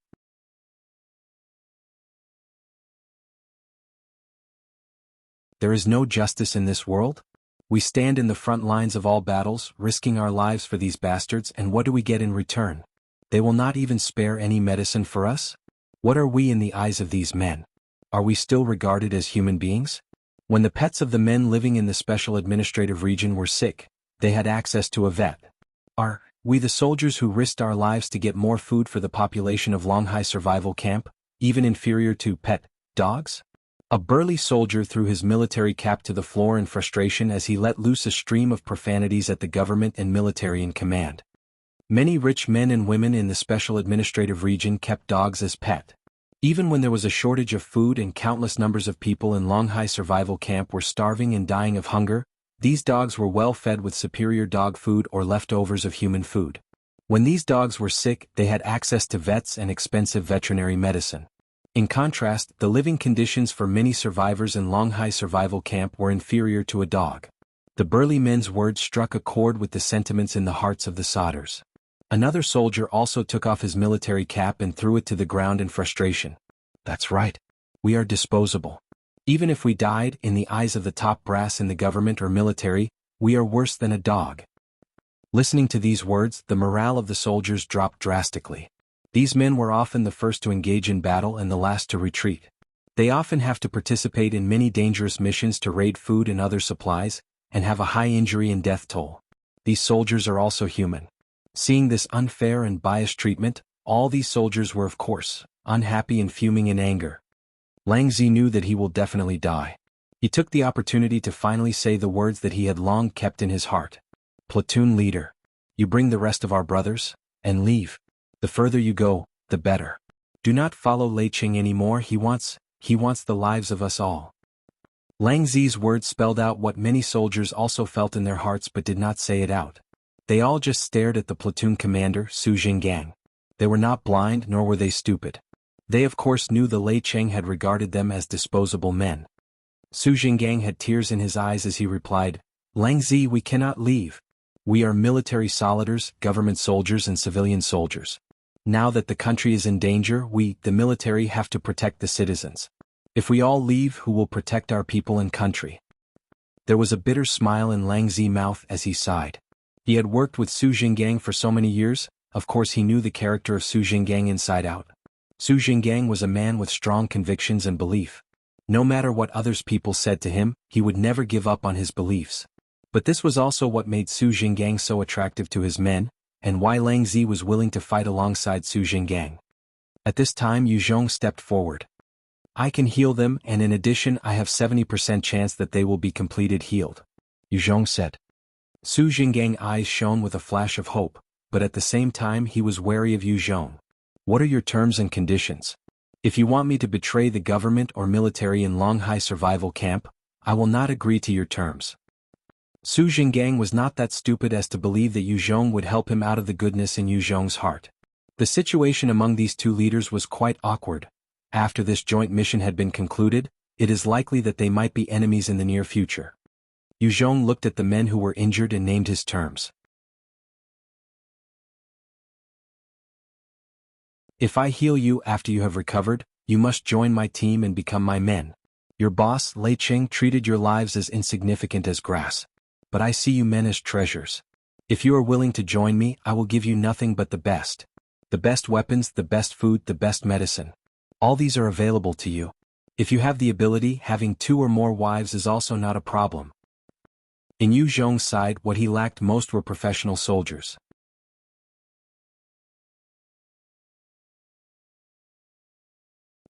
There is no justice in this world? We stand in the front lines of all battles, risking our lives for these bastards, and what do we get in return? They will not even spare any medicine for us? What are we in the eyes of these men? Are we still regarded as human beings? When the pets of the men living in the Special Administrative Region were sick, they had access to a vet. Are we the soldiers who risked our lives to get more food for the population of Longhai Survival Camp, even inferior to pet dogs? A burly soldier threw his military cap to the floor in frustration as he let loose a stream of profanities at the government and military in command. Many rich men and women in the Special Administrative Region kept dogs as pet. Even when there was a shortage of food and countless numbers of people in Longhai Survival Camp were starving and dying of hunger, these dogs were well fed with superior dog food or leftovers of human food. When these dogs were sick, they had access to vets and expensive veterinary medicine. In contrast, the living conditions for many survivors in Longhai Survival Camp were inferior to a dog. The burly men's words struck a chord with the sentiments in the hearts of the Sodders. Another soldier also took off his military cap and threw it to the ground in frustration. That's right. We are disposable. Even if we died, in the eyes of the top brass in the government or military, we are worse than a dog. Listening to these words, the morale of the soldiers dropped drastically. These men were often the first to engage in battle and the last to retreat. They often have to participate in many dangerous missions to raid food and other supplies, and have a high injury and death toll. These soldiers are also human. Seeing this unfair and biased treatment, all these soldiers were of course, unhappy and fuming in anger. Lang Zi knew that he will definitely die. He took the opportunity to finally say the words that he had long kept in his heart. Platoon leader, you bring the rest of our brothers, and leave. The further you go, the better. Do not follow Lei Ching anymore. He wants the lives of us all. Lang Zi's words spelled out what many soldiers also felt in their hearts but did not say it out. They all just stared at the platoon commander, Su Jinggang. They were not blind nor were they stupid. They of course knew the Lei Ching had regarded them as disposable men. Su Jinggang had tears in his eyes as he replied, Lang Zi, we cannot leave. We are military soldiers, government soldiers and civilian soldiers. Now that the country is in danger, we, the military, have to protect the citizens. If we all leave, who will protect our people and country? There was a bitter smile in Lang Zi's mouth as he sighed. He had worked with Su Jinggang for so many years, of course he knew the character of Su Jinggang inside out. Su Jinggang was a man with strong convictions and belief. No matter what others people said to him, he would never give up on his beliefs. But this was also what made Su Jinggang so attractive to his men, and why Lang Zi was willing to fight alongside Su Jinggang. At this time Yu Zhong stepped forward. I can heal them, and in addition I have 70% chance that they will be completed healed, Yu Zhong said. Su Jingang's eyes shone with a flash of hope, but at the same time he was wary of Yu Zhong. What are your terms and conditions? If you want me to betray the government or military in Longhai Survival Camp, I will not agree to your terms. Su Jinggang was not that stupid as to believe that Yu Zhong would help him out of the goodness in Yu Zhong's heart. The situation among these two leaders was quite awkward. After this joint mission had been concluded, it is likely that they might be enemies in the near future. Yu Zhong looked at the men who were injured and named his terms. If I heal you after you have recovered, you must join my team and become my men. Your boss, Lei Cheng, treated your lives as insignificant as grass. But I see you men as treasures. If you are willing to join me, I will give you nothing but the best. The best weapons, the best food, the best medicine. All these are available to you. If you have the ability, having 2 or more wives is also not a problem. In Yu Zhong's side, what he lacked most were professional soldiers.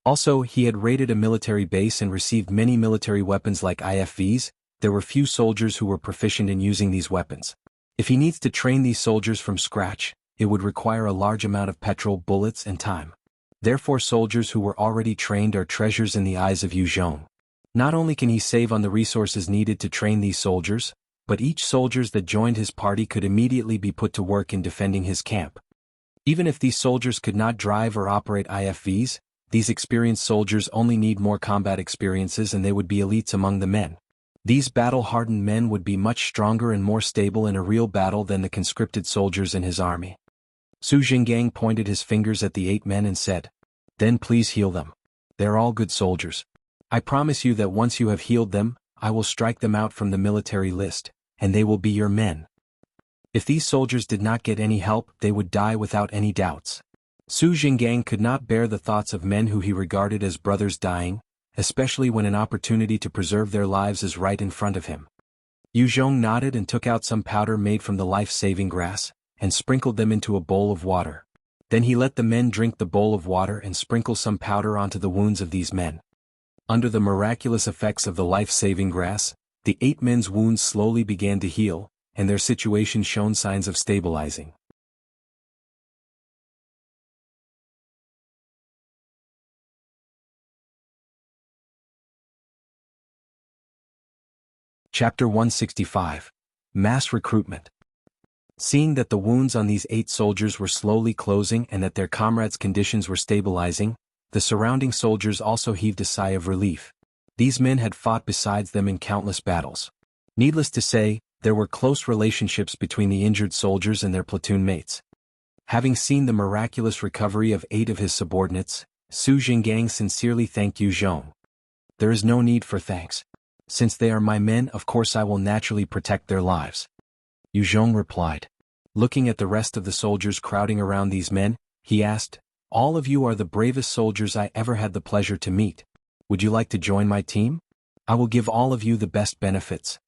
Also, he had raided a military base and received many military weapons like IFVs. There were few soldiers who were proficient in using these weapons. If he needs to train these soldiers from scratch, it would require a large amount of petrol, bullets, and time. Therefore, soldiers who were already trained are treasures in the eyes of Yu Zhong. Not only can he save on the resources needed to train these soldiers, but each soldiers that joined his party could immediately be put to work in defending his camp. Even if these soldiers could not drive or operate IFVs, these experienced soldiers only need more combat experiences and they would be elites among the men. These battle-hardened men would be much stronger and more stable in a real battle than the conscripted soldiers in his army. Su Jinggang pointed his fingers at the 8 men and said, "Then please heal them. They're all good soldiers. I promise you that once you have healed them, I will strike them out from the military list, and they will be your men." If these soldiers did not get any help, they would die without any doubts. Su Jinggang could not bear the thoughts of men who he regarded as brothers dying, especially when an opportunity to preserve their lives is right in front of him. Yu Zhong nodded and took out some powder made from the life-saving grass, and sprinkled them into a bowl of water. Then he let the men drink the bowl of water and sprinkle some powder onto the wounds of these men. Under the miraculous effects of the life-saving grass, the 8 men's wounds slowly began to heal, and their situation showed signs of stabilizing. Chapter 165. Mass Recruitment. Seeing that the wounds on these 8 soldiers were slowly closing and that their comrades' conditions were stabilizing, the surrounding soldiers also heaved a sigh of relief. These men had fought besides them in countless battles. Needless to say, there were close relationships between the injured soldiers and their platoon mates. Having seen the miraculous recovery of 8 of his subordinates, Su Jinggang sincerely thanked Yu Zhong. "There is no need for thanks. Since they are my men, of course I will naturally protect their lives." Yu Zhong replied. Looking at the rest of the soldiers crowding around these men, he asked, "All of you are the bravest soldiers I ever had the pleasure to meet. Would you like to join my team? I will give all of you the best benefits."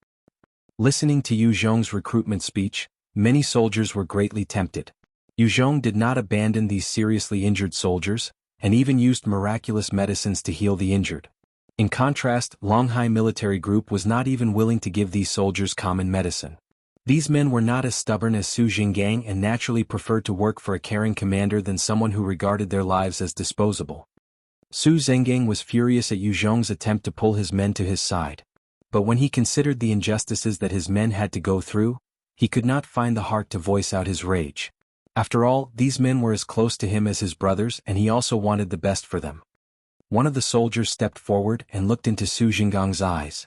Listening to Yu Zhong's recruitment speech, many soldiers were greatly tempted. Yu Zhong did not abandon these seriously injured soldiers, and even used miraculous medicines to heal the injured. In contrast, Longhai military group was not even willing to give these soldiers common medicine. These men were not as stubborn as Su Jinggang and naturally preferred to work for a caring commander than someone who regarded their lives as disposable. Su Zhengang was furious at Yu Zhong's attempt to pull his men to his side. But when he considered the injustices that his men had to go through, he could not find the heart to voice out his rage. After all, these men were as close to him as his brothers and he also wanted the best for them. One of the soldiers stepped forward and looked into Su Jingang's eyes.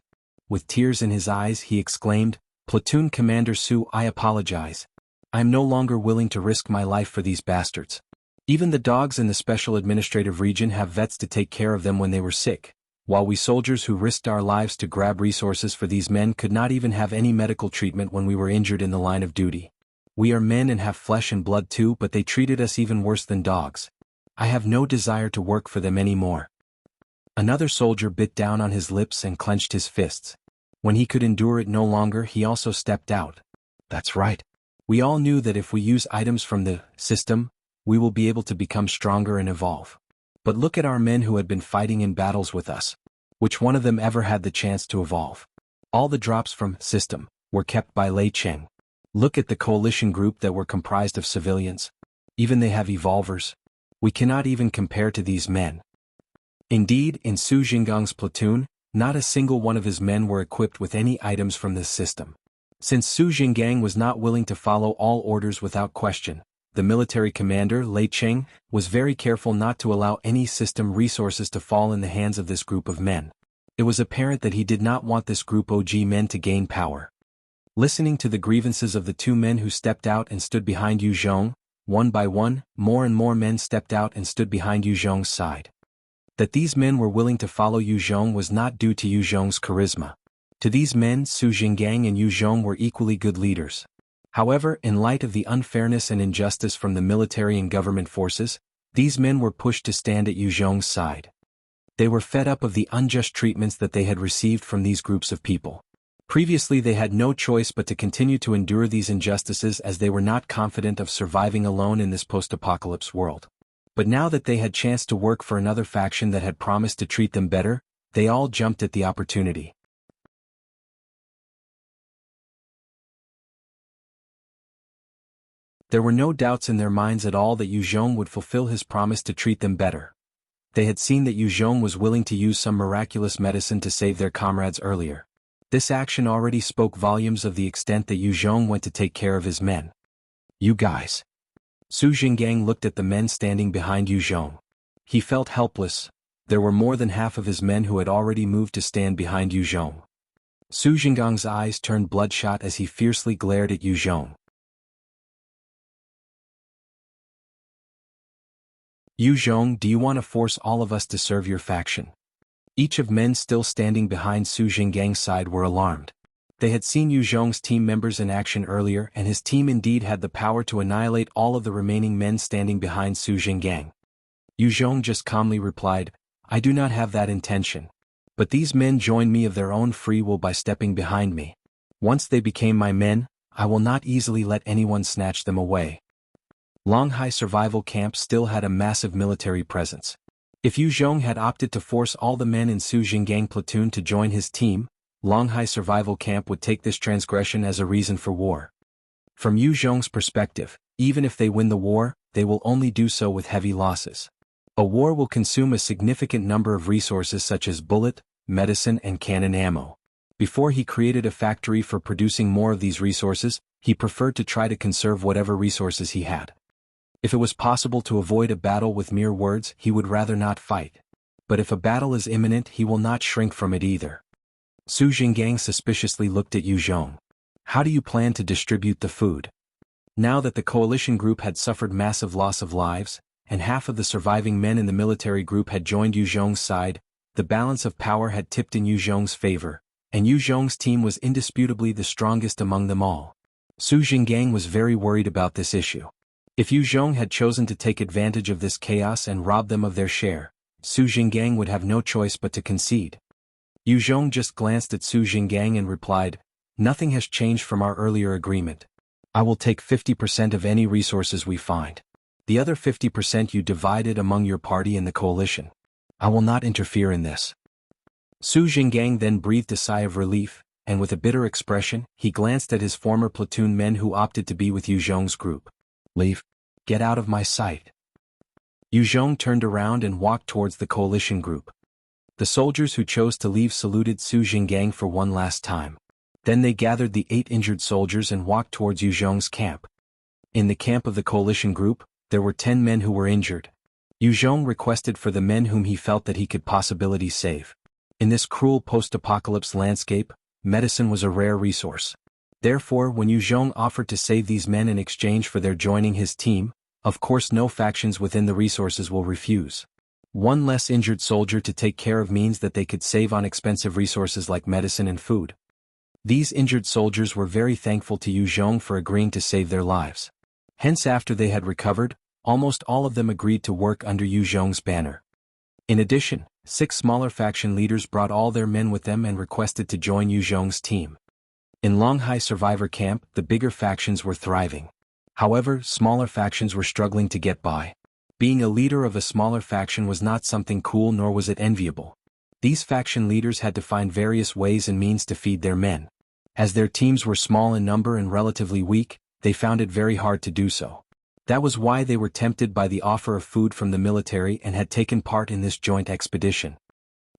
With tears in his eyes he exclaimed, "Platoon Commander Su, I apologize. I am no longer willing to risk my life for these bastards. Even the dogs in the Special Administrative Region have vets to take care of them when they were sick, while we soldiers who risked our lives to grab resources for these men could not even have any medical treatment when we were injured in the line of duty. We are men and have flesh and blood too, but they treated us even worse than dogs. I have no desire to work for them anymore." Another soldier bit down on his lips and clenched his fists. When he could endure it no longer, he also stepped out. "That's right. We all knew that if we use items from the system, we will be able to become stronger and evolve. But look at our men who had been fighting in battles with us. Which one of them ever had the chance to evolve? All the drops from system were kept by Lei Cheng. Look at the coalition group that were comprised of civilians. Even they have evolvers. We cannot even compare to these men." Indeed, in Su Jingang's platoon, not a single one of his men were equipped with any items from this system. Since Su Jinggang was not willing to follow all orders without question, the military commander, Lei Cheng, was very careful not to allow any system resources to fall in the hands of this group of men. It was apparent that he did not want this group of men to gain power. Listening to the grievances of the 2 men who stepped out and stood behind Yu Zhong, One by one, more and more men stepped out and stood behind Yu Zhong's side. That these men were willing to follow Yu Zhong was not due to Yu Zhong's charisma. To these men, Su Jinggang and Yu Zhong were equally good leaders. However, in light of the unfairness and injustice from the military and government forces, these men were pushed to stand at Yu Zhong's side. They were fed up of the unjust treatments that they had received from these groups of people. Previously they had no choice but to continue to endure these injustices as they were not confident of surviving alone in this post-apocalypse world. But now that they had chance to work for another faction that had promised to treat them better, they all jumped at the opportunity. There were no doubts in their minds at all that Yu Zhong would fulfill his promise to treat them better. They had seen that Yu Zhong was willing to use some miraculous medicine to save their comrades earlier. This action already spoke volumes of the extent that Yu Zhong went to take care of his men. You guys. Su Jinggang looked at the men standing behind Yu Zhong. He felt helpless. There were more than half of his men who had already moved to stand behind Yu Zhong. Su Jinggang's eyes turned bloodshot as he fiercely glared at Yu Zhong. Yu Zhong, do you want to force all of us to serve your faction? Each of men still standing behind Su Jinggang's side were alarmed. They had seen Yu Zhong's team members in action earlier and his team indeed had the power to annihilate all of the remaining men standing behind Su Jinggang. Yu Zhong just calmly replied, I do not have that intention. But these men joined me of their own free will by stepping behind me. Once they became my men, I will not easily let anyone snatch them away. Longhai Survival Camp still had a massive military presence. If Yu Zhong had opted to force all the men in Su Jinggang platoon to join his team, Longhai Survival Camp would take this transgression as a reason for war. From Yu Zhong's perspective, even if they win the war, they will only do so with heavy losses. A war will consume a significant number of resources such as bullet, medicine and cannon ammo. Before he created a factory for producing more of these resources, he preferred to try to conserve whatever resources he had. If it was possible to avoid a battle with mere words, he would rather not fight. But if a battle is imminent, he will not shrink from it either. Su Jinggang suspiciously looked at Yu Zhong. How do you plan to distribute the food? Now that the coalition group had suffered massive loss of lives, and half of the surviving men in the military group had joined Yu Zhong's side, the balance of power had tipped in Yu Zhong's favor, and Yu Zhong's team was indisputably the strongest among them all. Su Jinggang was very worried about this issue. If Yu Zhong had chosen to take advantage of this chaos and rob them of their share, Su Jinggang would have no choice but to concede. Yu Zhong just glanced at Su Jinggang and replied, Nothing has changed from our earlier agreement. I will take 50% of any resources we find. The other 50% you divided among your party and the coalition. I will not interfere in this. Su Jinggang then breathed a sigh of relief, and with a bitter expression, he glanced at his former platoon men who opted to be with Yu Zhong's group. Leave. Get out of my sight. Yu Zhong turned around and walked towards the coalition group. The soldiers who chose to leave saluted Su Jinggang for one last time. Then they gathered the 8 injured soldiers and walked towards Yu Zhong's camp. In the camp of the coalition group, there were 10 men who were injured. Yu Zhong requested for the men whom he felt that he could possibly save. In this cruel post-apocalypse landscape, medicine was a rare resource. Therefore, when Yu Zhong offered to save these men in exchange for their joining his team, of course no factions within the resources will refuse. One less injured soldier to take care of means that they could save on expensive resources like medicine and food. These injured soldiers were very thankful to Yu Zhong for agreeing to save their lives. Hence after they had recovered, almost all of them agreed to work under Yu Zhong's banner. In addition, 6 smaller faction leaders brought all their men with them and requested to join Yu Zhong's team. In Longhai Survivor Camp, the bigger factions were thriving. However, smaller factions were struggling to get by. Being a leader of a smaller faction was not something cool nor was it enviable. These faction leaders had to find various ways and means to feed their men. As their teams were small in number and relatively weak, they found it very hard to do so. That was why they were tempted by the offer of food from the military and had taken part in this joint expedition.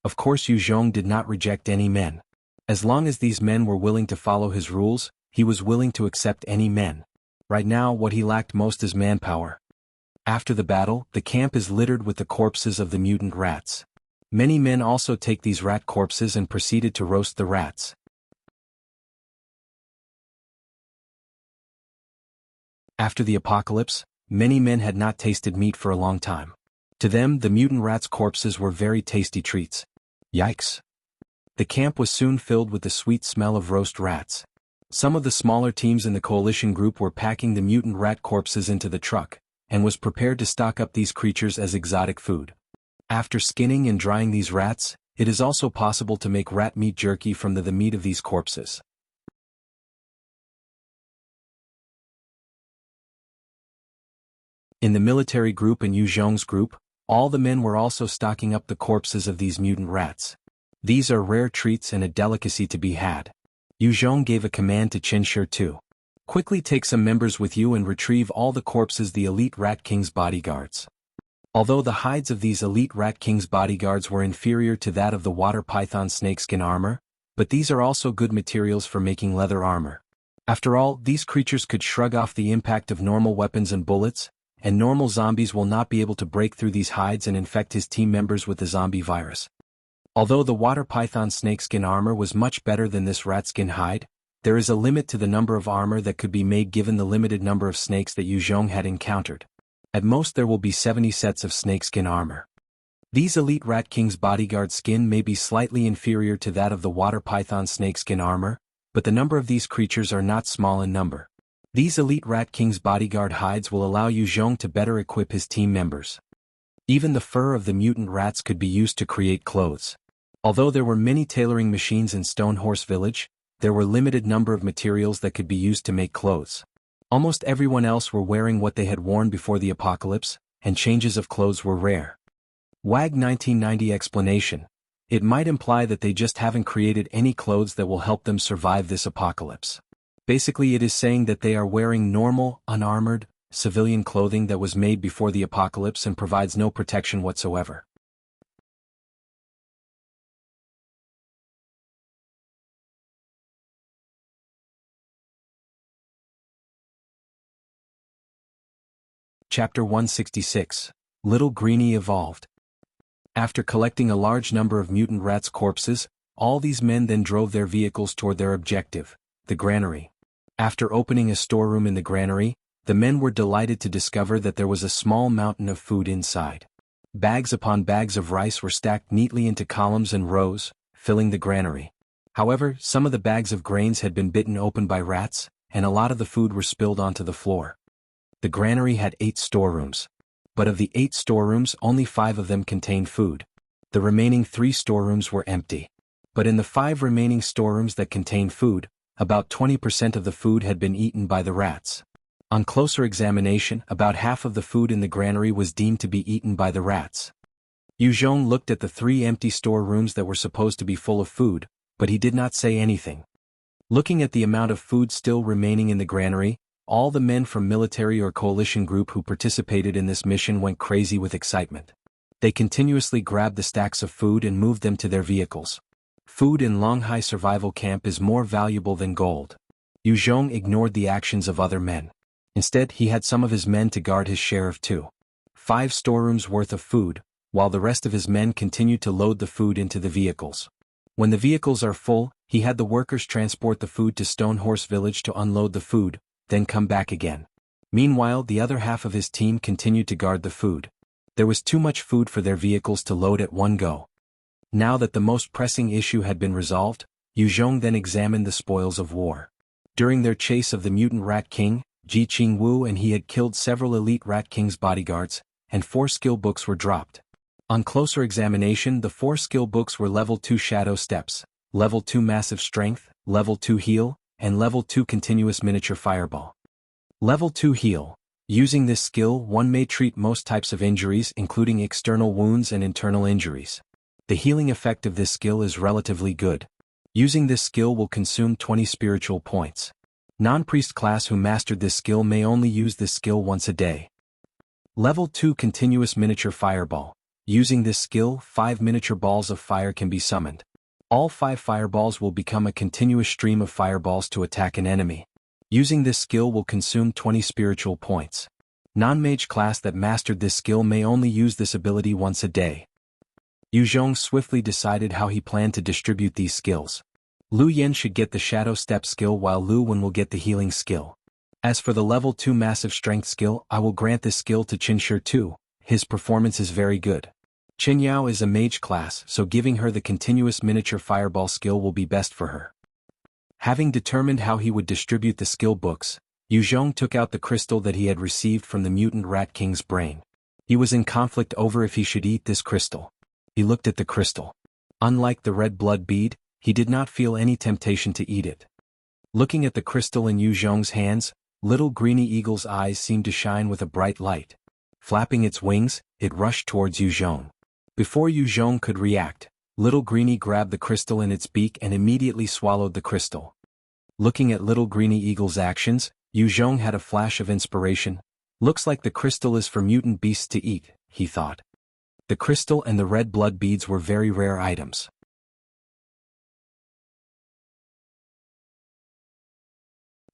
Of course Yu Zhong did not reject any men. As long as these men were willing to follow his rules, he was willing to accept any men. Right now what he lacked most is manpower. After the battle, the camp is littered with the corpses of the mutant rats. Many men also take these rat corpses and proceeded to roast the rats. After the apocalypse, many men had not tasted meat for a long time. To them, the mutant rats' corpses were very tasty treats. Yikes! The camp was soon filled with the sweet smell of roast rats. Some of the smaller teams in the coalition group were packing the mutant rat corpses into the truck, and was prepared to stock up these creatures as exotic food. After skinning and drying these rats, it is also possible to make rat meat jerky from the meat of these corpses. In the military group and Yu Zhong's group, all the men were also stocking up the corpses of these mutant rats. These are rare treats and a delicacy to be had. Yu Zhong gave a command to Chen Shi to quickly take some members with you and retrieve all the corpses the elite Rat King's bodyguards. Although the hides of these elite Rat King's bodyguards were inferior to that of the water python snakeskin armor, but these are also good materials for making leather armor. After all, these creatures could shrug off the impact of normal weapons and bullets, and normal zombies will not be able to break through these hides and infect his team members with the zombie virus. Although the water python snakeskin armor was much better than this ratskin hide, there is a limit to the number of armor that could be made given the limited number of snakes that Yu Zhong had encountered. At most there will be 70 sets of snakeskin armor. These elite Rat King's bodyguard skin may be slightly inferior to that of the water python snakeskin armor, but the number of these creatures are not small in number. These elite Rat King's bodyguard hides will allow Yu Zhong to better equip his team members. Even the fur of the mutant rats could be used to create clothes. Although there were many tailoring machines in Stone Horse Village, there were limited number of materials that could be used to make clothes. Almost everyone else were wearing what they had worn before the apocalypse, and changes of clothes were rare. WAG 1990 explanation. It might imply that they just haven't created any clothes that will help them survive this apocalypse. Basically it is saying that they are wearing normal, unarmored, civilian clothing that was made before the apocalypse and provides no protection whatsoever. Chapter 166. Little Greenie evolved. After collecting a large number of mutant rats' corpses, all these men then drove their vehicles toward their objective, the granary. After opening a storeroom in the granary, the men were delighted to discover that there was a small mountain of food inside. Bags upon bags of rice were stacked neatly into columns and rows, filling the granary. However, some of the bags of grains had been bitten open by rats, and a lot of the food were spilled onto the floor. The granary had 8 storerooms. But of the 8 storerooms, only 5 of them contained food. The remaining 3 storerooms were empty. But in the 5 remaining storerooms that contained food, about 20% of the food had been eaten by the rats. On closer examination, about half of the food in the granary was deemed to be eaten by the rats. Yu Zhong looked at the 3 empty storerooms that were supposed to be full of food, but he did not say anything. Looking at the amount of food still remaining in the granary, all the men from military or coalition group who participated in this mission went crazy with excitement. They continuously grabbed the stacks of food and moved them to their vehicles. Food in Longhai survival camp is more valuable than gold. Yu Zhong ignored the actions of other men. Instead, he had some of his men to guard his share of 5 storerooms worth of food, while the rest of his men continued to load the food into the vehicles. When the vehicles are full, he had the workers transport the food to Stone Horse Village to unload the food, then come back again. Meanwhile, the other half of his team continued to guard the food. There was too much food for their vehicles to load at one go. Now that the most pressing issue had been resolved, Yu Zhong then examined the spoils of war. During their chase of the mutant Rat King, Ji Qingwu and he had killed several elite Rat King's bodyguards, and 4 skill books were dropped. On closer examination, the 4 skill books were Level 2 Shadow Steps, Level 2 Massive Strength, Level 2 Heal, and Level 2 Continuous Miniature Fireball. Level 2 Heal. Using this skill, one may treat most types of injuries including external wounds and internal injuries. The healing effect of this skill is relatively good. Using this skill will consume 20 spiritual points. Non-priest class who mastered this skill may only use this skill once a day. Level 2 Continuous Miniature Fireball. Using this skill, 5 miniature balls of fire can be summoned. All 5 fireballs will become a continuous stream of fireballs to attack an enemy. Using this skill will consume 20 spiritual points. Non-mage class that mastered this skill may only use this ability once a day. Yu Zhong swiftly decided how he planned to distribute these skills. Lu Yen should get the Shadow Step skill while Lu Wen will get the healing skill. As for the level 2 massive strength skill, I will grant this skill to Qinshi too. His performance is very good. Qinyao is a mage class, so giving her the continuous miniature fireball skill will be best for her. Having determined how he would distribute the skill books, Yu Zhong took out the crystal that he had received from the mutant rat king's brain. He was in conflict over if he should eat this crystal. He looked at the crystal. Unlike the red blood bead, he did not feel any temptation to eat it. Looking at the crystal in Yu Zhong's hands, little greeny eagle's eyes seemed to shine with a bright light. Flapping its wings, it rushed towards Yu Zhong. Before Yu Zhong could react, little greeny grabbed the crystal in its beak and immediately swallowed the crystal. Looking at little greeny eagle's actions, Yu Zhong had a flash of inspiration. Looks like the crystal is for mutant beasts to eat, he thought. The crystal and the red blood beads were very rare items.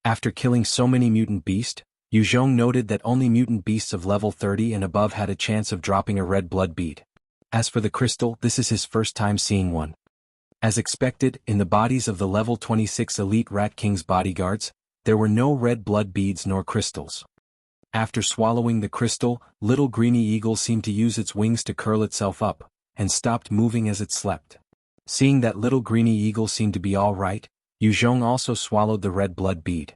After killing so many mutant beasts, Yu Zhong noted that only mutant beasts of level 30 and above had a chance of dropping a red blood bead. As for the crystal, this is his first time seeing one. As expected, in the bodies of the level 26 elite Rat King's bodyguards, there were no red blood beads nor crystals. After swallowing the crystal, little greeny eagle seemed to use its wings to curl itself up, and stopped moving as it slept. Seeing that little greeny eagle seemed to be all right, Yu Zhong also swallowed the red blood bead.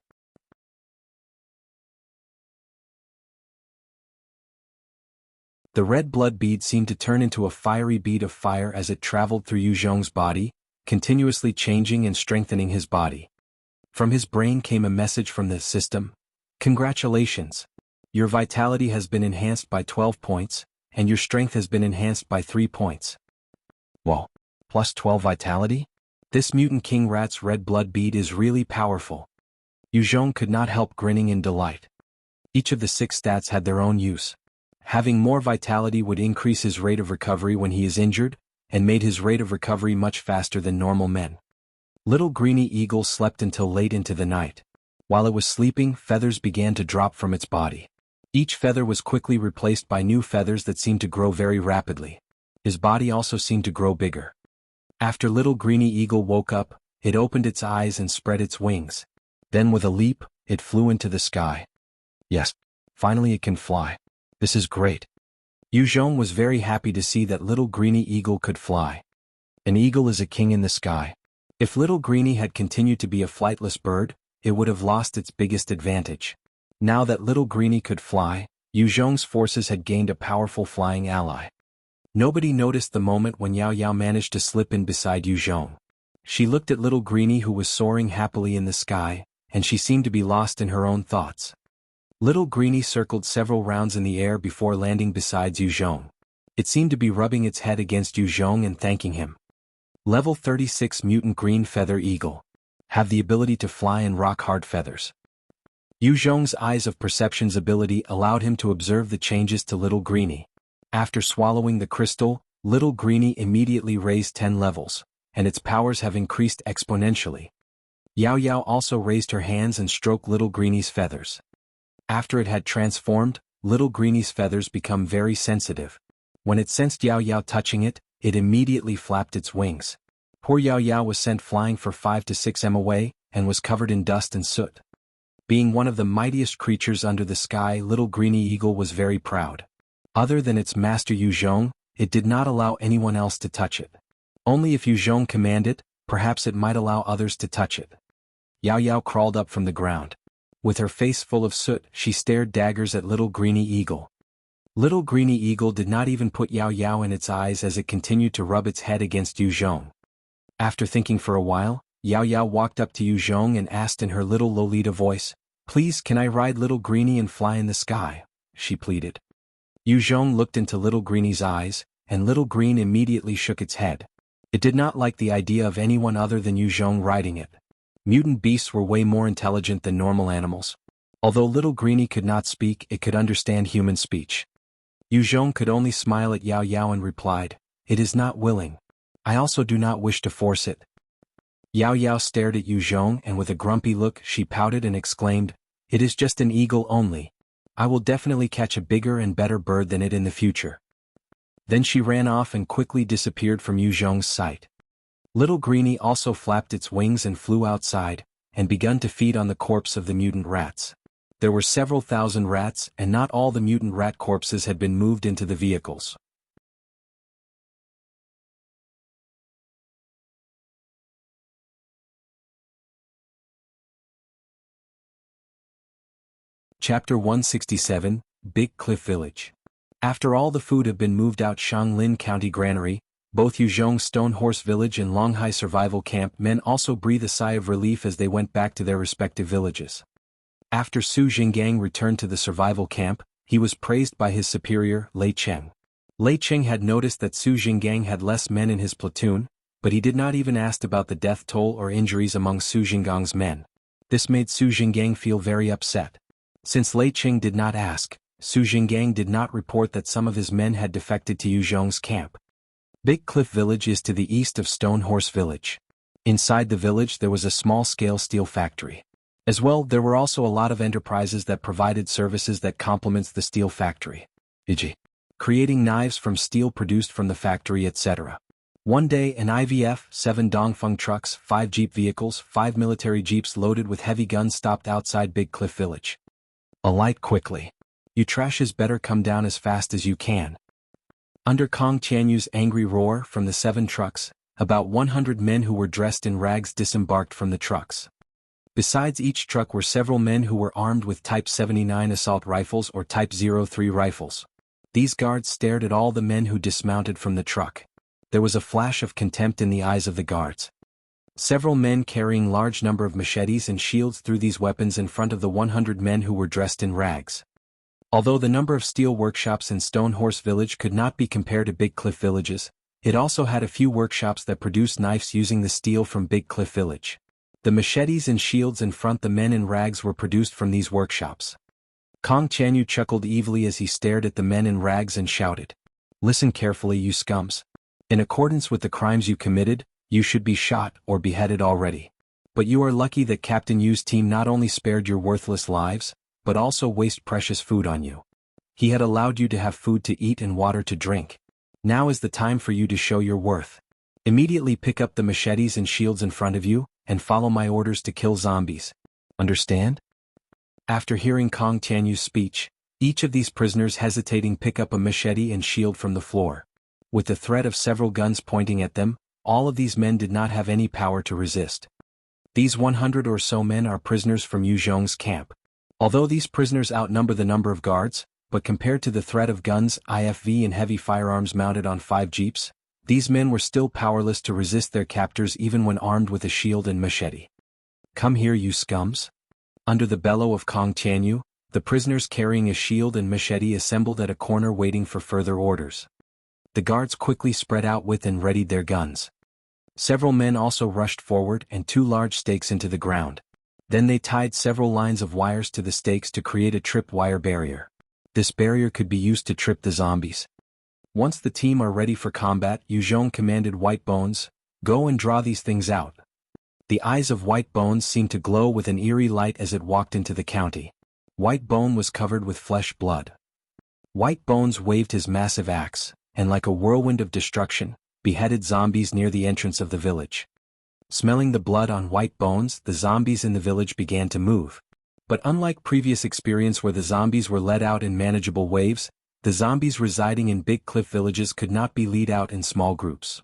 The red blood bead seemed to turn into a fiery bead of fire as it traveled through Yu Zhong's body, continuously changing and strengthening his body. From his brain came a message from the system. Congratulations! Your vitality has been enhanced by 12 points, and your strength has been enhanced by 3 points. Whoa! Plus 12 vitality? This mutant king rat's red blood bead is really powerful. Yu Zhong could not help grinning in delight. Each of the 6 stats had their own use. Having more vitality would increase his rate of recovery when he is injured, and made his rate of recovery much faster than normal men. Little greeny eagle slept until late into the night. While it was sleeping, feathers began to drop from its body. Each feather was quickly replaced by new feathers that seemed to grow very rapidly. His body also seemed to grow bigger. After little greeny eagle woke up, it opened its eyes and spread its wings. Then with a leap, it flew into the sky. Yes, finally it can fly. This is great. Yu Zhong was very happy to see that little greeny eagle could fly. An eagle is a king in the sky. If little greeny had continued to be a flightless bird, it would have lost its biggest advantage. Now that little greeny could fly, Yu Zhong's forces had gained a powerful flying ally. Nobody noticed the moment when Yao Yao managed to slip in beside Yu Zhong. She looked at little greeny who was soaring happily in the sky, and she seemed to be lost in her own thoughts. Little greeny circled several rounds in the air before landing beside Yu Zhong. It seemed to be rubbing its head against Yu Zhong and thanking him. Level 36 Mutant Green Feather Eagle. Have the ability to fly and rock hard feathers. Yu Zhong's eyes of perception's ability allowed him to observe the changes to little greeny. After swallowing the crystal, little greeny immediately raised 10 levels, and its powers have increased exponentially. Yao Yao also raised her hands and stroked little greeny's feathers. After it had transformed, little greeny's feathers become very sensitive. When it sensed Yao Yao touching it, it immediately flapped its wings. Poor Yao Yao was sent flying for 5 to 6 m away, and was covered in dust and soot. Being one of the mightiest creatures under the sky, little greeny eagle was very proud. Other than its master Yu Zhong, it did not allow anyone else to touch it. Only if Yu Zhong commanded it, perhaps it might allow others to touch it. Yao Yao crawled up from the ground. With her face full of soot, she stared daggers at little greeny eagle. Little greeny eagle did not even put Yao Yao in its eyes as it continued to rub its head against Yu Zhong. After thinking for a while, Yao Yao walked up to Yu Zhong and asked in her little Lolita voice, "Please, can I ride little greeny and fly in the sky?" she pleaded. Yu Zhong looked into little greeny's eyes, and little green immediately shook its head. It did not like the idea of anyone other than Yu Zhong riding it. Mutant beasts were way more intelligent than normal animals. Although little greeny could not speak, it could understand human speech. Yu Zhong could only smile at Yao Yao and replied, "It is not willing. I also do not wish to force it." Yao Yao stared at Yu Zhong and with a grumpy look she pouted and exclaimed, "It is just an eagle only. I will definitely catch a bigger and better bird than it in the future." Then she ran off and quickly disappeared from Yu Zhong's sight. Little greeny also flapped its wings and flew outside, and begun to feed on the corpse of the mutant rats. There were several thousand rats, and not all the mutant rat corpses had been moved into the vehicles. Chapter 167, Big Cliff Village. After all the food had been moved out Shanglin County Granary, both Yuzhong Stone Horse Village and Longhai Survival Camp men also breathed a sigh of relief as they went back to their respective villages. After Su Jinggang returned to the survival camp, he was praised by his superior, Lei Cheng. Lei Cheng had noticed that Su Jinggang had less men in his platoon, but he did not even ask about the death toll or injuries among Su Jinggang's men. This made Su Jinggang feel very upset. Since Lei Cheng did not ask, Su Jinggang did not report that some of his men had defected to Yuzhong's camp. Big Cliff Village is to the east of Stone Horse Village. Inside the village there was a small-scale steel factory. As well, there were also a lot of enterprises that provided services that complements the steel factory, e.g., creating knives from steel produced from the factory, etc. One day an IVF, 7 Dongfeng trucks, 5 jeep vehicles, 5 military jeeps loaded with heavy guns stopped outside Big Cliff Village. Alight quickly. You trashes better come down as fast as you can. Under Kong Tianyu's angry roar from the 7 trucks, about 100 men who were dressed in rags disembarked from the trucks. Besides each truck were several men who were armed with Type 79 assault rifles or Type 03 rifles. These guards stared at all the men who dismounted from the truck. There was a flash of contempt in the eyes of the guards. Several men carrying large number of machetes and shields threw these weapons in front of the 100 men who were dressed in rags. Although the number of steel workshops in Stone Horse Village could not be compared to Big Cliff Villages, it also had a few workshops that produced knives using the steel from Big Cliff Village. The machetes and shields in front the men in rags were produced from these workshops. Kong Tianyu chuckled evilly as he stared at the men in rags and shouted, "Listen carefully, you scums. In accordance with the crimes you committed, you should be shot or beheaded already. But you are lucky that Captain Yu's team not only spared your worthless lives, but also waste precious food on you. He had allowed you to have food to eat and water to drink. Now is the time for you to show your worth. Immediately pick up the machetes and shields in front of you, and follow my orders to kill zombies. Understand?" After hearing Kong Tianyu's speech, each of these prisoners hesitating pick up a machete and shield from the floor. With the threat of several guns pointing at them, all of these men did not have any power to resist. These 100 or so men are prisoners from Yuzhong's camp. Although these prisoners outnumber the number of guards, but compared to the threat of guns, IFV and heavy firearms mounted on 5 jeeps, these men were still powerless to resist their captors even when armed with a shield and machete. "Come here, you scums." Under the bellow of Kong Tianyu, the prisoners carrying a shield and machete assembled at a corner waiting for further orders. The guards quickly spread out with and readied their guns. Several men also rushed forward and 2 large stakes into the ground. Then they tied several lines of wires to the stakes to create a trip-wire barrier. This barrier could be used to trip the zombies. Once the team are ready for combat, Yuzhong commanded White Bones, "Go and draw these things out." The eyes of White Bones seemed to glow with an eerie light as it walked into the county. White Bone was covered with flesh blood. White Bones waved his massive axe, and like a whirlwind of destruction, beheaded zombies near the entrance of the village. Smelling the blood on White Bones, the zombies in the village began to move. But unlike previous experience where the zombies were let out in manageable waves, the zombies residing in Big Cliff Villages could not be lead out in small groups.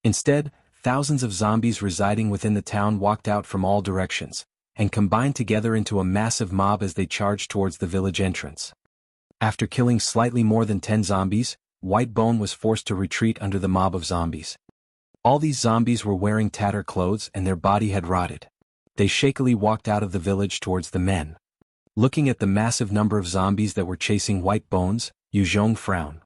Instead, thousands of zombies residing within the town walked out from all directions, and combined together into a massive mob as they charged towards the village entrance. After killing slightly more than 10 zombies, White Bone was forced to retreat under the mob of zombies. All these zombies were wearing tattered clothes and their body had rotted. They shakily walked out of the village towards the men. Looking at the massive number of zombies that were chasing White Bones, Yuzhong frowned.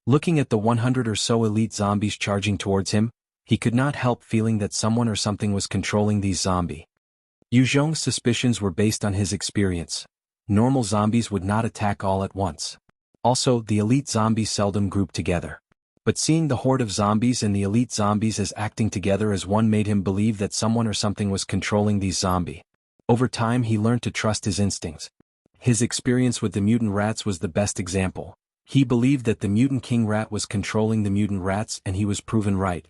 Looking at the 100 or so elite zombies charging towards him, he could not help feeling that someone or something was controlling these zombies. Yuzhong's suspicions were based on his experience. Normal zombies would not attack all at once. Also, the elite zombies seldom grouped together. But seeing the horde of zombies and the elite zombies as acting together as one made him believe that someone or something was controlling these zombies. Over time he learned to trust his instincts. His experience with the mutant rats was the best example. He believed that the mutant king rat was controlling the mutant rats, and he was proven right.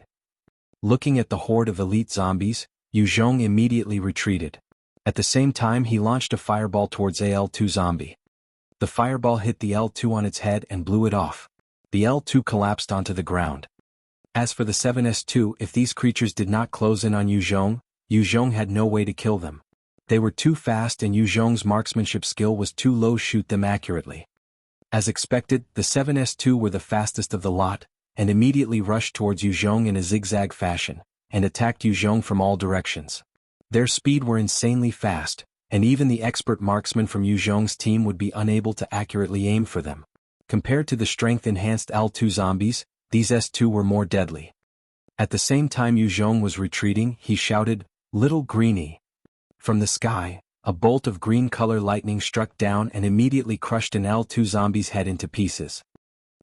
Looking at the horde of elite zombies, Yu Zhong immediately retreated. At the same time he launched a fireball towards a L2 zombie. The fireball hit the L2 on its head and blew it off. The L2 collapsed onto the ground. As for the 7S2, if these creatures did not close in on Yu Zhong had no way to kill them. They were too fast and Yu Zhong's marksmanship skill was too low to shoot them accurately. As expected, the 7S2 were the fastest of the lot, and immediately rushed towards Yu Zhong in a zigzag fashion, and attacked Yu Zhong from all directions. Their speed were insanely fast, and even the expert marksman from Yu Zhong's team would be unable to accurately aim for them. Compared to the strength-enhanced L2 zombies, these S2 were more deadly. At the same time Yu Zhong was retreating, he shouted, "Little Greenie!" From the sky, a bolt of green color lightning struck down and immediately crushed an L2 zombie's head into pieces.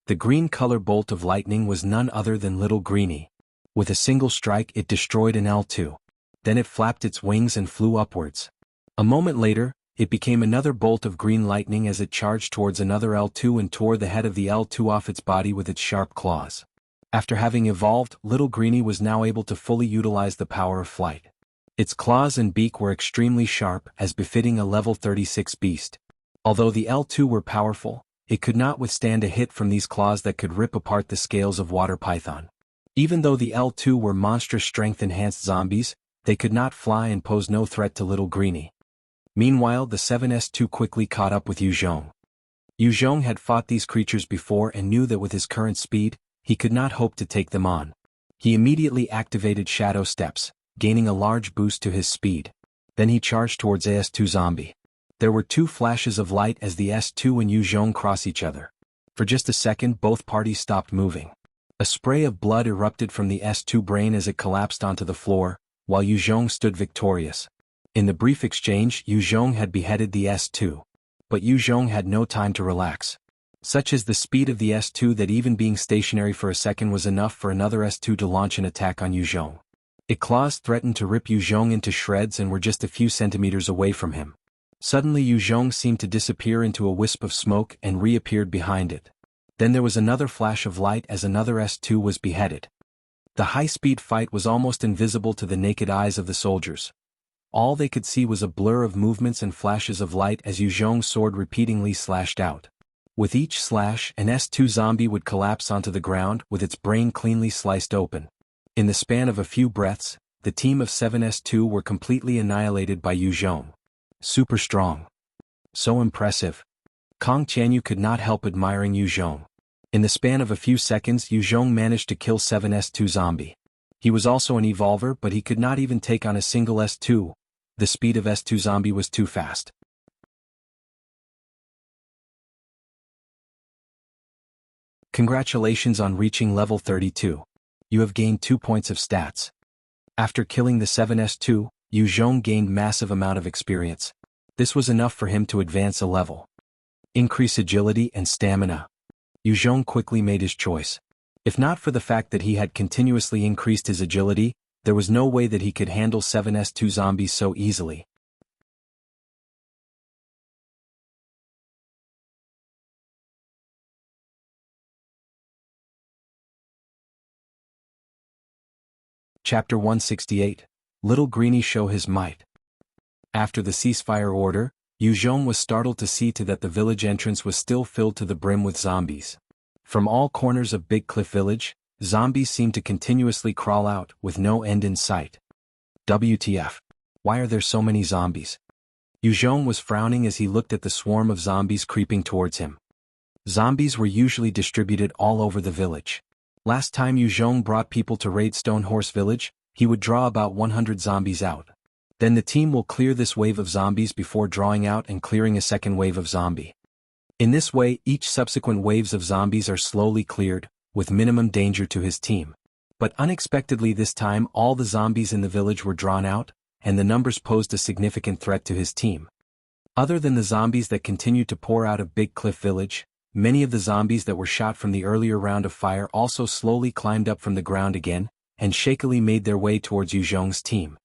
The green color bolt of lightning was none other than Little Greenie. With a single strike it destroyed an L2. Then it flapped its wings and flew upwards. A moment later, it became another bolt of green lightning as it charged towards another L2 and tore the head of the L2 off its body with its sharp claws. After having evolved, Little Greenie was now able to fully utilize the power of flight. Its claws and beak were extremely sharp, as befitting a level 36 beast. Although the L2 were powerful, it could not withstand a hit from these claws that could rip apart the scales of water python. Even though the L2 were monstrous strength-enhanced zombies, they could not fly and posed no threat to Little Greenie. Meanwhile, the 7S2 quickly caught up with Yu Zhong. Yu Zhong had fought these creatures before and knew that with his current speed, he could not hope to take them on. He immediately activated Shadow Steps, gaining a large boost to his speed. Then he charged towards a S2 zombie. There were two flashes of light as the S2 and Yu Zhong cross each other. For just a second both parties stopped moving. A spray of blood erupted from the S2 brain as it collapsed onto the floor, while Yu Zhong stood victorious. In the brief exchange, Yu Zhong had beheaded the S2. But Yu Zhong had no time to relax. Such is the speed of the S2 that even being stationary for a second was enough for another S2 to launch an attack on Yu Zhong. Its claws threatened to rip Yu Zhong into shreds and were just a few centimeters away from him. Suddenly Yu Zhong seemed to disappear into a wisp of smoke and reappeared behind it. Then there was another flash of light as another S2 was beheaded. The high-speed fight was almost invisible to the naked eyes of the soldiers. All they could see was a blur of movements and flashes of light as Yu Zhong's sword repeatedly slashed out. With each slash, an S2 zombie would collapse onto the ground with its brain cleanly sliced open. In the span of a few breaths, the team of 7S2 were completely annihilated by Yu Zhong. Super strong. So impressive. Kong Qianyu could not help admiring Yu Zhong. In the span of a few seconds Yu Zhong managed to kill 7S2 zombie. He was also an evolver but he could not even take on a single S2. The speed of S2 zombie was too fast. Congratulations on reaching level 32. You have gained 2 points of stats. After killing the 7S2, Yu Zhong gained massive amount of experience. This was enough for him to advance a level. Increase agility and stamina. Yu Zhong quickly made his choice. If not for the fact that he had continuously increased his agility, there was no way that he could handle 7S2 zombies so easily. Chapter 168. Little Greenie Show His Might. After the ceasefire order, Yu Zhong was startled to see that the village entrance was still filled to the brim with zombies. From all corners of Big Cliff Village, zombies seemed to continuously crawl out, with no end in sight. WTF? Why are there so many zombies? Yu Zhong was frowning as he looked at the swarm of zombies creeping towards him. Zombies were usually distributed all over the village. Last time Yu Zhong brought people to raid Stone Horse Village, he would draw about 100 zombies out. Then the team will clear this wave of zombies before drawing out and clearing a second wave of zombie. In this way, each subsequent waves of zombies are slowly cleared, with minimum danger to his team. But unexpectedly this time all the zombies in the village were drawn out, and the numbers posed a significant threat to his team. Other than the zombies that continued to pour out of Big Cliff Village, many of the zombies that were shot from the earlier round of fire also slowly climbed up from the ground again, and shakily made their way towards Yu Zhong's team.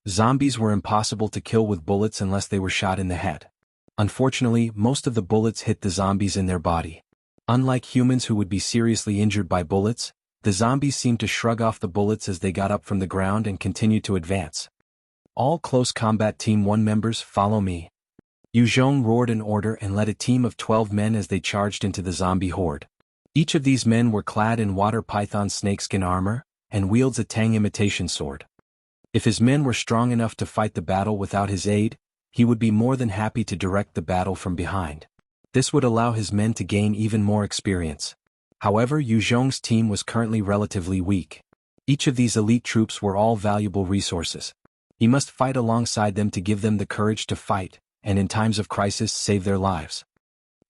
Zombies were impossible to kill with bullets unless they were shot in the head. Unfortunately, most of the bullets hit the zombies in their body. Unlike humans who would be seriously injured by bullets, the zombies seemed to shrug off the bullets as they got up from the ground and continued to advance. All Close Combat Team 1 members, follow me. Yu Zhong roared an order and led a team of 12 men as they charged into the zombie horde. Each of these men were clad in water python snakeskin armor, and wields a Tang imitation sword. If his men were strong enough to fight the battle without his aid, he would be more than happy to direct the battle from behind. This would allow his men to gain even more experience. However, Yu Zhong's team was currently relatively weak. Each of these elite troops were all valuable resources. He must fight alongside them to give them the courage to fight, and in times of crisis save their lives.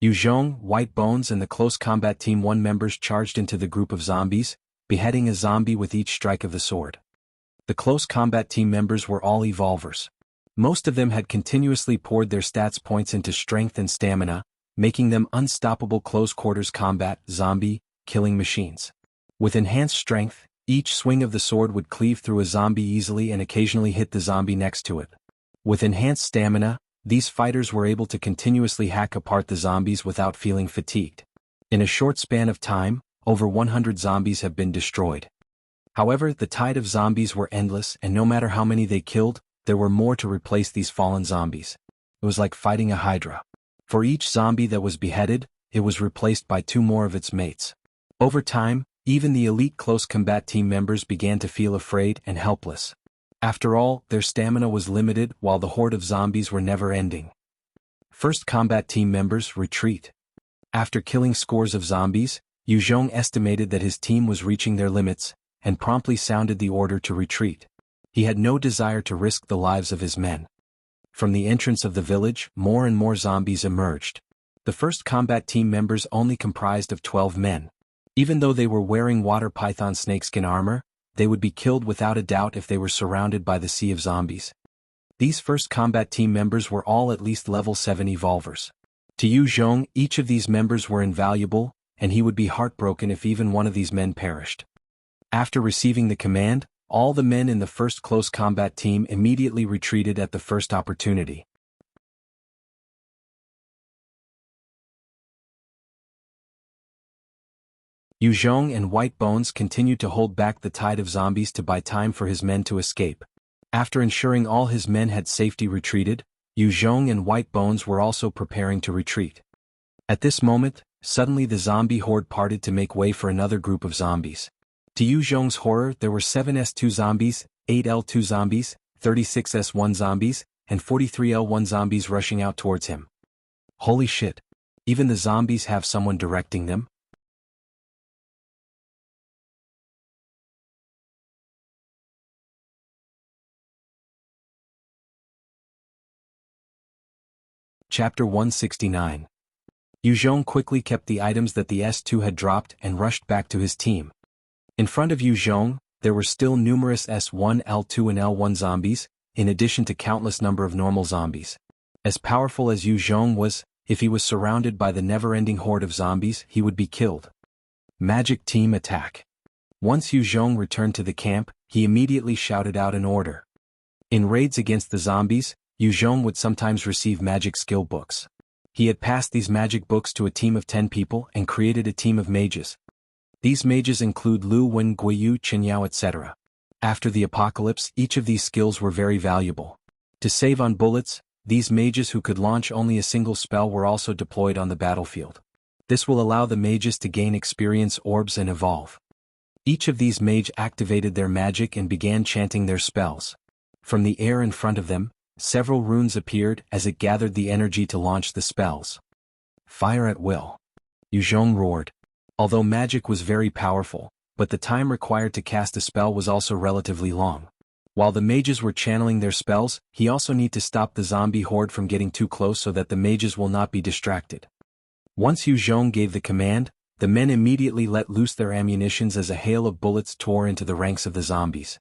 Yu Zhong, White Bones and the Close Combat Team 1 members charged into the group of zombies, beheading a zombie with each strike of the sword. The Close Combat Team members were all evolvers. Most of them had continuously poured their stats points into strength and stamina, making them unstoppable close-quarters combat, zombie, killing machines. With enhanced strength, each swing of the sword would cleave through a zombie easily and occasionally hit the zombie next to it. With enhanced stamina, these fighters were able to continuously hack apart the zombies without feeling fatigued. In a short span of time, over 100 zombies have been destroyed. However, the tide of zombies were endless, and no matter how many they killed, there were more to replace these fallen zombies. It was like fighting a hydra. For each zombie that was beheaded, it was replaced by 2 more of its mates. Over time, even the elite Close Combat Team members began to feel afraid and helpless. After all, their stamina was limited while the horde of zombies were never-ending. First Combat Team members, retreat. After killing scores of zombies, Yu Zhong estimated that his team was reaching their limits, and promptly sounded the order to retreat. He had no desire to risk the lives of his men. From the entrance of the village, more and more zombies emerged. The First Combat Team members only comprised of 12 men. Even though they were wearing water python snakeskin armor, they would be killed without a doubt if they were surrounded by the sea of zombies. These First Combat Team members were all at least level 7 evolvers. To Yu Zhong, each of these members were invaluable, and he would be heartbroken if even one of these men perished. After receiving the command, all the men in the First Close Combat Team immediately retreated at the first opportunity. Yu Zhong and White Bones continued to hold back the tide of zombies to buy time for his men to escape. After ensuring all his men had safely retreated, Yu Zhong and White Bones were also preparing to retreat. At this moment, suddenly the zombie horde parted to make way for another group of zombies. To Yu Zhong's horror, there were 7 S2 zombies, 8 L2 zombies, 36 S1 zombies, and 43 L1 zombies rushing out towards him. Holy shit! Even the zombies have someone directing them? Chapter 169. Yu Zhong quickly kept the items that the S2 had dropped and rushed back to his team. In front of Yu Zhong, there were still numerous S1, L2 and L1 zombies, in addition to countless number of normal zombies. As powerful as Yu Zhong was, if he was surrounded by the never-ending horde of zombies, he would be killed. Magic Team Attack. Once Yu Zhong returned to the camp, he immediately shouted out an order. In raids against the zombies, Yu Zhong would sometimes receive magic skill books. He had passed these magic books to a team of 10 people and created a team of mages. These mages include Lu Wen, Guiyu, Qinyao, etc. After the apocalypse, each of these skills were very valuable. To save on bullets, these mages who could launch only a single spell were also deployed on the battlefield. This will allow the mages to gain experience orbs and evolve. Each of these mage activated their magic and began chanting their spells. From the air in front of them, several runes appeared as it gathered the energy to launch the spells. Fire at will. Yu Zhong roared. Although magic was very powerful, but the time required to cast a spell was also relatively long. While the mages were channeling their spells, he also need to stop the zombie horde from getting too close so that the mages will not be distracted. Once Yu Zhong gave the command, the men immediately let loose their ammunitions as a hail of bullets tore into the ranks of the zombies.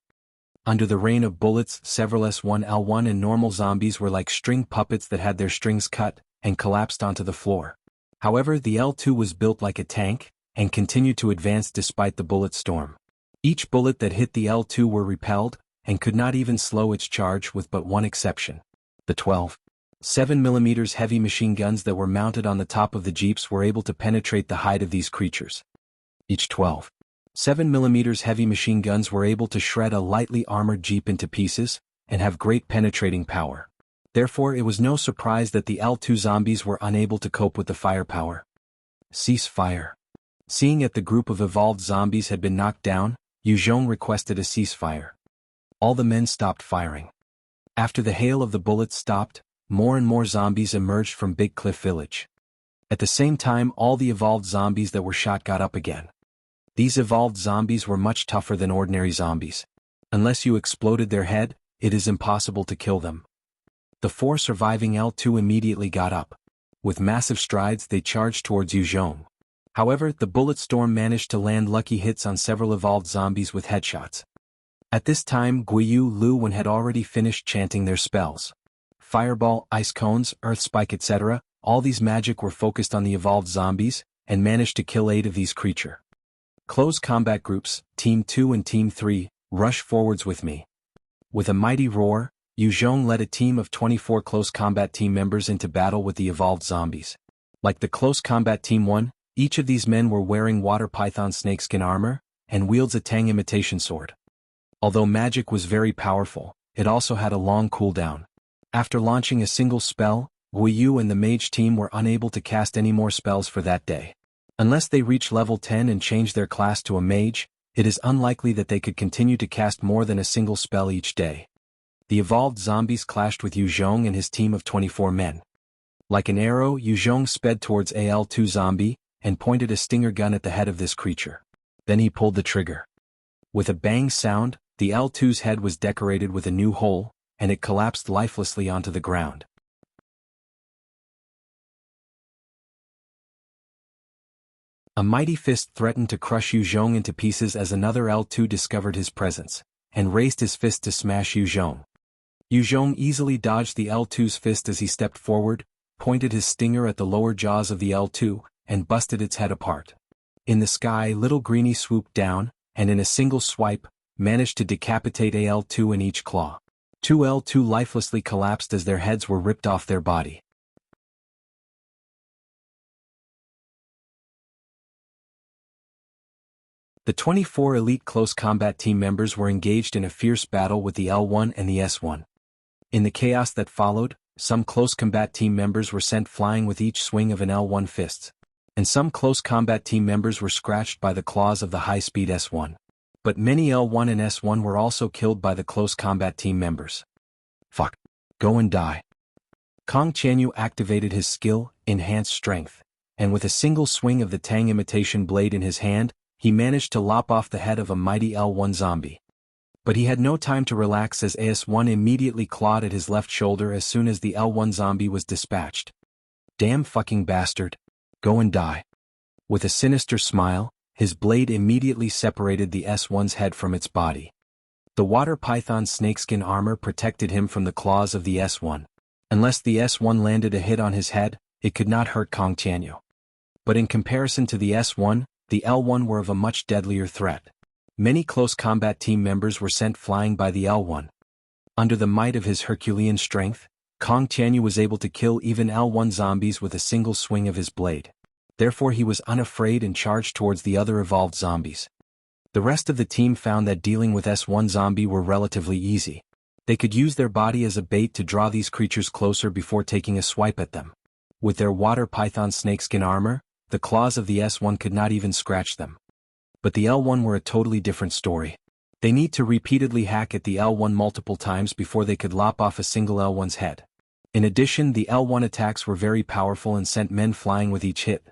Under the rain of bullets, several S1, L1 and normal zombies were like string puppets that had their strings cut and collapsed onto the floor. However, the L2 was built like a tank and continued to advance despite the bullet storm. Each bullet that hit the L2 were repelled and could not even slow its charge with but one exception. The 12. 7mm heavy machine guns that were mounted on the top of the jeeps were able to penetrate the hide of these creatures. Each 7mm heavy machine guns were able to shred a lightly armored jeep into pieces, and have great penetrating power. Therefore it was no surprise that the L2 zombies were unable to cope with the firepower. Cease fire. Seeing that the group of evolved zombies had been knocked down, Yu Zhong requested a ceasefire. All the men stopped firing. After the hail of the bullets stopped, more and more zombies emerged from Big Cliff Village. At the same time, all the evolved zombies that were shot got up again. These evolved zombies were much tougher than ordinary zombies. Unless you exploded their head, it is impossible to kill them. The 4 surviving L2 immediately got up. With massive strides they charged towards Yu Zhong. However, the bullet storm managed to land lucky hits on several evolved zombies with headshots. At this time Guiyu Luwen had already finished chanting their spells. Fireball, ice cones, earth spike etc., all these magic were focused on the evolved zombies, and managed to kill 8 of these creatures. Close combat groups, Team 2 and Team 3, rush forwards with me. With a mighty roar, Yu Zhong led a team of 24 close combat team members into battle with the evolved zombies. Like the close combat Team 1, each of these men were wearing water python snakeskin armor, and wields a Tang imitation sword. Although magic was very powerful, it also had a long cooldown. After launching a single spell, Guiyu and the mage team were unable to cast any more spells for that day. Unless they reach level 10 and change their class to a mage, it is unlikely that they could continue to cast more than a single spell each day. The evolved zombies clashed with Yu Zhong and his team of 24 men. Like an arrow, Yu Zhong sped towards L2 zombie, and pointed a stinger gun at the head of this creature. Then he pulled the trigger. With a bang sound, the L2's head was decorated with a new hole, and it collapsed lifelessly onto the ground. A mighty fist threatened to crush Yu Zhong into pieces as another L2 discovered his presence, and raised his fist to smash Yu Zhong. Yu Zhong easily dodged the L2's fist as he stepped forward, pointed his stinger at the lower jaws of the L2, and busted its head apart. In the sky, little Greenie swooped down, and in a single swipe, managed to decapitate a L2 in each claw. 2 L2 lifelessly collapsed as their heads were ripped off their body. The 24 elite close combat team members were engaged in a fierce battle with the L1 and the S1. In the chaos that followed, some close combat team members were sent flying with each swing of an L1 fist, and some close combat team members were scratched by the claws of the high-speed S1. But many L1 and S1 were also killed by the close combat team members. Fuck. Go and die. Kong Qianyu activated his skill, Enhanced Strength, and with a single swing of the Tang imitation blade in his hand, he managed to lop off the head of a mighty L1 zombie. But he had no time to relax as AS1 immediately clawed at his left shoulder as soon as the L1 zombie was dispatched. Damn fucking bastard. Go and die. With a sinister smile, his blade immediately separated the S1's head from its body. The water python snakeskin armor protected him from the claws of the S1. Unless the S1 landed a hit on his head, it could not hurt Kong Qianyu. But in comparison to the S1, the L1 were of a much deadlier threat. Many close combat team members were sent flying by the L1. Under the might of his Herculean strength, Kong Qianyu was able to kill even L1 zombies with a single swing of his blade. Therefore he was unafraid and charged towards the other evolved zombies. The rest of the team found that dealing with S1 zombie were relatively easy. They could use their body as a bait to draw these creatures closer before taking a swipe at them. With their water python snakeskin armor, the claws of the S1 could not even scratch them. But the L1 were a totally different story. They need to repeatedly hack at the L1 multiple times before they could lop off a single L1's head. In addition, the L1 attacks were very powerful and sent men flying with each hit.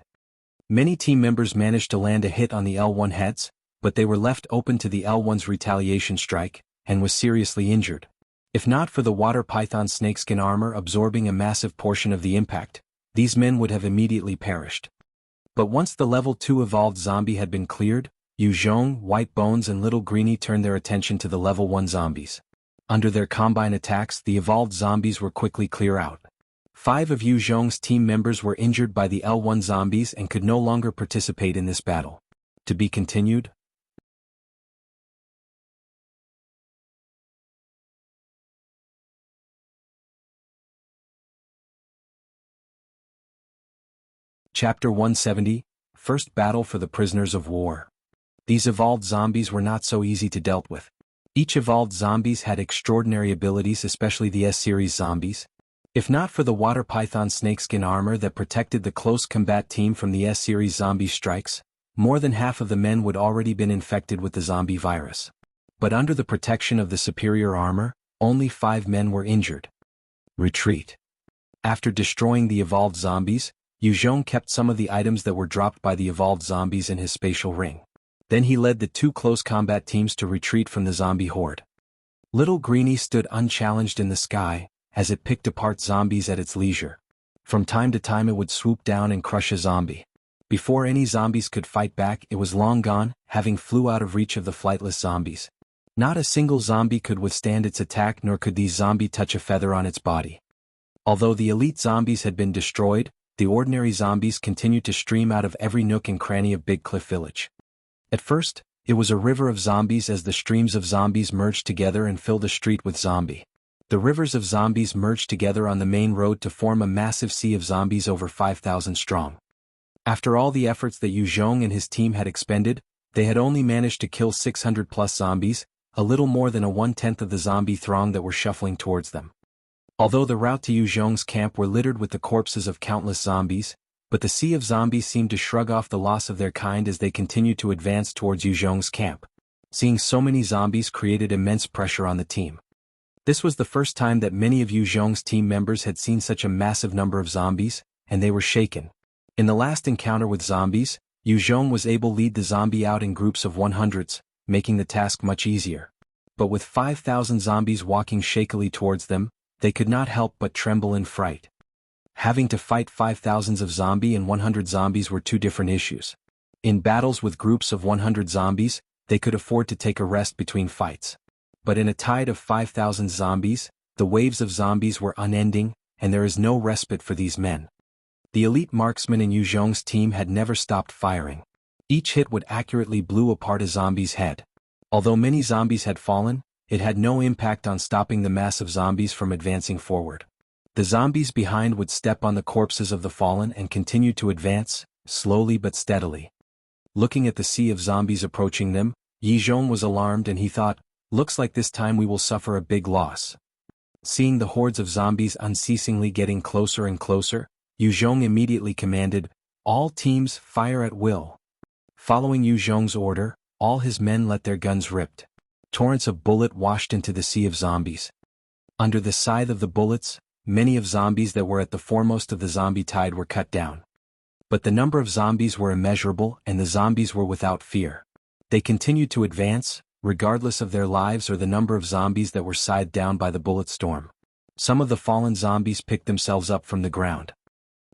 Many team members managed to land a hit on the L1 heads, but they were left open to the L1's retaliation strike, and was seriously injured. If not for the water python snakeskin armor absorbing a massive portion of the impact, these men would have immediately perished. But once the level 2 evolved zombie had been cleared, Yu Zhong, White Bones and Little Greenie turned their attention to the level 1 zombies. Under their combine attacks, the evolved zombies were quickly clear out. 5 of Yu Zhong's team members were injured by the L1 zombies and could no longer participate in this battle. To be continued. Chapter 170, First Battle for the Prisoners of War. These evolved zombies were not so easy to deal with. Each evolved zombies had extraordinary abilities, especially the S-series zombies. If not for the water python snakeskin armor that protected the close combat team from the S-series zombie strikes, more than half of the men would already been infected with the zombie virus. But under the protection of the superior armor, only 5 men were injured. Retreat. After destroying the evolved zombies, Yuzhong kept some of the items that were dropped by the evolved zombies in his spatial ring. Then he led the 2 close combat teams to retreat from the zombie horde. Little Greenie stood unchallenged in the sky, as it picked apart zombies at its leisure. From time to time it would swoop down and crush a zombie. Before any zombies could fight back, it was long gone, having flew out of reach of the flightless zombies. Not a single zombie could withstand its attack, nor could these zombies touch a feather on its body. Although the elite zombies had been destroyed, the ordinary zombies continued to stream out of every nook and cranny of Big Cliff Village. At first, it was a river of zombies as the streams of zombies merged together and filled the street with zombie. The rivers of zombies merged together on the main road to form a massive sea of zombies over 5,000 strong. After all the efforts that Yu Zhong and his team had expended, they had only managed to kill 600 plus zombies, a little more than a 1/10 of the zombie throng that were shuffling towards them. Although the route to Yu Zhong's camp were littered with the corpses of countless zombies, but the sea of zombies seemed to shrug off the loss of their kind as they continued to advance towards Yu Zhong's camp. Seeing so many zombies created immense pressure on the team. This was the first time that many of Yu Zhong's team members had seen such a massive number of zombies, and they were shaken. In the last encounter with zombies, Yu Zhong was able to lead the zombie out in groups of 100s, making the task much easier. But with 5,000 zombies walking shakily towards them, they could not help but tremble in fright. Having to fight 5,000s of zombie and 100 zombies were 2 different issues. In battles with groups of 100 zombies, they could afford to take a rest between fights. But in a tide of 5,000 zombies, the waves of zombies were unending, and there is no respite for these men. The elite marksmen in Yu Zhong's team had never stopped firing. Each hit would accurately blew apart a zombie's head. Although many zombies had fallen, it had no impact on stopping the mass of zombies from advancing forward. The zombies behind would step on the corpses of the fallen and continue to advance, slowly but steadily. Looking at the sea of zombies approaching them, Yi Zhong was alarmed and he thought, "Looks like this time we will suffer a big loss." Seeing the hordes of zombies unceasingly getting closer and closer, Yu Zhong immediately commanded, "All teams fire at will." Following Yu Zhong's order, all his men let their guns rip. Torrents of bullet washed into the sea of zombies. Under the scythe of the bullets, many of zombies that were at the foremost of the zombie tide were cut down. But the number of zombies were immeasurable and the zombies were without fear. They continued to advance, regardless of their lives or the number of zombies that were scythed down by the bullet storm. Some of the fallen zombies picked themselves up from the ground.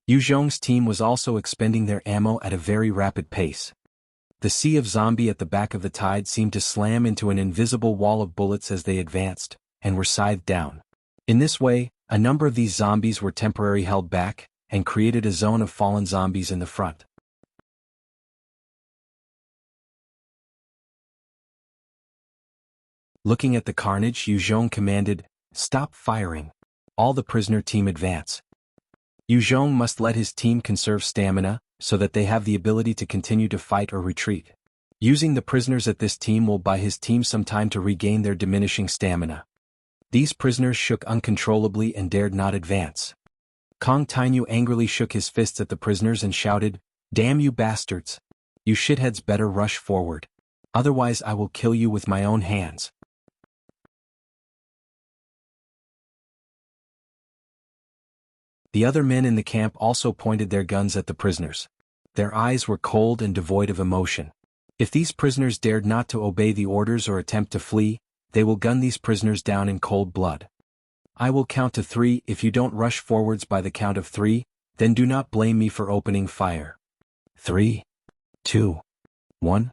Yu Zhong's team was also expending their ammo at a very rapid pace. The sea of zombie at the back of the tide seemed to slam into an invisible wall of bullets as they advanced, and were scythed down. In this way, a number of these zombies were temporarily held back, and created a zone of fallen zombies in the front. Looking at the carnage, Yu Zhong commanded, "Stop firing. All the prisoner team advance." Yu Zhong must let his team conserve stamina, so that they have the ability to continue to fight or retreat. Using the prisoners at this team will buy his team some time to regain their diminishing stamina. These prisoners shook uncontrollably and dared not advance. Kong Tainu angrily shook his fists at the prisoners and shouted, "Damn you bastards! You shitheads better rush forward. Otherwise I will kill you with my own hands." The other men in the camp also pointed their guns at the prisoners. Their eyes were cold and devoid of emotion. If these prisoners dared not to obey the orders or attempt to flee, they will gun these prisoners down in cold blood. I will count to 3. If you don't rush forwards by the count of 3, then do not blame me for opening fire. 3, 2, 1.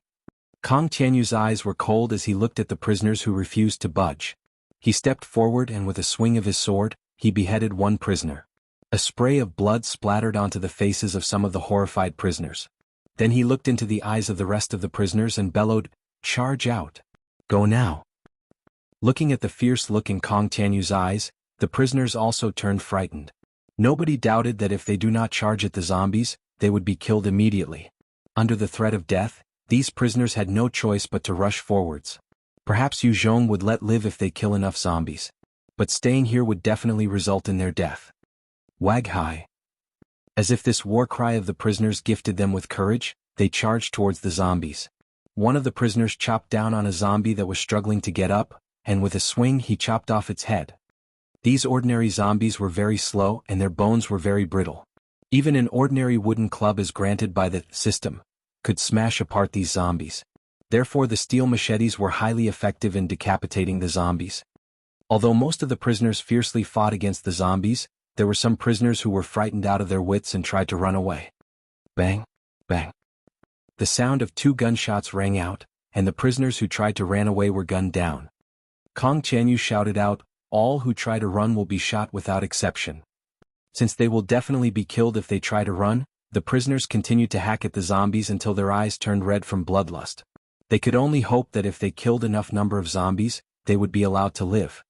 Kong Tianyu's eyes were cold as he looked at the prisoners who refused to budge. He stepped forward and with a swing of his sword, he beheaded one prisoner. A spray of blood splattered onto the faces of some of the horrified prisoners. Then he looked into the eyes of the rest of the prisoners and bellowed, "Charge out. Go now." Looking at the fierce look in Kong Tianyu's eyes, the prisoners also turned frightened. Nobody doubted that if they do not charge at the zombies, they would be killed immediately. Under the threat of death, these prisoners had no choice but to rush forwards. Perhaps Yu Zhong would let live if they kill enough zombies. But staying here would definitely result in their death. Wag hai. As if this war cry of the prisoners gifted them with courage, they charged towards the zombies. One of the prisoners chopped down on a zombie that was struggling to get up, and with a swing he chopped off its head. These ordinary zombies were very slow and their bones were very brittle. Even an ordinary wooden club as granted by the system could smash apart these zombies. Therefore the steel machetes were highly effective in decapitating the zombies. Although most of the prisoners fiercely fought against the zombies, there were some prisoners who were frightened out of their wits and tried to run away. Bang, bang. The sound of 2 gunshots rang out, and the prisoners who tried to run away were gunned down. Kong Tianyu shouted out, "All who try to run will be shot without exception." Since they will definitely be killed if they try to run, the prisoners continued to hack at the zombies until their eyes turned red from bloodlust. They could only hope that if they killed enough number of zombies, they would be allowed to live.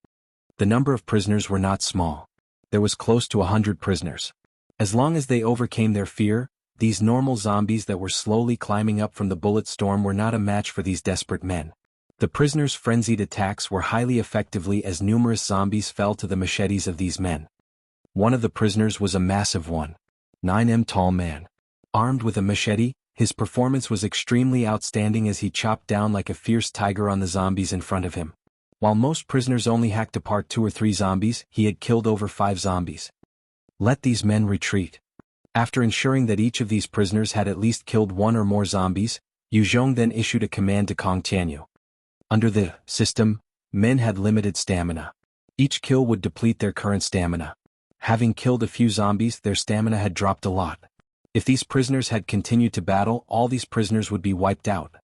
The number of prisoners were not small. There was close to 100 prisoners. As long as they overcame their fear, these normal zombies that were slowly climbing up from the bullet storm were not a match for these desperate men. The prisoners' frenzied attacks were highly effectively as numerous zombies fell to the machetes of these men. One of the prisoners was a massive 1.9 tall man. Armed with a machete, his performance was extremely outstanding as he chopped down like a fierce tiger on the zombies in front of him. While most prisoners only hacked apart 2 or 3 zombies, he had killed over 5 zombies. Let these men retreat. After ensuring that each of these prisoners had at least killed 1 or more zombies, Yu Zhong then issued a command to Kong Tianyu. Under the system, men had limited stamina. Each kill would deplete their current stamina. Having killed a few zombies, their stamina had dropped a lot. If these prisoners had continued to battle, all these prisoners would be wiped out.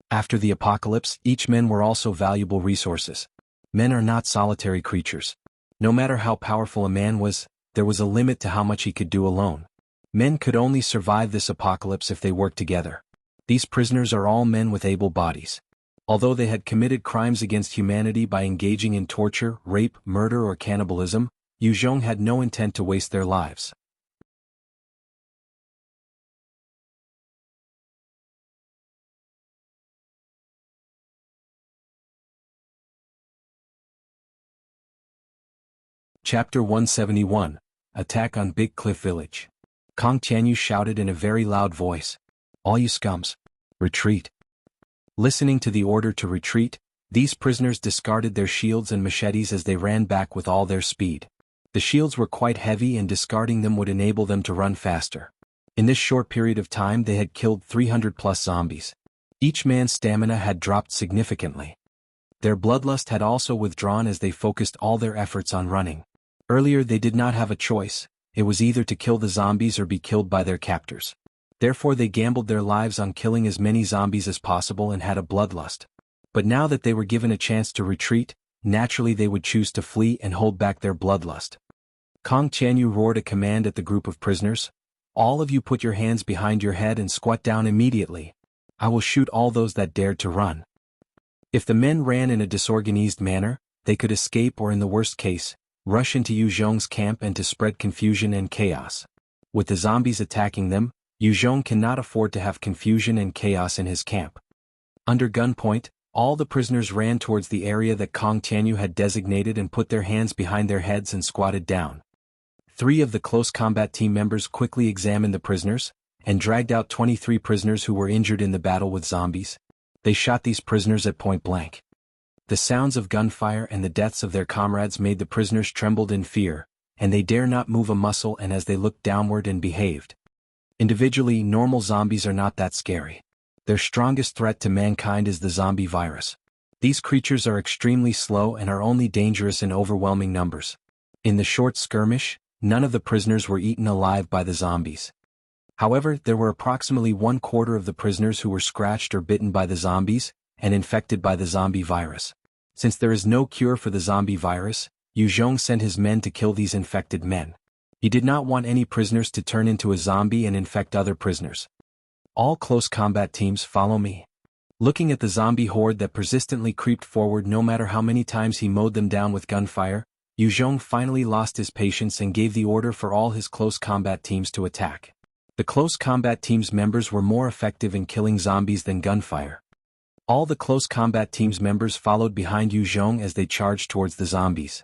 After the apocalypse, each men were also valuable resources. Men are not solitary creatures. No matter how powerful a man was, there was a limit to how much he could do alone. Men could only survive this apocalypse if they worked together. These prisoners are all men with able bodies. Although they had committed crimes against humanity by engaging in torture, rape, murder or cannibalism, Yu Zhong had no intent to waste their lives. Chapter 171, Attack on Big Cliff Village. Kong Tianyu shouted in a very loud voice, "All you scums, retreat." Listening to the order to retreat, these prisoners discarded their shields and machetes as they ran back with all their speed. The shields were quite heavy and discarding them would enable them to run faster. In this short period of time they had killed 300 plus zombies. Each man's stamina had dropped significantly. Their bloodlust had also withdrawn as they focused all their efforts on running. Earlier they did not have a choice, it was either to kill the zombies or be killed by their captors. Therefore they gambled their lives on killing as many zombies as possible and had a bloodlust. But now that they were given a chance to retreat, naturally they would choose to flee and hold back their bloodlust. Kong Tianyu roared a command at the group of prisoners, "All of you put your hands behind your head and squat down immediately. I will shoot all those that dared to run." If the men ran in a disorganized manner, they could escape or in the worst case, rush into Yu Zhong's camp and to spread confusion and chaos. With the zombies attacking them, Yu Zhong cannot afford to have confusion and chaos in his camp. Under gunpoint, all the prisoners ran towards the area that Kong Tianyu had designated and put their hands behind their heads and squatted down. 3 of the close combat team members quickly examined the prisoners, and dragged out 23 prisoners who were injured in the battle with zombies. They shot these prisoners at point blank. The sounds of gunfire and the deaths of their comrades made the prisoners trembled in fear, and they dare not move a muscle and as they looked downward and behaved. Individually, normal zombies are not that scary. Their strongest threat to mankind is the zombie virus. These creatures are extremely slow and are only dangerous in overwhelming numbers. In the short skirmish, none of the prisoners were eaten alive by the zombies. However, there were approximately 1/4 of the prisoners who were scratched or bitten by the zombies, and infected by the zombie virus. Since there is no cure for the zombie virus, Yu Zhong sent his men to kill these infected men. He did not want any prisoners to turn into a zombie and infect other prisoners. All close combat teams follow me. Looking at the zombie horde that persistently creeped forward no matter how many times he mowed them down with gunfire, Yu Zhong finally lost his patience and gave the order for all his close combat teams to attack. The close combat team's members were more effective in killing zombies than gunfire. All the close combat team's members followed behind Yu Zhong as they charged towards the zombies.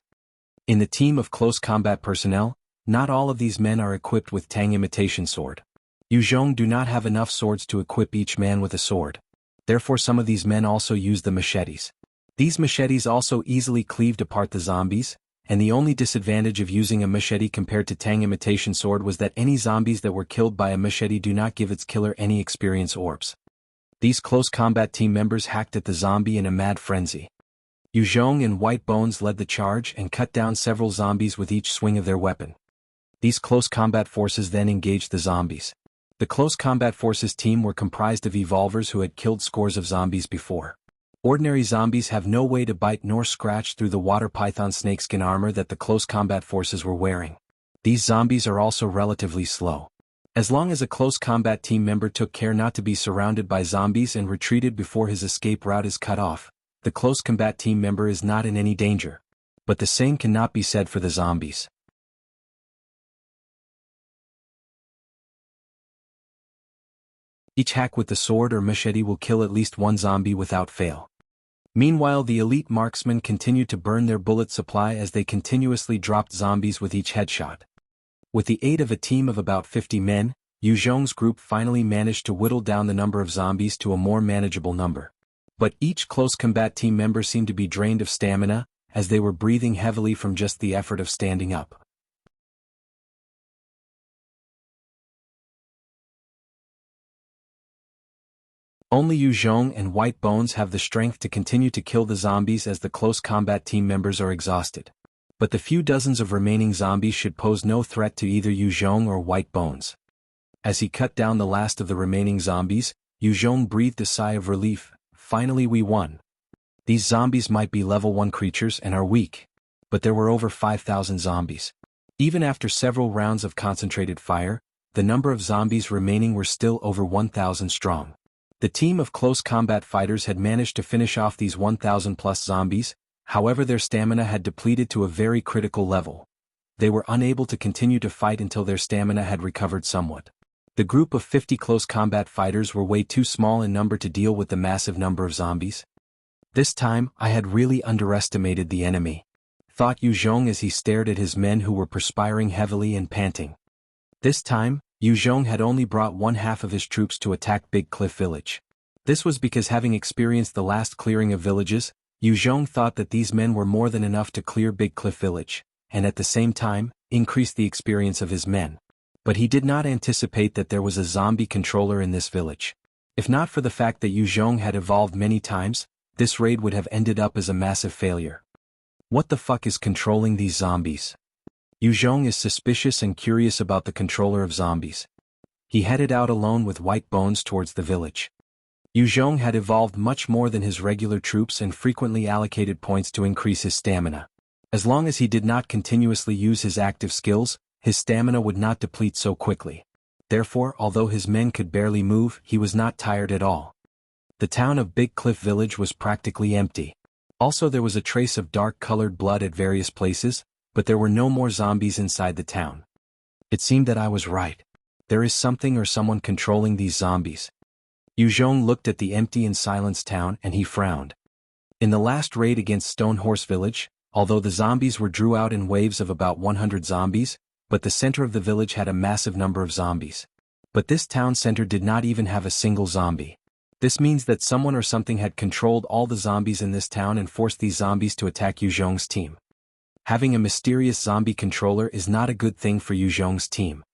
In the team of close combat personnel, not all of these men are equipped with Tang imitation sword. Yu Zhong do not have enough swords to equip each man with a sword. Therefore some of these men also use the machetes. These machetes also easily cleaved apart the zombies, and the only disadvantage of using a machete compared to Tang imitation sword was that any zombies that were killed by a machete do not give its killer any experience orbs. These close combat team members hacked at the zombie in a mad frenzy. Yu Zhong and White Bones led the charge and cut down several zombies with each swing of their weapon. These close combat forces then engaged the zombies. The close combat forces team were comprised of evolvers who had killed scores of zombies before. Ordinary zombies have no way to bite nor scratch through the water python snakeskin armor that the close combat forces were wearing. These zombies are also relatively slow. As long as a close combat team member took care not to be surrounded by zombies and retreated before his escape route is cut off, the close combat team member is not in any danger. But the same cannot be said for the zombies. Each hack with the sword or machete will kill at least one zombie without fail. Meanwhile, the elite marksmen continued to burn their bullet supply as they continuously dropped zombies with each headshot. With the aid of a team of about 50 men, Yu Zhong's group finally managed to whittle down the number of zombies to a more manageable number. But each close combat team member seemed to be drained of stamina, as they were breathing heavily from just the effort of standing up. Only Yu Zhong and White Bones have the strength to continue to kill the zombies as the close combat team members are exhausted. But the few dozens of remaining zombies should pose no threat to either Yu Zhong or White Bones. As he cut down the last of the remaining zombies, Yu Zhong breathed a sigh of relief. Finally we won. These zombies might be level 1 creatures and are weak, but there were over 5,000 zombies. Even after several rounds of concentrated fire, the number of zombies remaining were still over 1,000 strong. The team of close combat fighters had managed to finish off these 1,000 plus zombies, however their stamina had depleted to a very critical level. They were unable to continue to fight until their stamina had recovered somewhat. The group of 50 close combat fighters were way too small in number to deal with the massive number of zombies. This time, I had really underestimated the enemy, thought Yu Zhong as he stared at his men who were perspiring heavily and panting. This time, Yu Zhong had only brought one half of his troops to attack Big Cliff Village. This was because having experienced the last clearing of villages, Yu Zhong thought that these men were more than enough to clear Big Cliff Village, and at the same time, increase the experience of his men. But he did not anticipate that there was a zombie controller in this village. If not for the fact that Yu Zhong had evolved many times, this raid would have ended up as a massive failure. What the fuck is controlling these zombies? Yu Zhong is suspicious and curious about the controller of zombies. He headed out alone with White Bones towards the village. Yu Zhong had evolved much more than his regular troops and frequently allocated points to increase his stamina. As long as he did not continuously use his active skills, his stamina would not deplete so quickly. Therefore, although his men could barely move, he was not tired at all. The town of Big Cliff Village was practically empty. Also there was a trace of dark-colored blood at various places, but there were no more zombies inside the town. It seemed that I was right. There is something or someone controlling these zombies. Yu Zhong looked at the empty and silenced town and he frowned. In the last raid against Stone Horse Village, although the zombies were drew out in waves of about 100 zombies, but the center of the village had a massive number of zombies. But this town center did not even have a single zombie. This means that someone or something had controlled all the zombies in this town and forced these zombies to attack Yu Zhong's team. Having a mysterious zombie controller is not a good thing for Yu Zhong's team.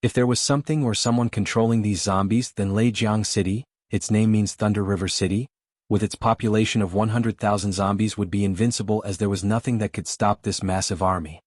If there was something or someone controlling these zombies, then Jianghu City, its name means Thunder River City, with its population of 100,000 zombies would be invincible as there was nothing that could stop this massive army.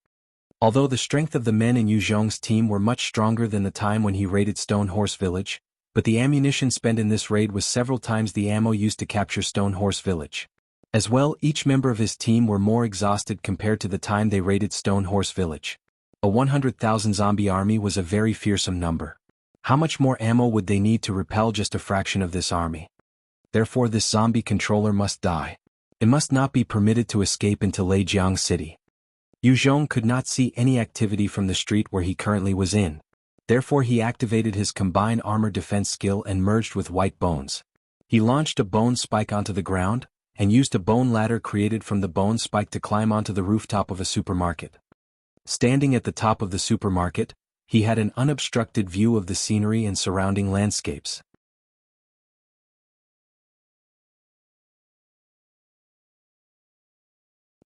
Although the strength of the men in Yu Zhong's team were much stronger than the time when he raided Stone Horse Village, but the ammunition spent in this raid was several times the ammo used to capture Stone Horse Village. As well, each member of his team were more exhausted compared to the time they raided Stone Horse Village. A 100,000 zombie army was a very fearsome number. How much more ammo would they need to repel just a fraction of this army? Therefore this zombie controller must die. It must not be permitted to escape into Jianghu City. Yu Zhong could not see any activity from the street where he currently was in. Therefore he activated his combined armor defense skill and merged with white bones. He launched a bone spike onto the ground, and used a bone ladder created from the bone spike to climb onto the rooftop of a supermarket. Standing at the top of the supermarket, he had an unobstructed view of the scenery and surrounding landscapes.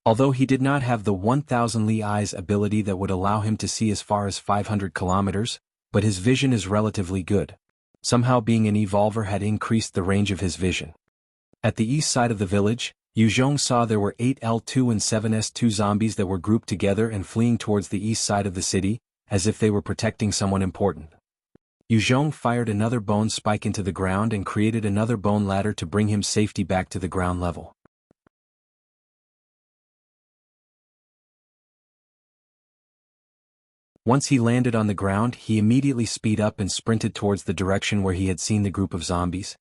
Although he did not have the 1,000 Li eyes ability that would allow him to see as far as 500 kilometers, but his vision is relatively good. Somehow being an evolver had increased the range of his vision. At the east side of the village, Yu Zhong saw there were 8 L2 and 7 S2 zombies that were grouped together and fleeing towards the east side of the city, as if they were protecting someone important. Yu Zhong fired another bone spike into the ground and created another bone ladder to bring him safety back to the ground level. Once he landed on the ground, he immediately speed up and sprinted towards the direction where he had seen the group of zombies.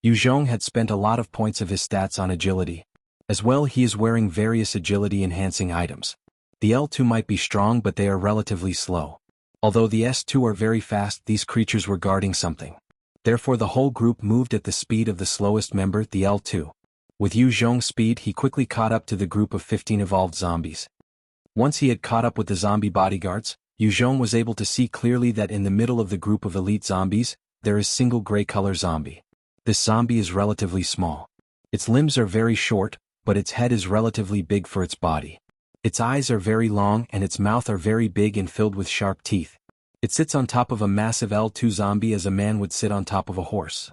Yu Zhong had spent a lot of points of his stats on agility. As well, he is wearing various agility-enhancing items. The L2 might be strong, but they are relatively slow. Although the S2 are very fast, these creatures were guarding something. Therefore the whole group moved at the speed of the slowest member, the L2. With Yu Zhong's speed, he quickly caught up to the group of 15 evolved zombies. Once he had caught up with the zombie bodyguards, Yu Zhong was able to see clearly that in the middle of the group of elite zombies, there is single gray color zombie. This zombie is relatively small. Its limbs are very short, but its head is relatively big for its body. Its eyes are very long and its mouth are very big and filled with sharp teeth. It sits on top of a massive L2 zombie as a man would sit on top of a horse.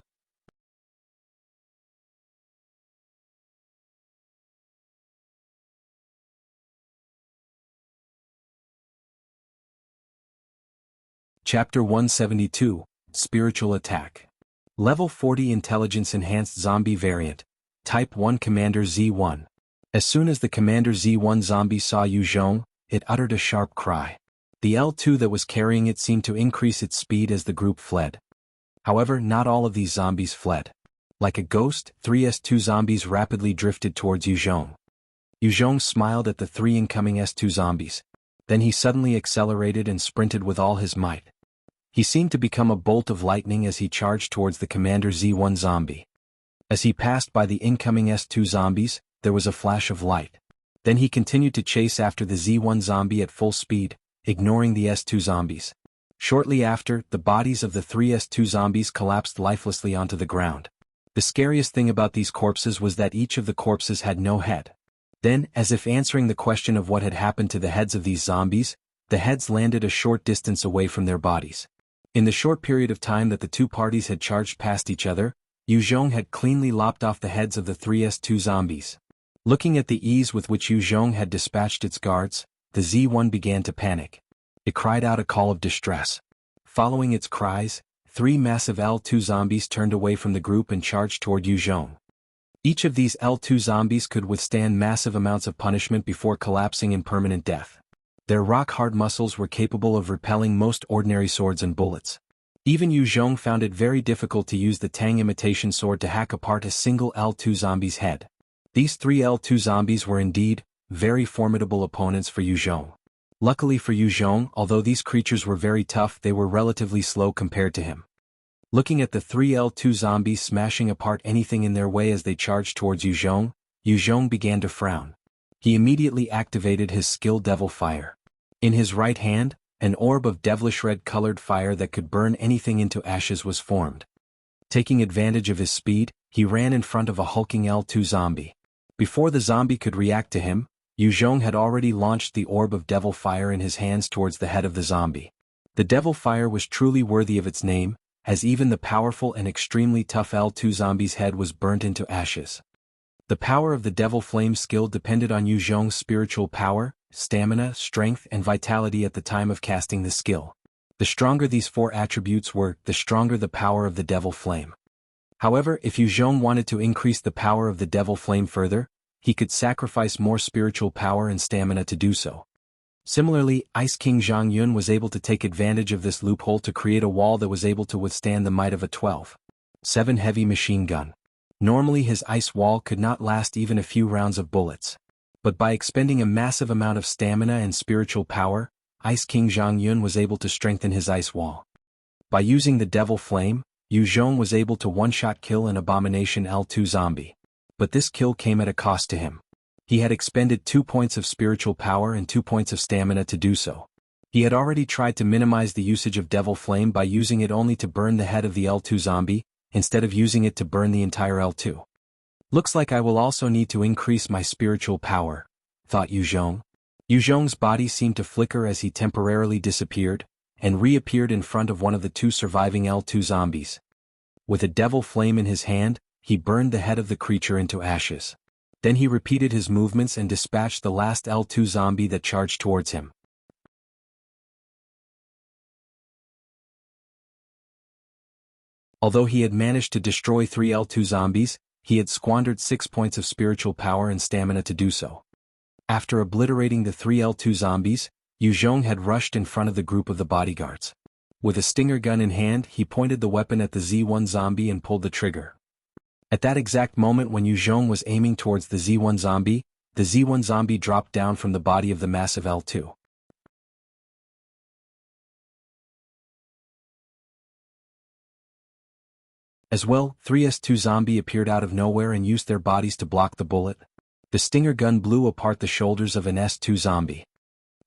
Chapter 172, Spiritual Attack. Level 40 Intelligence Enhanced Zombie Variant. Type 1 Commander Z1. As soon as the Commander Z1 zombie saw Yu Zhong, it uttered a sharp cry. The L2 that was carrying it seemed to increase its speed as the group fled. However, not all of these zombies fled. Like a ghost, 3 S2 zombies rapidly drifted towards Yu Zhong. Yu Zhong smiled at the 3 incoming S2 zombies. Then he suddenly accelerated and sprinted with all his might. He seemed to become a bolt of lightning as he charged towards the Commander Z1 zombie. As he passed by the incoming S2 zombies, there was a flash of light. Then he continued to chase after the Z1 zombie at full speed, ignoring the S2 zombies. Shortly after, the bodies of the 3 S2 zombies collapsed lifelessly onto the ground. The scariest thing about these corpses was that each of the corpses had no head. Then, as if answering the question of what had happened to the heads of these zombies, the heads landed a short distance away from their bodies. In the short period of time that the two parties had charged past each other, Yu Zhong had cleanly lopped off the heads of the 3 S2 zombies. Looking at the ease with which Yu Zhong had dispatched its guards, the Z1 began to panic. It cried out a call of distress. Following its cries, 3 massive L2 zombies turned away from the group and charged toward Yu Zhong. Each of these L2 zombies could withstand massive amounts of punishment before collapsing in permanent death. Their rock-hard muscles were capable of repelling most ordinary swords and bullets. Even Yu Zhong found it very difficult to use the Tang imitation sword to hack apart a single L2 zombie's head. These 3 L2 zombies were indeed very formidable opponents for Yu Zhong. Luckily for Yu Zhong, although these creatures were very tough, they were relatively slow compared to him. Looking at the 3 L2 zombies smashing apart anything in their way as they charged towards Yu Zhong began to frown. He immediately activated his skill Devil Fire. In his right hand, an orb of devilish red-colored fire that could burn anything into ashes was formed. Taking advantage of his speed, he ran in front of a hulking L2 zombie. Before the zombie could react to him, Yu Zhong had already launched the orb of Devil Fire in his hands towards the head of the zombie. The Devil Fire was truly worthy of its name, as even the powerful and extremely tough L2 zombie's head was burnt into ashes. The power of the Devil Flame skill depended on Yu Zhong's spiritual power, stamina, strength, and vitality at the time of casting the skill. The stronger these 4 attributes were, the stronger the power of the Devil Flame. However, if Yu Zhong wanted to increase the power of the Devil Flame further, he could sacrifice more spiritual power and stamina to do so. Similarly, Ice King Zhang Yun was able to take advantage of this loophole to create a wall that was able to withstand the might of a 12.7 heavy machine gun. Normally his ice wall could not last even a few rounds of bullets. But by expending a massive amount of stamina and spiritual power, Ice King Jianghu was able to strengthen his ice wall. By using the Devil Flame, Yu Zhong was able to one-shot kill an Abomination L2 zombie. But this kill came at a cost to him. He had expended 2 points of spiritual power and 2 points of stamina to do so. He had already tried to minimize the usage of Devil Flame by using it only to burn the head of the L2 zombie, instead of using it to burn the entire L2. Looks like I will also need to increase my spiritual power, thought Yu Zhong. Yu Zhong's body seemed to flicker as he temporarily disappeared, and reappeared in front of one of the 2 surviving L2 zombies. With a Devil Flame in his hand, he burned the head of the creature into ashes. Then he repeated his movements and dispatched the last L2 zombie that charged towards him. Although he had managed to destroy 3 L2 zombies, he had squandered 6 points of spiritual power and stamina to do so. After obliterating the 3 L2 zombies, Yu Zhong had rushed in front of the group of the bodyguards. With a stinger gun in hand, he pointed the weapon at the Z1 zombie and pulled the trigger. At that exact moment when Yu Zhong was aiming towards the Z1 zombie dropped down from the body of the massive L2. As well, 3S2 zombie appeared out of nowhere and used their bodies to block the bullet. The stinger gun blew apart the shoulders of an S2 zombie.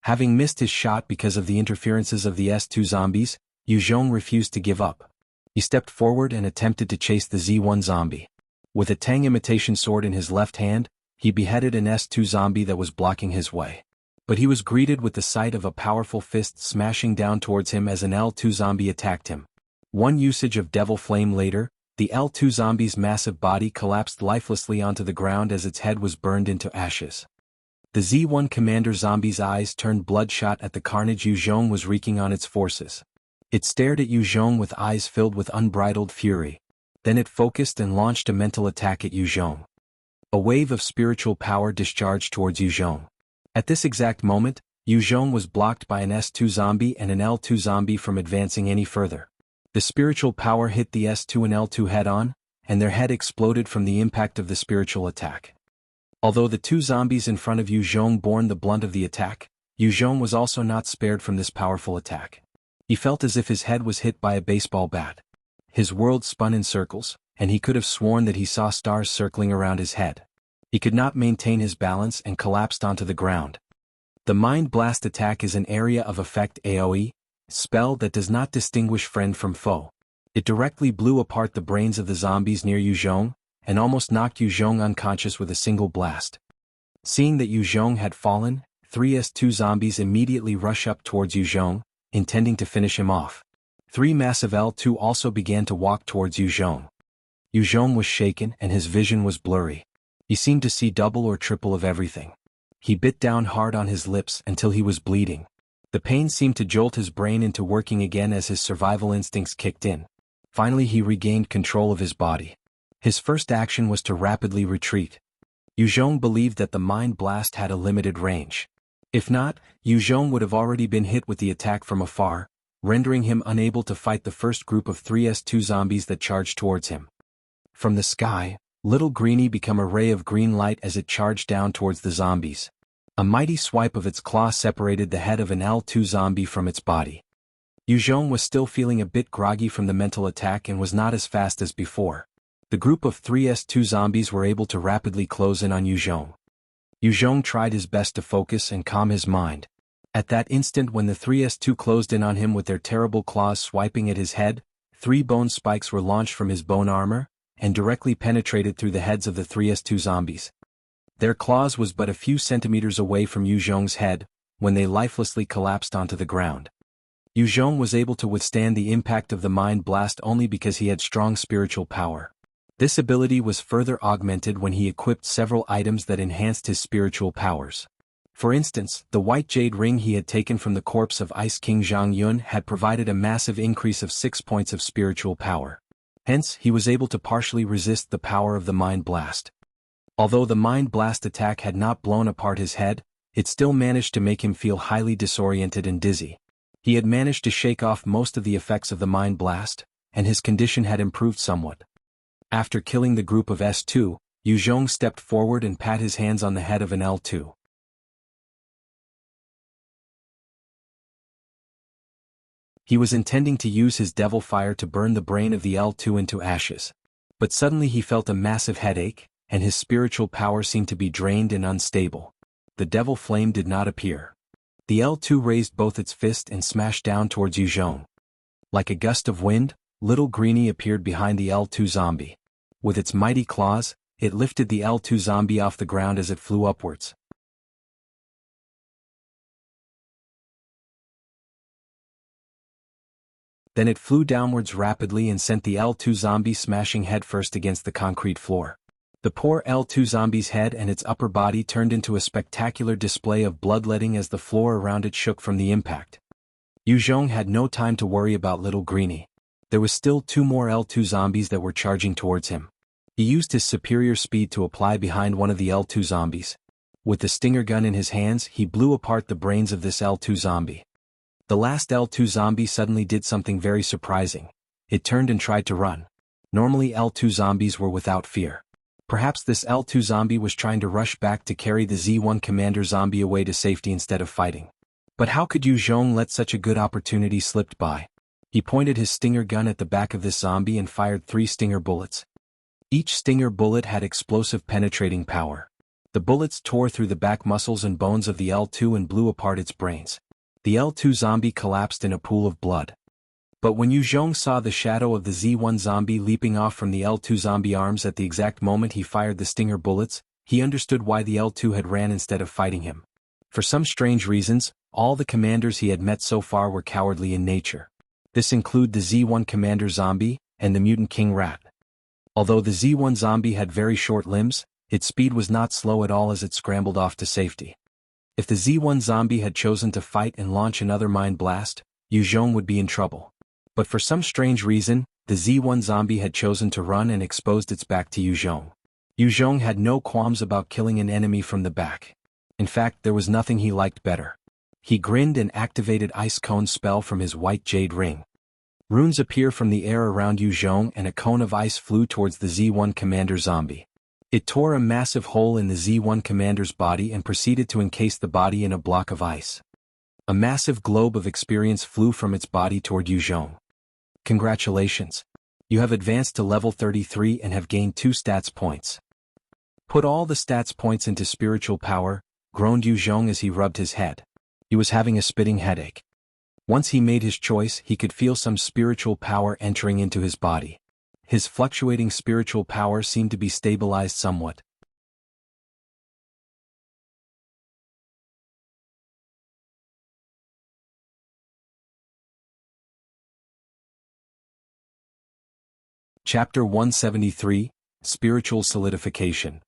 Having missed his shot because of the interferences of the S2 zombies, Yu Zhong refused to give up. He stepped forward and attempted to chase the Z1 zombie. With a Tang imitation sword in his left hand, he beheaded an S2 zombie that was blocking his way. But he was greeted with the sight of a powerful fist smashing down towards him as an L2 zombie attacked him. One usage of Devil Flame later, the L2 zombie's massive body collapsed lifelessly onto the ground as its head was burned into ashes. The Z1 commander zombie's eyes turned bloodshot at the carnage Yu Zhong was wreaking on its forces. It stared at Yu Zhong with eyes filled with unbridled fury. Then it focused and launched a mental attack at Yu Zhong. A wave of spiritual power discharged towards Yu Zhong. At this exact moment, Yu Zhong was blocked by an S2 zombie and an L2 zombie from advancing any further. The spiritual power hit the S2 and L2 head-on, and their head exploded from the impact of the spiritual attack. Although the 2 zombies in front of Yu Zhong bore the blunt of the attack, Yu Zhong was also not spared from this powerful attack. He felt as if his head was hit by a baseball bat. His world spun in circles, and he could have sworn that he saw stars circling around his head. He could not maintain his balance and collapsed onto the ground. The Mind Blast attack is an area of effect AoE spell that does not distinguish friend from foe. It directly blew apart the brains of the zombies near Yu Zhong, and almost knocked Yu Zhong unconscious with a single blast. Seeing that Yu Zhong had fallen, 3S2 zombies immediately rush up towards Yu Zhong, intending to finish him off. 3 massive L2 also began to walk towards Yu Zhong. Yu Zhong was shaken and his vision was blurry. He seemed to see double or triple of everything. He bit down hard on his lips until he was bleeding. The pain seemed to jolt his brain into working again as his survival instincts kicked in. Finally he regained control of his body. His first action was to rapidly retreat. Yu Zhong believed that the Mind Blast had a limited range. If not, Yu Zhong would have already been hit with the attack from afar, rendering him unable to fight the first group of 3S2 zombies that charged towards him. From the sky, Little Greenie became a ray of green light as it charged down towards the zombies. A mighty swipe of its claw separated the head of an L2 zombie from its body. Yu Zhong was still feeling a bit groggy from the mental attack and was not as fast as before. The group of 3S2 zombies were able to rapidly close in on Yu Zhong. Yu Zhong tried his best to focus and calm his mind. At that instant when the 3S2 closed in on him with their terrible claws swiping at his head, 3 bone spikes were launched from his bone armor, and directly penetrated through the heads of the 3S2 zombies. Their claws was but a few centimeters away from Yu Zhong's head, when they lifelessly collapsed onto the ground. Yu Zhong was able to withstand the impact of the Mind Blast only because he had strong spiritual power. This ability was further augmented when he equipped several items that enhanced his spiritual powers. For instance, the white jade ring he had taken from the corpse of Ice King Jianghu had provided a massive increase of 6 points of spiritual power. Hence, he was able to partially resist the power of the Mind Blast. Although the Mind Blast attack had not blown apart his head, it still managed to make him feel highly disoriented and dizzy. He had managed to shake off most of the effects of the Mind Blast, and his condition had improved somewhat. After killing the group of S2, Yu Zhong stepped forward and pat his hands on the head of an L2. He was intending to use his devil fire to burn the brain of the L2 into ashes. But suddenly he felt a massive headache, and his spiritual power seemed to be drained and unstable. The devil flame did not appear. The L2 raised both its fist and smashed down towards Yu Zhong. Like a gust of wind, little Greenie appeared behind the L2 zombie. With its mighty claws, it lifted the L2 zombie off the ground as it flew upwards. Then it flew downwards rapidly and sent the L2 zombie smashing headfirst against the concrete floor. The poor L2 zombie's head and its upper body turned into a spectacular display of bloodletting as the floor around it shook from the impact. Yu Zhong had no time to worry about little Greenie. There was still 2 more L2 zombies that were charging towards him. He used his superior speed to apply behind one of the L2 zombies. With the stinger gun in his hands, he blew apart the brains of this L2 zombie. The last L2 zombie suddenly did something very surprising. It turned and tried to run. Normally L2 zombies were without fear. Perhaps this L2 zombie was trying to rush back to carry the Z1 commander zombie away to safety instead of fighting. But how could Yu Zhong let such a good opportunity slip by? He pointed his stinger gun at the back of this zombie and fired 3 stinger bullets. Each stinger bullet had explosive penetrating power. The bullets tore through the back muscles and bones of the L2 and blew apart its brains. The L2 zombie collapsed in a pool of blood. But when Yu Zhong saw the shadow of the Z1 zombie leaping off from the L2 zombie arms at the exact moment he fired the stinger bullets, he understood why the L2 had ran instead of fighting him. For some strange reasons, all the commanders he had met so far were cowardly in nature. This included the Z1 commander zombie and the mutant king rat. Although the Z1 zombie had very short limbs, its speed was not slow at all as it scrambled off to safety. If the Z1 zombie had chosen to fight and launch another mind blast, Yu Zhong would be in trouble. But for some strange reason, the Z1 zombie had chosen to run and exposed its back to Yu Zhong. Yu Zhong had no qualms about killing an enemy from the back. In fact, there was nothing he liked better. He grinned and activated Ice Cone's spell from his white jade ring. Runes appear from the air around Yu Zhong and a cone of ice flew towards the Z1 commander zombie. It tore a massive hole in the Z1 commander's body and proceeded to encase the body in a block of ice. A massive globe of experience flew from its body toward Yu Zhong. Congratulations. You have advanced to level 33 and have gained 2 stats points. Put all the stats points into spiritual power, groaned Yu Zhong as he rubbed his head. He was having a spitting headache. Once he made his choice, he could feel some spiritual power entering into his body. His fluctuating spiritual power seemed to be stabilized somewhat. Chapter 173, Spiritual Solidification.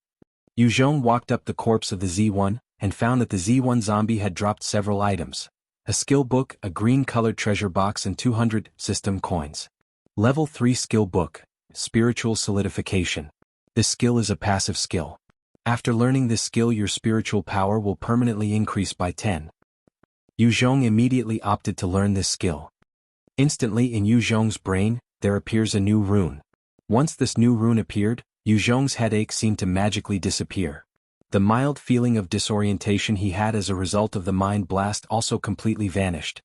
Yu Zhong walked up the corpse of the Z1, and found that the Z1 zombie had dropped several items. A skill book, a green-colored treasure box and 200 system coins. Level 3 skill book, Spiritual Solidification. This skill is a passive skill. After learning this skill, your spiritual power will permanently increase by 10. Yu Zhong immediately opted to learn this skill. Instantly in Yu Zhong's brain, there appears a new rune. Once this new rune appeared, Yu Zhong's headache seemed to magically disappear. The mild feeling of disorientation he had as a result of the mind blast also completely vanished.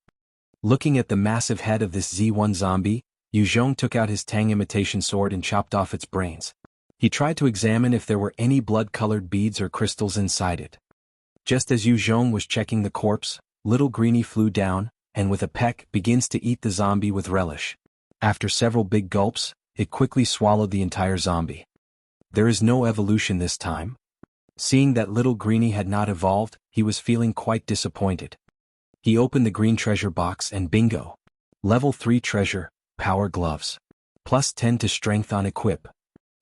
Looking at the massive head of this Z1 zombie, Yu Zhong took out his Tang imitation sword and chopped off its brains. He tried to examine if there were any blood-colored beads or crystals inside it. Just as Yu Zhong was checking the corpse, little Greenie flew down, and with a peck begins to eat the zombie with relish. After several big gulps, it quickly swallowed the entire zombie. There is no evolution this time. Seeing that little Greenie had not evolved, he was feeling quite disappointed. He opened the green treasure box and bingo! Level 3 treasure, power gloves. Plus 10 to strength on equip.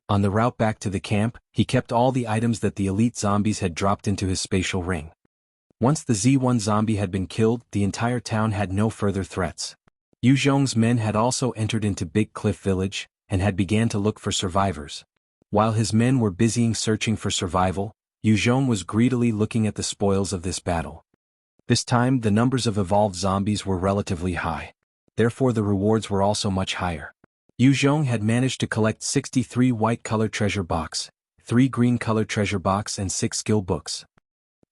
On the route back to the camp, he kept all the items that the elite zombies had dropped into his spatial ring. Once the Z1 zombie had been killed, the entire town had no further threats. Yu Zhong's men had also entered into Big Cliff Village, and had began to look for survivors. While his men were busying searching for survival, Yu Zhong was greedily looking at the spoils of this battle. This time the numbers of evolved zombies were relatively high. Therefore the rewards were also much higher. Yu Zhong had managed to collect 63 white-color treasure box, 3 green-color treasure box and 6 skill books.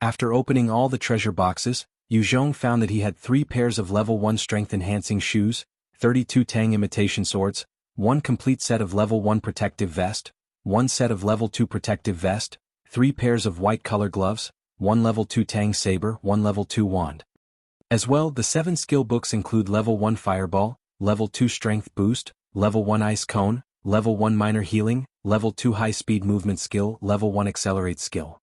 After opening all the treasure boxes, Yu Zhong found that he had 3 pairs of level 1 strength-enhancing shoes, 32 Tang imitation swords, 1 complete set of level 1 protective vest, 1 set of level 2 protective vest, 3 pairs of white color gloves, 1 level 2 Tang saber, 1 level 2 wand. As well, the 7 skill books include level 1 fireball, level 2 strength boost, level 1 ice cone, level 1 minor healing, level 2 high speed movement skill, level 1 accelerate skill.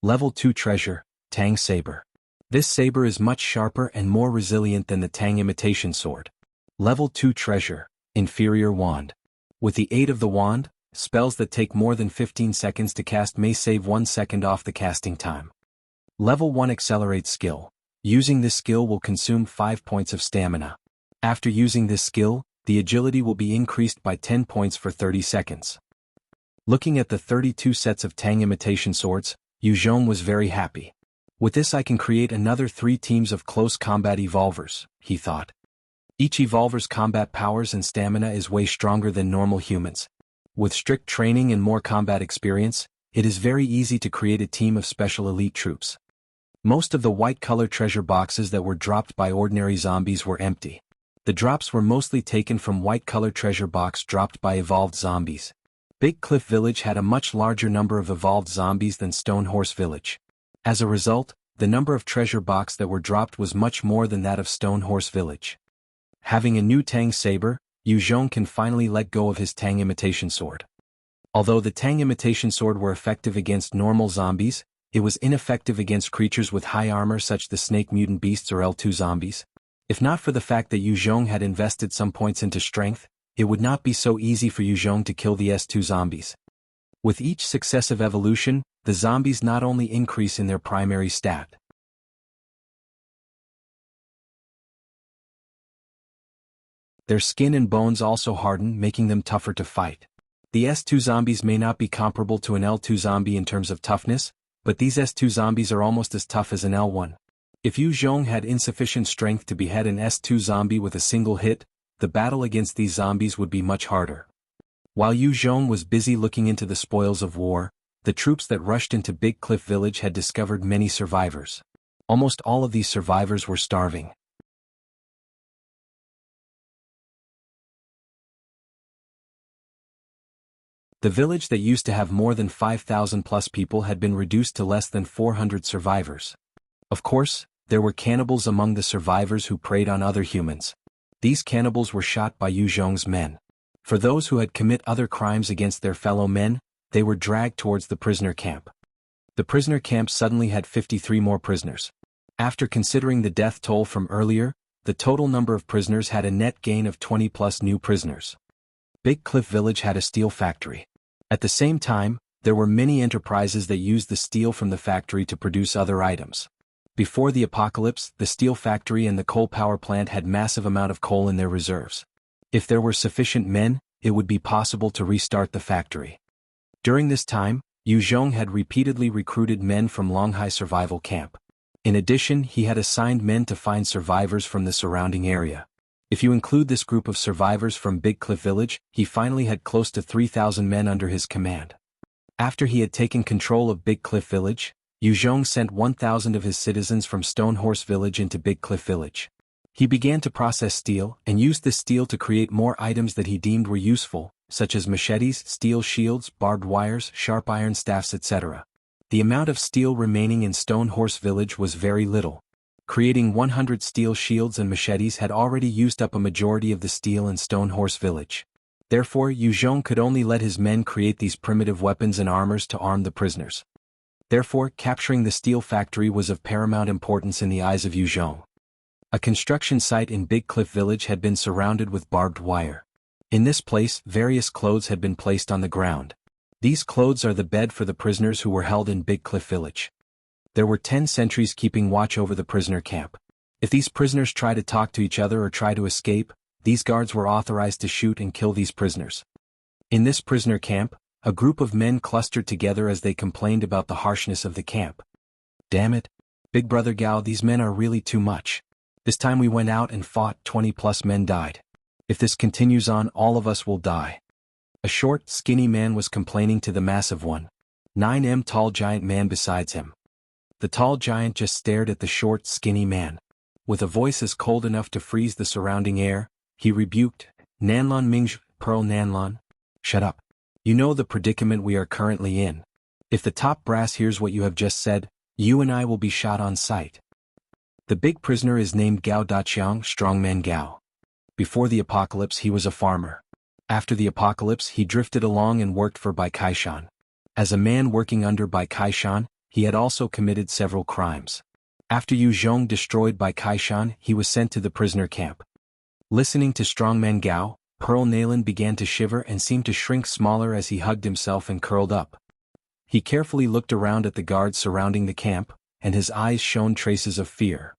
Level 2 treasure, Tang saber. This saber is much sharper and more resilient than the Tang imitation sword. Level 2 treasure, inferior wand. With the aid of the wand, spells that take more than 15 seconds to cast may save 1 second off the casting time. Level 1 accelerate skill. Using this skill will consume 5 points of stamina. After using this skill, the agility will be increased by 10 points for 30 seconds. Looking at the 32 sets of Tang imitation swords, Yu Zhong was very happy. With this I can create another 3 teams of close combat evolvers, he thought. Each evolver's combat powers and stamina is way stronger than normal humans. With strict training and more combat experience, it is very easy to create a team of special elite troops. Most of the white color treasure boxes that were dropped by ordinary zombies were empty. The drops were mostly taken from white color treasure box dropped by evolved zombies. Big Cliff Village had a much larger number of evolved zombies than Stone Horse Village. As a result, the number of treasure box that were dropped was much more than that of Stone Horse Village. Having a new Tang saber, Yu Zhong can finally let go of his Tang imitation sword. Although the Tang imitation sword were effective against normal zombies, it was ineffective against creatures with high armor such the snake mutant beasts or L2 zombies. If not for the fact that Yu Zhong had invested some points into strength, it would not be so easy for Yu Zhong to kill the S2 zombies. With each successive evolution, the zombies not only increase in their primary stat. Their skin and bones also harden, making them tougher to fight. The S2 zombies may not be comparable to an L2 zombie in terms of toughness, but these S2 zombies are almost as tough as an L1. If Yu Zhong had insufficient strength to behead an S2 zombie with a single hit, the battle against these zombies would be much harder. While Yu Zhong was busy looking into the spoils of war, the troops that rushed into Big Cliff Village had discovered many survivors. Almost all of these survivors were starving. The village that used to have more than 5,000 plus people had been reduced to less than 400 survivors. Of course, there were cannibals among the survivors who preyed on other humans. These cannibals were shot by Yu Zhong's men. For those who had commit other crimes against their fellow men, they were dragged towards the prisoner camp. The prisoner camp suddenly had 53 more prisoners. After considering the death toll from earlier, the total number of prisoners had a net gain of 20 plus new prisoners. Big Cliff Village had a steel factory. At the same time, there were many enterprises that used the steel from the factory to produce other items. Before the apocalypse, the steel factory and the coal power plant had massive amount of coal in their reserves. If there were sufficient men, it would be possible to restart the factory. During this time, Yu Zhong had repeatedly recruited men from Longhai Survival Camp. In addition, he had assigned men to find survivors from the surrounding area. If you include this group of survivors from Big Cliff Village, he finally had close to 3,000 men under his command. After he had taken control of Big Cliff Village, Yu Zhong sent 1,000 of his citizens from Stone Horse Village into Big Cliff Village. He began to process steel, and used this steel to create more items that he deemed were useful, such as machetes, steel shields, barbed wires, sharp iron staffs, etc. The amount of steel remaining in Stone Horse Village was very little. Creating 100 steel shields and machetes had already used up a majority of the steel in Stone Horse Village. Therefore, Yu Zhong could only let his men create these primitive weapons and armors to arm the prisoners. Therefore, capturing the steel factory was of paramount importance in the eyes of Yu Zhong. A construction site in Big Cliff Village had been surrounded with barbed wire. In this place, various clothes had been placed on the ground. These clothes are the bed for the prisoners who were held in Big Cliff Village. There were 10 sentries keeping watch over the prisoner camp. If these prisoners try to talk to each other or try to escape, these guards were authorized to shoot and kill these prisoners. In this prisoner camp, a group of men clustered together as they complained about the harshness of the camp. Damn it, Big Brother Gao, these men are really too much. This time we went out and fought, 20 plus men died. If this continues on, all of us will die. A short, skinny man was complaining to the massive one. 9m tall giant man besides him. The tall giant just stared at the short, skinny man. With a voice as cold enough to freeze the surrounding air, he rebuked, "Nanlon Mingzhu, Pearl Nanlon. Shut up. You know the predicament we are currently in. If the top brass hears what you have just said, you and I will be shot on sight." The big prisoner is named Gao Daqiang, Strongman Gao. Before the apocalypse he was a farmer. After the apocalypse he drifted along and worked for Bai Kaishan. As a man working under Bai Kaishan, he had also committed several crimes. After Yu Zhong destroyed Bai Kaishan, he was sent to the prisoner camp. Listening to Strongman Gao, Pearl Nailan began to shiver and seemed to shrink smaller as he hugged himself and curled up. He carefully looked around at the guards surrounding the camp, and his eyes shone traces of fear.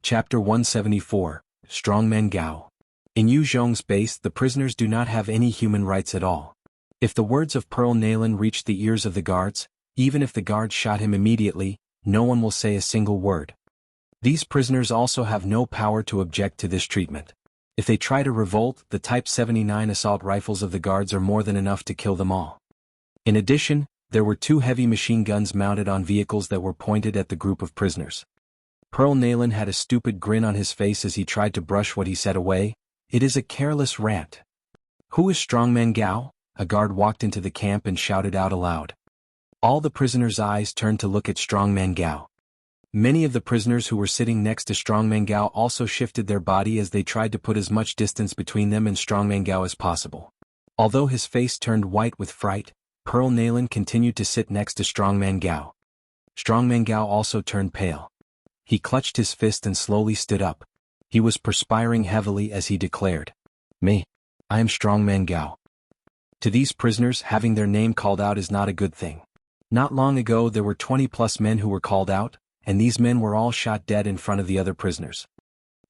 Chapter 174, Strongman Gao. In Yu Zhong's base the prisoners do not have any human rights at all. If the words of Pearl Nailan reached the ears of the guards, even if the guards shot him immediately, no one will say a single word. These prisoners also have no power to object to this treatment. If they try to revolt, the Type 79 assault rifles of the guards are more than enough to kill them all. In addition, there were 2 heavy machine guns mounted on vehicles that were pointed at the group of prisoners. Pearl Nailan had a stupid grin on his face as he tried to brush what he said away. "It is a careless rant." "Who is Strongman Gao?" A guard walked into the camp and shouted out aloud. All the prisoners' eyes turned to look at Strongman Gao. Many of the prisoners who were sitting next to Strongman Gao also shifted their body as they tried to put as much distance between them and Strongman Gao as possible. Although his face turned white with fright, Pearl Nailan continued to sit next to Strongman Gao. Strongman Gao also turned pale. He clutched his fist and slowly stood up. He was perspiring heavily as he declared, "Me. I am Strongman Gao." To these prisoners, having their name called out is not a good thing. Not long ago there were 20+ men who were called out, and these men were all shot dead in front of the other prisoners.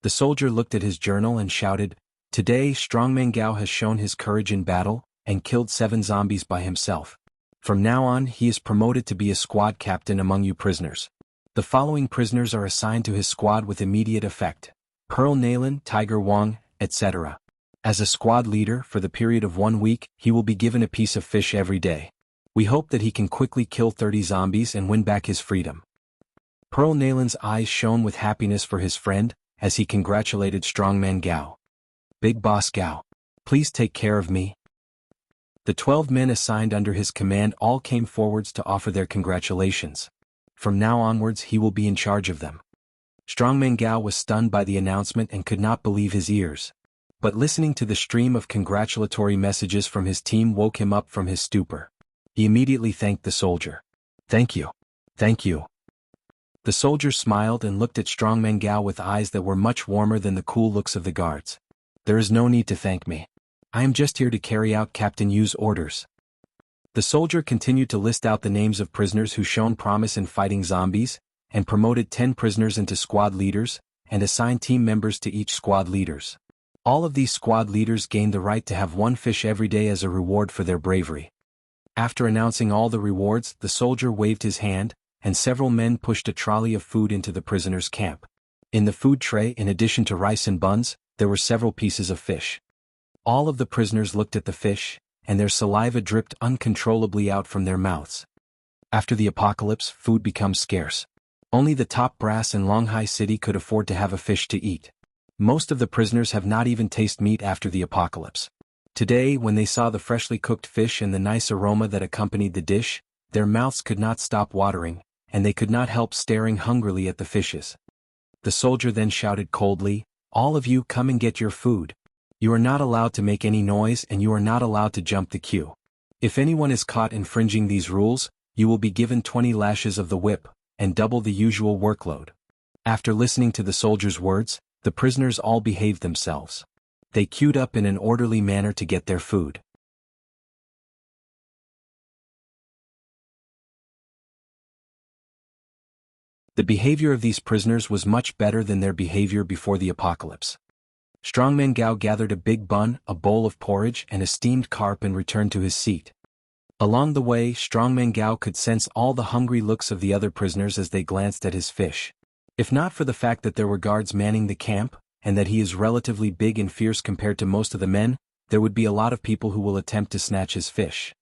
The soldier looked at his journal and shouted, "Today Strongman Gao has shown his courage in battle, and killed 7 zombies by himself. From now on he is promoted to be a squad captain among you prisoners. The following prisoners are assigned to his squad with immediate effect: Pearl Nailan, Tiger Wang, etc. As a squad leader for the period of 1 week, he will be given a piece of fish every day. We hope that he can quickly kill 30 zombies and win back his freedom." Pearl Nailan's eyes shone with happiness for his friend, as he congratulated Strongman Gao. "Big Boss Gao, please take care of me." The 12 men assigned under his command all came forwards to offer their congratulations. From now onwards he will be in charge of them. Strongman Gao was stunned by the announcement and could not believe his ears. But listening to the stream of congratulatory messages from his team woke him up from his stupor. He immediately thanked the soldier. "Thank you. Thank you." The soldier smiled and looked at Strongman Gao with eyes that were much warmer than the cool looks of the guards. "There is no need to thank me. I am just here to carry out Captain Yu's orders." The soldier continued to list out the names of prisoners who shown promise in fighting zombies, and promoted 10 prisoners into squad leaders, and assigned team members to each squad leaders. All of these squad leaders gained the right to have 1 fish every day as a reward for their bravery. After announcing all the rewards, the soldier waved his hand, and several men pushed a trolley of food into the prisoners' camp. In the food tray, in addition to rice and buns, there were several pieces of fish. All of the prisoners looked at the fish, and their saliva dripped uncontrollably out from their mouths. After the apocalypse, food becomes scarce. Only the top brass in Longhai City could afford to have a fish to eat. Most of the prisoners have not even tasted meat after the apocalypse. Today, when they saw the freshly cooked fish and the nice aroma that accompanied the dish, their mouths could not stop watering, and they could not help staring hungrily at the fishes. The soldier then shouted coldly, "All of you come and get your food. You are not allowed to make any noise and you are not allowed to jump the queue. If anyone is caught infringing these rules, you will be given 20 lashes of the whip, and double the usual workload." After listening to the soldier's words, the prisoners all behaved themselves. They queued up in an orderly manner to get their food. The behavior of these prisoners was much better than their behavior before the apocalypse. Strongman Gao gathered a big bun, a bowl of porridge and a steamed carp and returned to his seat. Along the way, Strongman Gao could sense all the hungry looks of the other prisoners as they glanced at his fish. If not for the fact that there were guards manning the camp, and that he is relatively big and fierce compared to most of the men, there would be a lot of people who will attempt to snatch his fish.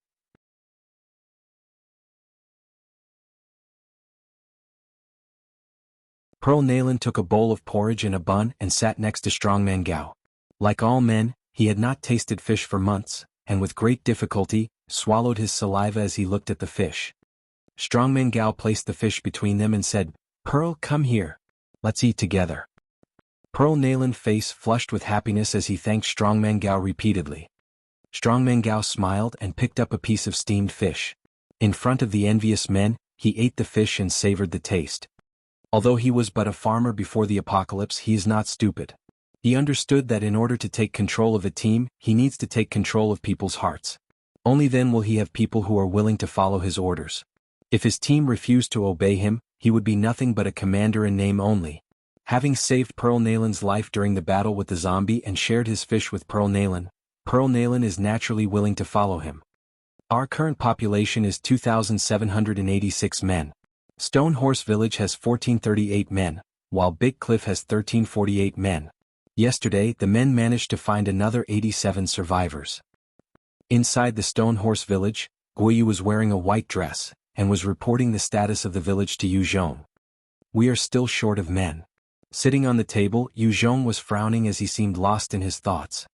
Pearl Nayland took a bowl of porridge and a bun and sat next to Strongman Gao. Like all men, he had not tasted fish for months, and with great difficulty, swallowed his saliva as he looked at the fish. Strongman Gao placed the fish between them and said, "Pearl, come here. Let's eat together." Pearl Nayland's face flushed with happiness as he thanked Strongman Gao repeatedly. Strongman Gao smiled and picked up a piece of steamed fish. In front of the envious men, he ate the fish and savored the taste. Although he was but a farmer before the apocalypse, he is not stupid. He understood that in order to take control of a team, he needs to take control of people's hearts. Only then will he have people who are willing to follow his orders. If his team refused to obey him, he would be nothing but a commander in name only. Having saved Pearl Nayland's life during the battle with the zombie and shared his fish with Pearl Nayland is naturally willing to follow him. Our current population is 2,786 men. Stone Horse Village has 1,438 men, while Big Cliff has 1,348 men. Yesterday, the men managed to find another 87 survivors. Inside the Stone Horse Village, Guiyu was wearing a white dress, and was reporting the status of the village to Yu Zhong. "We are still short of men." Sitting on the table, Yu Zhong was frowning as he seemed lost in his thoughts.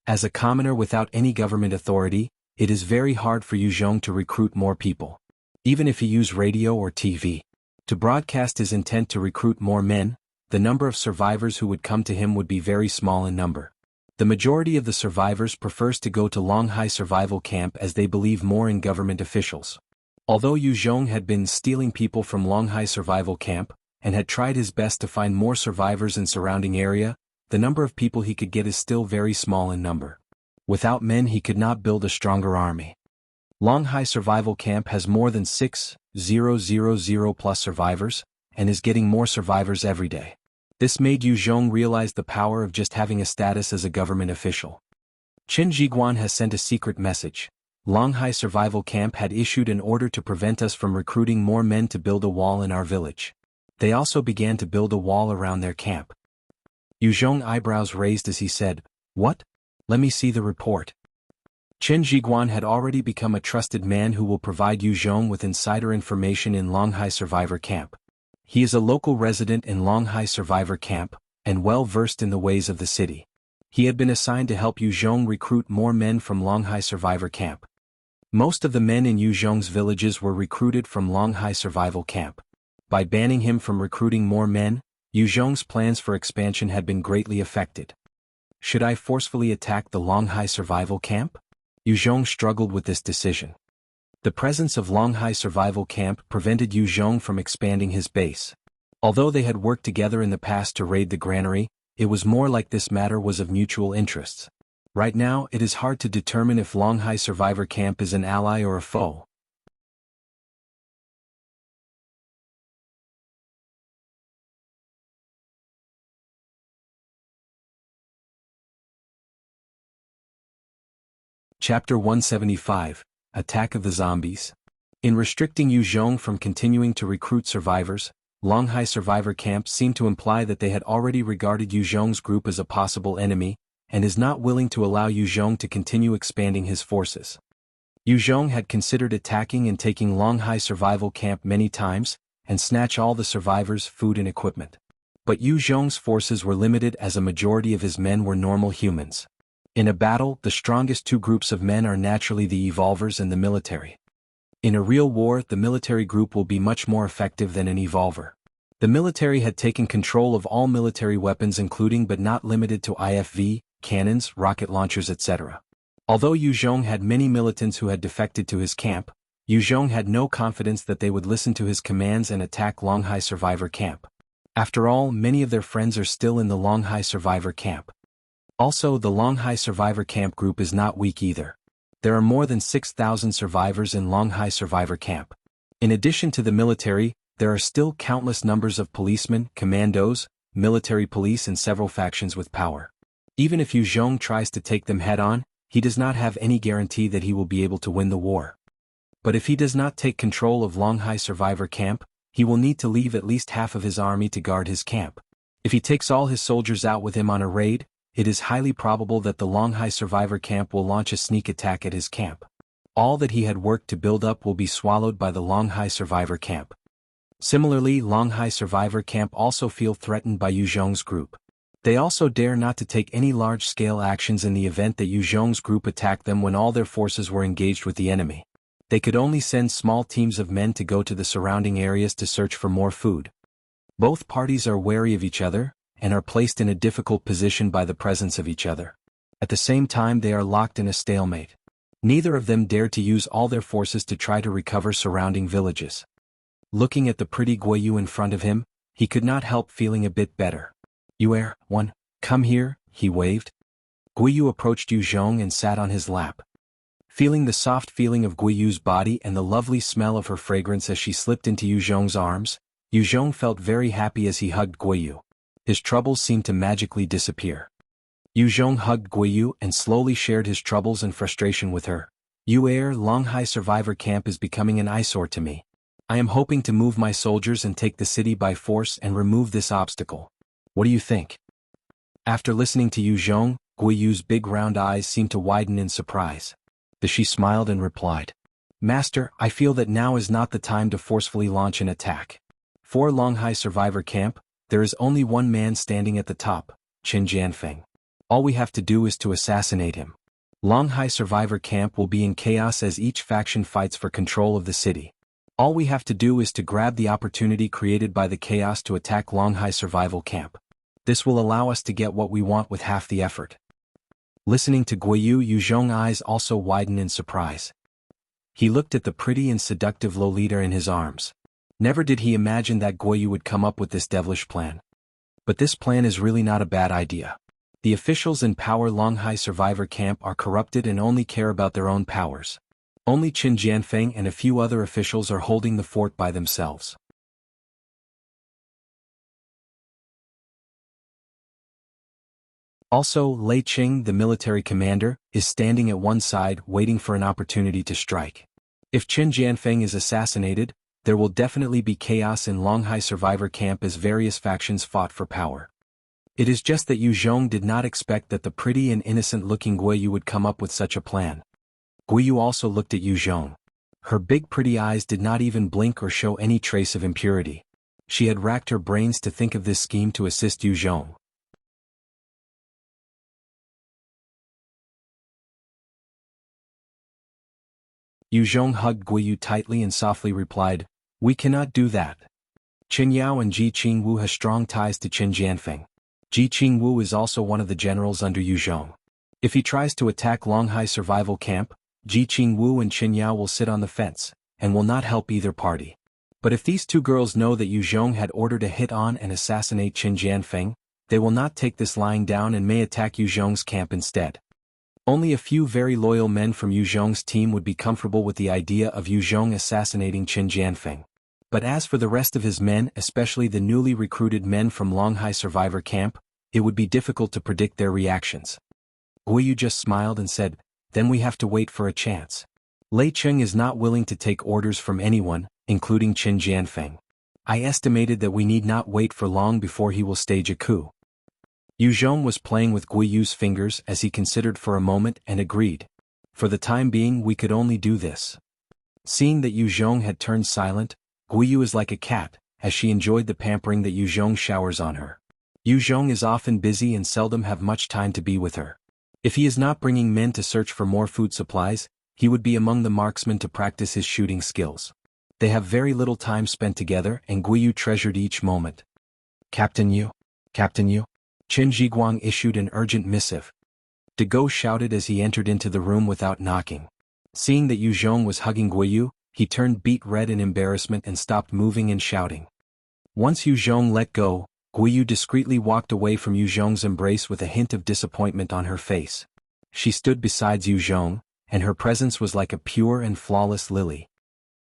As a commoner without any government authority, it is very hard for Yu Zhong to recruit more people. Even if he used radio or TV to broadcast his intent to recruit more men, the number of survivors who would come to him would be very small in number. The majority of the survivors prefers to go to Longhai Survival Camp as they believe more in government officials. Although Yu Zhong had been stealing people from Longhai Survival Camp, and had tried his best to find more survivors in surrounding area, the number of people he could get is still very small in number. Without men he could not build a stronger army. Longhai Survival Camp has more than 6,000 plus survivors, and is getting more survivors every day. This made Yu Zhong realize the power of just having a status as a government official. Qin Jiguan has sent a secret message. Longhai Survival Camp had issued an order to prevent us from recruiting more men to build a wall in our village. They also began to build a wall around their camp. Yu Zhong's eyebrows raised as he said, "What? Let me see the report." Qin Jiguan had already become a trusted man who will provide Yu Zhong with insider information in Longhai Survivor Camp. He is a local resident in Longhai Survivor Camp, and well versed in the ways of the city. He had been assigned to help Yu Zhong recruit more men from Longhai Survivor Camp. Most of the men in Yu Zhong's villages were recruited from Longhai Survival Camp. By banning him from recruiting more men, Yu Zhong's plans for expansion had been greatly affected. Should I forcefully attack the Longhai Survival Camp? Yu Zhong struggled with this decision. The presence of Longhai Survival Camp prevented Yu Zhong from expanding his base. Although they had worked together in the past to raid the granary, it was more like this matter was of mutual interests. Right now, it is hard to determine if Longhai Survivor Camp is an ally or a foe. Chapter 175, Attack of the Zombies. In restricting Yu Zhong from continuing to recruit survivors, Longhai Survivor Camp seemed to imply that they had already regarded Yu Zhong's group as a possible enemy, and is not willing to allow Yu Zhong to continue expanding his forces. Yu Zhong had considered attacking and taking Longhai Survival Camp many times, and snatch all the survivors' food and equipment. But Yu Zhong's forces were limited as a majority of his men were normal humans. In a battle, the strongest two groups of men are naturally the evolvers and the military. In a real war, the military group will be much more effective than an evolver. The military had taken control of all military weapons including but not limited to IFV, cannons, rocket launchers etc. Although Yu Zhong had many militants who had defected to his camp, Yu Zhong had no confidence that they would listen to his commands and attack Longhai Survivor Camp. After all, many of their friends are still in the Longhai Survivor Camp. Also, the Longhai Survivor Camp group is not weak either. There are more than 6,000 survivors in Longhai Survivor Camp. In addition to the military, there are still countless numbers of policemen, commandos, military police and several factions with power. Even if Yu Zhong tries to take them head-on, he does not have any guarantee that he will be able to win the war. But if he does not take control of Longhai Survivor Camp, he will need to leave at least half of his army to guard his camp. If he takes all his soldiers out with him on a raid, it is highly probable that the Longhai survivor camp will launch a sneak attack at his camp. All that he had worked to build up will be swallowed by the Longhai survivor camp. Similarly, Longhai survivor camp also feel threatened by Yu Zhong's group. They also dare not to take any large-scale actions in the event that Yu Zhong's group attacked them when all their forces were engaged with the enemy. They could only send small teams of men to go to the surrounding areas to search for more food. Both parties are wary of each other, and are placed in a difficult position by the presence of each other. At the same time, they are locked in a stalemate. Neither of them dare to use all their forces to try to recover surrounding villages. Looking at the pretty Guiyu in front of him, he could not help feeling a bit better. "One, come here," he waved. Guiyu approached Yu Zhong and sat on his lap. Feeling the soft feeling of Guiyu's body and the lovely smell of her fragrance as she slipped into Yu Zhong's arms, Yu Zhong felt very happy as he hugged Guiyu. His troubles seemed to magically disappear. Yu Zhong hugged Guiyu and slowly shared his troubles and frustration with her. Longhai survivor camp is becoming an eyesore to me. I am hoping to move my soldiers and take the city by force and remove this obstacle. What do you think? After listening to Yu Zhong, Guiyu's big round eyes seemed to widen in surprise. She smiled and replied, "Master, I feel that now is not the time to forcefully launch an attack. For Longhai survivor camp, there is only one man standing at the top, Qin Jianfeng. All we have to do is to assassinate him. Longhai survivor camp will be in chaos as each faction fights for control of the city. All we have to do is to grab the opportunity created by the chaos to attack Longhai survival camp. This will allow us to get what we want with half the effort." Listening to Guiyu, Yu Zhong's eyes also widened in surprise. He looked at the pretty and seductive Lolita in his arms. Never did he imagine that Guiyu would come up with this devilish plan. But this plan is really not a bad idea. The officials in power Longhai survivor camp are corrupted and only care about their own powers. Only Qin Jianfeng and a few other officials are holding the fort by themselves. Also, Lei Qing, the military commander, is standing at one side waiting for an opportunity to strike. If Qin Jianfeng is assassinated, there will definitely be chaos in Longhai survivor camp as various factions fought for power. It is just that Yu Zhong did not expect that the pretty and innocent-looking Guiyu would come up with such a plan. Guiyu also looked at Yu Zhong. Her big pretty eyes did not even blink or show any trace of impurity. She had racked her brains to think of this scheme to assist Yu Zhong. Yu Zhong hugged Guiyu tightly and softly replied, "We cannot do that. Qin Yao and Ji Qingwu has strong ties to Qin Jianfeng. Ji Qingwu is also one of the generals under Yu Zhong. If he tries to attack Longhai survival camp, Ji Qingwu and Qin Yao will sit on the fence, and will not help either party. But if these two girls know that Yu Zhong had ordered a hit on and assassinate Qin Jianfeng, they will not take this lying down and may attack Yu Zhong's camp instead. Only a few very loyal men from Yu Zhong's team would be comfortable with the idea of Yu Zhong assassinating Qin Jianfeng. But as for the rest of his men, especially the newly recruited men from Longhai survivor camp, it would be difficult to predict their reactions." Guiyu just smiled and said, "Then we have to wait for a chance. Lei Qing is not willing to take orders from anyone, including Qin Jianfeng. I estimated that we need not wait for long before he will stage a coup." Yu Zhong was playing with Guiyu's fingers as he considered for a moment and agreed. "For the time being we could only do this." Seeing that Yu Zhong had turned silent, Guiyu is like a cat, as she enjoyed the pampering that Yu Zhong showers on her. Yu Zhong is often busy and seldom have much time to be with her. If he is not bringing men to search for more food supplies, he would be among the marksmen to practice his shooting skills. They have very little time spent together and Guiyu treasured each moment. Captain Yu. Qin Zhiguang issued an urgent missive. De Go shouted as he entered into the room without knocking. Seeing that Yu Zhong was hugging Guiyu, he turned beet red in embarrassment and stopped moving and shouting. Once Yu Zhong let go, Guiyu discreetly walked away from Yu Zhong's embrace with a hint of disappointment on her face. She stood beside Yu Zhong, and her presence was like a pure and flawless lily.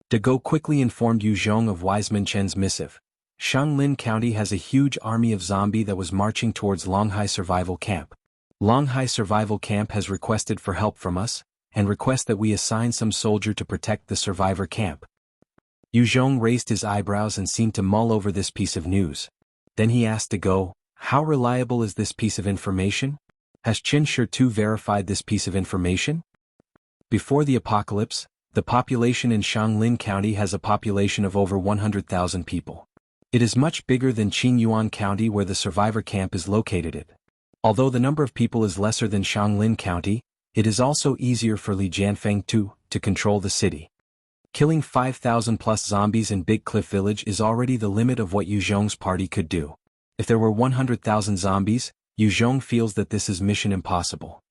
De Go quickly informed Yu Zhong of Wiseman Chen's missive. Shanglin County has a huge army of zombie that was marching towards Longhai survival camp. Longhai survival camp has requested for help from us, and request that we assign some soldier to protect the survivor camp. Yu Zhong raised his eyebrows and seemed to mull over this piece of news. Then he asked Go, how reliable is this piece of information? Has Qin Shi Tu verified this piece of information? Before the apocalypse, the population in Shanglin County has a population of over 100,000 people. It is much bigger than Qingyuan County where the survivor camp is located. Although the number of people is lesser than Shanglin County, it is also easier for Li Jianfeng to control the city. Killing 5,000 plus zombies in Big Cliff Village is already the limit of what Yu Zhong's party could do. If there were 100,000 zombies, Yu Zhong feels that this is mission impossible.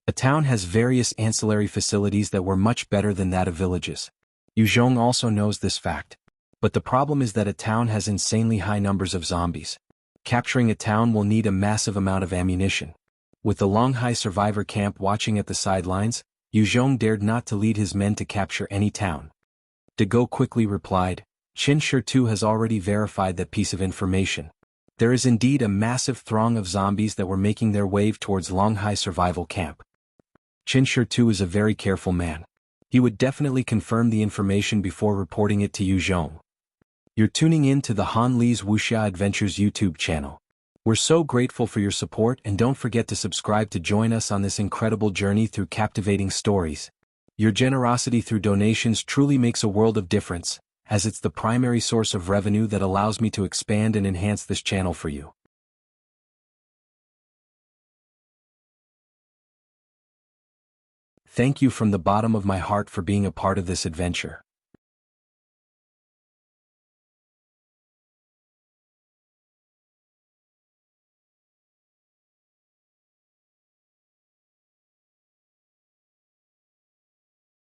A town has various ancillary facilities that were much better than that of villages. Yu Zhong also knows this fact. But the problem is that a town has insanely high numbers of zombies. Capturing a town will need a massive amount of ammunition. With the Longhai survivor camp watching at the sidelines, Yu Zhong dared not to lead his men to capture any town. Go quickly replied, Qin Shi Tu has already verified that piece of information. There is indeed a massive throng of zombies that were making their way towards Longhai survival camp. Qin Shi Tu is a very careful man. He would definitely confirm the information before reporting it to Yu Zhong. You're tuning in to the Han Li's Wuxia Adventures YouTube channel. We're so grateful for your support and don't forget to subscribe to join us on this incredible journey through captivating stories. Your generosity through donations truly makes a world of difference, as it's the primary source of revenue that allows me to expand and enhance this channel for you. Thank you from the bottom of my heart for being a part of this adventure.